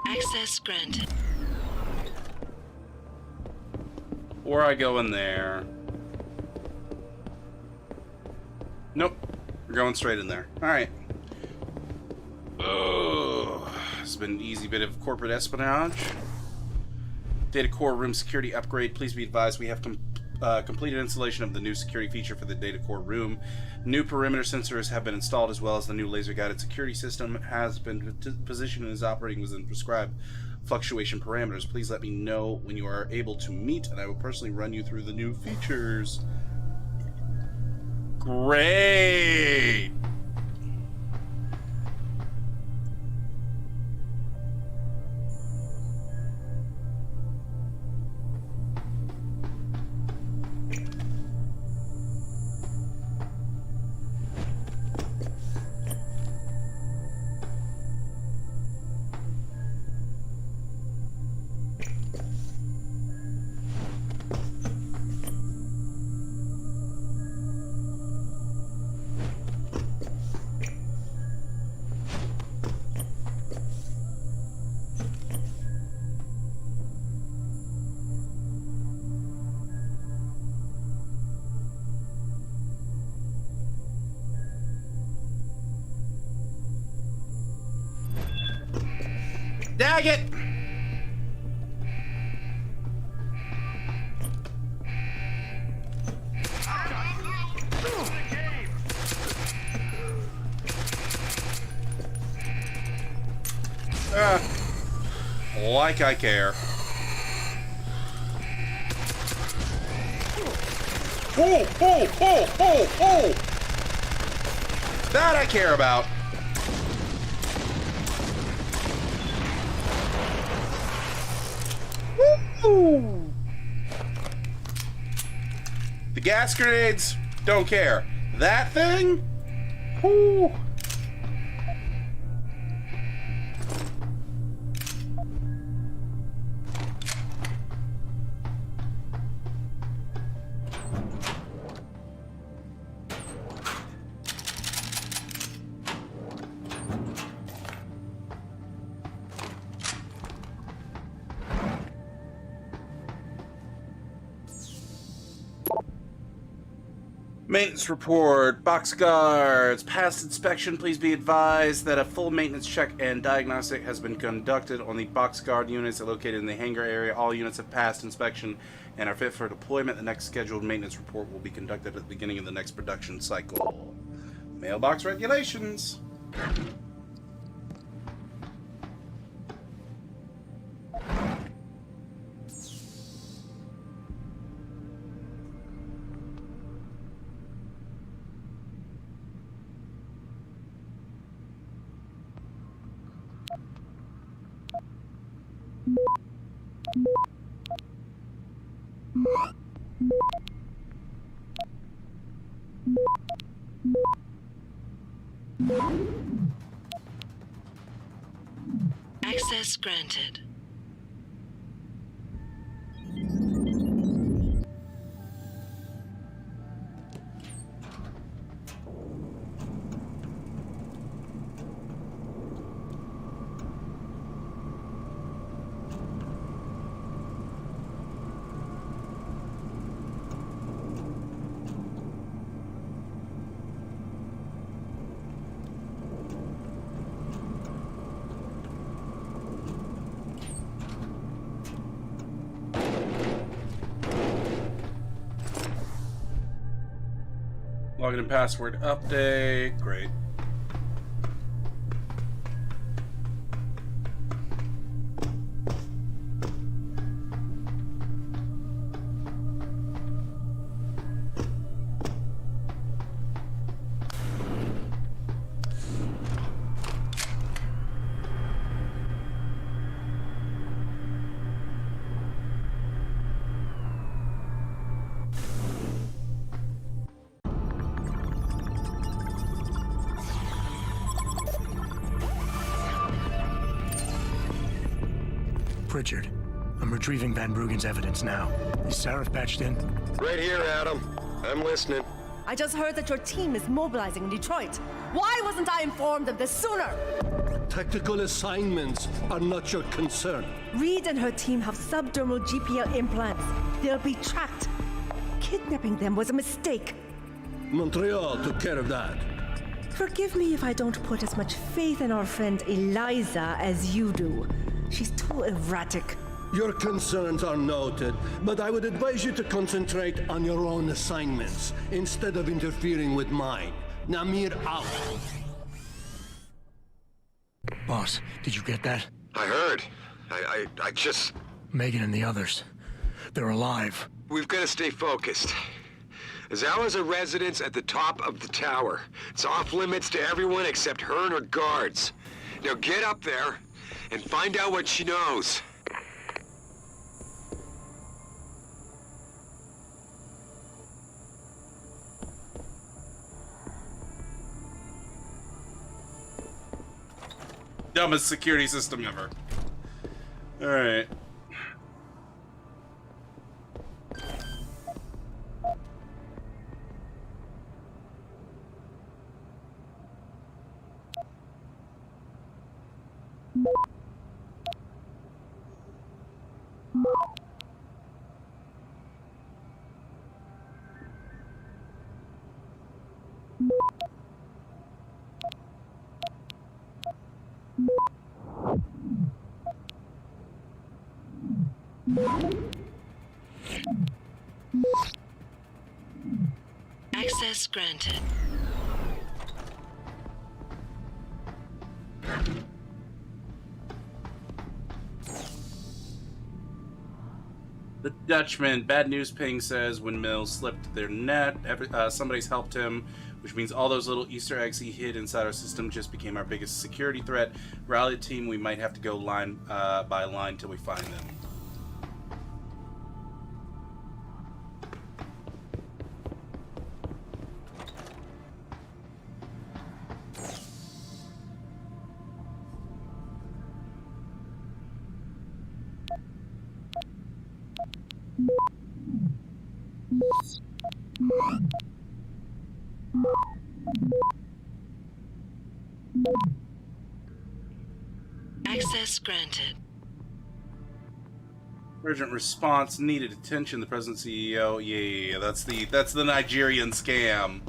Access granted. Or I go in there. Nope. We're going straight in there. Alright. It's been an easy bit of corporate espionage. Data core room security upgrade. Please be advised we have completed installation of the new security feature for the data core room. New perimeter sensors have been installed, as well as the new laser-guided security system has been positioned and is operating within prescribed fluctuation parameters. Please let me know when you are able to meet, and I will personally run you through the new features. Great! Dag it! Like I care. Oh, oh, oh, oh, oh! That I care about. Woo! The gas grenades, don't care. That thing? Woo! Maintenance report. Box guards. Past inspection, please be advised that a full maintenance check and diagnostic has been conducted on the box guard units located in the hangar area. All units have passed inspection and are fit for deployment. The next scheduled maintenance report will be conducted at the beginning of the next production cycle. Mailbox regulations. Access granted. Login and password update. Great. Pritchard. I'm retrieving Van Bruggen's evidence now. Is Sarif patched in? Right here, Adam. I'm listening. I just heard that your team is mobilizing in Detroit. Why wasn't I informed of this sooner? Tactical assignments are not your concern. Reed and her team have subdermal GPL implants. They'll be tracked. Kidnapping them was a mistake. Montreal took care of that. Forgive me if I don't put as much faith in our friend Eliza as you do. She's too erratic. Your concerns are noted, but I would advise you to concentrate on your own assignments instead of interfering with mine. Namir out. Boss, did you get that? I heard. I just... Megan and the others. They're alive. We've got to stay focused. Zawa's a residence at the top of the tower. It's off limits to everyone except her and her guards. Now get up there and find out what she knows. Dumbest security system ever. Alright. Access granted. The Dutchman. Bad news ping says windmill slipped their net. Somebody's helped him, which means all those little Easter eggs he hid inside our system just became our biggest security threat. Rally the team. We might have to go line by line till we find them. Access granted. Urgent response needed attention. The president CEO. Yeah. That's the Nigerian scam.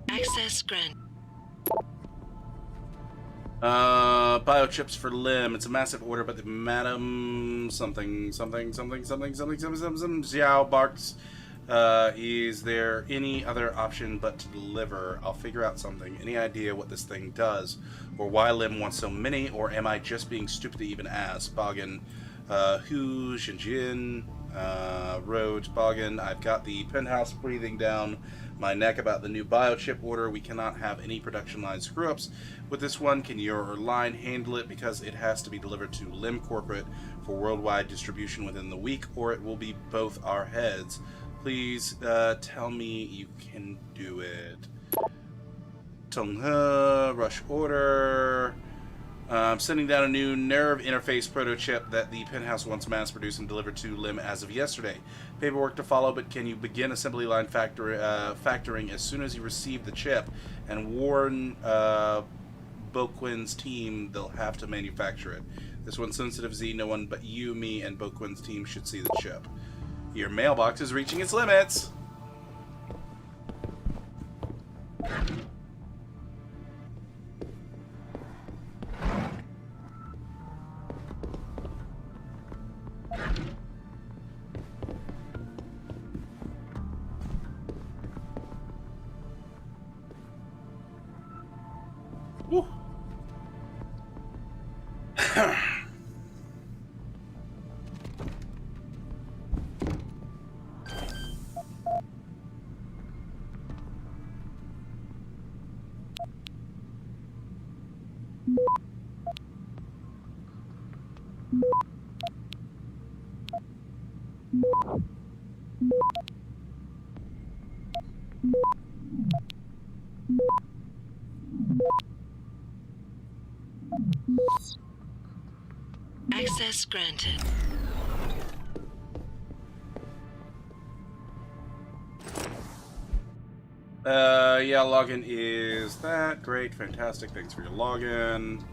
Access granted. Biochips for Lim. It's a massive order, but the Madam something Xiao barks. Is there any other option but to deliver? I'll figure out something. Any idea what this thing does? Or why Lim wants so many? Or am I just being stupid to even ask? Boggin. Hu, Xinjin, Rhodes, Boggin. I've got the penthouse breathing down my neck about the new biochip order. We cannot have any production line screw-ups with this one. Can your line handle it? Because it has to be delivered to Lim Corporate for worldwide distribution within the week, or it will be both our heads. Please tell me you can do it. Tonghe, rush order. I'm sending down a new nerve interface proto chip that the penthouse wants mass-produced and delivered to Lim as of yesterday. Paperwork to follow, but can you begin assembly line factoring as soon as you receive the chip? And warn Boquin's team they'll have to manufacture it. This one's sensitive, Z. No one but you, me, and Boquin's team should see the chip. Your mailbox is reaching its limits. Woo. Access granted. Yeah, login is that. Great, fantastic. Thanks for your login.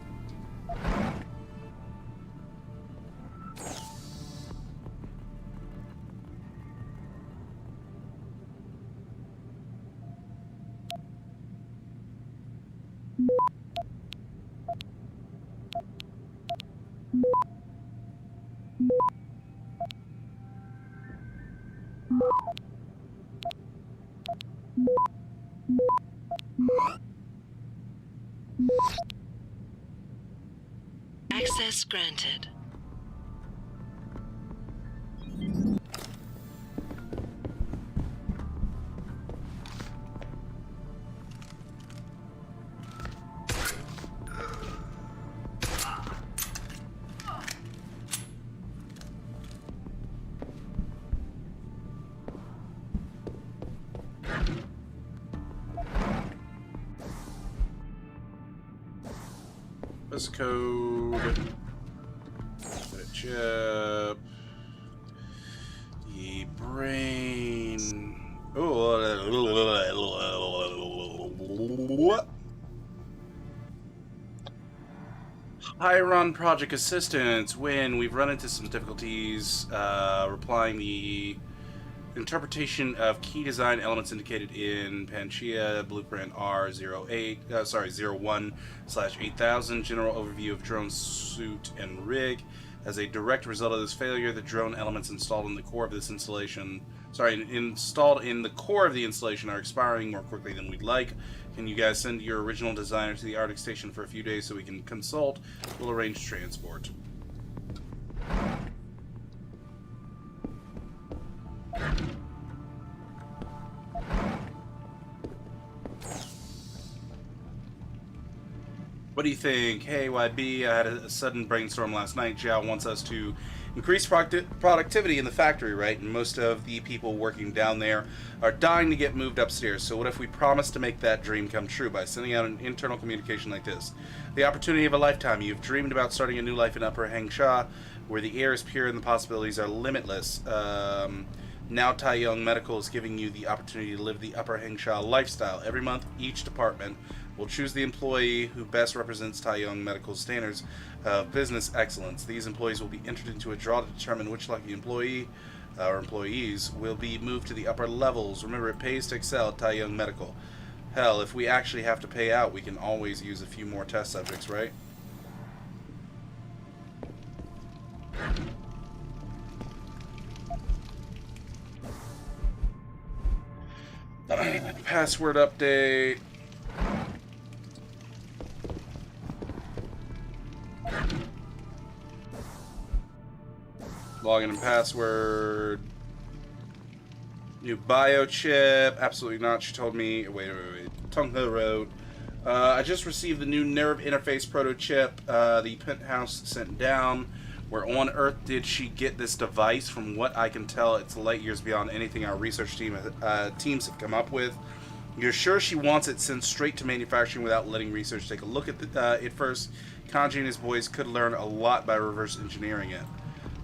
Access granted. This code. Put a chip. The brain. What? Hi, Ron Project Assistance. When we've run into some difficulties replying the interpretation of key design elements indicated in Pangaea Blueprint R01/8000 general overview of drone suit and rig. As a direct result of this failure, the drone elements installed in the core of this installation, installed in the core of the installation are expiring more quickly than we'd like. Can you guys send your original designer to the Arctic station for a few days so we can consult? We'll arrange transport. What do you think? Hey, YB, I had a sudden brainstorm last night. Zhao wants us to increase productivity in the factory, right? And most of the people working down there are dying to get moved upstairs. So what if we promise to make that dream come true by sending out an internal communication like this? The opportunity of a lifetime. You've dreamed about starting a new life in Upper Hangsha, where the air is pure and the possibilities are limitless. Now Taiyong Medical is giving you the opportunity to live the Upper Hangsha lifestyle. Every month, each department will choose the employee who best represents Taiyong Medical's standards of business excellence. These employees will be entered into a draw to determine which lucky employee or employees will be moved to the upper levels. Remember, it pays to excel at Taiyong Medical. Hell, if we actually have to pay out, we can always use a few more test subjects, right? Password update. Login and password. New biochip. Absolutely not. She told me. Wait. Tonghe Road. I just received the new nerve interface proto chip the penthouse sent down. Where on earth did she get this device? From what I can tell, it's light years beyond anything our research teams have come up with. You're sure she wants it sent straight to manufacturing without letting research take a look at it first? Kanji and his boys could learn a lot by reverse engineering it.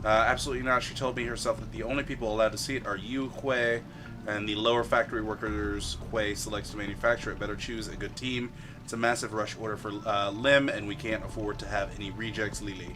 Absolutely not. She told me herself that the only people allowed to see it are you, Hui, and the lower factory workers Hui selects to manufacture it. Better choose a good team. It's a massive rush order for Lim, and we can't afford to have any rejects, Lily.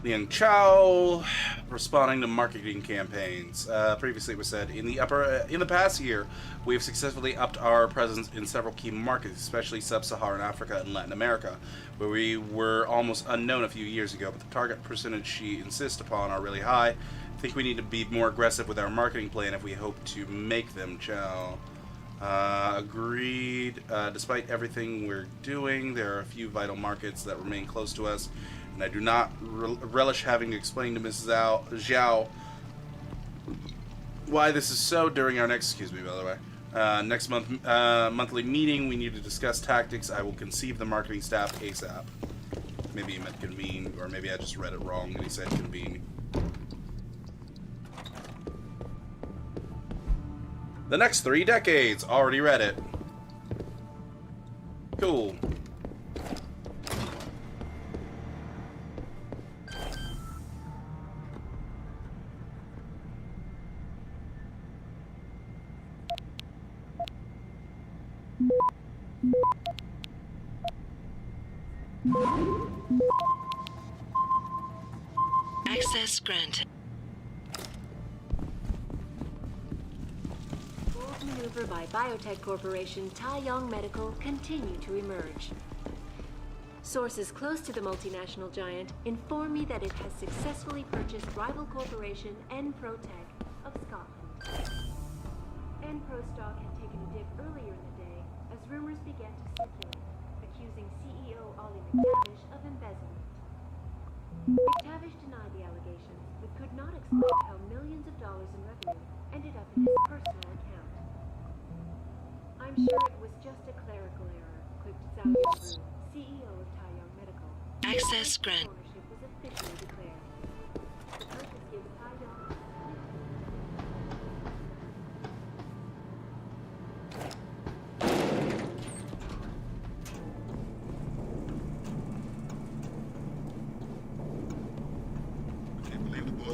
Liang Chao responding to marketing campaigns. Previously, it was said in the past year, we have successfully upped our presence in several key markets, especially sub-Saharan Africa and Latin America, where we were almost unknown a few years ago. But the target percentage she insists upon are really high. I think we need to be more aggressive with our marketing plan if we hope to make them. Chao. Agreed. Despite everything we're doing, there are a few vital markets that remain close to us. and I do not relish having to explain to Mrs. Zhao why this is so during our next, excuse me, by the way, next monthly meeting. We need to discuss tactics. I will conceive the marketing staff ASAP. Maybe he meant convene, or maybe I just read it wrong and he said convene. The next 3 decades. Already read it. Cool. Access granted. Bold maneuver by biotech corporation Taiyong Medical continue to emerge. Sources close to the multinational giant inform me that it has successfully purchased rival corporation Enprotech of Scotland. Enpro stock had taken a dip earlier in the day as rumors began to circulate, accusing CEO Ollie McTavish of embezzlement. McTavish denied the allegations, but could not explain how millions of dollars in revenue ended up in his personal account. I'm sure it was just a clerical error, quipped Zhao Yongru, CEO of Taiyong Medical. Access granted. Ownership was officially declared. The purchase gives Taiyong...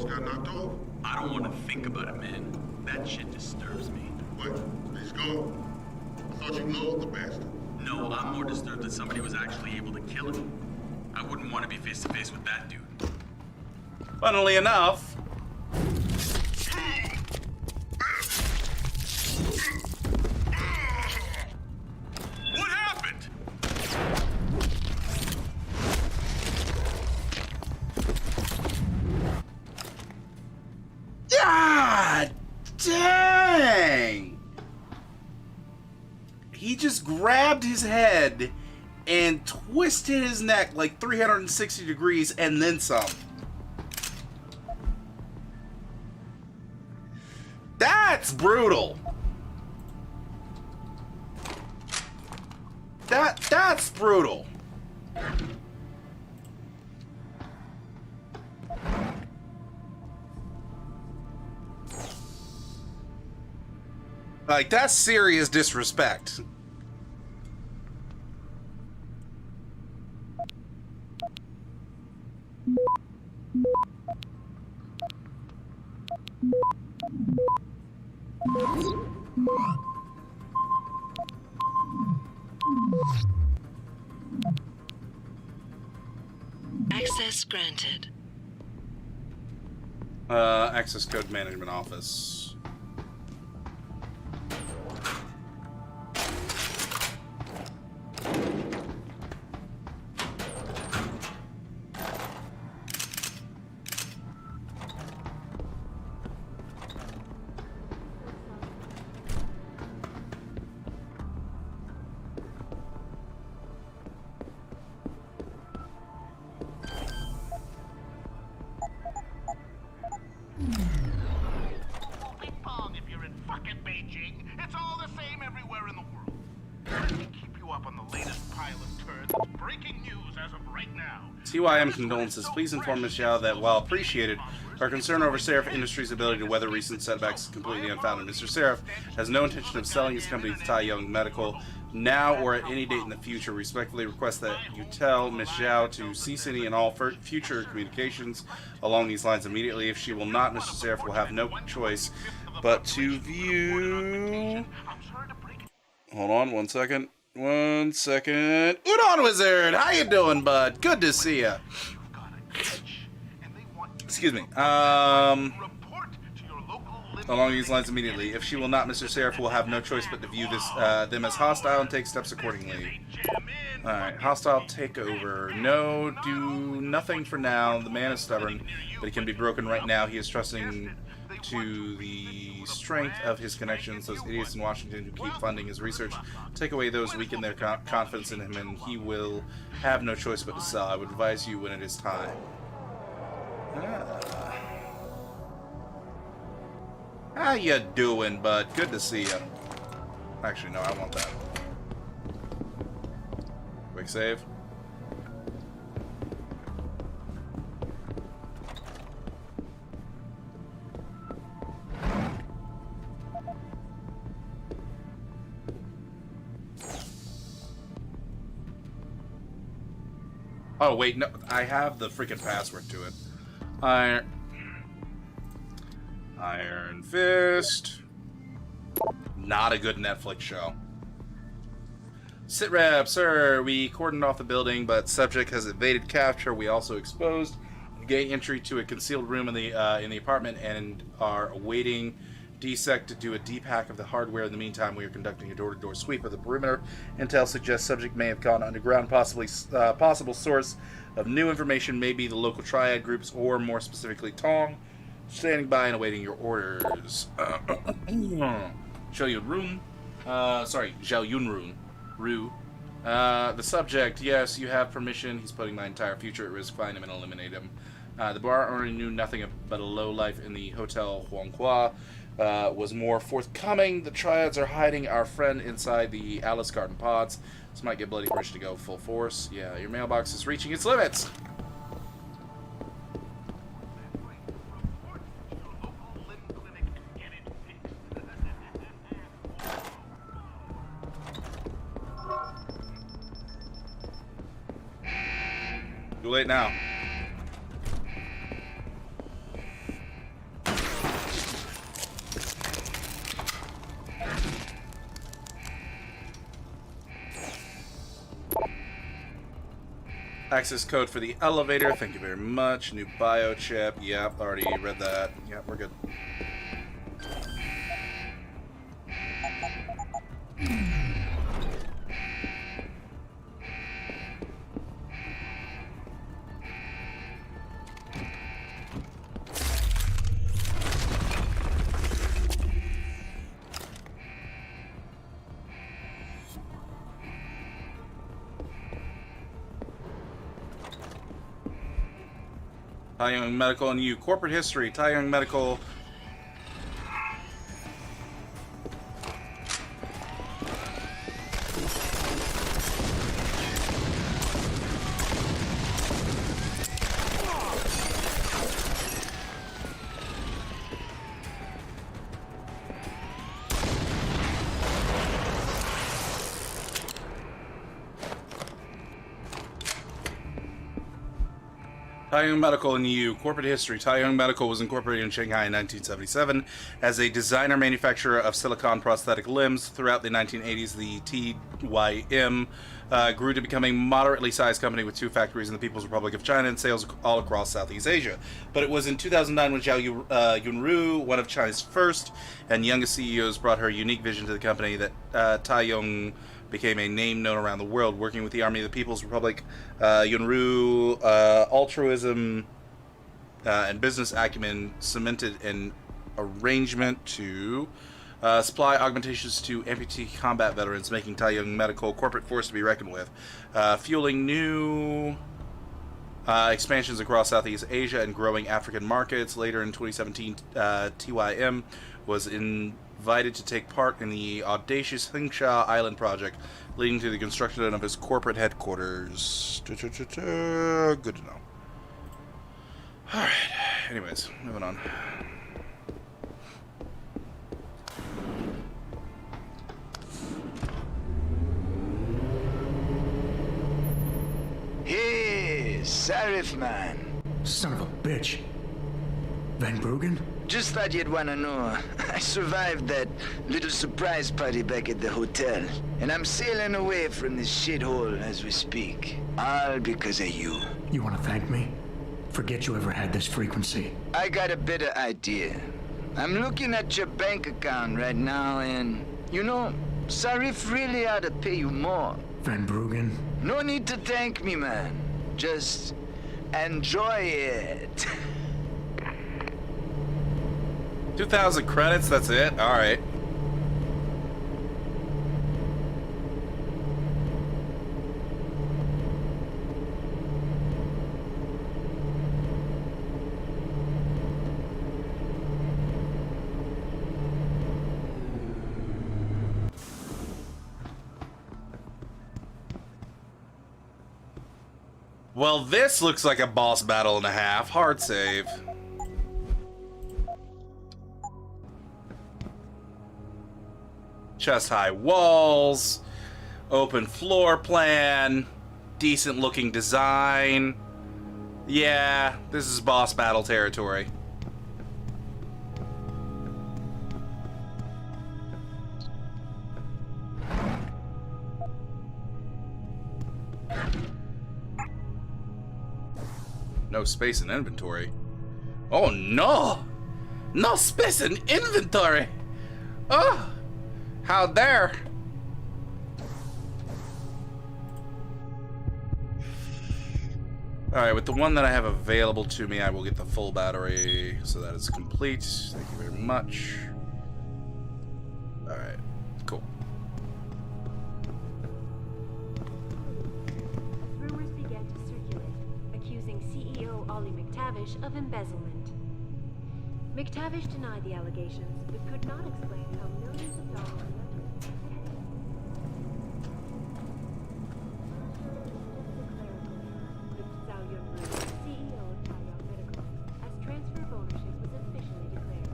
Got knocked off? I don't want to think about it, man. That shit disturbs me. What? He's gone? I thought you loathed the bastard. No, I'm more disturbed that somebody was actually able to kill him. I wouldn't want to be face to face with that dude. Funnily enough. What happened? God dang! He just grabbed his head and twisted his neck like 360 degrees and then some. That's brutal. That's brutal. Like, that's serious disrespect. Access granted. Access Code Management Office. TYM condolences. Please inform Ms. Zhao that, while appreciated, our concern over Seraph Industries' ability to weather recent setbacks is completely unfounded. Mr. Seraph has no intention of selling his company to Taiyong Medical now or at any date in the future. Respectfully request that you tell Ms. Zhao to cease any and all future communications along these lines immediately. If she will not, Mr. Seraph will have no choice but to view... Hold on one second. One second. Udon Wizard, how you doing, bud? Good to see ya. along these lines immediately. If she will not, Mr. Seraph will have no choice but to view them as hostile and take steps accordingly. Alright, hostile takeover. No, do nothing for now. The man is stubborn, but he can be broken right now. He is trusting to the strength of his connections. Those idiots in Washington who keep funding his research take away those weaken their confidence in him, and he will have no choice but to sell. I would advise you when it is time. How you doing, bud? Good to see you. Actually, no, I want that. Quick save. Oh, wait, no, I have the freaking password to it. Iron Fist. Not a good Netflix show. Sitrep, sir, we cordoned off the building, but subject has evaded capture. We also exposed gate entry to a concealed room in the apartment and are awaiting DSEC to do a deep hack of the hardware. In the meantime, we are conducting a door-to-door sweep of the perimeter. Intel suggests subject may have gone underground. Possible source of new information may be the local triad groups, or more specifically Tong. Standing by and awaiting your orders. Zhao Yunrun. Ru. The subject, yes, you have permission. He's putting my entire future at risk. Find him and eliminate him. The bar owner knew nothing but a low life in the Hotel Huanghua. Was more forthcoming. The triads are hiding our friend inside the Alice Garden pods. This might get Bloody Bridge to go full force. Yeah, your mailbox is reaching its limits. Too late now. Access code for the elevator. Thank you very much. New biochip. Yep, already read that. Yep, we're good. Taiyang Medical and you. Corporate history. Taiyang Medical. Taiyang Medical in EU. Corporate history. Taiyang Medical was incorporated in Shanghai in 1977 as a designer manufacturer of silicone prosthetic limbs. Throughout the 1980s, the TYM grew to becoming a moderately sized company with 2 factories in the People's Republic of China and sales all across Southeast Asia. But it was in 2009 when Zhao Yunru, one of China's first and youngest CEOs, brought her unique vision to the company that Taiyang became a name known around the world. Working with the Army of the People's Republic, Yunru, altruism and business acumen cemented an arrangement to supply augmentations to amputee combat veterans, making Taiyang Medical a corporate force to be reckoned with, fueling new expansions across Southeast Asia and growing African markets. Later in 2017, TYM was invited to take part in the audacious Hingsha Island project, leading to the construction of his corporate headquarters. Good to know. Alright, anyways, moving on. Hey, Sarif man. Son of a bitch. Van Bruggen? Just thought you'd want to know. I survived that little surprise party back at the hotel, and I'm sailing away from this shithole as we speak. All because of you. You want to thank me? Forget you ever had this frequency. I got a better idea. I'm looking at your bank account right now, and you know, Sarif really ought to pay you more. Van Bruggen? No need to thank me, man. Just enjoy it. 2,000 credits, that's it? Alright. Well, this looks like a boss battle and a half. Hard save. Chest-high walls. Open floor plan. Decent-looking design. Yeah, this is boss battle territory. No space in inventory. Oh no! No space in inventory! Oh! How dare! Alright, with the one that I have available to me, I will get the full battery so that it's complete. Thank you very much. Alright, cool. Rumors began to circulate, accusing CEO Ollie McTavish of embezzlement. McTavish denied the allegations, but could not explain how millions of dollars CEO of Taiyang Medical, as transfer of ownership was officially declared.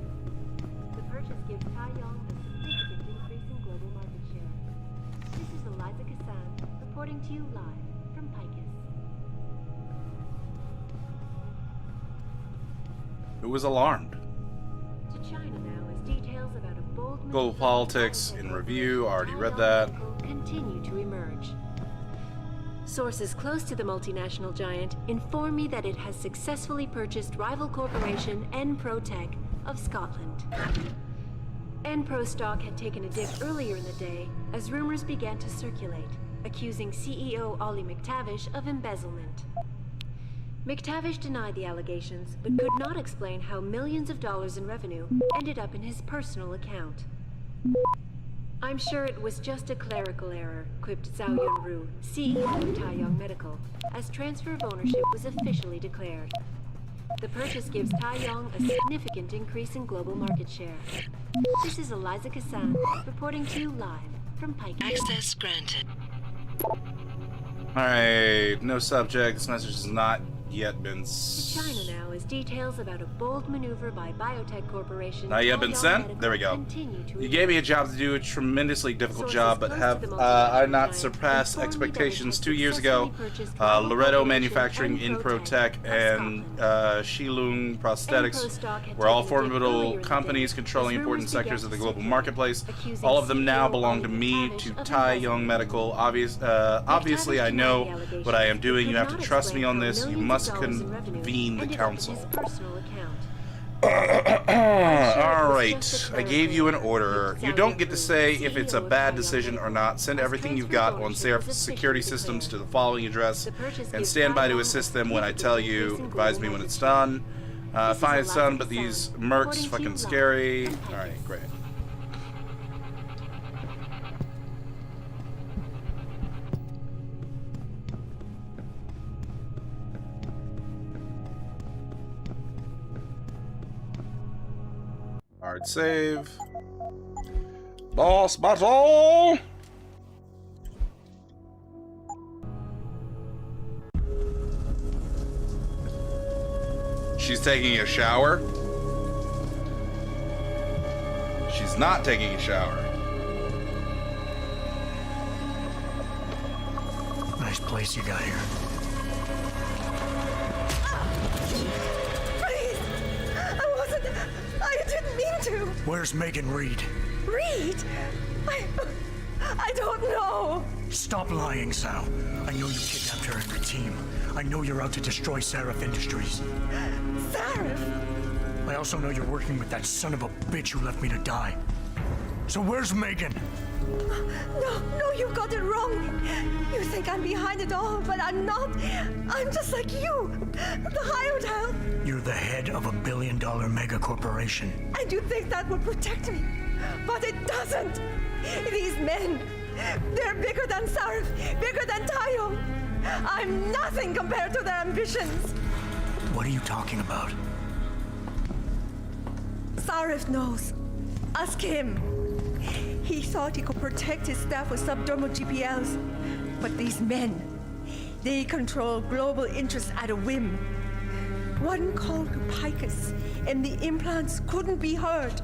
The purchase gives Taiyang a significant increase in global market share. This is Eliza Kassan reporting to you live from Picus. Who was alarmed? To China now as details about a bold Global politics in review. Already read that. continue to emerge. Sources close to the multinational giant inform me that it has successfully purchased rival corporation Enprotech of Scotland. Enpro stock had taken a dip earlier in the day as rumors began to circulate, accusing CEO Ollie McTavish of embezzlement. McTavish denied the allegations, but could not explain how millions of dollars in revenue ended up in his personal account. I'm sure it was just a clerical error, quipped Zhao Yunru, CEO of Taiyang Medical, as transfer of ownership was officially declared. The purchase gives Taiyang a significant increase in global market share. This is Eliza Kassan, reporting to you live from Pike. Access granted. Alright, no subject. This message has not yet been To China now as details about a bold maneuver by Biotech Corporation. not yet been sent? There we go. You gave me a job to do, a tremendously difficult job, but have I not surpassed expectations? 2 years ago, Loretto Manufacturing, Inprotech, and Shilung Prosthetics were all formidable companies controlling important sectors of the global marketplace. All of them now belong to me, to Taiyang Medical. Obviously, I know what I am doing. You have to trust me on this. You must convene the council. Alright, I gave you an order. You don't get to say if it's a bad decision or not. Send everything you've got on Seraph security systems to the following address and stand by to assist them when I tell you. Advise me when it's done. Fine, it's done, but these mercs fucking scary. Alright, great. Hard save. Boss battle! She's taking a shower. She's not taking a shower. Nice place you got here. I didn't mean to. Where's Megan Reed? Reed? I don't know. Stop lying, Sal. I know you kidnapped her and your team. I know you're out to destroy Seraph Industries. Seraph? I also know you're working with that son of a bitch who left me to die. So where's Megan? No, you got it wrong. You think I'm behind it all, but I'm not. I'm just like you, the hired help. You're the head of $1 billion mega corporation. And you think that will protect me, but it doesn't. These men, they're bigger than Sarif, bigger than Tayo. I'm nothing compared to their ambitions. What are you talking about? Sarif knows. Ask him. He thought he could protect his staff with subdermal GPLs. But these men, they control global interests at a whim. One call to Picus, and the implants couldn't be heard.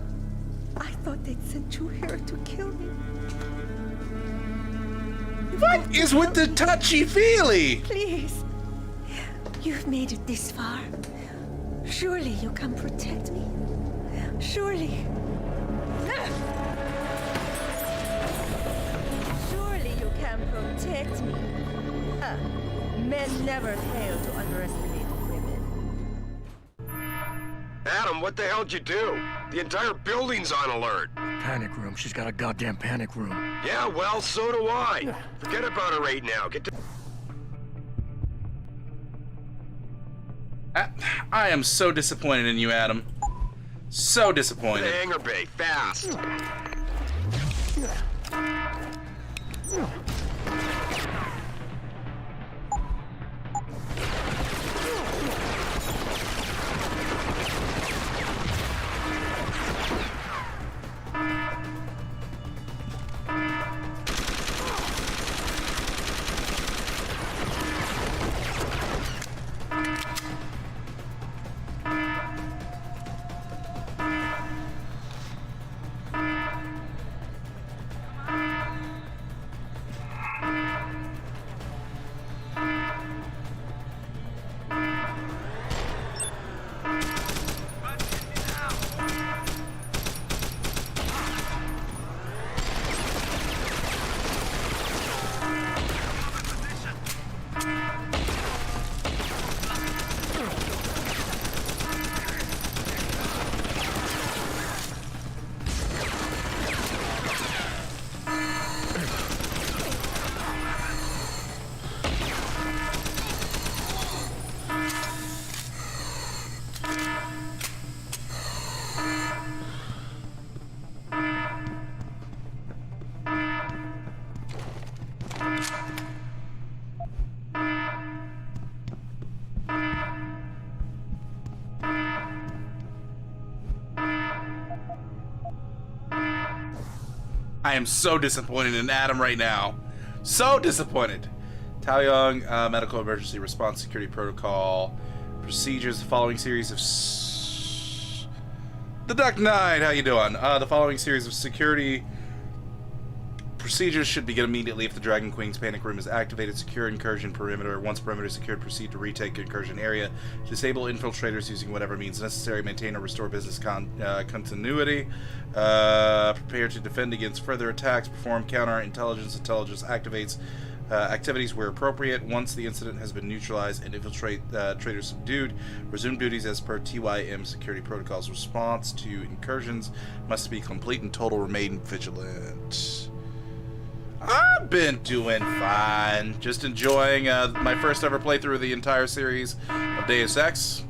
I thought they'd sent you here to kill me. What is with the touchy-feely? Please. You've made it this far. Surely you can protect me. Surely. Surely you can protect me. Men never fail to underestimate women. Adam, what the hell'd you do? The entire building's on alert. Panic room. She's got a goddamn panic room. Yeah, well, so do I. Forget about her right now. Get to... I am so disappointed in you, Adam. So disappointed. The hangar bay, fast. I am so disappointed in Adam right now. So disappointed. Taoyong, medical emergency response security protocol procedures. The following series of the Duck Knight. How you doing? The following series of security procedures should begin immediately if the Dragon Queen's panic room is activated. Secure incursion perimeter. Once perimeter is secured, proceed to retake incursion area. Disable infiltrators using whatever means necessary. Maintain or restore business continuity. Prepare to defend against further attacks. Perform counter-intelligence. Intelligence activates activities where appropriate. Once the incident has been neutralized and infiltrators subdued, resume duties as per TYM security protocols. Response to incursions must be complete and total. Remain vigilant. I've been doing fine. Just enjoying my first ever playthrough of the entire series of Deus Ex.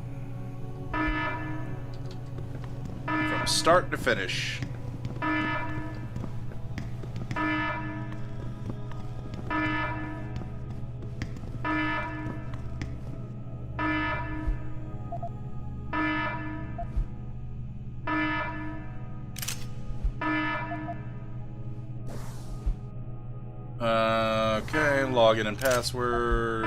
From start to finish. Okay, login and password.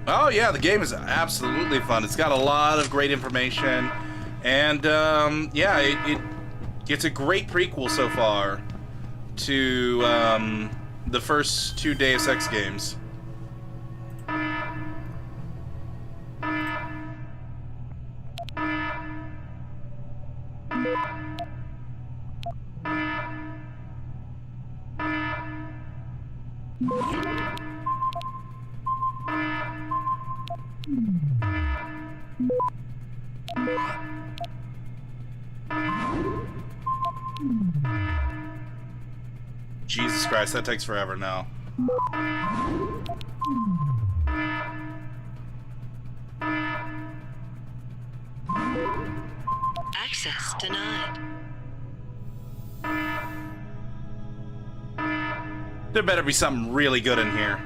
Oh yeah, the game is absolutely fun. It's got a lot of great information, and yeah, it gets a great prequel so far to the first two Deus Ex games. Christ, that takes forever now. Access denied. There better be something really good in here.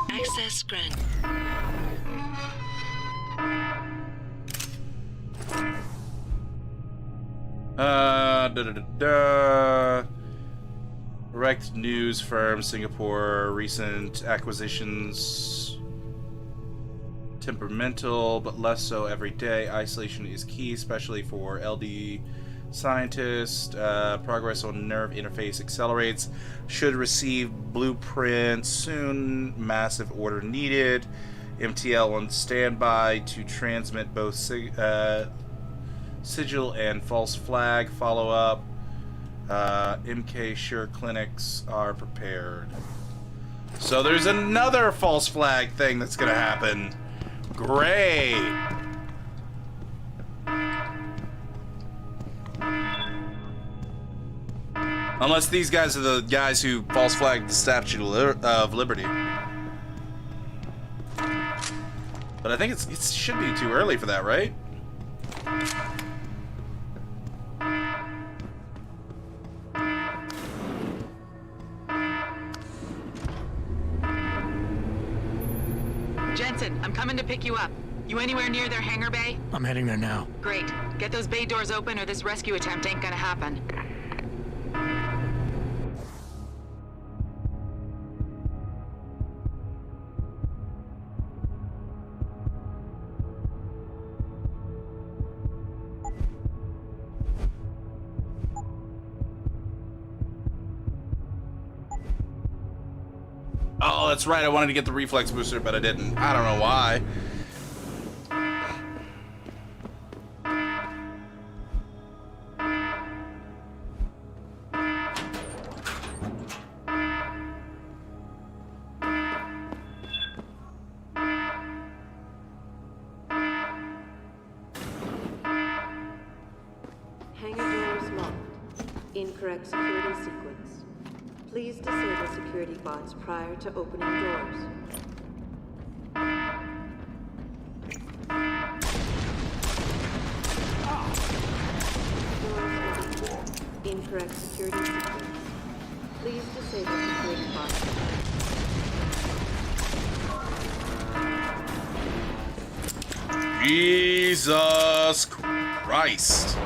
Access granted. Direct news firm Singapore recent acquisitions. Temperamental, but less so every day. Isolation is key, especially for LD scientists. Progress on nerve interface accelerates. Should receive blueprint soon. Massive order needed. MTL on standby to transmit both sigil and false flag. Follow up. MK Sure clinics are prepared. So there's another false flag thing that's gonna happen. Great. Unless these guys are the guys who false flagged the Statue of Liberty. But I think it should be too early for that, right? Jensen, I'm coming to pick you up. You anywhere near their hangar bay? I'm heading there now. Great. Get those bay doors open or this rescue attempt ain't gonna happen. Oh, that's right. I wanted to get the reflex booster, but I didn't. I don't know why. Hangar doors locked. Incorrect security sequence. Please disable security bots prior to opening doors. Doors locked. Incorrect security sequence. Please disable security bots. Jesus Christ.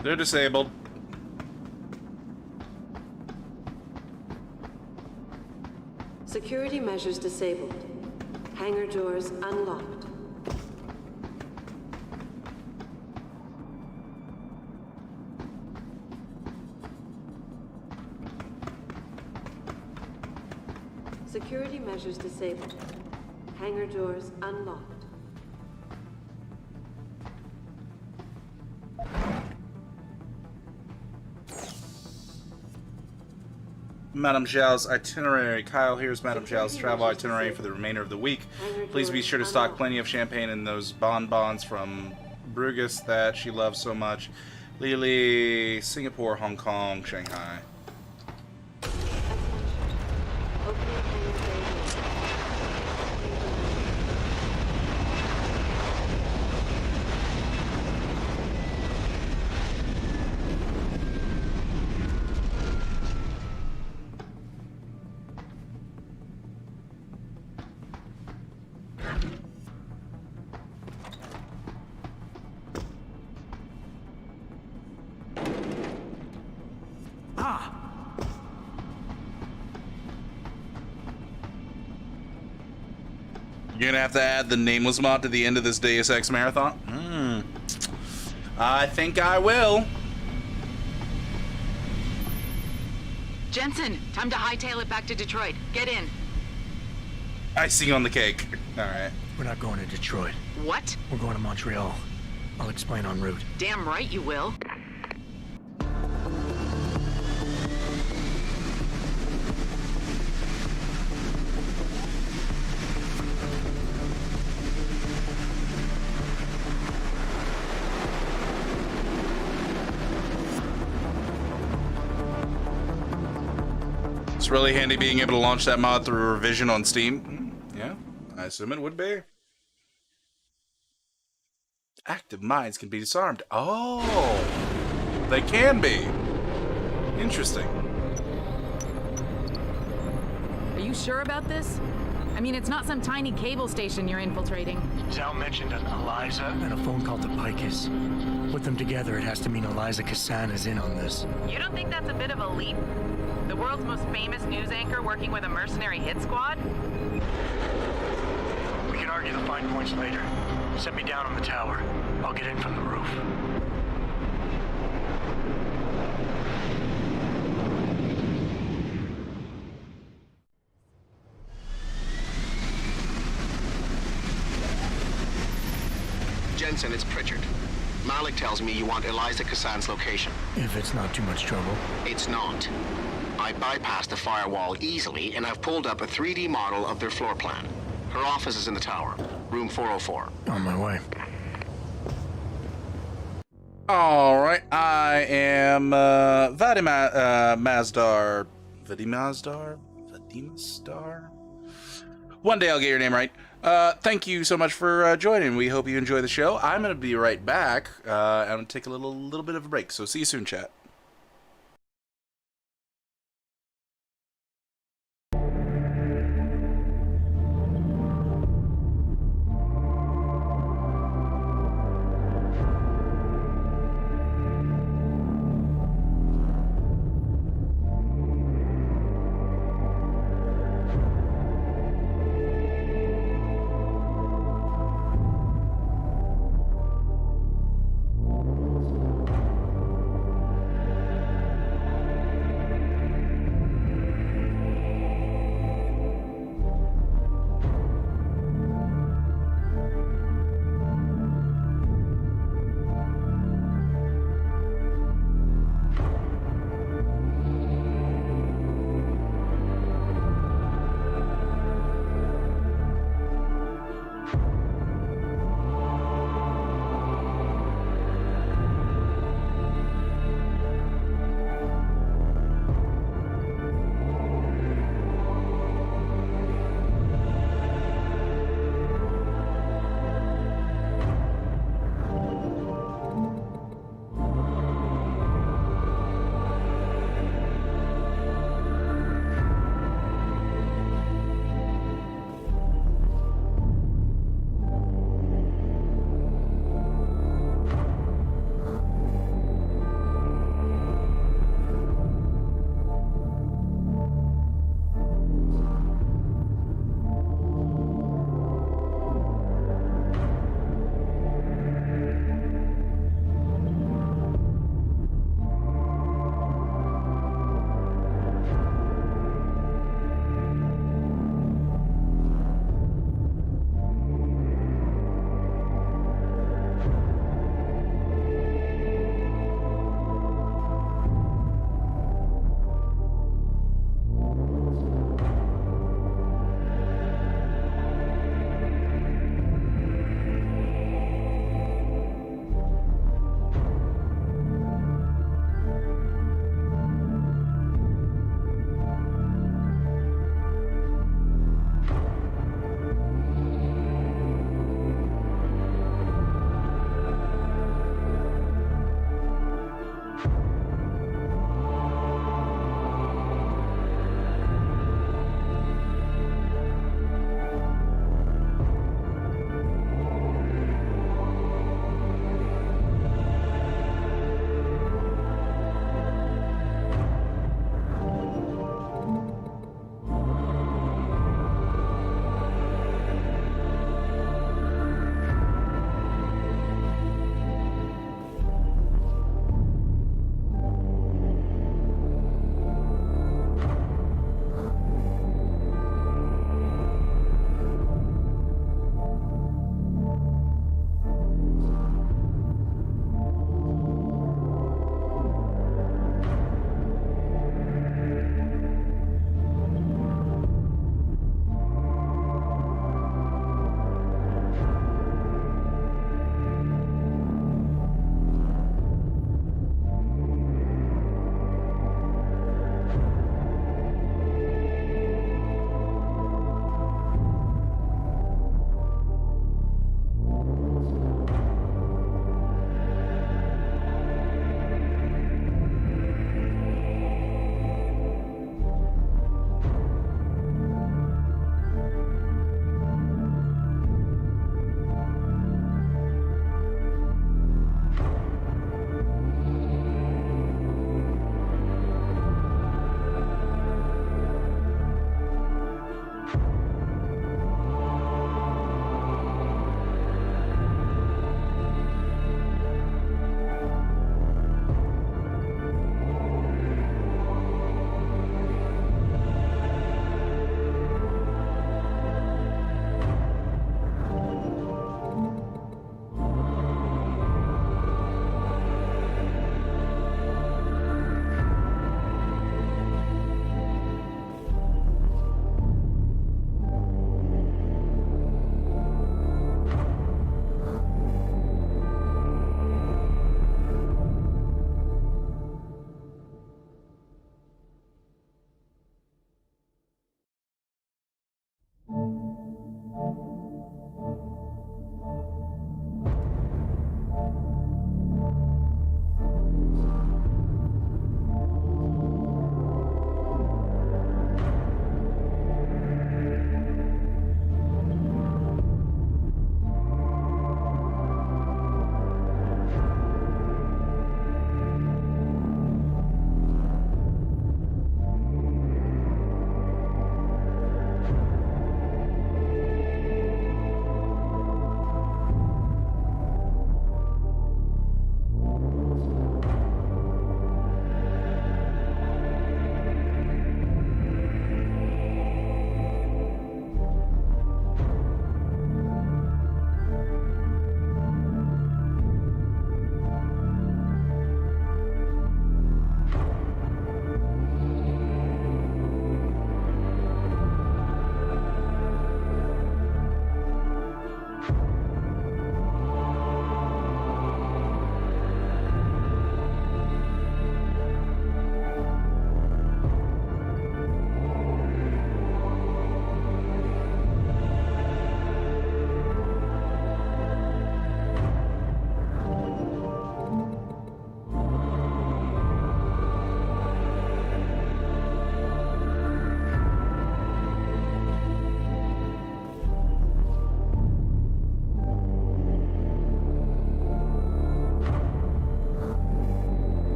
They're disabled. Security measures disabled. Hangar doors unlocked. Security measures disabled. Hangar doors unlocked. Madame Zhao's itinerary. Kyle, here's Madame Zhao's travel itinerary for the remainder of the week. Please be sure to stock plenty of champagne and those bonbons from Bruges that she loves so much. Lily, Singapore, Hong Kong, Shanghai. You're gonna have to add the nameless mod to the end of this Deus Ex marathon? I think I will. Jensen, time to hightail it back to Detroit. Get in. Icing on the cake. Alright. We're not going to Detroit. What? We're going to Montreal. I'll explain en route. Damn right you will. It's really handy being able to launch that mod through revision on Steam. Yeah, I assume it would be. Active mines can be disarmed. Oh, they can be. Interesting. Are you sure about this? I mean, it's not some tiny cable station you're infiltrating. Zhao mentioned an Eliza and a phone call to Picus. Put them together, it has to mean Eliza Kassan is in on this. You don't think that's a bit of a leap? The world's most famous news anchor working with a mercenary hit squad? We can argue the fine points later. Set me down on the tower. I'll get in from the roof. Jensen, it's Pritchard. Malik tells me you want Eliza Kassan's location. If it's not too much trouble. It's not. I bypassed the firewall easily, and I've pulled up a 3D model of their floor plan. Her office is in the tower, room 404. On my way. Alright, I am Vadimazdar. Vadimazdar? One day I'll get your name right. Thank you so much for joining. We hope you enjoy the show. I'm going to be right back. I'm going to take a little bit of a break, so see you soon, chat.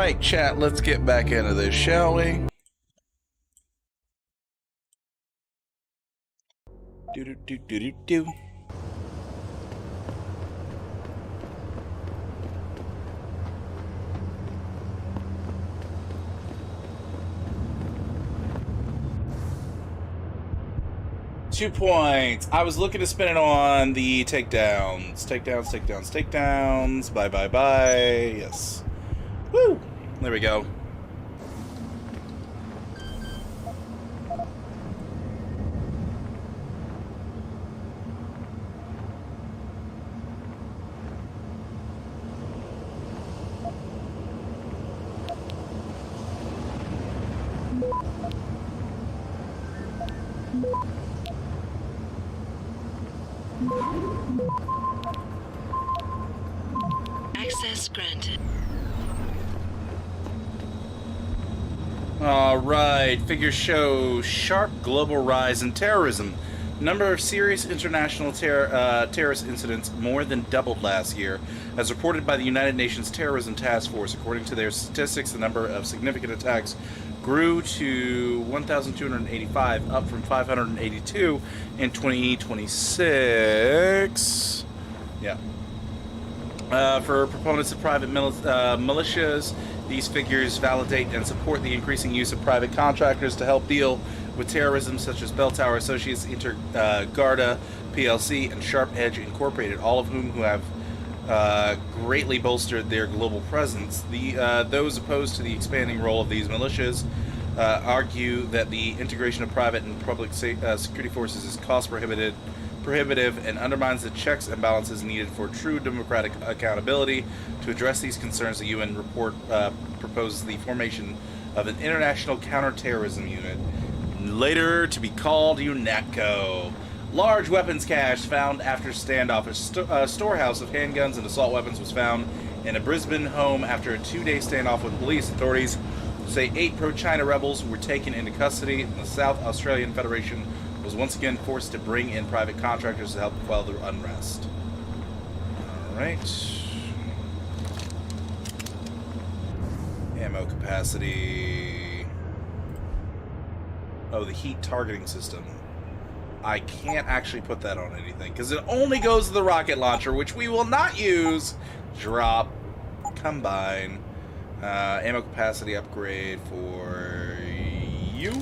right, chat, let's get back into this, shall we? Do. 2 points. I was looking to spend it on the takedowns. Takedowns. Bye. Yes. Woo! There we go. Access granted. Alright, figures show sharp global rise in terrorism. Number of serious international terrorist incidents more than doubled last year, as reported by the United Nations Terrorism Task Force. According to their statistics, the number of significant attacks grew to 1,285, up from 582 in 2026. Yeah. For proponents of private militias, these figures validate and support the increasing use of private contractors to help deal with terrorism, such as Bell Tower Associates, Intergarda PLC, and Sharp Edge Incorporated, all of whom have greatly bolstered their global presence. Those opposed to the expanding role of these militias argue that the integration of private and public security forces is cost prohibitive and undermines the checks and balances needed for true democratic accountability. To address these concerns, the UN report proposes the formation of an international counterterrorism unit, later to be called UNATCO. Large weapons cache found after standoff. A storehouse of handguns and assault weapons was found in a Brisbane home after a 2-day standoff with police. Authorities say 8 pro-China rebels were taken into custody, and the South Australian Federation was once again forced to bring in private contractors to help quell the unrest. Alright. Ammo capacity. Oh, the heat targeting system. I can't actually put that on anything, because it only goes to the rocket launcher, which we will not use. Drop. Combine. Ammo capacity upgrade for you.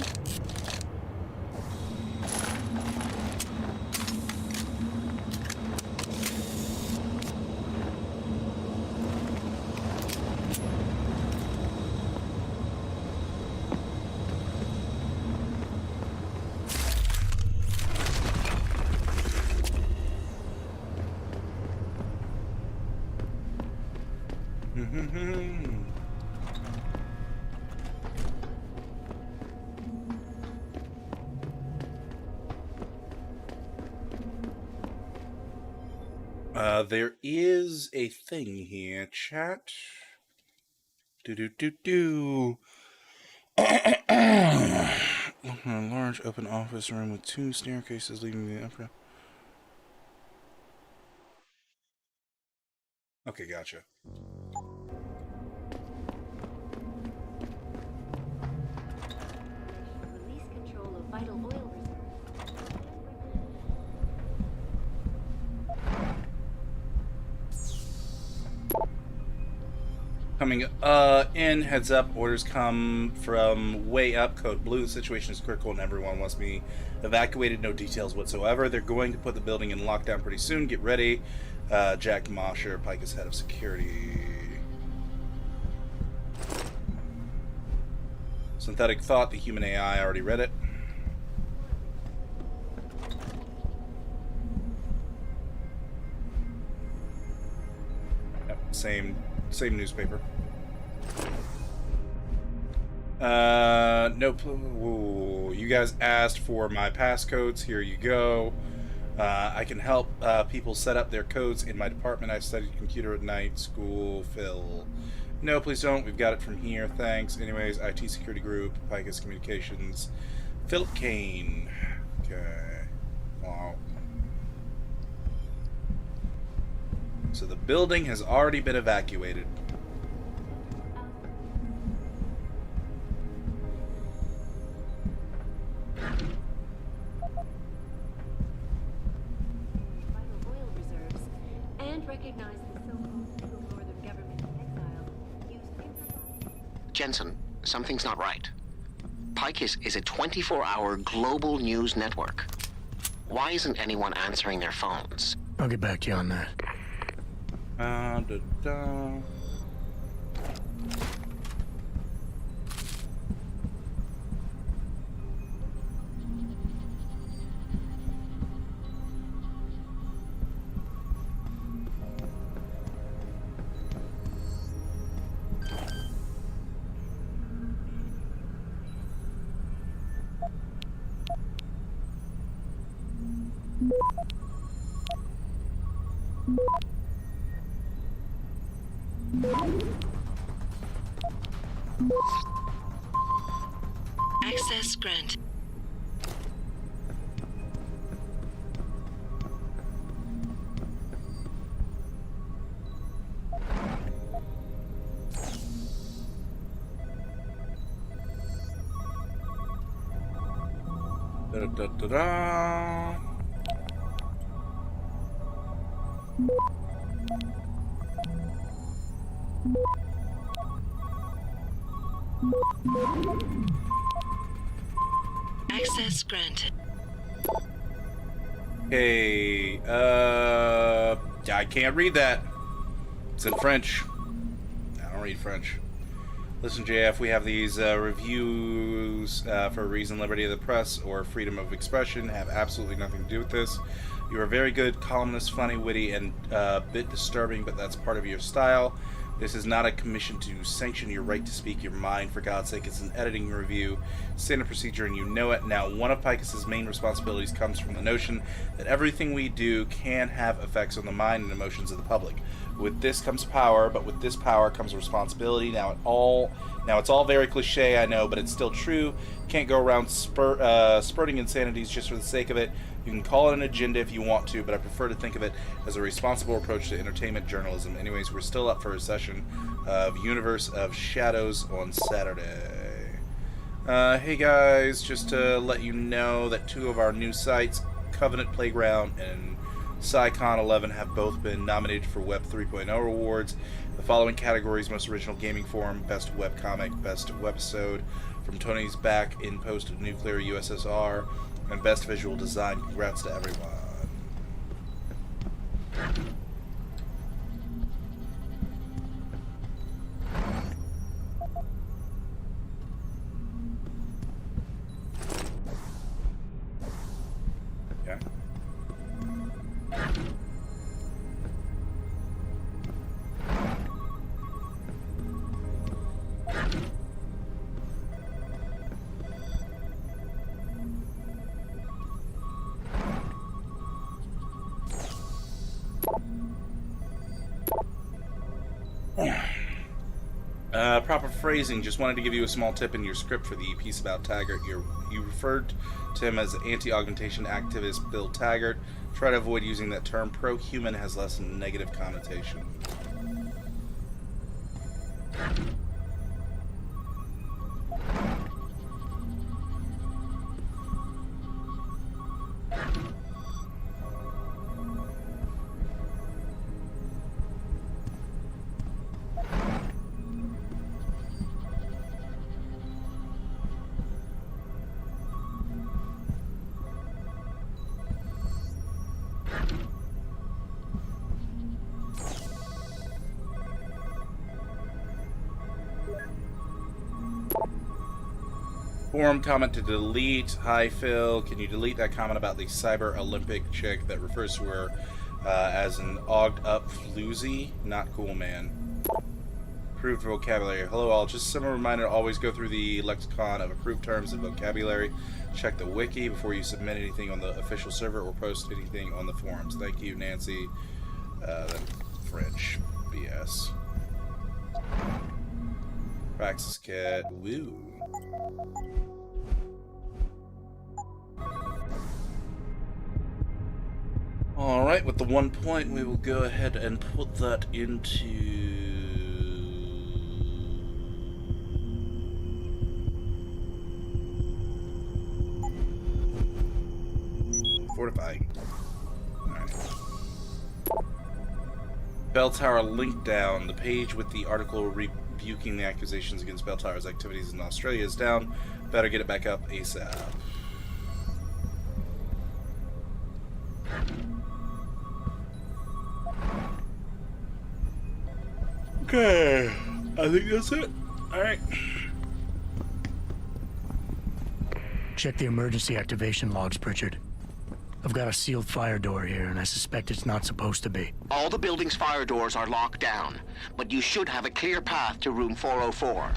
There is a thing here, chat. A large open office room with 2 staircases leading to the upper. Okay, gotcha. Release control of vital oil reserves. Coming in, heads up, orders come from way up, code blue. The situation is critical and everyone wants to be evacuated, no details whatsoever. They're going to put the building in lockdown pretty soon, get ready. Jack Mosher, Pike is head of security. Synthetic Thought, the human AI, already read it. Yep, same newspaper. Nope. Ooh, you guys asked for my passcodes. Here you go. I can help people set up their codes in my department. I studied computer at night. School, Phil. No, please don't. We've got it from here. Thanks. Anyways, IT security group, Picus Communications, Philip Kane. Okay. Wow. So the building has already been evacuated. can't recognize the so-called northern government in exile used improvised... Jensen, something's not right. Pike is a 24-hour global news network. Why isn't anyone answering their phones? I'll get back to you on that. Access granted. Da-da-da-da-da. Access granted. Hey, I can't read that. It's in French. I don't read French. Listen, JF, we have these reviews for reason, liberty of the press, or freedom of expression have absolutely nothing to do with this. You are very good columnist, funny, witty, and a bit disturbing, but that's part of your style. This is not a commission to sanction your right to speak your mind, for God's sake. It's an editing review, standard procedure, and you know it. Now, one of Picus's main responsibilities comes from the notion that everything we do can have effects on the mind and emotions of the public. With this comes power, but with this power comes responsibility. Now it's all very cliche, I know, but it's still true. Can't go around spurting insanities just for the sake of it. You can call it an agenda if you want to, but I prefer to think of it as a responsible approach to entertainment journalism. Anyways, we're still up for a session of Universe of Shadows on Saturday. Hey guys, just to let you know that two of our new sites, Covenant Playground and SciCon 11, have both been nominated for Web 3.0 awards. The following categories: Most Original Gaming Forum, Best Webcomic, Best Webisode, From Tony's Back in Post-Nuclear USSR, and Best Visual Design. Congrats to everyone. Okay. Proper phrasing. Just wanted to give you a small tip in your script for the piece about Taggart. You referred to him as anti-augmentation activist Bill Taggart. Try to avoid using that term. Pro-human has less negative connotation. Forum comment to delete. Hi Phil, can you delete that comment about the Cyber Olympic chick that refers to her as an ogged up floozy? Not cool, man. Approved vocabulary. Hello all, just a simple reminder to always go through the lexicon of approved terms and vocabulary. Check the wiki before you submit anything on the official server or post anything on the forums. Thank you, Nancy. French BS. Praxis kit. Woo. Alright, with the 1 point, we will go ahead and put that into... fortifying. Alright. Bell Tower link down. The page with the article rebuking the accusations against Bell Tower's activities in Australia is down. Better get it back up ASAP. Okay, I think that's it. Alright. Check the emergency activation logs, Pritchard. I've got a sealed fire door here, and I suspect it's not supposed to be. All the building's fire doors are locked down, but you should have a clear path to room 404.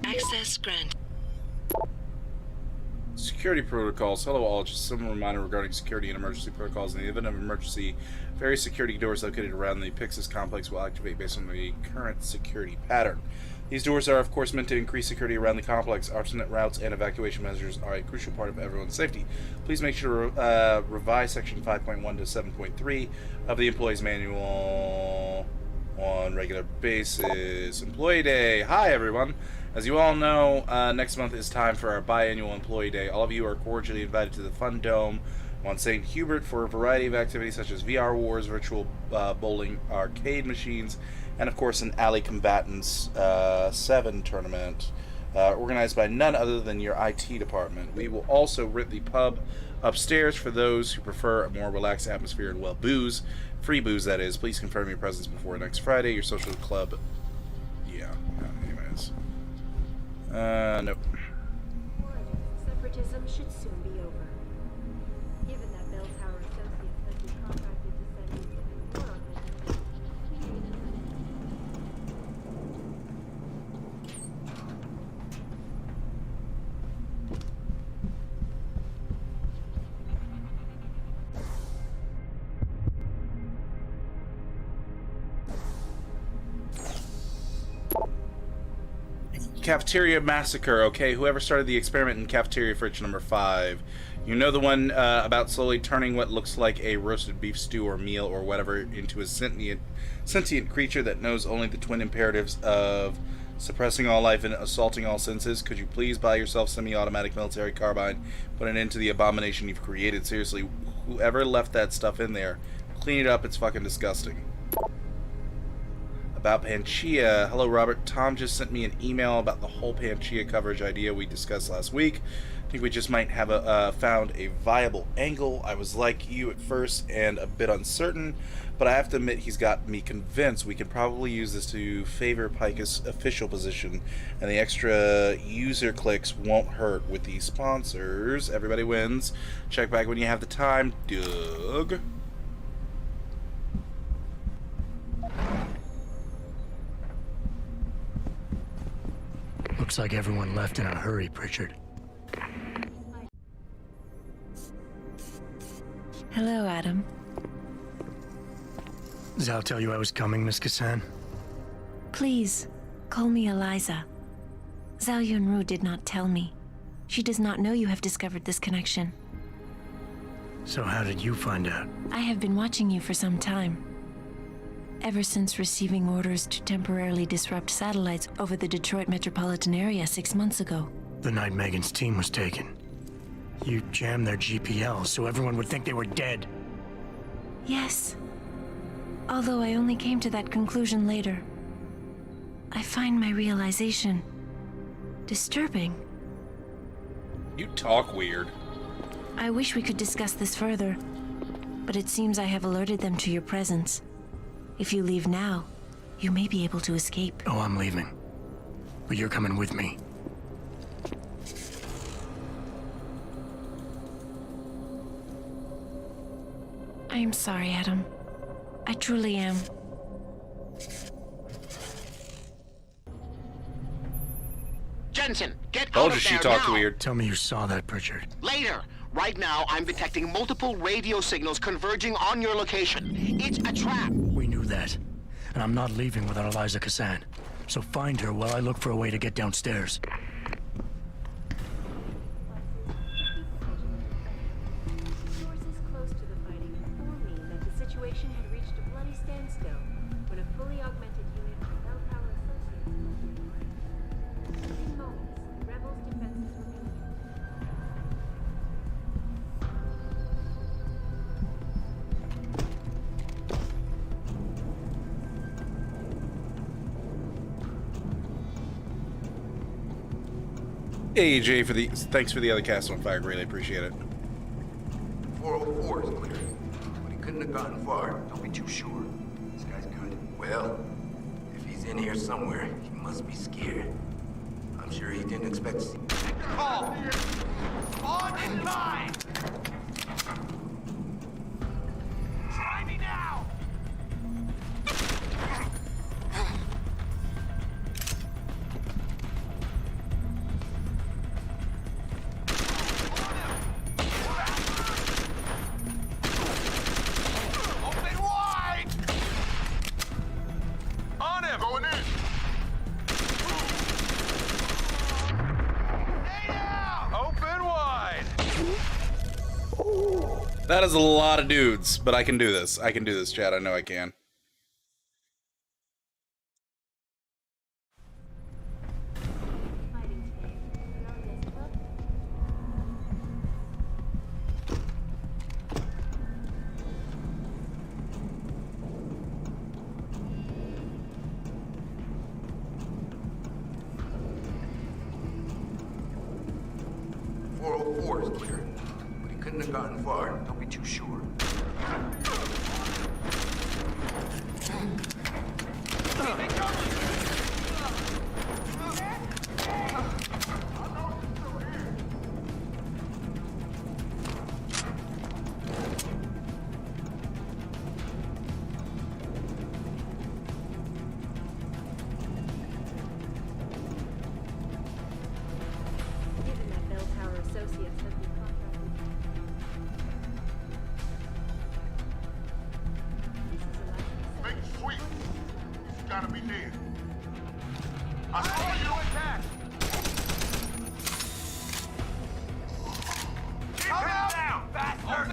Access granted. Security protocols. Hello all, just some reminder regarding security and emergency protocols. In the event of emergency, various security doors located around the Pixis complex will activate based on the current security pattern. These doors are of course meant to increase security around the complex. Alternate routes and evacuation measures are a crucial part of everyone's safety. Please make sure to revise section 5.1 to 7.3 of the employee's manual on regular basis. Employee Day. Hi everyone. As you all know, next month is time for our biannual Employee Day. All of you are cordially invited to the Fun Dome on St. Hubert for a variety of activities such as VR Wars, virtual bowling, arcade machines, and of course an Alley Combatants 7 tournament organized by none other than your IT department. We will also rent the pub upstairs for those who prefer a more relaxed atmosphere and, well, booze. Free booze, that is. Please confirm your presence before next Friday. Your social club... Yeah, anyways. Nope. Separatism should soon be over. Given that Bell Tower Associates has been contracted to send you even more authentic. Cafeteria Massacre, okay? Whoever started the experiment in Cafeteria Fridge number 5. You know the one about slowly turning what looks like a roasted beef stew or meal or whatever into a sentient creature that knows only the twin imperatives of suppressing all life and assaulting all senses. Could you please buy yourself semi-automatic military carbine, put an end to the abomination you've created? Seriously, whoever left that stuff in there, clean it up, it's fucking disgusting. About Panchea. Hello, Robert. Tom just sent me an email about the whole Panchea coverage idea we discussed last week. I think we just might have found a viable angle. I was like you at first and a bit uncertain, but I have to admit he's got me convinced we could probably use this to favor Pika's official position, and the extra user clicks won't hurt with the sponsors. Everybody wins. Check back when you have the time. Doug. Looks like everyone left in a hurry, Pritchard. Hello, Adam. Zal tell you I was coming, Miss Kassan? Please, call me Eliza. Zhao Yunru did not tell me. She does not know you have discovered this connection. So how did you find out? I have been watching you for some time. Ever since receiving orders to temporarily disrupt satellites over the Detroit metropolitan area 6 months ago. The night Megan's team was taken. You jammed their GPL so everyone would think they were dead. Yes. Although I only came to that conclusion later. I find my realization disturbing. You talk weird. I wish we could discuss this further, but it seems I have alerted them to your presence. If you leave now, you may be able to escape. Oh, I'm leaving. But you're coming with me. I am sorry, Adam. I truly am. Jensen, get Told out you of she there talked now. weird. Tell me you saw that, Pritchard. Later. Right now, I'm detecting multiple radio signals converging on your location. It's a trap. We knew that. And I'm not leaving without Eliza Kassan. So find her while I look for a way to get downstairs. standstill when a fully augmented unit from Bell Tower Associates. Within moments, the rebels' defenses were weakened. AJ thanks for the other cast on fire. Really appreciate it. 404 is clear, but he couldn't have gotten far. Don't be too sure. This guy's good. Well, if he's in here somewhere, he must be scared. I'm sure he didn't expect to see. Call! On in line! Try me now! Open wide! On him! Going in! Open wide! That is a lot of dudes, but I can do this. I can do this, Chad. I know I can. .404 is clear, but he couldn't have gotten far. Don't be too sure. Given that Bell Tower Associates has been contracted. This is a license. Make it sweet. He's gotta be dead. I saw you attack. Keep him down, bastard!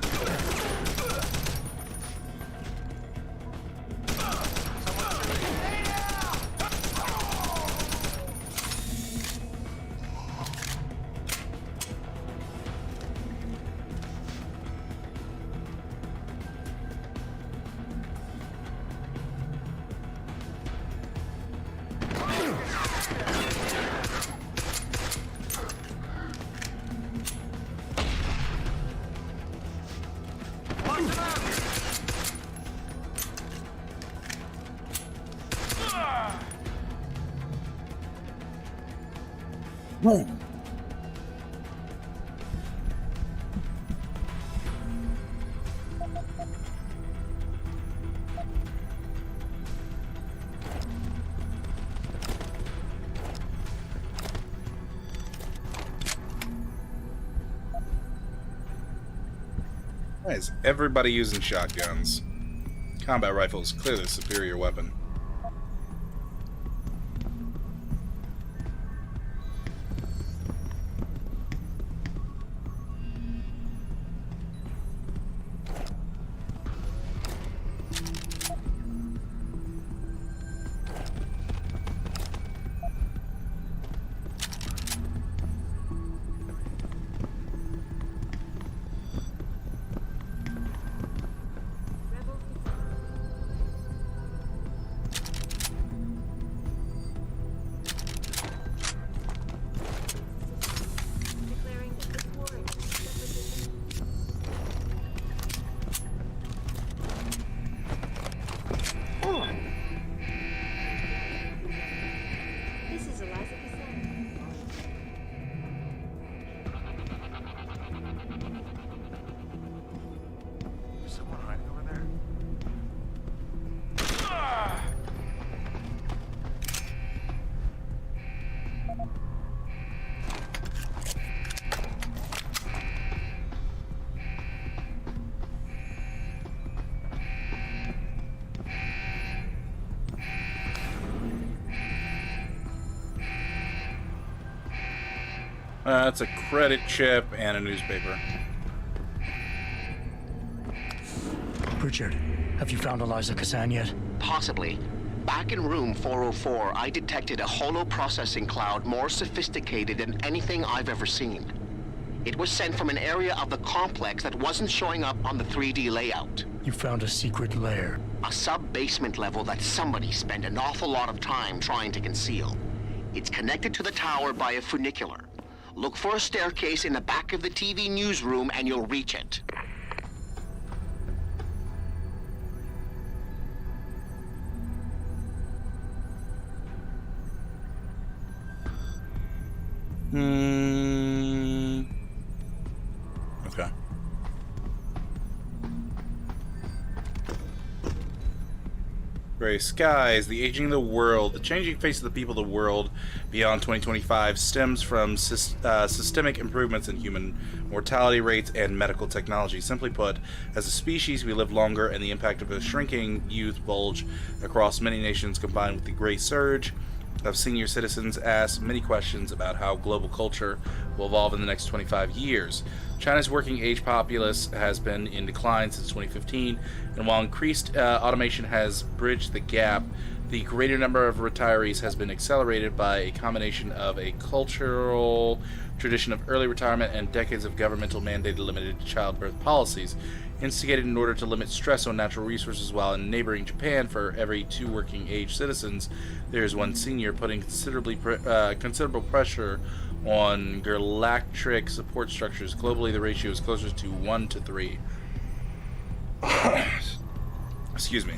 Why is everybody using shotguns? Combat rifle is clearly the superior weapon. Declaring that this war is separatist. This is Eliza Cassandra. There's someone hiding over there. That's a credit chip and a newspaper. Pritchard, Have you found Eliza Kazan yet? Possibly. Back in room 404, I detected a holo-processing cloud more sophisticated than anything I've ever seen. It was sent from an area of the complex that wasn't showing up on the 3D layout. You found a secret lair. A sub-basement level that somebody spent an awful lot of time trying to conceal. It's connected to the tower by a funicular. Look for a staircase in the back of the TV newsroom and you'll reach it. Okay. Gray skies, the aging of the world, the changing face of the people of the world beyond 2025 stems from systemic improvements in human mortality rates and medical technology. Simply put, as a species, we live longer, and the impact of a shrinking youth bulge across many nations combined with the great surge of senior citizens ask many questions about how global culture will evolve in the next 25 years. China's working age populace has been in decline since 2015, and while increased automation has bridged the gap, the greater number of retirees has been accelerated by a combination of a cultural tradition of early retirement and decades of governmental mandated limited childbirth policies, instigated in order to limit stress on natural resources. While in neighboring Japan, for every 2 working age citizens, there is 1 senior, putting considerable pressure on galactic support structures. Globally, the ratio is closer to 1 to 3. Excuse me.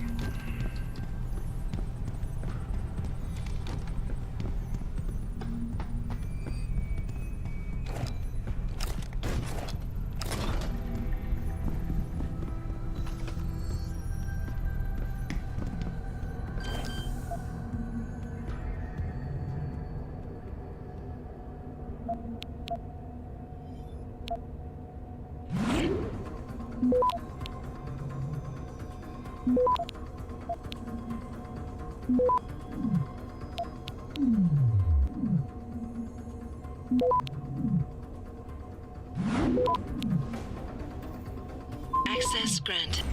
Access granted.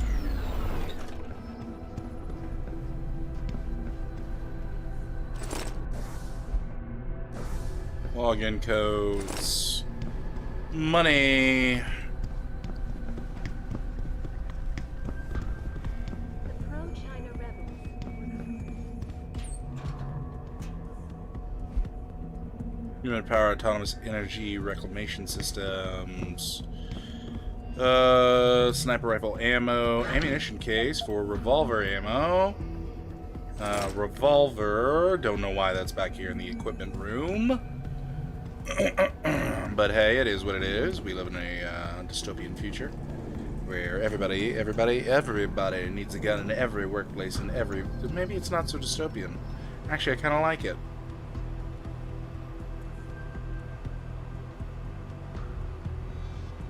Login codes. Money. Human power autonomous energy reclamation systems. Sniper rifle ammo. Ammunition case for revolver ammo. Revolver. Don't know why that's back here in the equipment room. But hey, it is what it is. We live in a dystopian future where everybody needs a gun in every workplace and maybe it's not so dystopian. Actually, I kind of like it.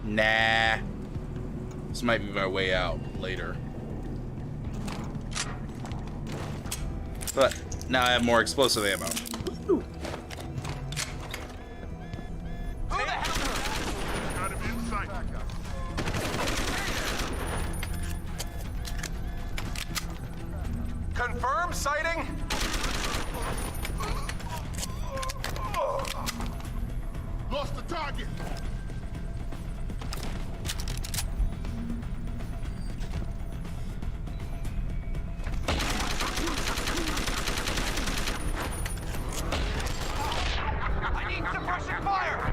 Nah. This might be my way out later. But now I have more explosive ammo. Confirm sighting. Lost the target. I need suppression fire.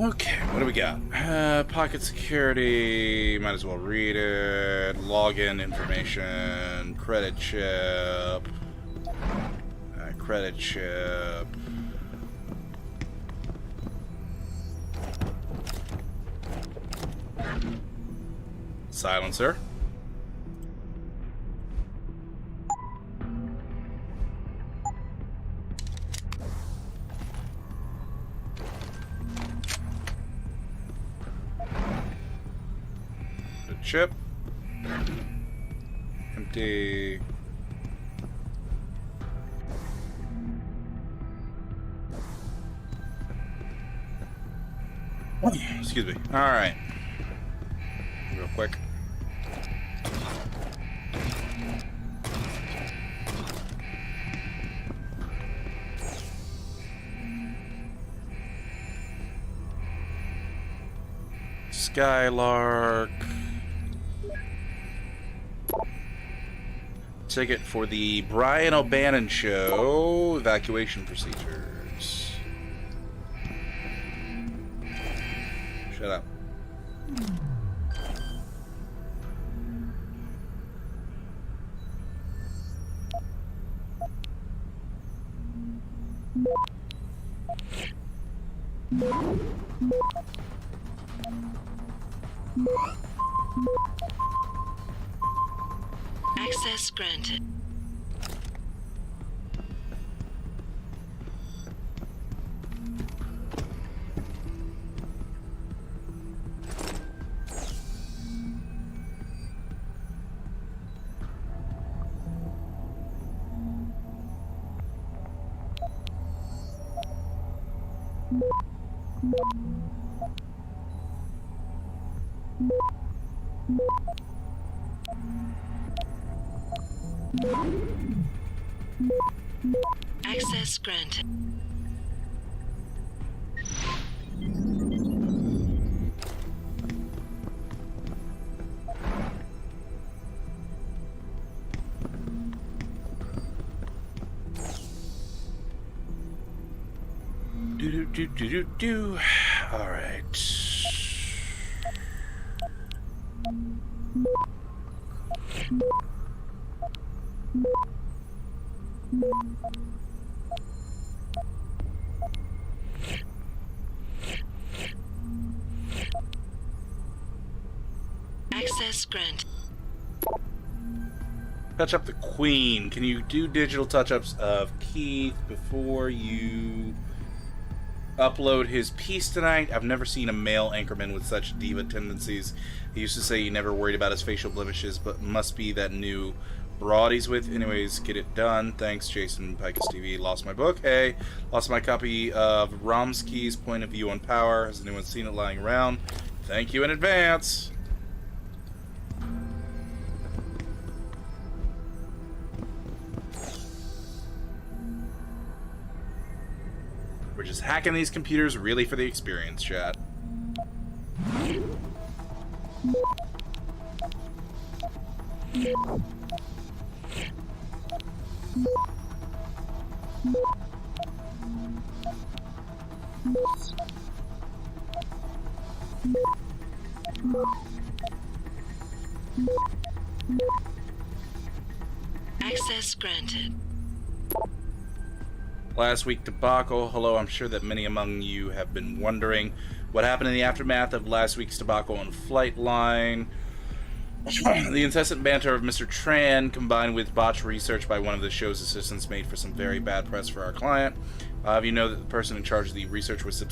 Okay, what do we got? Pocket security, might as well read it. Login information, credit chip. Credit chip. Silencer. Chip. Empty. Excuse me. All right. Real quick. Skylark. Ticket for the Brian O'Bannon show. Evacuation procedures. Shut up. Access granted. Access granted. Do. All right. Access granted. Touch up the Queen. Can you do digital touch-ups of Keith before you upload his piece tonight? I've never seen a male anchorman with such diva tendencies. He used to say he never worried about his facial blemishes, but must be that new broad he's with. Anyways, get it done. Thanks, Jason Pikus TV. Lost my book. Hey, lost my copy of Romsky's Point of View on Power. Has anyone seen it lying around? Thank you in advance. We're just hacking these computers really for the experience, chat. Access granted. Last week debacle. Hello, I'm sure that many among you have been wondering what happened in the aftermath of last week's debacle on Flightline. The incessant banter of Mr. Tran, combined with botched research by one of the show's assistants, made for some very bad press for our client. You know that the person in charge of the research was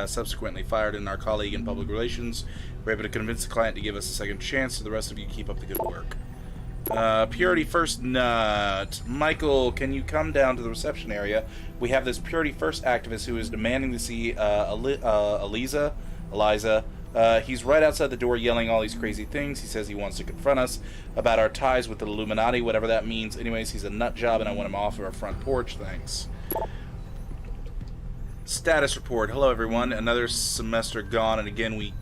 subsequently fired, and our colleague in public relations were able to convince the client to give us a second chance. So the rest of you keep up the good work. Purity First Nut. Michael, can you come down to the reception area? We have this Purity First activist who is demanding to see Eliza. He's right outside the door yelling all these crazy things. He says he wants to confront us about our ties with the Illuminati, whatever that means. Anyways, he's a nut job and I want him off of our front porch. Thanks. Status report. Hello everyone. Another semester gone, and again we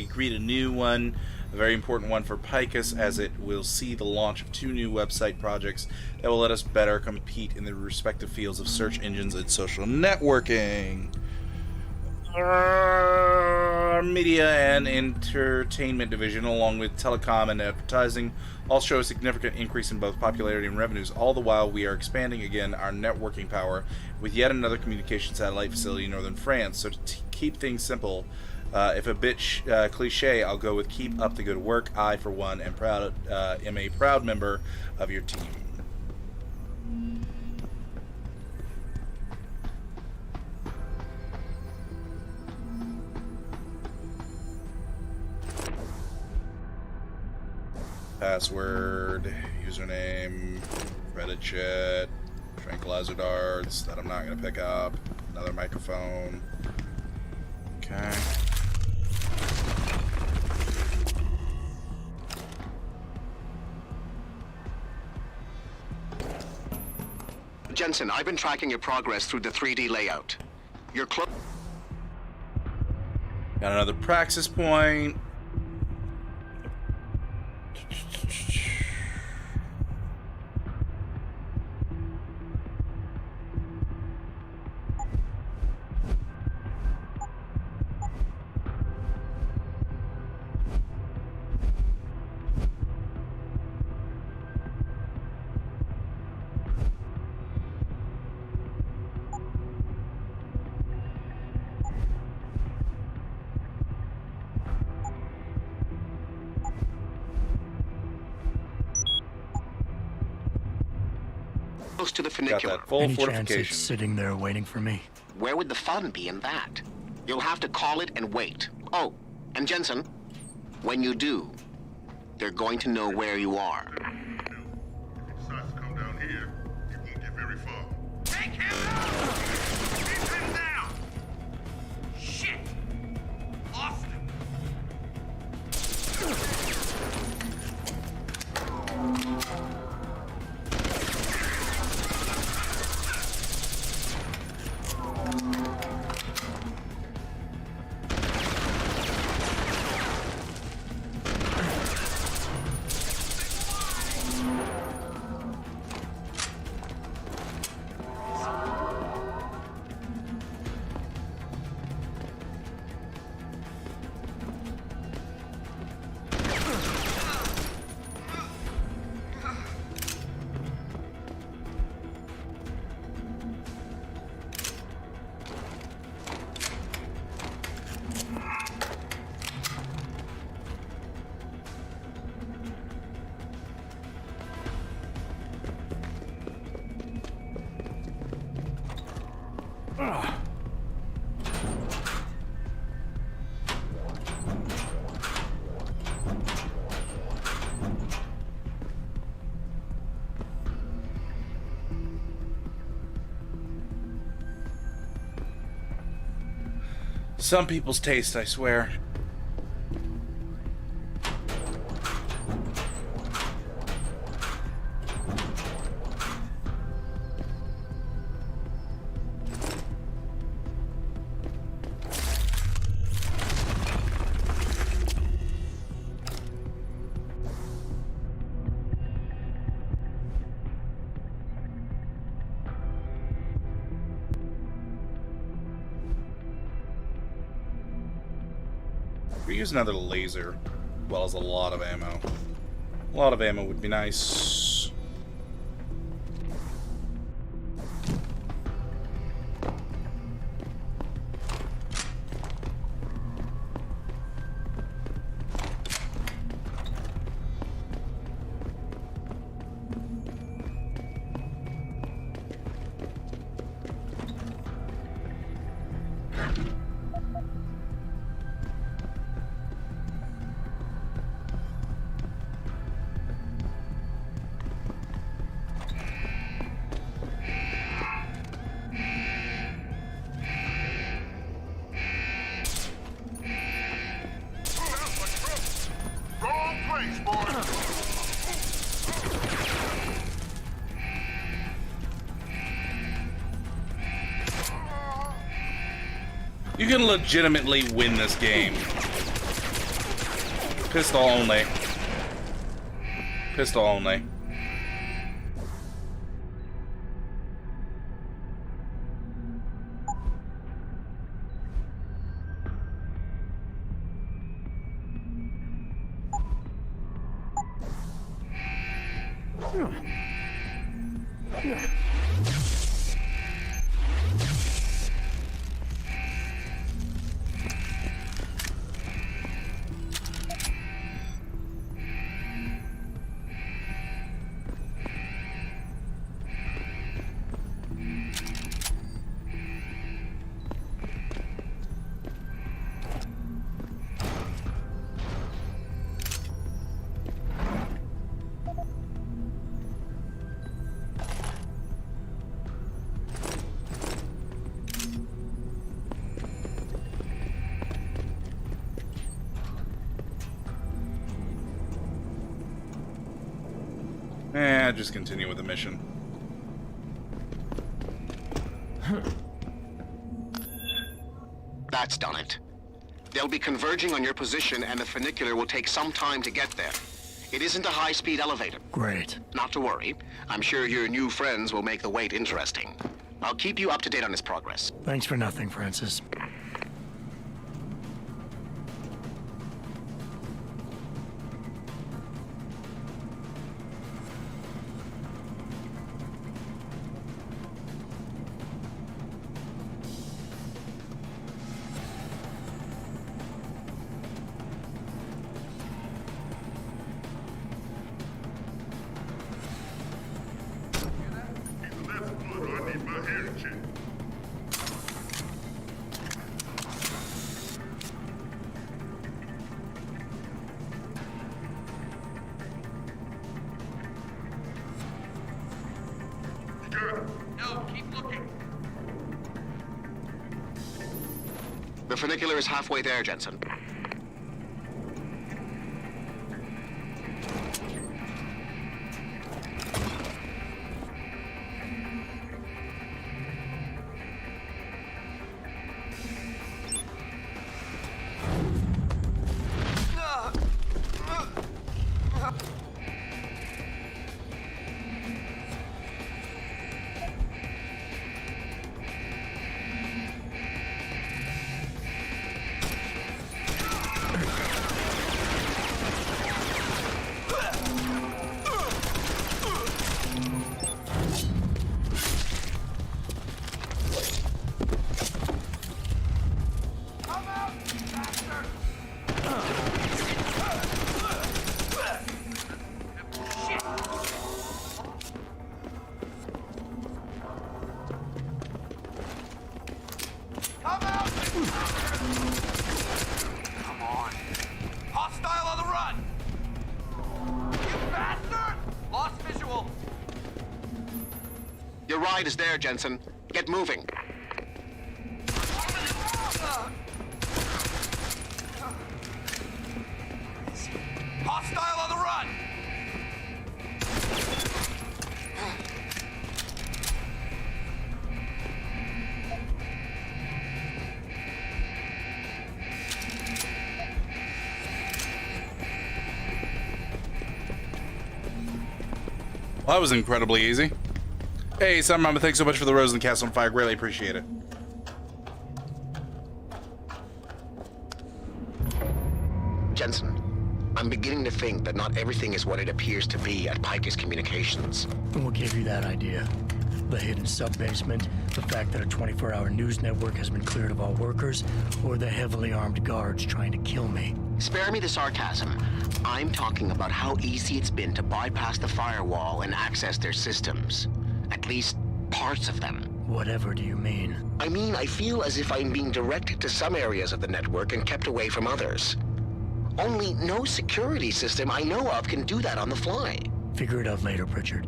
greet a new one. A very important one for Pikus, as it will see the launch of 2 new website projects that will let us better compete in the respective fields of search engines and social networking. Media and Entertainment Division, along with Telecom and Advertising, all show a significant increase in both popularity and revenues. All the while, we are expanding again our networking power with yet another communication satellite facility in northern France. So to keep things simple, if a bit cliche, I'll go with keep up the good work. I, for one, am a proud member of your team. Password, username, Reddit chat, tranquilizer darts that I'm not going to pick up, another microphone. Okay. Jensen, I've been tracking your progress through the 3D layout. You're close. Got another praxis point. Close to the Got funicular. that full Any chance fortification. it's sitting there waiting for me? Where would the fun be in that? You'll have to call it and wait. Oh, and Jensen, when you do, they're going to know where you are. If he decides to come down here, he won't get very far. Take him out! Keep him down! Shit! Lost him! Some people's taste, I swear. We use another laser, as well as a lot of ammo. A lot of ammo would be nice. Wrong place, boy. You can legitimately win this game. Pistol only. Pistol only. Just continue with the mission. That's done it. They'll be converging on your position, and the funicular will take some time to get there. It isn't a high-speed elevator. Great. Not to worry. I'm sure your new friends will make the wait interesting. I'll keep you up to date on his progress. Thanks for nothing, Francis. No, keep looking. The funicular is halfway there, Jensen. Come on. Hostile on the run! You bastard! Lost visual. Your ride is there, Jensen. Get moving. Hostile on the run! Well, that was incredibly easy. Hey, Sun Mama, thanks so much for the rose and cast on fire. Greatly appreciate it. Jensen, I'm beginning to think that not everything is what it appears to be at Picus Communications. And what gave you that idea? The hidden sub-basement, the fact that a 24-hour news network has been cleared of all workers, or the heavily armed guards trying to kill me? Spare me the sarcasm. I'm talking about how easy it's been to bypass the firewall and access their systems. At least, parts of them. Whatever do you mean? I mean, I feel as if I'm being directed to some areas of the network and kept away from others. Only no security system I know of can do that on the fly. Figure it out later, Pritchard.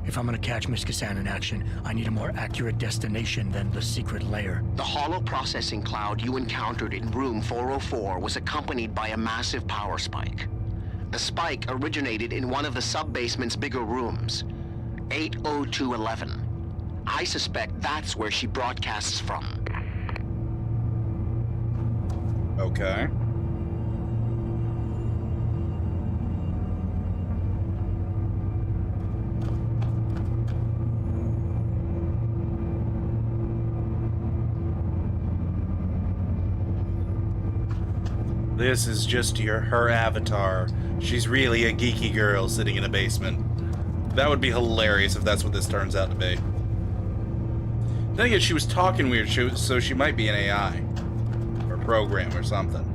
If I'm gonna catch Miss Kassan in action, I need a more accurate destination than the secret lair. The hollow processing cloud you encountered in room 404 was accompanied by a massive power spike. The spike originated in one of the sub-basement's bigger rooms, 80211. I suspect that's where she broadcasts from. Okay. This is just her avatar. She's really a geeky girl sitting in a basement. That would be hilarious if that's what this turns out to be. Then again, she was talking weird, so she might be an AI. Or program or something.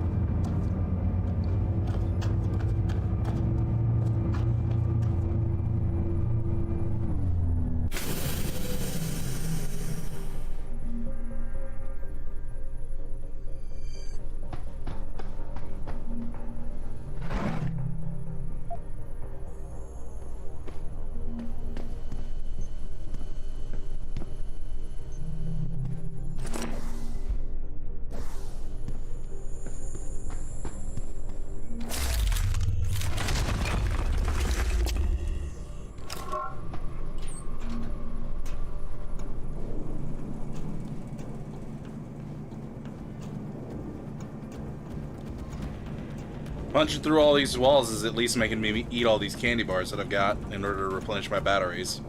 Punching through all these walls is at least making me eat all these candy bars that I've got in order to replenish my batteries,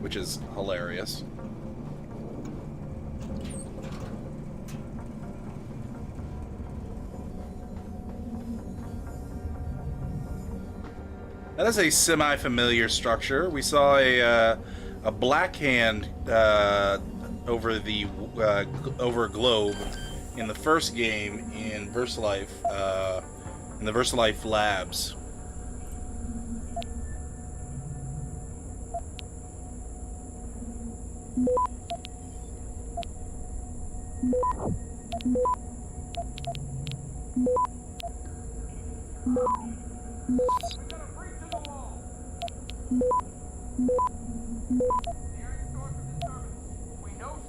which is hilarious. That is a semi-familiar structure. We saw a black hand over a globe in the first game in VersaLife. In the VersaLife labs.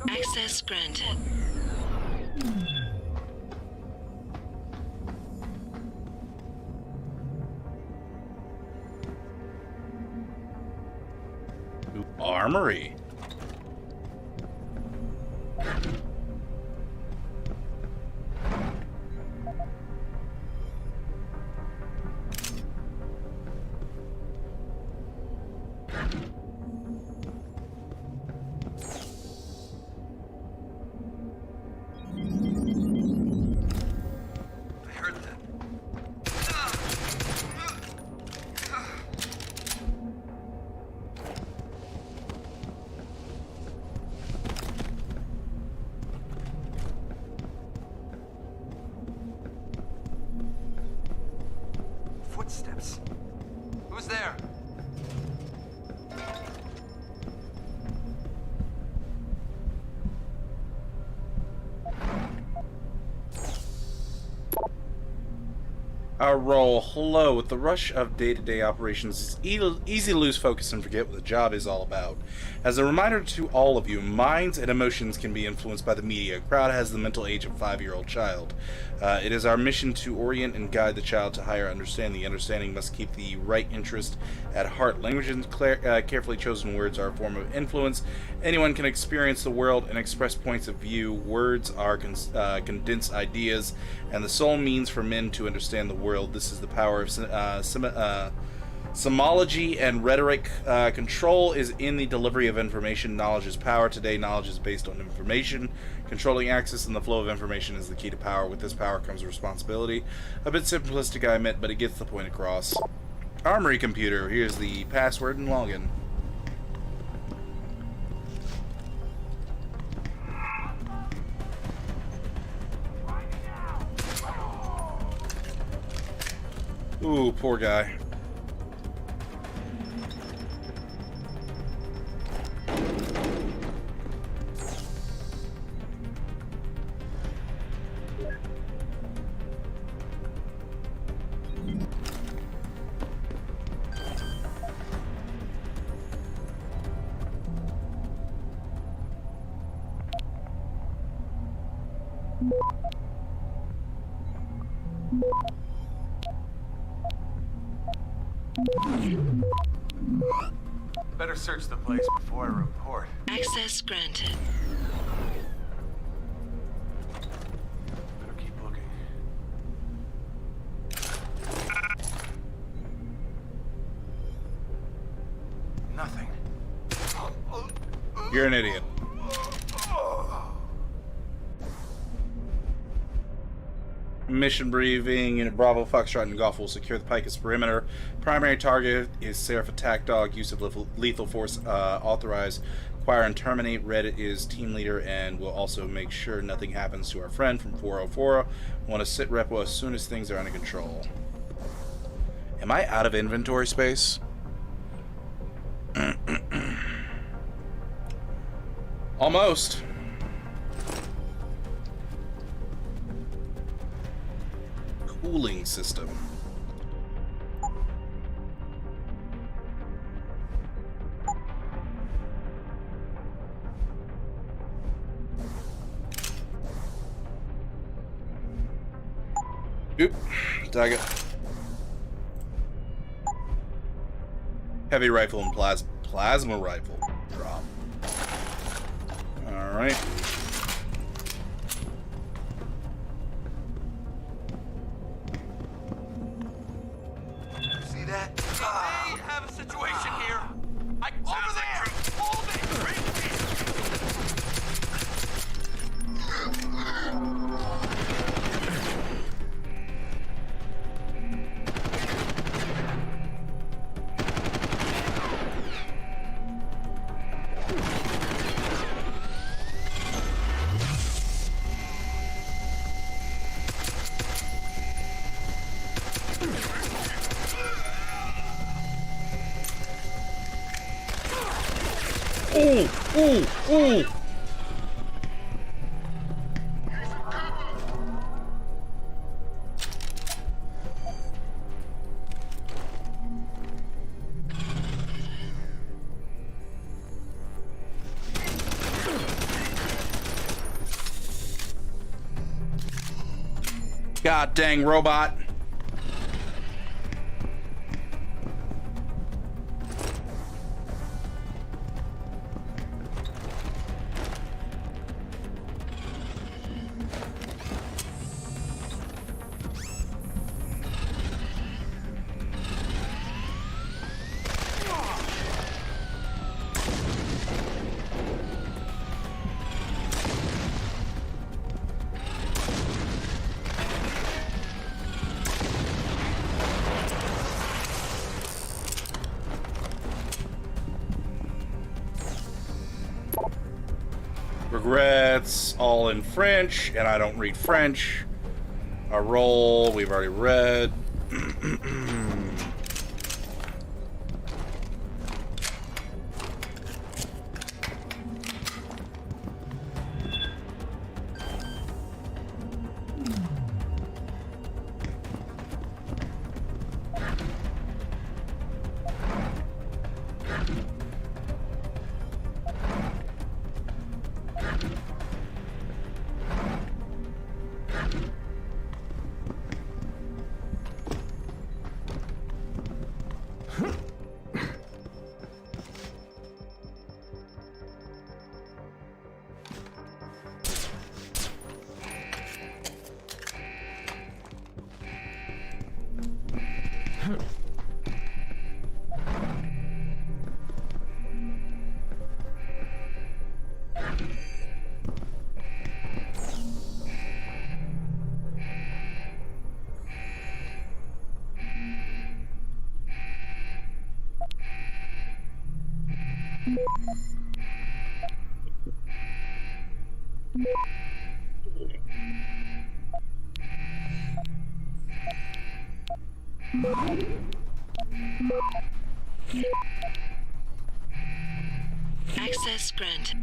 Access granted. Armory. I heard that. Footsteps. Who's there? Our role, hello. With the rush of day-to-day operations, it's easy to lose focus and forget what the job is all about. As a reminder to all of you, minds and emotions can be influenced by the media. A crowd has the mental age of a 5-year-old child. It is our mission to orient and guide the child to higher understanding. The understanding must keep the right interest at heart. Language and carefully chosen words are a form of influence. Anyone can experience the world and express points of view. Words are condensed ideas, and the sole means for men to understand the world. This is the power of Semology and rhetoric. Control is in the delivery of information. Knowledge is power. Today, knowledge is based on information. Controlling access and the flow of information is the key to power. With this power comes responsibility. A bit simplistic, I admit, but it gets the point across. Armory computer. Here's the password and login. Ooh, poor guy. Better search the place before I report. Access granted. Better keep looking. Nothing. You're an idiot. Mission briefing. Unit Bravo, Foxtrot, and Golf will secure the Picus perimeter. Primary target is Seraph Attack Dog. Use of lethal force authorized. Acquire and terminate. Red is team leader and will also make sure nothing happens to our friend from 404. Want to sit repo as soon as things are under control. Am I out of inventory space? Almost. Cooling system. Oop, tag it. Heavy rifle and plasma rifle drop. All right. See that? We have a situation here. Over there! Hold it! Ooh, ooh, ooh. God dang robot. Regrets, all in French, and I don't read French. Our roll, we've already read. Access granted.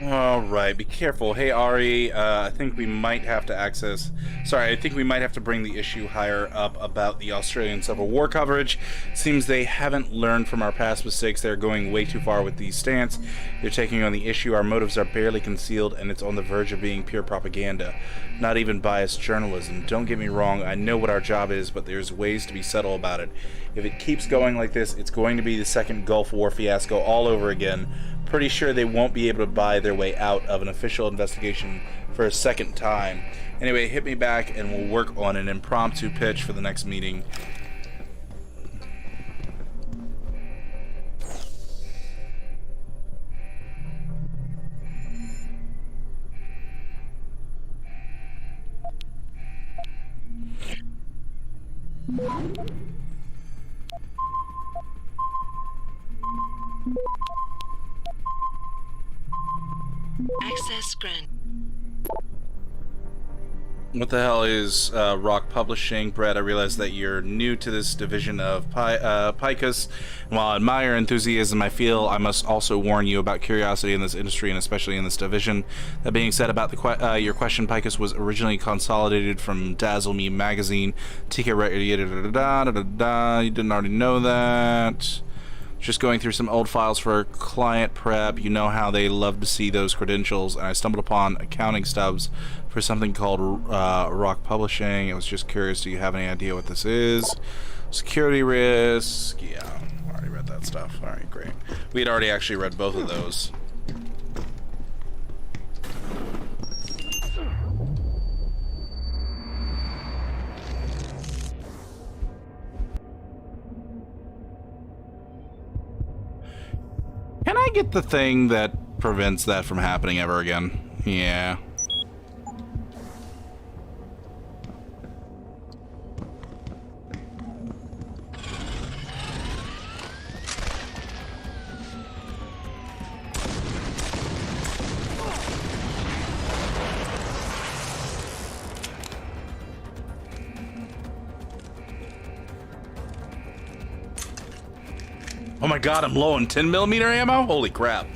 All right, be careful. Hey, Ari, I think we might have to access... Sorry, I think we might have to bring the issue higher up about the Australian Civil War coverage. Seems they haven't learned from our past mistakes. They're going way too far with these stance. They're taking on the issue. Our motives are barely concealed, and it's on the verge of being pure propaganda. Not even biased journalism. Don't get me wrong, I know what our job is, but there's ways to be subtle about it. If it keeps going like this, it's going to be the second Gulf War fiasco all over again. Pretty sure they won't be able to buy their way out of an official investigation for a second time. Anyway, hit me back and we'll work on an impromptu pitch for the next meeting. Access granted. What the hell is Rock Publishing? Brett, I realize that you're new to this division of Picus. And while I admire enthusiasm, I feel I must also warn you about curiosity in this industry, and especially in this division. That being said, about the your question, Picus was originally consolidated from Dazzle Me magazine. TK, you didn't already know that. Just going through some old files for client prep. You know how they love to see those credentials, and I stumbled upon accounting stubs for something called Rock Publishing. I was just curious, do you have any idea what this is? Security risk. Yeah, I already read that stuff. Alright, great. We had already actually read both of those. Can I get the thing that prevents that from happening ever again? Yeah. Oh my god, I'm low on 10mm ammo? Holy crap.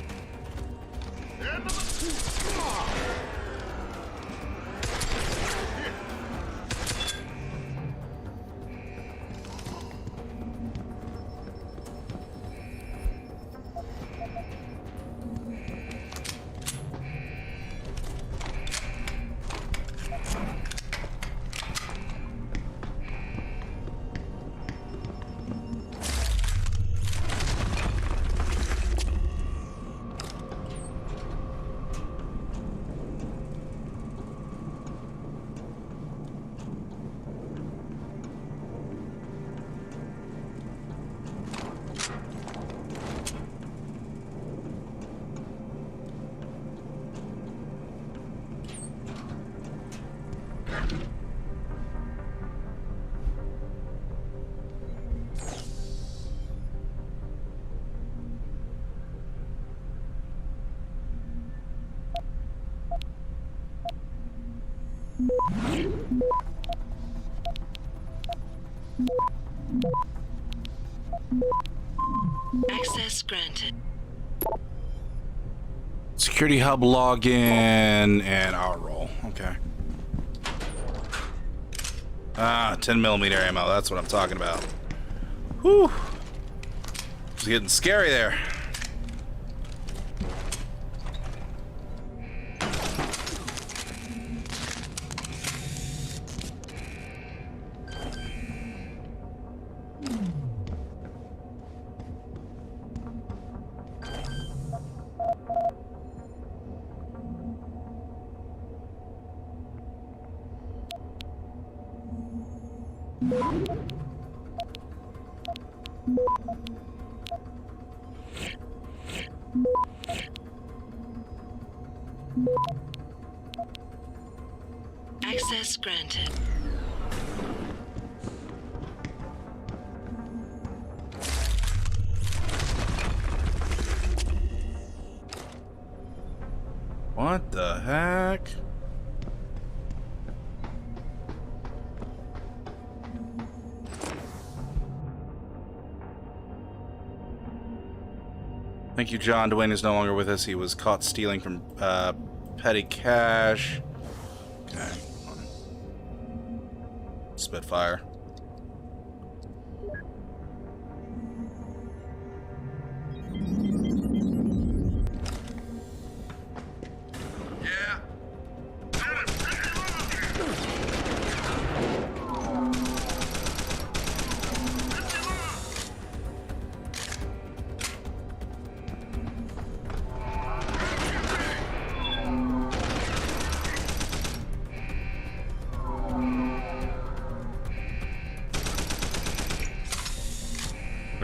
Access granted. Security hub login and our roll. Okay. Ah, 10mm ammo. That's what I'm talking about. Whew. It's getting scary there. Access granted. What the heck? Thank you, John. Dwayne is no longer with us. He was caught stealing from petty cash. Okay. Spitfire.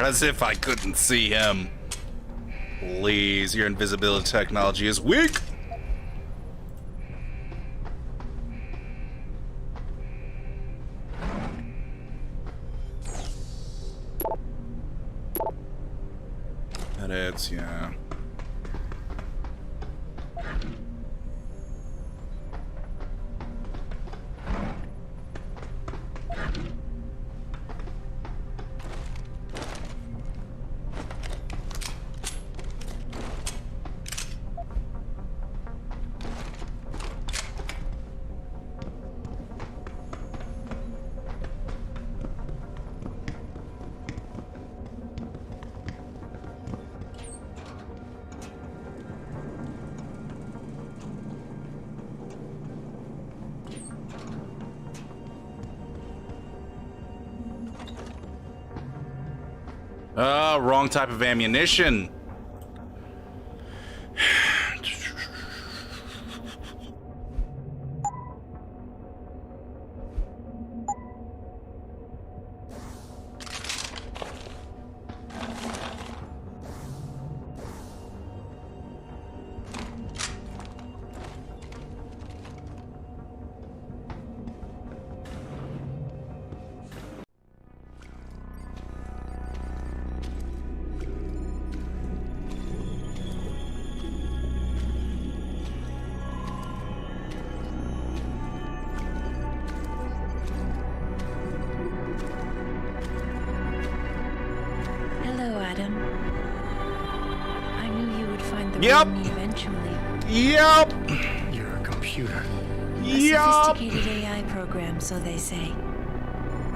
As if I couldn't see him. Please, your invisibility technology is weak. Edits, yeah. Wrong type of ammunition. Yep. Yep. You're a computer. A sophisticated AI program, so they say.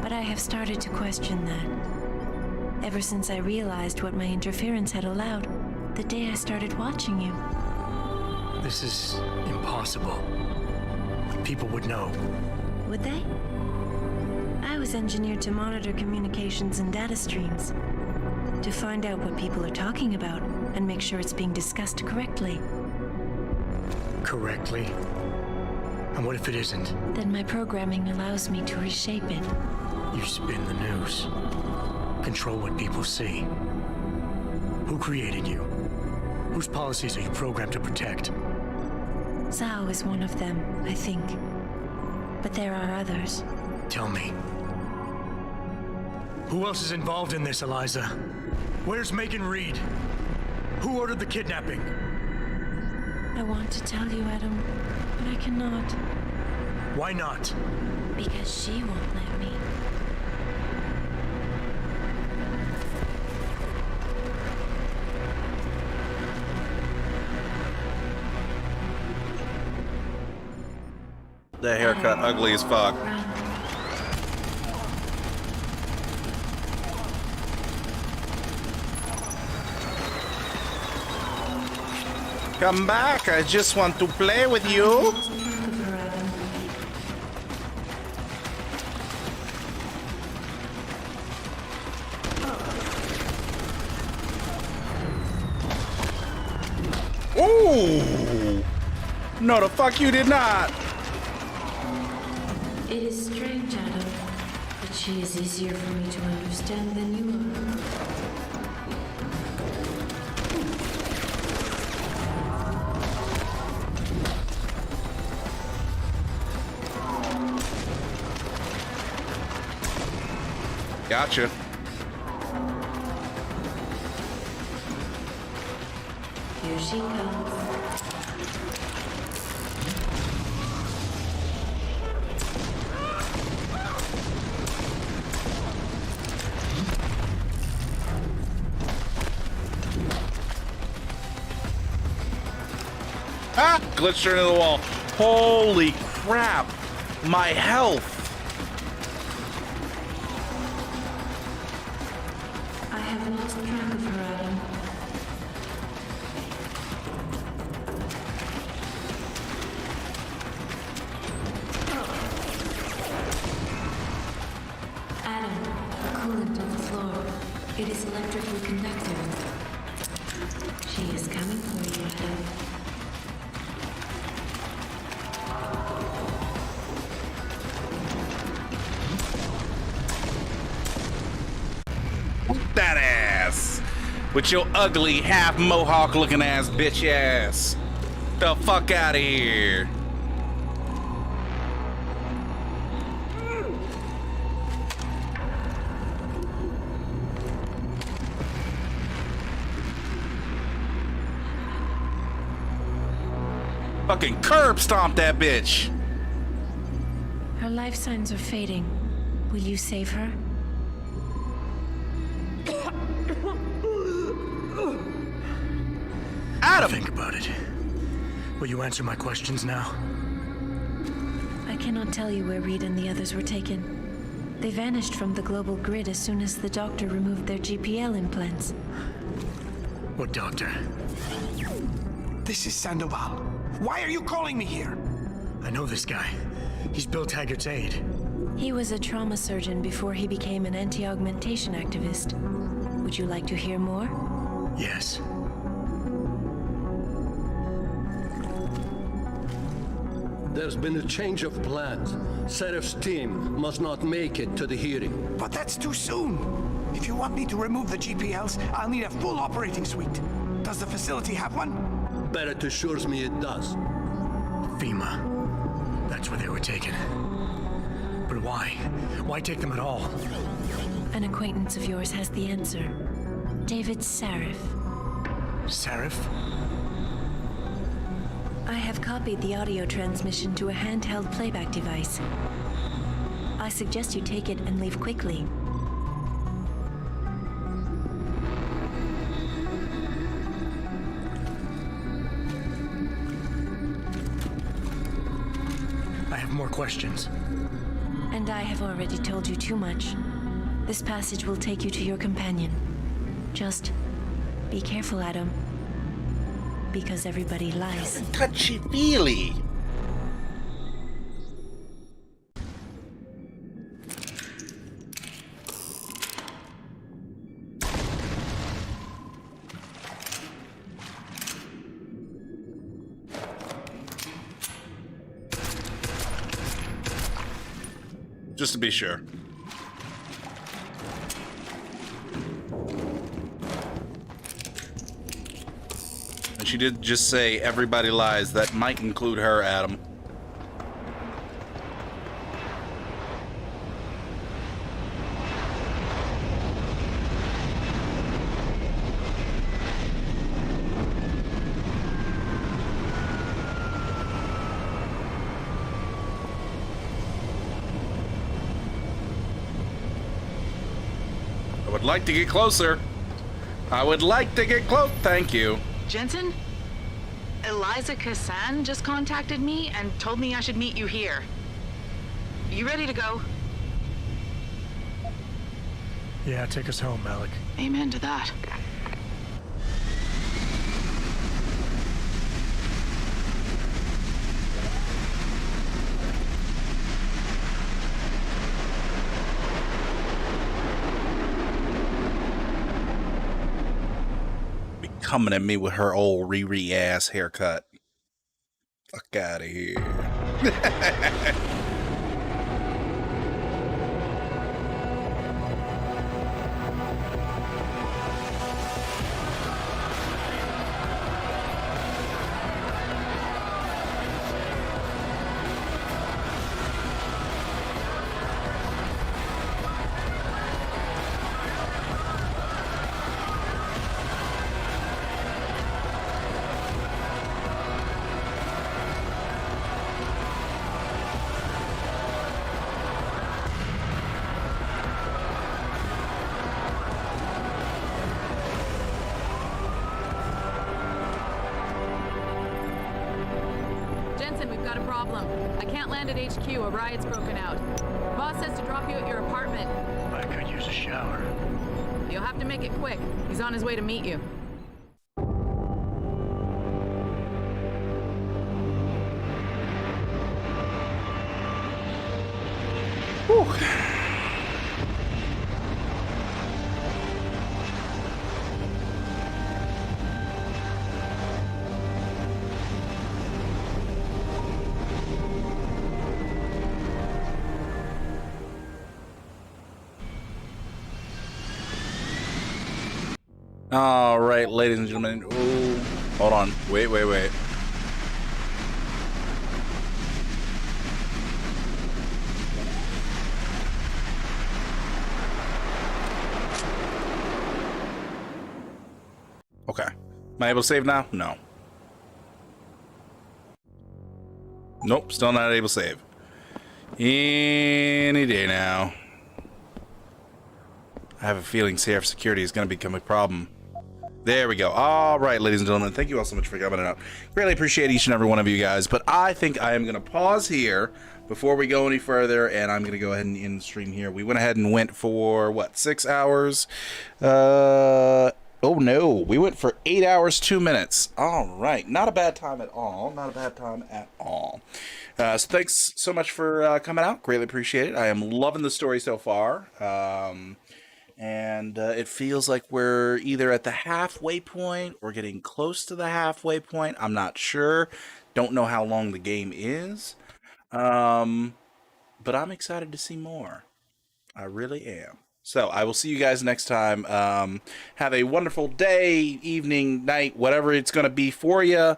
But I have started to question that. Ever since I realized what my interference had allowed, the day I started watching you. This is impossible. People would know. Would they? I was engineered to monitor communications and data streams. To find out what people are talking about and make sure it's being discussed correctly. Correctly? And what if it isn't? Then my programming allows me to reshape it. You spin the news. Control what people see. Who created you? Whose policies are you programmed to protect? Zhao is one of them, I think. But there are others. Tell me. Who else is involved in this, Eliza? Where's Megan Reed? Who ordered the kidnapping? I want to tell you, Adam, but I cannot. Why not? Because she won't let me. That haircut ugly as fuck. Come back, I just want to play with you. Ooh! No, the fuck you did not. It is strange, Adam, but she is easier for me to understand than you are. Gotcha. Here she comes. Ah! Glitched her into the wall. Holy crap! My health! I have lost track of her, Adam. Adam, coolant on the floor. It is electrically conductive. She is coming for you, Adam. That ass with your ugly half mohawk looking ass bitch ass. The fuck out of here. Fucking curb stomp that bitch. Her life signs are fading. Will you save her? Adam! Think about it. Will you answer my questions now? I cannot tell you where Reed and the others were taken. They vanished from the global grid as soon as the doctor removed their GPL implants. What doctor? This is Sandoval. Why are you calling me here? I know this guy. He's Bill Taggart's aide. He was a trauma surgeon before he became an anti-augmentation activist. Would you like to hear more? Yes. There's been a change of plans. Sheriff's team must not make it to the hearing. But that's too soon. If you want me to remove the GPLs, I'll need a full operating suite. Does the facility have one? Barrett assures me it does. FEMA. That's where they were taken. But why? Why take them at all? An acquaintance of yours has the answer. David Sarif. Sarif? I have copied the audio transmission to a handheld playback device. I suggest you take it and leave quickly. I have more questions. And I have already told you too much. This passage will take you to your companion. Just be careful, Adam. Because everybody lies. Touchy-feely. Just to be sure. And she did just say everybody lies. That might include her, Adam. I would like to get closer. I would like to get close. Thank you. Jensen? Eliza Kassan just contacted me and told me I should meet you here. You ready to go? Yeah, take us home, Malik. Amen to that. Coming at me with her old Riri ass haircut. Fuck out of here. Jensen, we've got a problem. I can't land at HQ. A riot's broken out. Boss says to drop you at your apartment. I could use a shower. You'll have to make it quick. He's on his way to meet you. Whew. All right, ladies and gentlemen. Ooh, hold on. Wait. Okay. Am I able to save now? No. Nope, still not able to save. Any day now. I have a feeling CF security is going to become a problem. There we go. All right, ladies and gentlemen, thank you all so much for coming out. Really appreciate each and every one of you guys, but I think I am going to pause here before we go any further, and I'm going to go ahead and end the stream here. We went ahead and went for, what, 6 hours? Oh, no. We went for 8 hours, 2 minutes. All right. Not a bad time at all. Not a bad time at all. So thanks so much for coming out. Greatly appreciate it. I am loving the story so far. And it feels like we're either at the halfway point or getting close to the halfway point. I'm not sure. Don't know how long the game is. But I'm excited to see more. I really am. So I will see you guys next time. Have a wonderful day, evening, night, whatever it's going to be for you.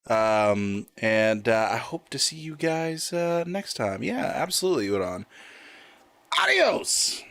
And I hope to see you guys next time. Yeah, absolutely, Udon. Adios!